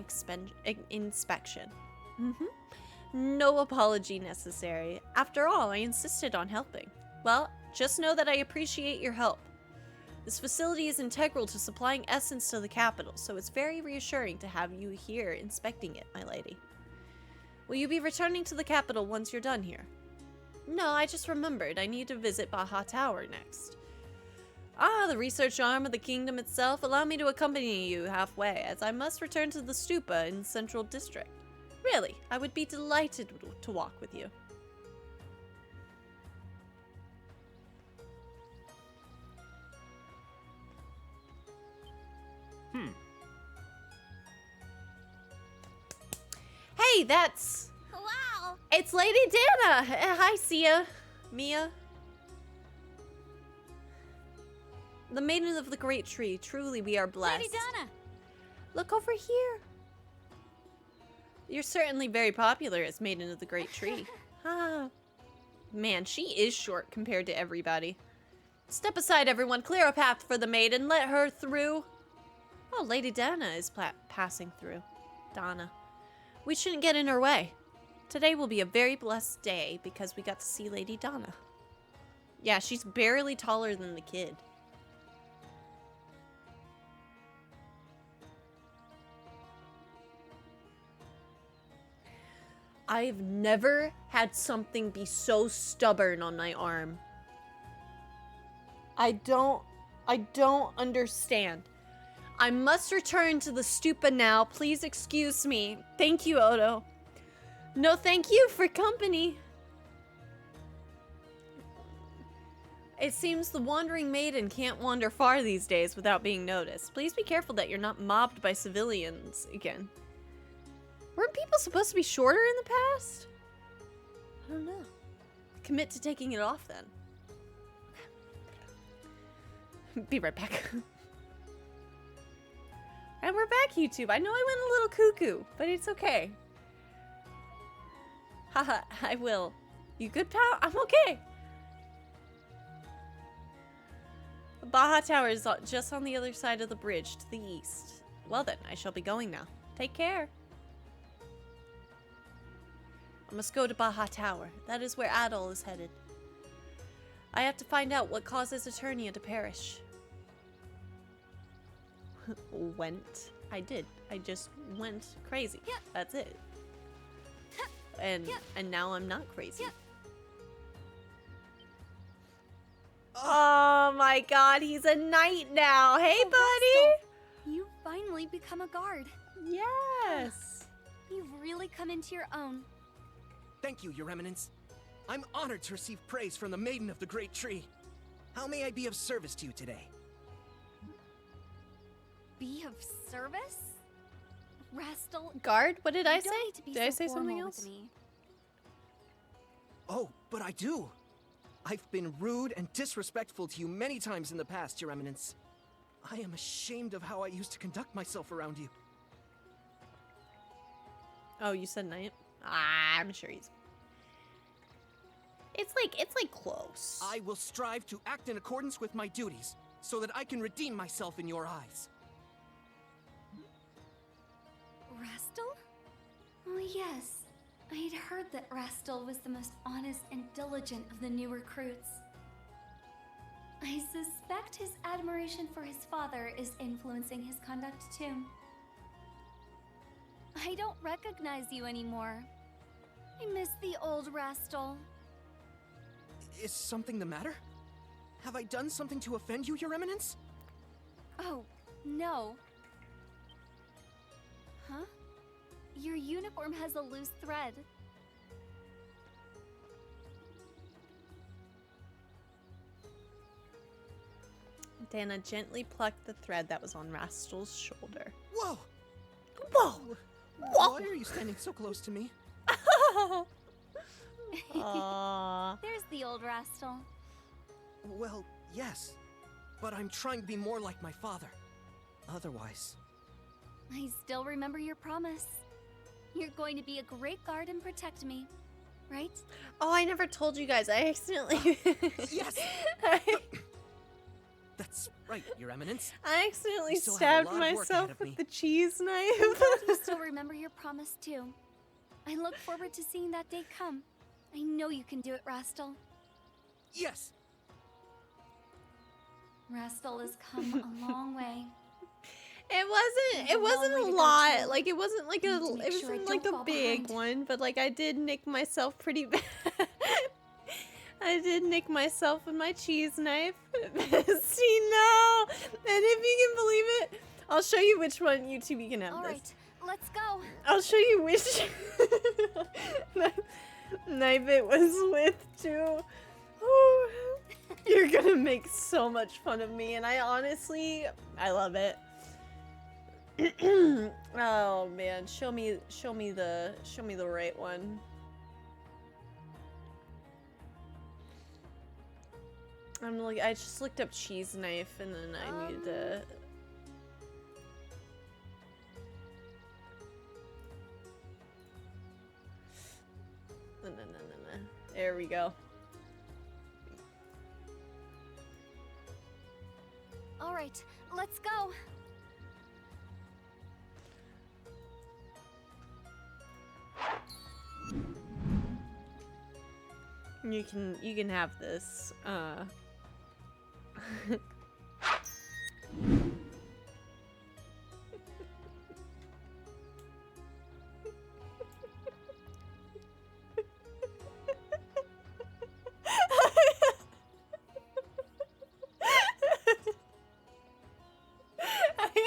inspection. No apology necessary. After all, I insisted on helping. Well, just know that I appreciate your help. This facility is integral to supplying essence to the capital, so it's very reassuring to have you here inspecting it, my lady. Will you be returning to the capital once you're done here? No, I just remembered. I need to visit Baja Tower next. Ah, the research arm of the kingdom itself. Allow me to accompany you halfway, as I must return to the stupa in Central District. Really, I would be delighted to walk with you. Hey, that's... Wow! It's Lady Dana! Hi, Sia. Mia. The Maiden of the Great Tree. Truly, we are blessed. Lady Dana! Look over here. You're certainly very popular as Maiden of the Great Tree. Ah. Man, she is short compared to everybody. Step aside, everyone. Clear a path for the maiden. Let her through. Oh, Lady Dana is passing through. Dana. We shouldn't get in her way. Today will be a very blessed day because we got to see Lady Dana. Yeah, she's barely taller than the kid. I've never had something be so stubborn on my arm. I don't understand. I must return to the stupa now. Please excuse me. Thank you, Odo. No, thank you for company. It seems the wandering maiden can't wander far these days without being noticed. Please be careful that you're not mobbed by civilians again. Weren't people supposed to be shorter in the past? I don't know. Commit to taking it off then. Be right back. And we're back, YouTube. I know I went a little cuckoo, but it's okay. Haha, I will. You good, pal? I'm okay. The Baja Tower is just on the other side of the bridge to the east. Well then, I shall be going now. Take care. I must go to Baja Tower. That is where Adol is headed. I have to find out what causes Eternia to perish. Went. I did. I just went crazy. Yep. That's it. And Yep. and now I'm not crazy. Yep. Oh my god, he's a knight now. Hey, Oh, buddy. You finally become a guard. Yes. You've really come into your own. Thank you, Your Eminence. I'm honored to receive praise from the Maiden of the Great Tree. How may I be of service to you today? Be of service? Rastal, Guard? What did I you don't say? need to be Did I so say something formal else? with me. Oh, but I do. I've been rude and disrespectful to you many times in the past, Your Eminence. I am ashamed of how I used to conduct myself around you. Oh, you said knight? Ah, I'm sure he's... It's like close. I will strive to act in accordance with my duties, so that I can redeem myself in your eyes. Rastal? Oh yes. I had heard that Rastal was the most honest and diligent of the new recruits. I suspect his admiration for his father is influencing his conduct too. I don't recognize you anymore. I miss the old Rastal. Is something the matter? Have I done something to offend you, Your Eminence? Oh, no. Huh? Your uniform has a loose thread. Dana gently plucked the thread that was on Rastal's shoulder. Whoa! Whoa! Whoa! Why are you standing so close to me? Aww. There's the old Rastal. Well, yes. But I'm trying to be more like my father. Otherwise... I still remember your promise. You're going to be a great guard and protect me, right? Oh, I never told you guys. I accidentally... Yes! That's right, Your Eminence. I accidentally I still have a stabbed lot of work myself ahead of me. with the cheese I'm knife. glad you still remember your promise too. I look forward to seeing that day come. I know you can do it, Rastal. Yes! Rastal has come a long way. It wasn't a lot. Like it wasn't like it wasn't like a big one, but like I did nick myself pretty bad. I did nick myself with my cheese knife. See, no! And if you can believe it, I'll show you which one YouTube you can have All this. right, let's go. I'll show you which knife it was with too. Ooh. You're gonna make so much fun of me, and I honestly love it. Oh man, show me the right one. I just looked up cheese knife and then I needed to. No. There we go. All right, let's go. You can have this. I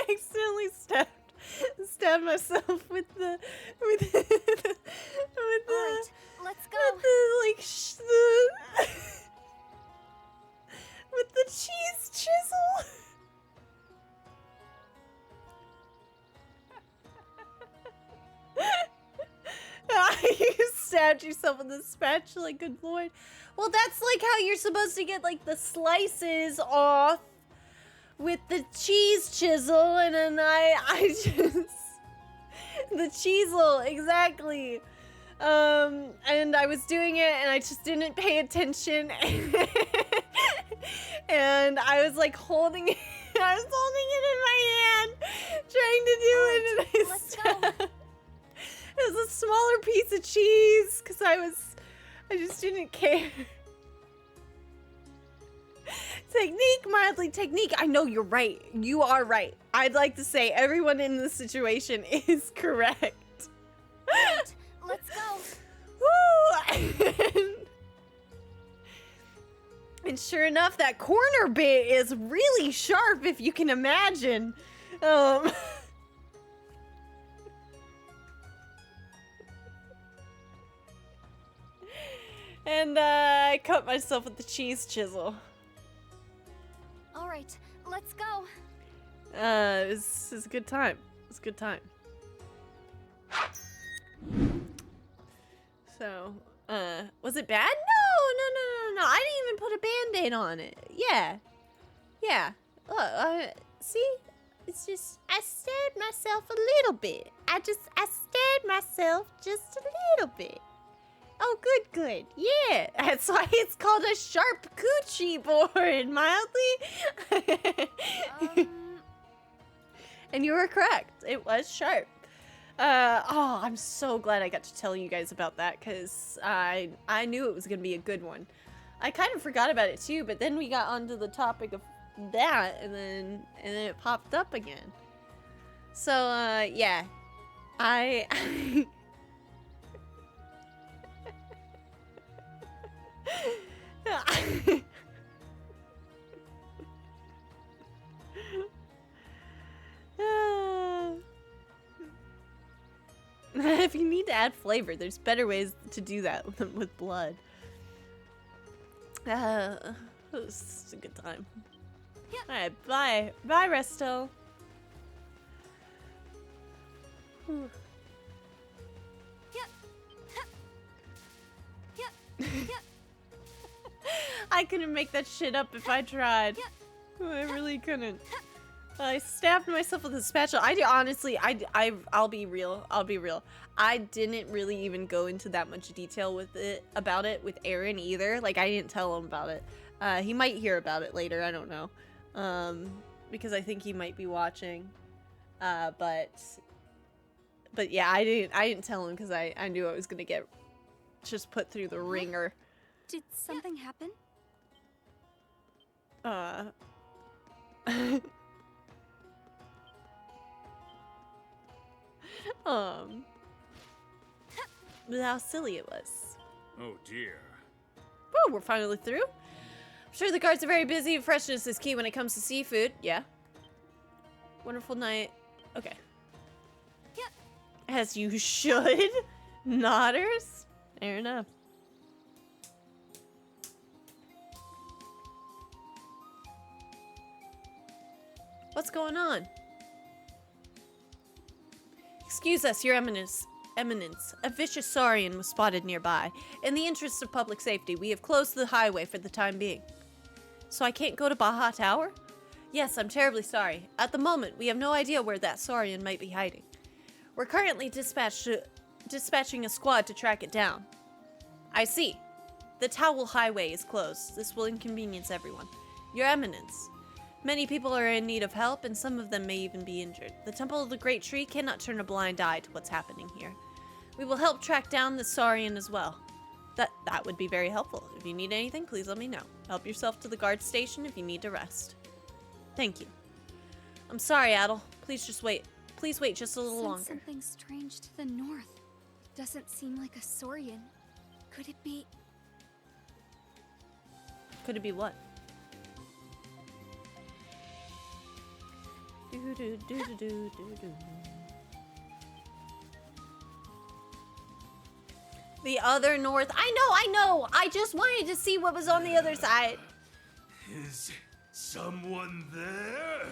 accidentally stabbed myself with the Alright, let's go. With the cheese chisel. You stabbed yourself with the spatula, good lord. Well, that's like how you're supposed to get like the slices off with the cheese chisel, and then I just the chisel, exactly. And I was doing it and I just didn't pay attention and I was like holding it, I was holding it in my hand, trying to do it, and let's go. It was a smaller piece of cheese because I just didn't care. Technique, mildly technique. I know you're right. You are right. I'd like to say everyone in this situation is correct. Right, let's go. Woo! And sure enough, that corner bit is really sharp, if you can imagine. And I cut myself with the cheese chisel. Alright, let's go. It was a good time. It was a good time. So, was it bad? No. I didn't even put a band-aid on it. Yeah. Look, see? It's just, I stabbed myself a little bit. I stabbed myself just a little bit. Oh, good. Yeah. That's why it's called a sharp coochie board, mildly. And you were correct. It was sharp. Oh, I'm so glad I got to tell you guys about that, because I knew it was going to be a good one. I kind of forgot about it too, but then we got onto the topic of that, and then it popped up again. So, yeah. If you need to add flavor, there's better ways to do that with blood. It was a good time. Alright, bye. Bye, Resto. I couldn't make that shit up if I tried. I really couldn't. I stabbed myself with a spatula. I'll be real. I didn't really even go into that much detail about it with Aaron either. Like, I didn't tell him about it. He might hear about it later. I don't know. Because I think he might be watching. But yeah, I didn't tell him because I knew I was gonna get just put through the ringer. Did something happen? With how silly it was. Oh dear. Woo, we're finally through. I'm sure the guards are very busy. Freshness is key when it comes to seafood. Yeah. Wonderful night. Okay. As you should. Nodders. Fair enough. What's going on? Excuse us, Your Eminence. A vicious saurian was spotted nearby. In the interest of public safety, we have closed the highway for the time being. So I can't go to Baja Tower? Yes, I'm terribly sorry. At the moment, we have no idea where that saurian might be hiding. We're currently dispatching a squad to track it down. I see. The Towel Highway is closed. This will inconvenience everyone. Your Eminence. Many people are in need of help, and some of them may even be injured. The Temple of the Great Tree cannot turn a blind eye to what's happening here. We will help track down the saurian as well. That would be very helpful. If you need anything, please let me know. Help yourself to the guard station if you need to rest. Thank you. I'm sorry, Adel. Please just wait. Please wait just a little longer. Something strange to the north. It doesn't seem like a Saurian. Could it be? Could it be what? Do do do do do do do. The other north. I know. I just wanted to see what was on the other side. Is someone there?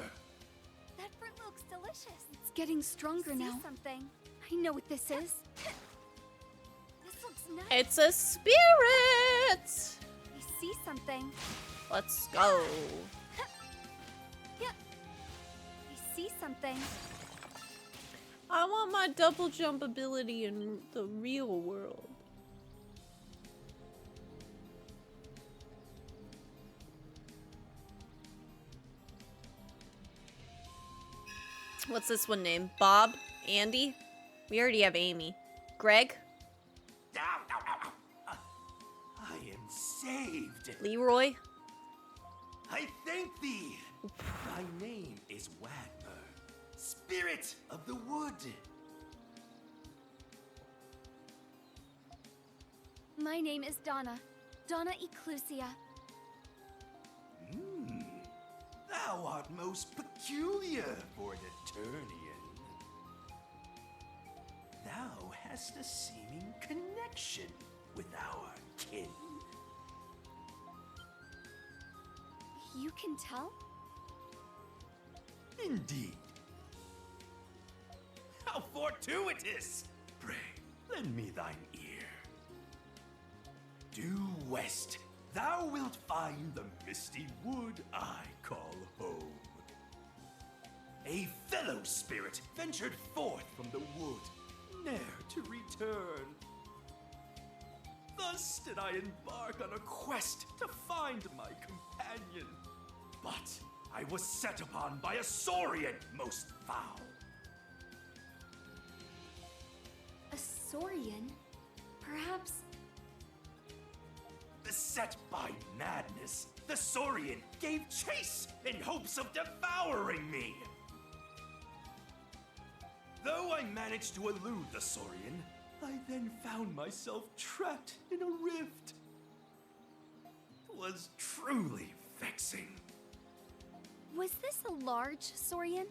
That fruit looks delicious. It's getting stronger now. Something. I know what this is. This looks nice. It's a spirit. I see something. Let's go. Yep. I see something. I want my double jump ability in the real world. What's this one named? Bob? Andy? We already have Amy. Greg? I am saved. Leroy? I thank thee. Thy name is Wagner, spirit of the wood. My name is Dana. Dana Ecclusia. Thou art most peculiar for an Eternian. Thou hast a seeming connection with our kin. You can tell? Indeed. How fortuitous! Pray, lend me thine ear. Due west, thou wilt find the misty wood I call home. A fellow spirit ventured forth from the wood, ne'er to return. Thus did I embark on a quest to find my companion. But I was set upon by a Saurian most foul. A Saurian? Perhaps. Beset by madness, the Saurian gave chase in hopes of devouring me. Though I managed to elude the Saurian, I then found myself trapped in a rift. It was truly vexing. Was this a large Saurian?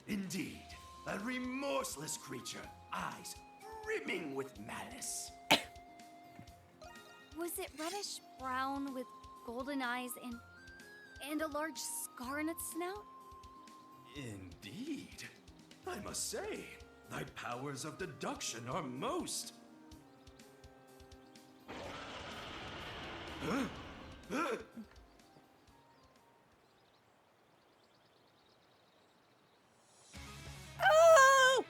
Indeed, a remorseless creature, eyes brimming with malice. Was it reddish brown with golden eyes and a large scar on its snout? Indeed. I must say, thy powers of deduction are most... Oh!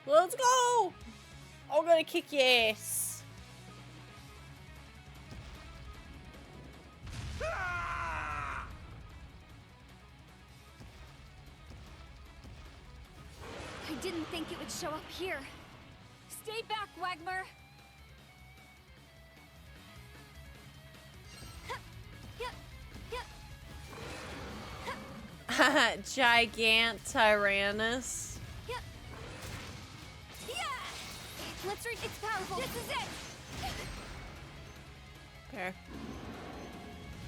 Let's go! I'm gonna kick your ass. I didn't think it would show up here. Stay back, Wagner! Gigant Tyrannus. Let's reach. It's powerful. This is it. Okay.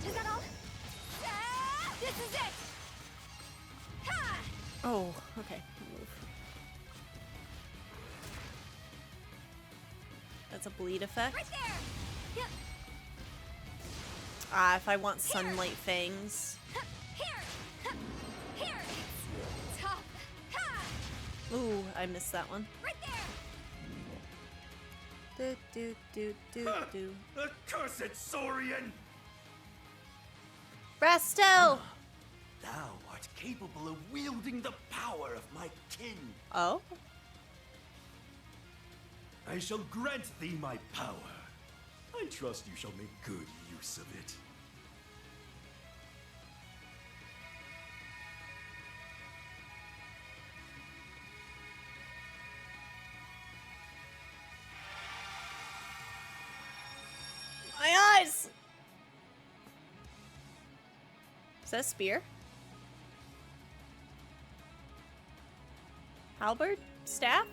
Is that all? This is it. Ha! Oh, okay. Move. That's a bleed effect. Right there. Yep. Ah, if I want sunlight fangs. Here. Tough. Ha! Ooh, I missed that one. Right there. Do. Accursed Saurian! Resto! Thou art capable of wielding the power of my kin. Oh? I shall grant thee my power. I trust you shall make good use of it. Guys! Is that a spear? Halberd? Staff?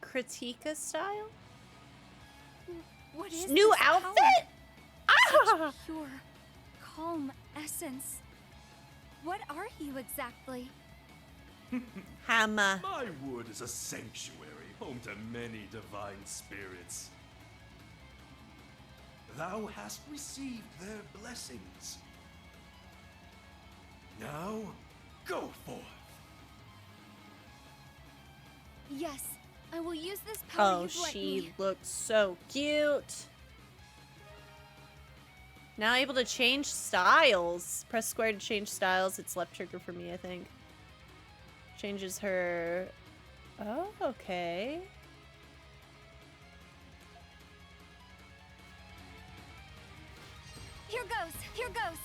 Kritika style? What is New this outfit? power? Ah! Such pure, calm essence. What are you exactly? Hammer. My wood is a sanctuary, home to many divine spirits. Thou hast received their blessings. Now, go forth. Yes, I will use this power Oh, you've lent she me. looks so cute. Now able to change styles. Press square to change styles. It's left trigger for me, I think. Changes her... Oh, okay. Here goes, here goes.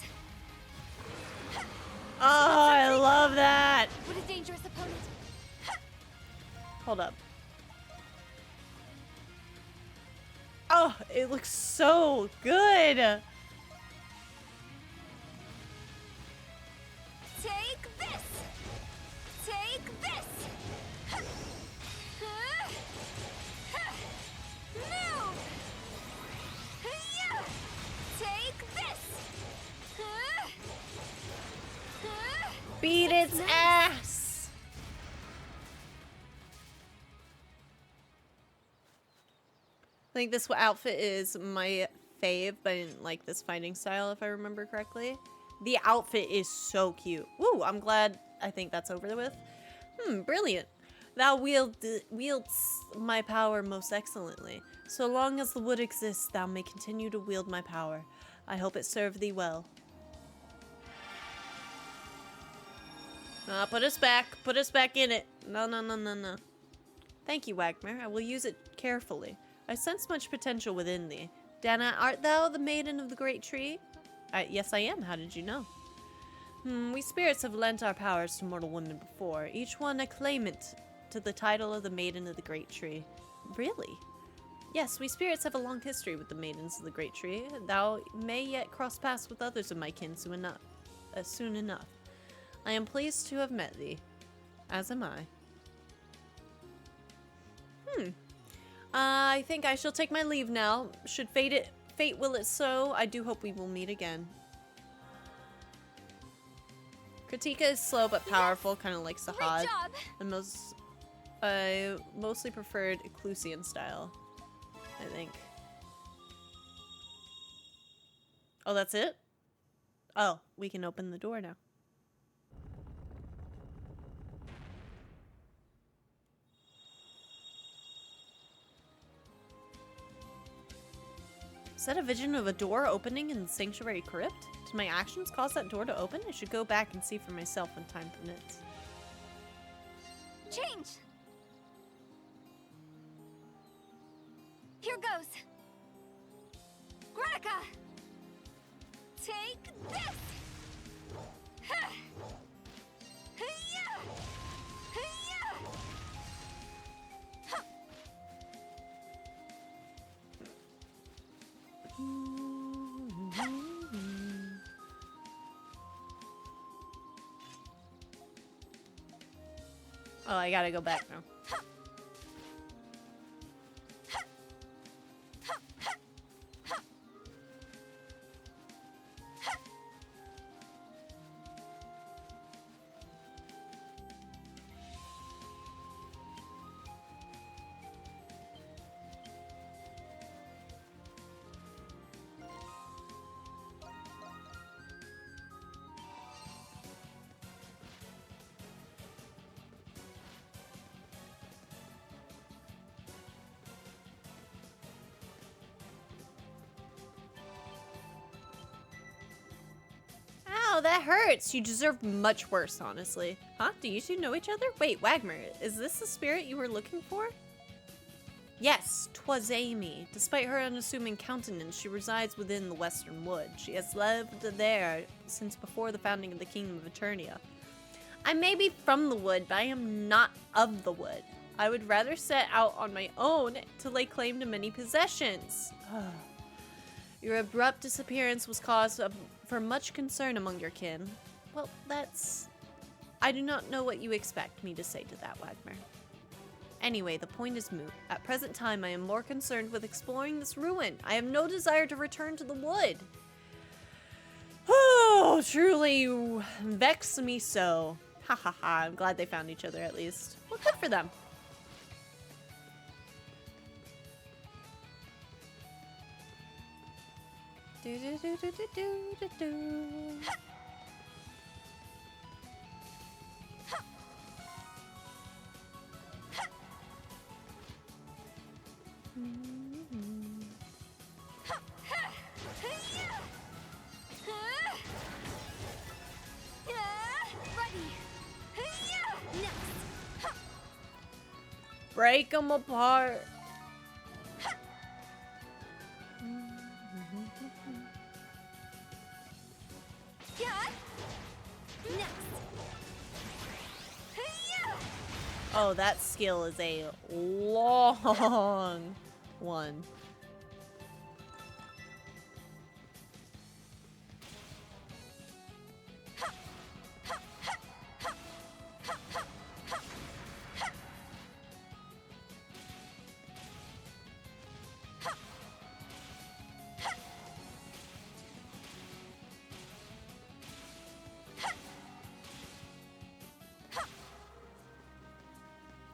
Oh, I love that. What a dangerous opponent. Hold up. Oh, it looks so good. Take this. Take this. Move. Take this. Beat its ass. I think this outfit is my fave, but I didn't like this fighting style, if I remember correctly. The outfit is so cute. Ooh, I'm glad. I think that's over with. Brilliant. Thou wields my power most excellently. So long as the wood exists, thou may continue to wield my power. I hope it serve thee well. Put us back. Put us back in it. No, no, no, no, no. Thank you, Wagner. I will use it carefully. I sense much potential within thee. Dana, art thou the maiden of the great tree? Yes, I am. How did you know? We spirits have lent our powers to mortal women before, each one a claimant to the title of the maiden of the great tree. Really? Yes, we spirits have a long history with the maidens of the great tree. Thou may yet cross paths with others of my kin soon enough. I am pleased to have met thee, as am I. I think I shall take my leave now. Should fate will it so, I do hope we will meet again. Kritika is slow but powerful, kind of like Sahad. I mostly preferred Eclusian style, I think. Oh, that's it? Oh, we can open the door now. Is that a vision of a door opening in the sanctuary crypt? Did my actions cause that door to open? I should go back and see for myself when time permits. Change. Here goes. Grenica. Take this. Oh, I gotta go back now. Ow, that hurts. You deserve much worse, honestly. Huh? Do you two know each other? Wait, Wagner, is this the spirit you were looking for? Yes, 'twas Amy. Despite her unassuming countenance, she resides within the Western Wood. She has lived there since before the founding of the Kingdom of Eternia. I may be from the wood, but I am not of the wood. I would rather set out on my own to lay claim to many possessions. Your abrupt disappearance was cause for much concern among your kin. Well, that's... I do not know what you expect me to say to that, Wagner. Anyway, the point is moot. At present time, I am more concerned with exploring this ruin. I have no desire to return to the wood. Oh, truly vex me so. Ha ha ha, I'm glad they found each other at least. Well, good for them. Do do do do do do do do. Break them apart. Oh, that skill is a long one.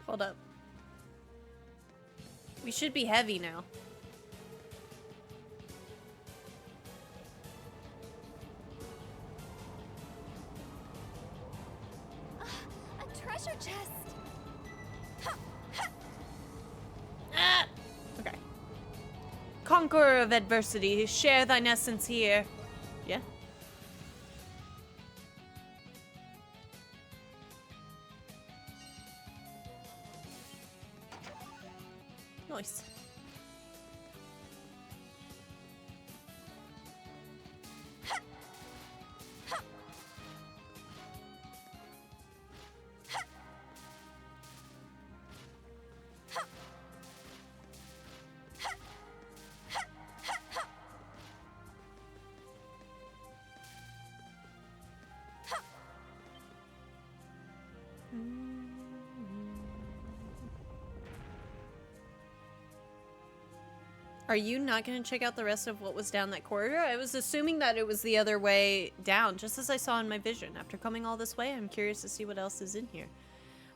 Hold up. We should be heavy now. A treasure chest. Ah! Okay. Conqueror of adversity, share thine essence here. Yeah? Nice. Are you not going to check out the rest of what was down that corridor? I was assuming that it was the other way down, just as I saw in my vision. After coming all this way, I'm curious to see what else is in here.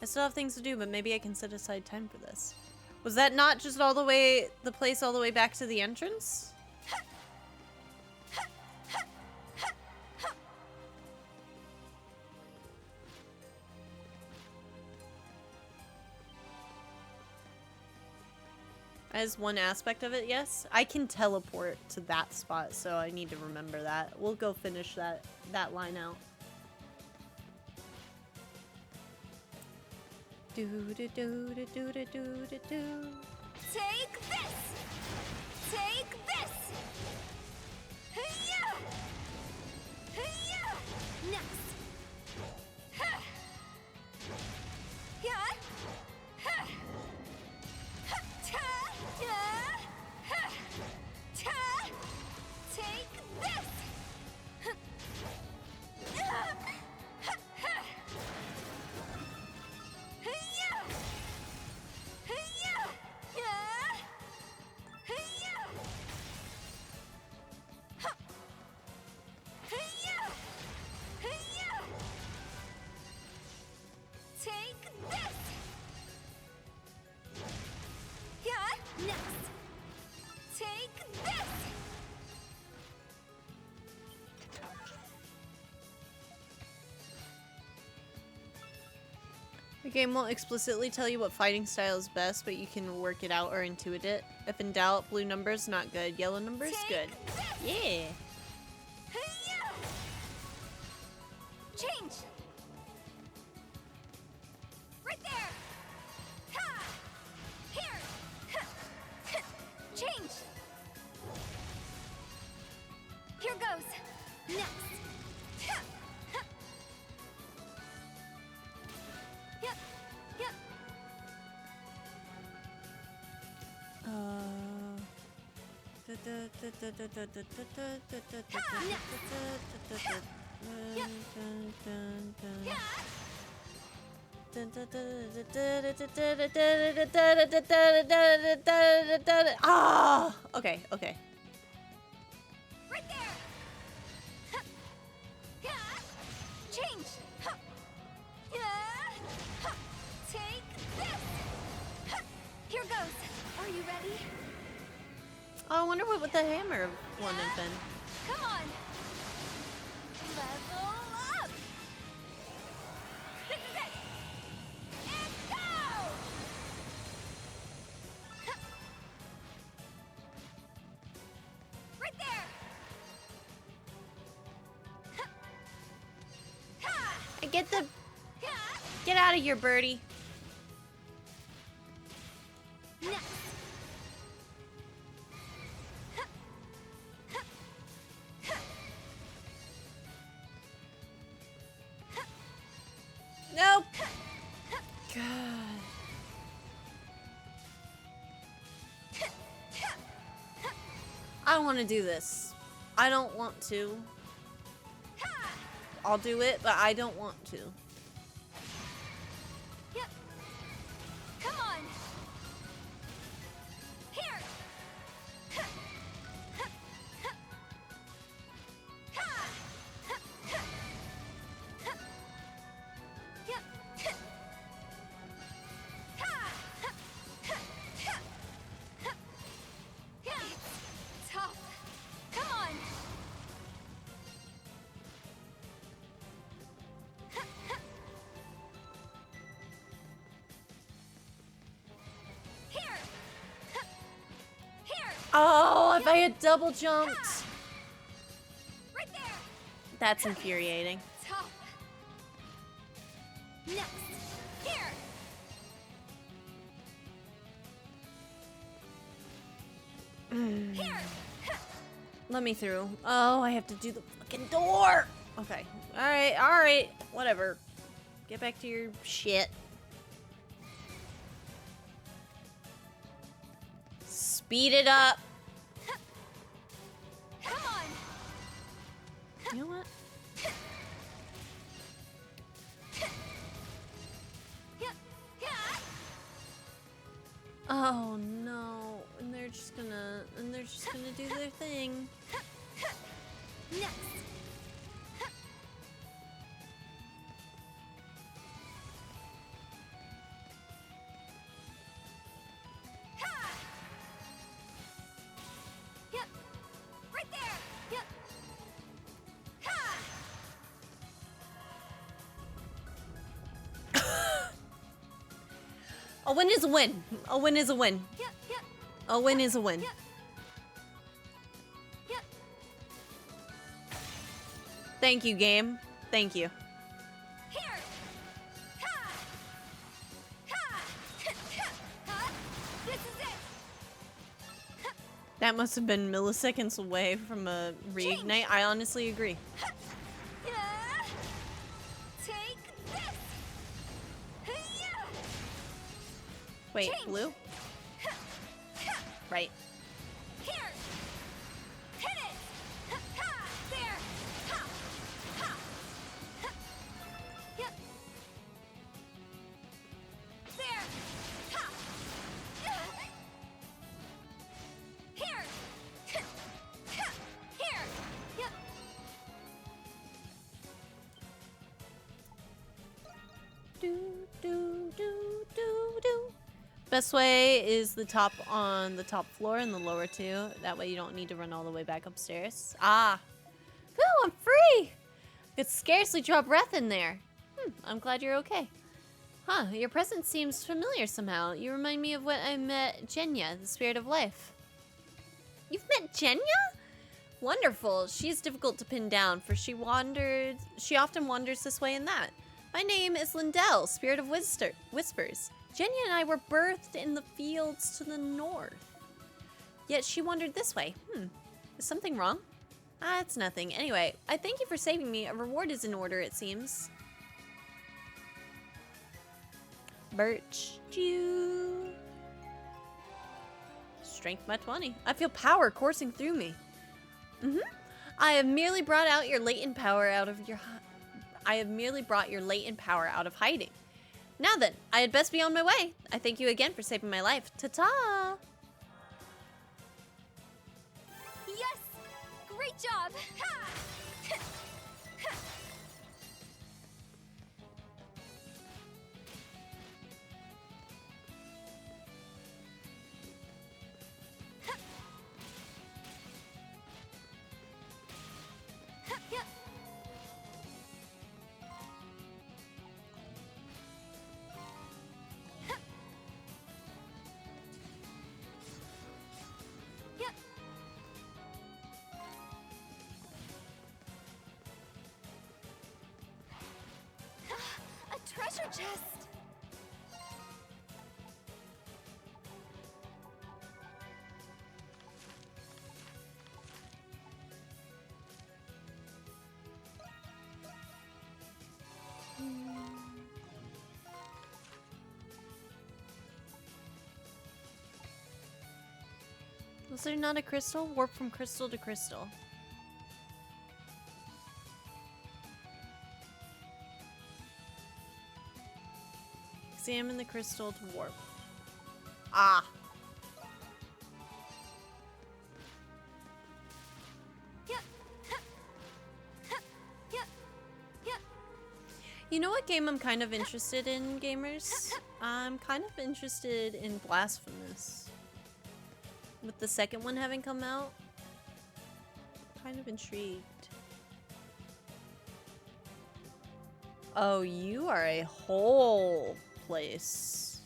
I still have things to do, but maybe I can set aside time for this. Was that not just all the way, the place all the way back to the entrance? As one aspect of it, yes. I can teleport to that spot, so I need to remember that. We'll go finish that line out. Do do do do do do do do do. Take this. Take this. Hiya! Hiya! Next. Ha! Yeah. Ha! Ha! Ta! Yeah. Ha! Ta! Take this. Ha! Ha! Ha! Hiya! Hiya! Yeah. Hiya! Ha! Hiya! Hiya! Take this. Yeah. Next. Take this. The game won't explicitly tell you what fighting style is best, but you can work it out or intuit it. If in doubt, blue number's not good, yellow number's good. Yeah. Hiya! Change. Right there. Ha! Here. Ha! Ha! Change. Here goes. Next. Ha! Ha! Yep. Yep. Ah, okay, okay. Right there. Change. Take this. Here goes. Are you ready? Oh, I wonder what with the hammer one has been. Come on. Level up. This is it. And go. Right there. I get the... Get out of here, birdie. Next. Nope. God. I don't want to do this. I don't want to. I'll do it, but I don't want to. Yep. Come on. Here. Yep. It's tough. Come on. Here. Here. Oh, if I had double jumped. Right there. That's infuriating. Tough. Next. Here. Here. Let me through. Oh, I have to do the fucking door. Okay. All right. Whatever. Get back to your shit. Speed it up. Come on. You know what? Oh no. And they're just gonna do their thing. Next. Yep. Right there. Yep. A win is a win. A win is a win. Yep. Yep. A win is a win. Yep. Yep. Thank you, game. Thank you. Here. This is it. That must have been milliseconds away from a reignite. I honestly agree. Take this. Wait, Change. blue? Right. Here. Hit it. There. Yep. There. Here. Here. Yep. Best way is the top on the top floor and the lower two. That way you don't need to run all the way back upstairs. Ah. Whew, I'm free! Could scarcely draw breath in there. I'm glad you're okay. Huh, your presence seems familiar somehow. You remind me of when I met Jenya, the spirit of life. You've met Jenya? Wonderful. She's difficult to pin down, for she often wanders this way and that. My name is Lindell, spirit of whispers. Jenya and I were birthed in the fields to the north. Yet she wandered this way. Is something wrong? Ah, it's nothing. Anyway, I thank you for saving me. A reward is in order, it seems. Birch. Strength by 20. I feel power coursing through me. I have merely brought out your latent power out of your... I have merely brought your latent power out of hiding. Now then, I had best be on my way. I thank you again for saving my life. Ta-ta! Yes! Great job! Ha! Treasure chest! Was there not a crystal? Warp from crystal to crystal. Examine the crystal to warp. Ah! You know what game I'm kind of interested in, gamers? I'm kind of interested in Blasphemous. With the second one having come out, kind of intrigued. Oh, you are a whole place.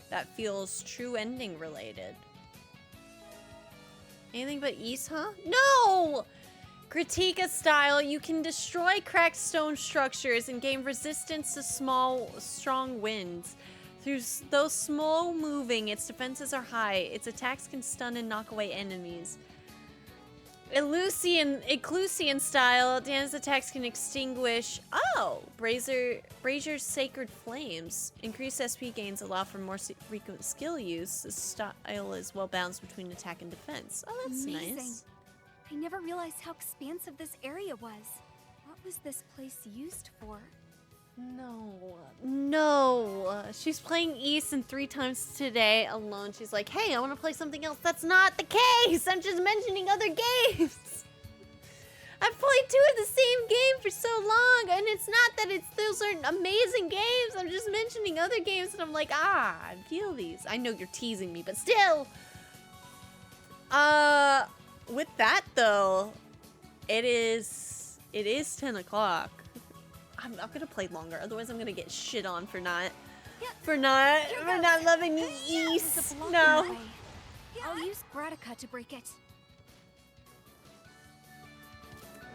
That feels true ending related. Anything but Ys, huh? No! Critica style, you can destroy cracked stone structures and gain resistance to strong winds. Through though slow moving, its defenses are high. Its attacks can stun and knock away enemies. Eclusian style, Dana's attacks can extinguish. Oh! Brazier's Sacred Flames. Increased SP gains allow for more frequent skill use. This style is well balanced between attack and defense. Oh, that's amazing. Nice. I never realized how expansive this area was. What was this place used for? No. She's playing Ys and 3 times today alone. She's like, hey, I want to play something else. That's not the case. I'm just mentioning other games. I've played 2 of the same game for so long, and it's not that those are amazing games. I'm just mentioning other games, and I'm like, I feel these. I know you're teasing me, but still. With that though, it is 10 o'clock. I'm not gonna play longer, otherwise I'm gonna get shit on for not loving Ys. No. I'll use Gratica to break it.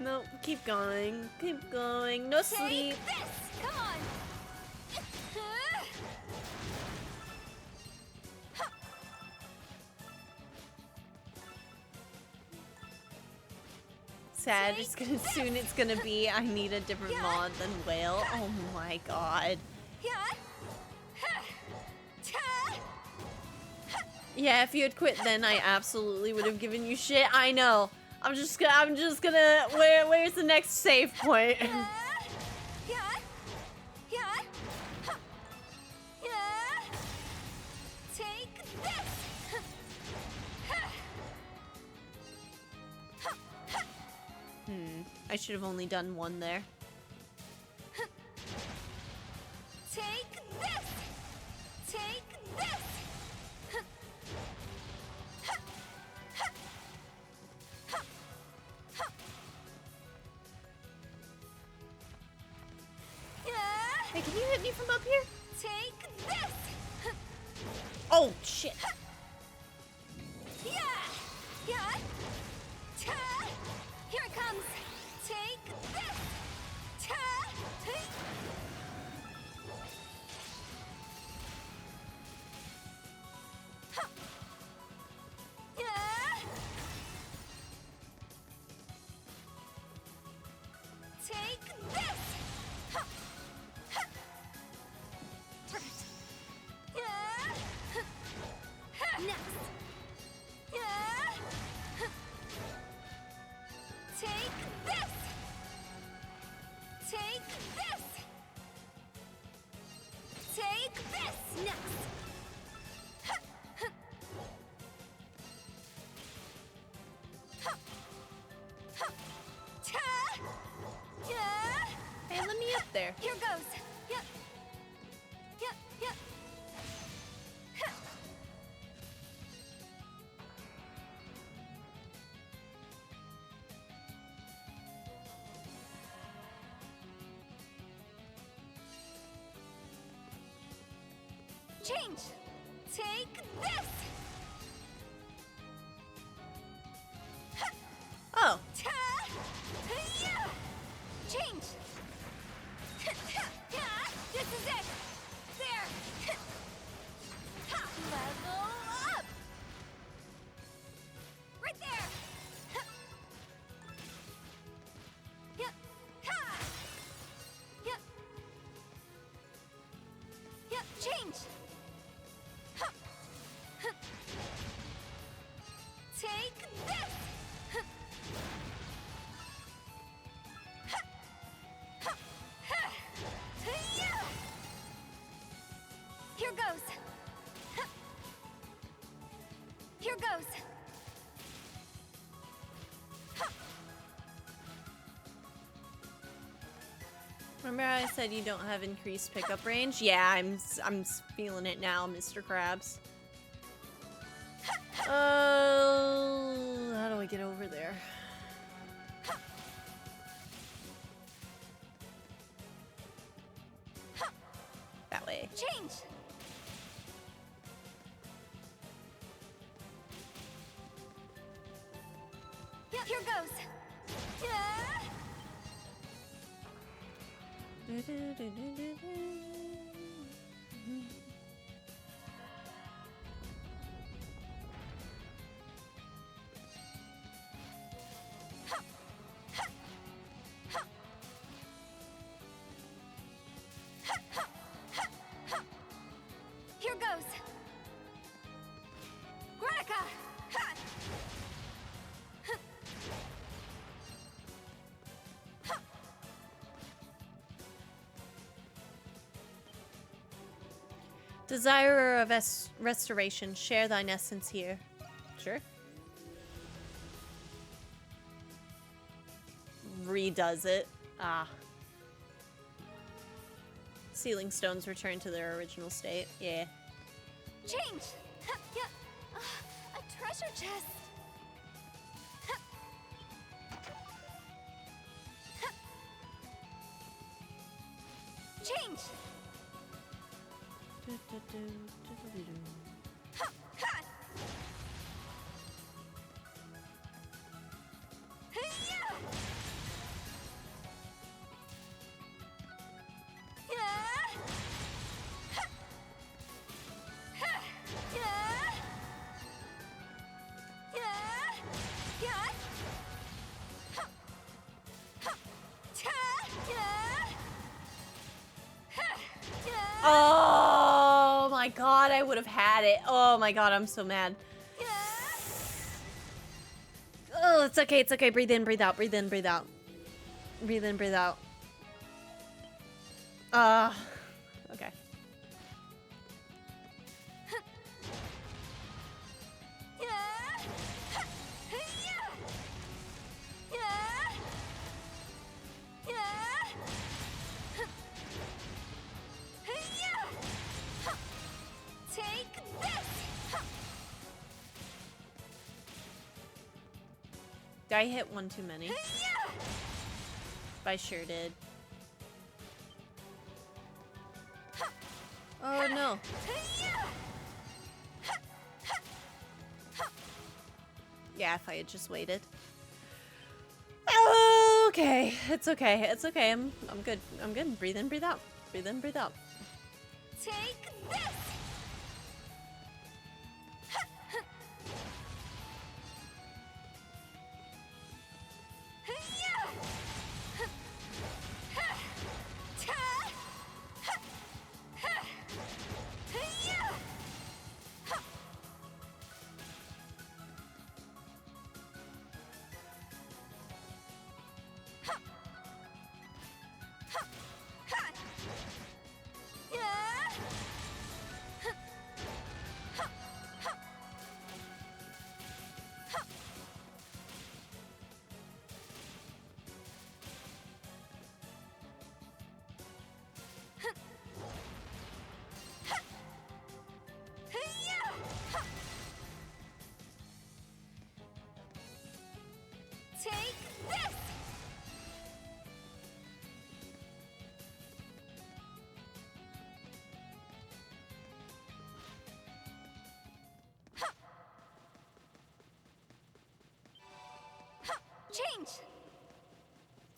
No, keep going. Keep going. No sleep. Take this! Come on! Sad, soon it's gonna be I need a different mod than Whale. Oh my god. Yeah, if you had quit then I absolutely would have given you shit. I know. I'm just gonna where's the next save point? Take this. I should have only done one there. Take this. Take this. Hey, can you hit me from up here? Take this. Oh shit. Here it comes. Take this. Take this. Next. next? Hey, let me up there. Here goes. Yep. Yep. Yep. Change. Take this. Oh. Change. This is it. There. Level up. Right there. Yep. Yep. Yep. Change. Take this. Here goes. Here goes. Remember how I said you don't have increased pickup range? Yeah, I'm feeling it now, Mr. Krabs. Oh, how do I get over there? That way. Change. Yep. Here goes. Here goes. Granica. Desirer of restoration, share thine essence here. Sure. Redoes it. Ah. Sealing stones return to their original state. Yeah. Change. Yep. A treasure chest. Change. Oh my god, I would have had it. Oh my god, I'm so mad. Oh, it's okay, it's okay. Breathe in, breathe out, breathe in, breathe out. Breathe in, breathe out. Okay. Take this. Did I hit one too many? I sure did. Oh no. Yeah, if I had just waited. Okay, it's okay. It's okay. I'm good. I'm good. Breathe in, breathe out. Breathe in, breathe out. Take this.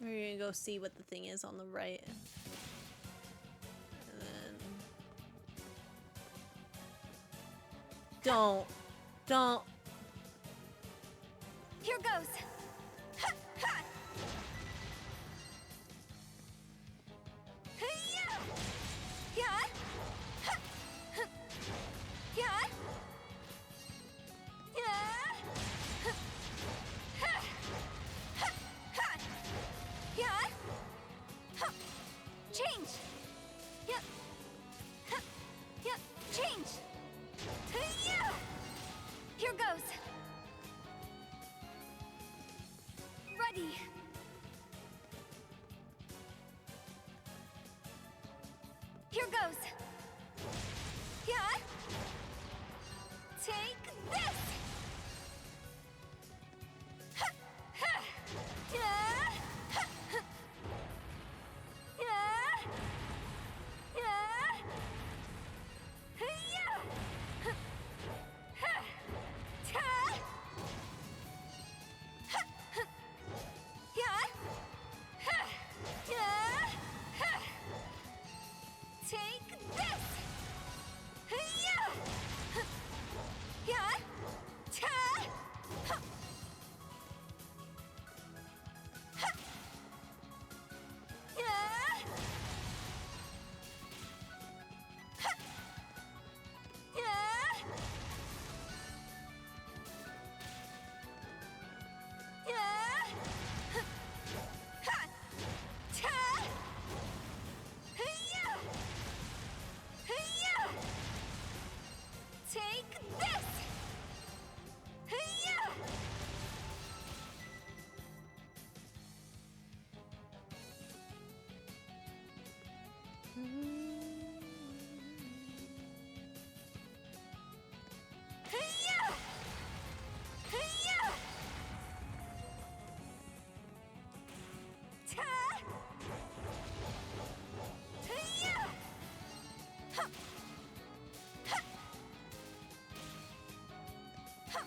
We're gonna go see what the thing is on the right. And then... Don't. Here goes. Ha, ha. Hey-ya! Yeah. Ha, ha. Yeah. Yeah. Ha, ha. Ha, ha. Yeah. Ha. Change. Yeah. Ha. Yeah. Change. Hey-ya! Here goes. Ready. Here goes. Yeah. Take this. Ha, ha. Yeah. Ha, ha. Yeah. Yeah. Hey-ya. Ha. Ha. Ta. Ha, ha. Yeah. Ha. Yeah. Ha. Take this. Yeah. Ha. Yeah. Ta. Ha. Ha. Yeah. Ha. Yeah. Yeah. Ha. Ta. Hey-ya. Hey-ya. Take this. Hey-ya. Hey-ya. Hey-ya. Ta. Hey-ya. Ha. Ha. Ha.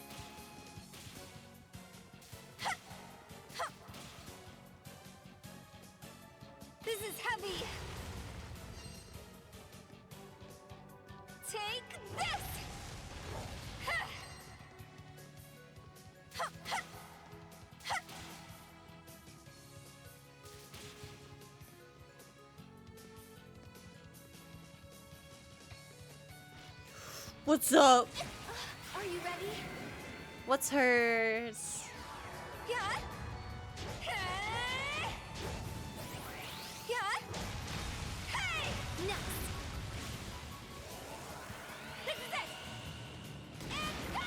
Ha. Ha. This is heavy. Take this. Ha. Ha. Ha. Ha. What's up? Are you ready? What's hers? Yeah. Hey. Yeah. Hey. Next. This is it. And go.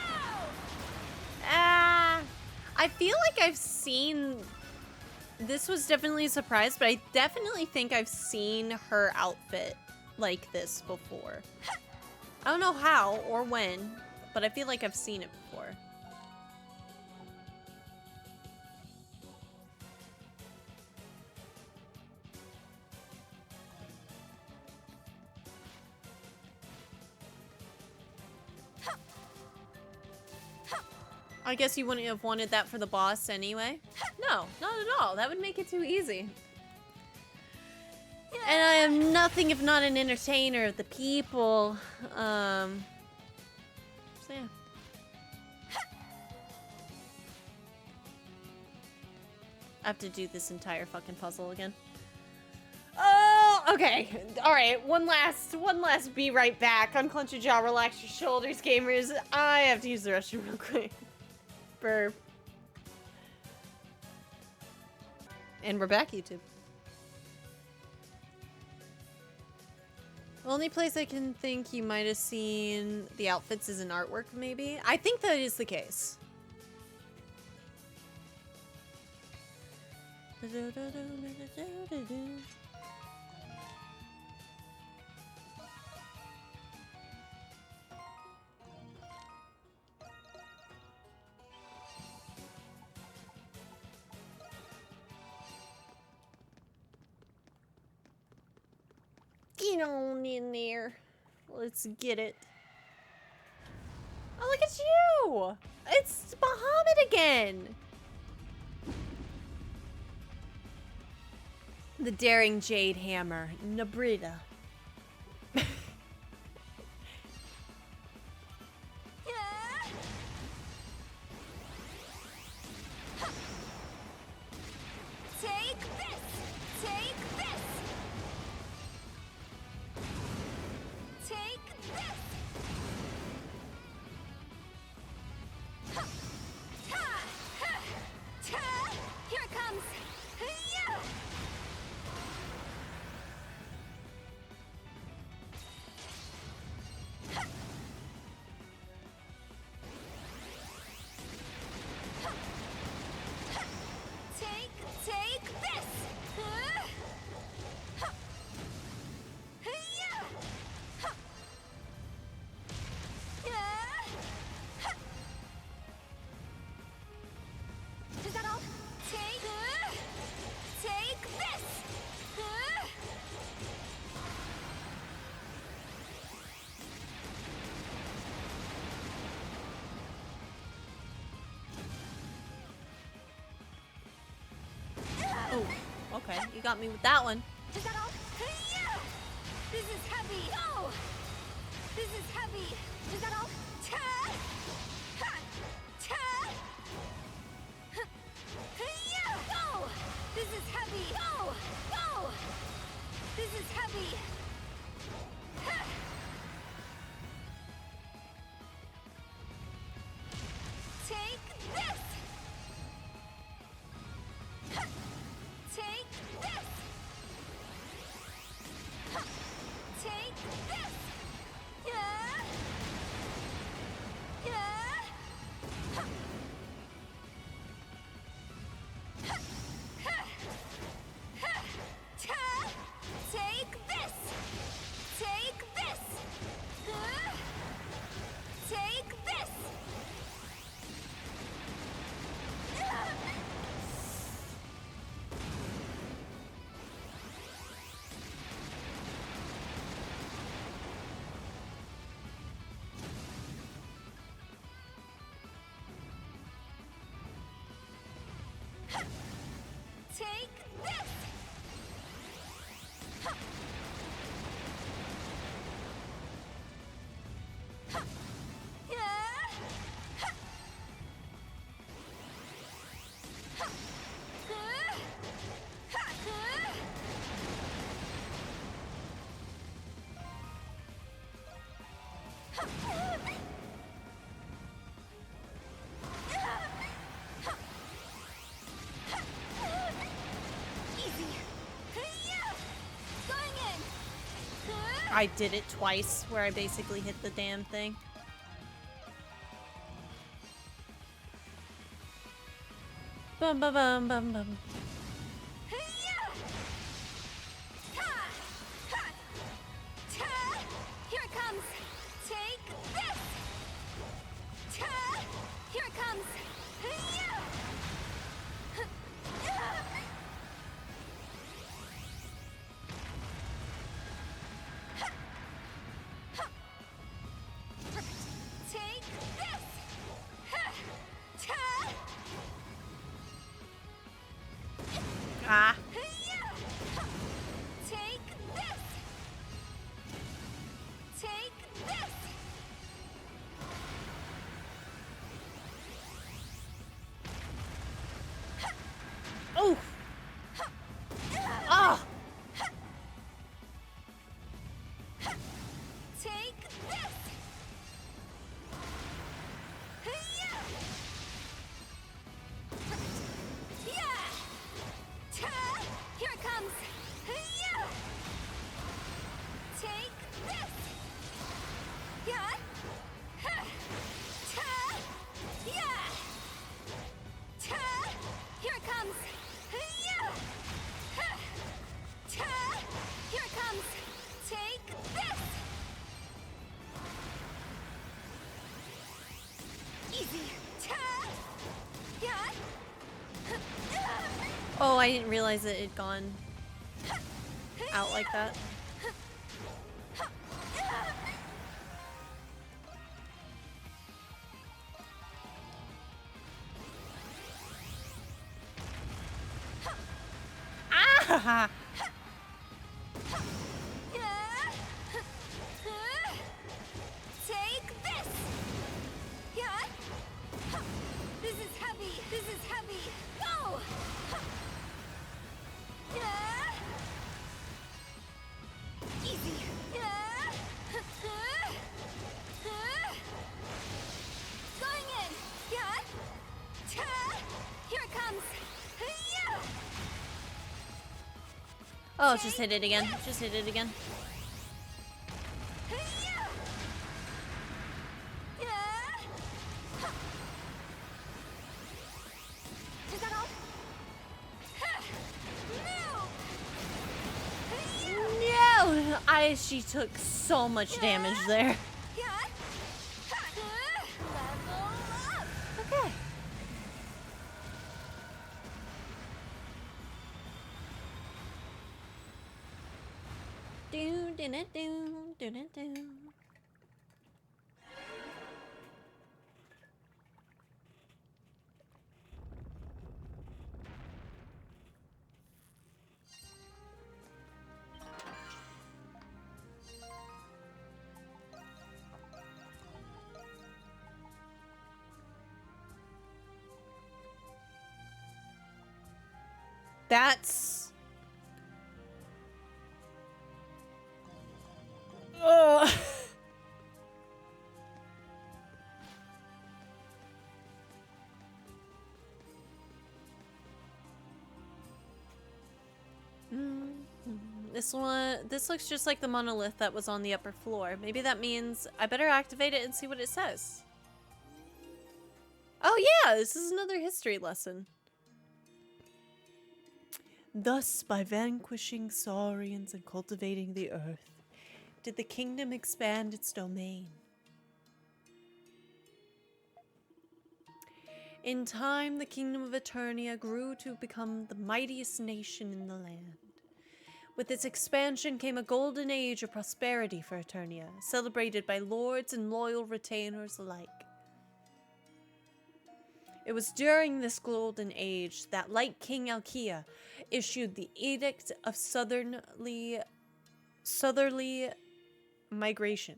I feel like I've seen... This was definitely a surprise, but I definitely think I've seen her outfit like this before. I don't know how or when, but I feel like I've seen it before. I guess you wouldn't have wanted that for the boss anyway. No, not at all. That would make it too easy. And I am nothing if not an entertainer of the people. So yeah. I have to do this entire fucking puzzle again. Oh, okay. All right. One last. Be right back. Unclench your jaw, relax your shoulders, gamers. I have to use the restroom real quick. Burp. And we're back, YouTube. The only place I can think you might have seen the outfits is in artwork, maybe. I think that is the case. Get on in there. Let's get it. Oh, look at you! It's Bahamut again! The daring jade hammer, Nabrita. Take this! Take this! Take this! Ha! Ha! Ha! Ta! Here it comes! Yeah! Ha! Take this! Ha! Yeah! Ha! Yeah! Ha! Is that all? Take this! Oh, okay. You got me with that one. Is that all? Yeah! This is heavy! Go! This is heavy! Is that all? Ta! Ha! Ta! Ha! Yeah! Go! This is heavy! Go! Go! This is heavy! Ha! Take this! Ha! Take this! Ha! Take this! Yeah! Yeah! Ha! Ha! Ha! Ha! Ta! Take this! Take this! Take this! Take this! Ha! Ha! Yeah! Ha! Ha! Ha! Ha! Easy. Yeah. Going in. I did it twice, where I basically hit the damn thing. Bum bum bum bum bum. Yeah. Ha. Ha. Ta. Here it comes. Take this. Ta. Here it comes. Yeah. Take this! Ha! Ta! Ah. Take this! Take this! Oh! Ah! Take this! Yeah! Ta! Here it comes! Yeah! Take this! Yeah! Ha! Ta! Yeah! Ta! Here it comes! Yeah! Ha! Ta! Here it comes! Take this! Easy! Ta! Yeah! Oh, I didn't realize it had gone out like that. Ah! Oh, just hit it again. Just hit it again. Is that all? No! She took so much damage there. Okay. Do. That's... Ugh. This looks just like the monolith that was on the upper floor. Maybe that means I better activate it and see what it says. Oh yeah, this is another history lesson. Thus, by vanquishing saurians and cultivating the earth, did the kingdom expand its domain. In time, the kingdom of Eternia grew to become the mightiest nation in the land. With its expansion came a golden age of prosperity for Eternia, celebrated by lords and loyal retainers alike. It was during this golden age that Light King Aegias issued the Edict of Southerly Migration.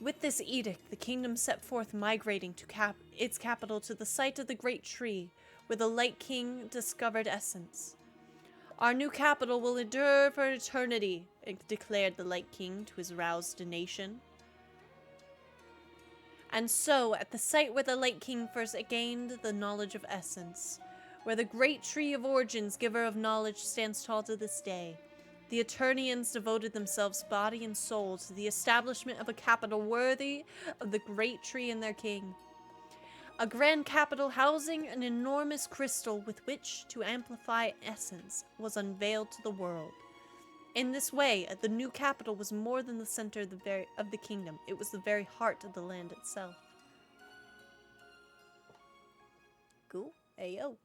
With this edict, the kingdom set forth migrating to its capital to the site of the Great Tree, where the Light King discovered essence. Our new capital will endure for eternity, declared the Light King to his roused nation. And so, at the site where the Light King first gained the knowledge of essence, where the Great Tree of Origins, giver of knowledge, stands tall to this day, the Eternians devoted themselves body and soul to the establishment of a capital worthy of the Great Tree and their king. A grand capital housing an enormous crystal with which to amplify essence was unveiled to the world. In this way, the new capital was more than the center of the kingdom. It was the very heart of the land itself. Cool. Ayo.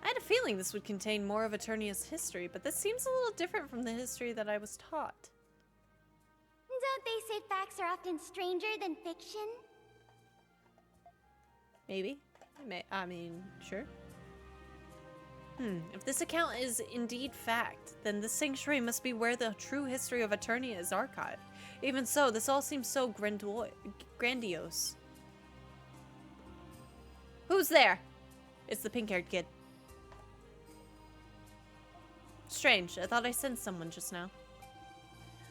I had a feeling this would contain more of Eternia's history, but this seems a little different from the history that I was taught. Don't they say facts are often stranger than fiction? Maybe. I mean, sure. If this account is indeed fact, then this sanctuary must be where the true history of Eternia is archived. Even so, this all seems so grandiose. Who's there? It's the pink-haired kid. Strange, I thought I sensed someone just now.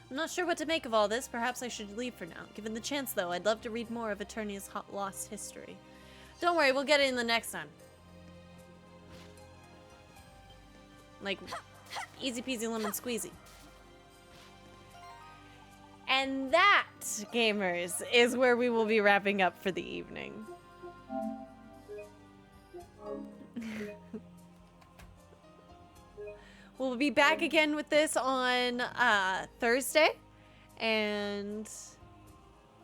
I'm not sure what to make of all this. Perhaps I should leave for now. Given the chance, though, I'd love to read more of Eternia's lost history. Don't worry, we'll get it in the next time. Like, easy peasy lemon squeezy. And that, gamers, is where we will be wrapping up for the evening. We'll be back again with this on Thursday. And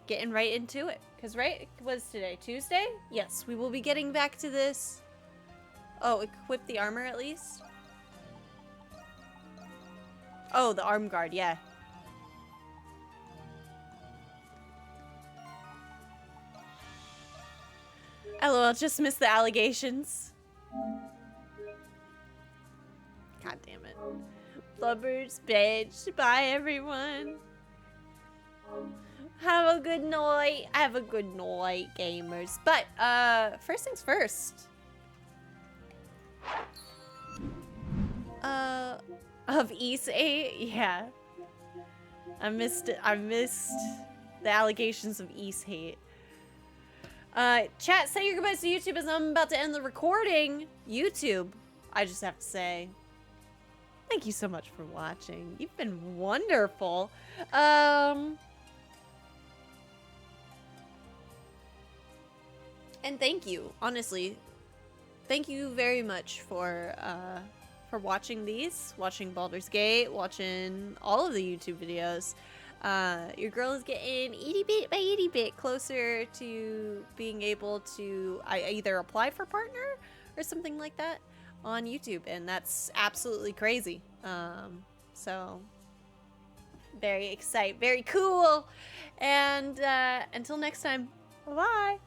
getting right into it. Because, right, was today Tuesday? Yes, we will be getting back to this. Oh, equip the armor at least? Oh, the arm guard, yeah. LOL, just missed the allegations. God damn it. Blubber's bitch. Bye, everyone. Have a good night. Have a good night, gamers. But, first things first. Of Ys VIII? Yeah. I missed the allegations of Ys VIII. Chat, say your goodbyes to YouTube as I'm about to end the recording. YouTube, I just have to say, Thank you so much for watching. You've been wonderful. And thank you, honestly. Thank you very much for watching these, watching Baldur's Gate, watching all of the YouTube videos. Your girl is getting itty bit by itty bit closer to being able to either apply for partner or something like that on YouTube, and that's absolutely crazy. So very excited, very cool, and until next time, bye.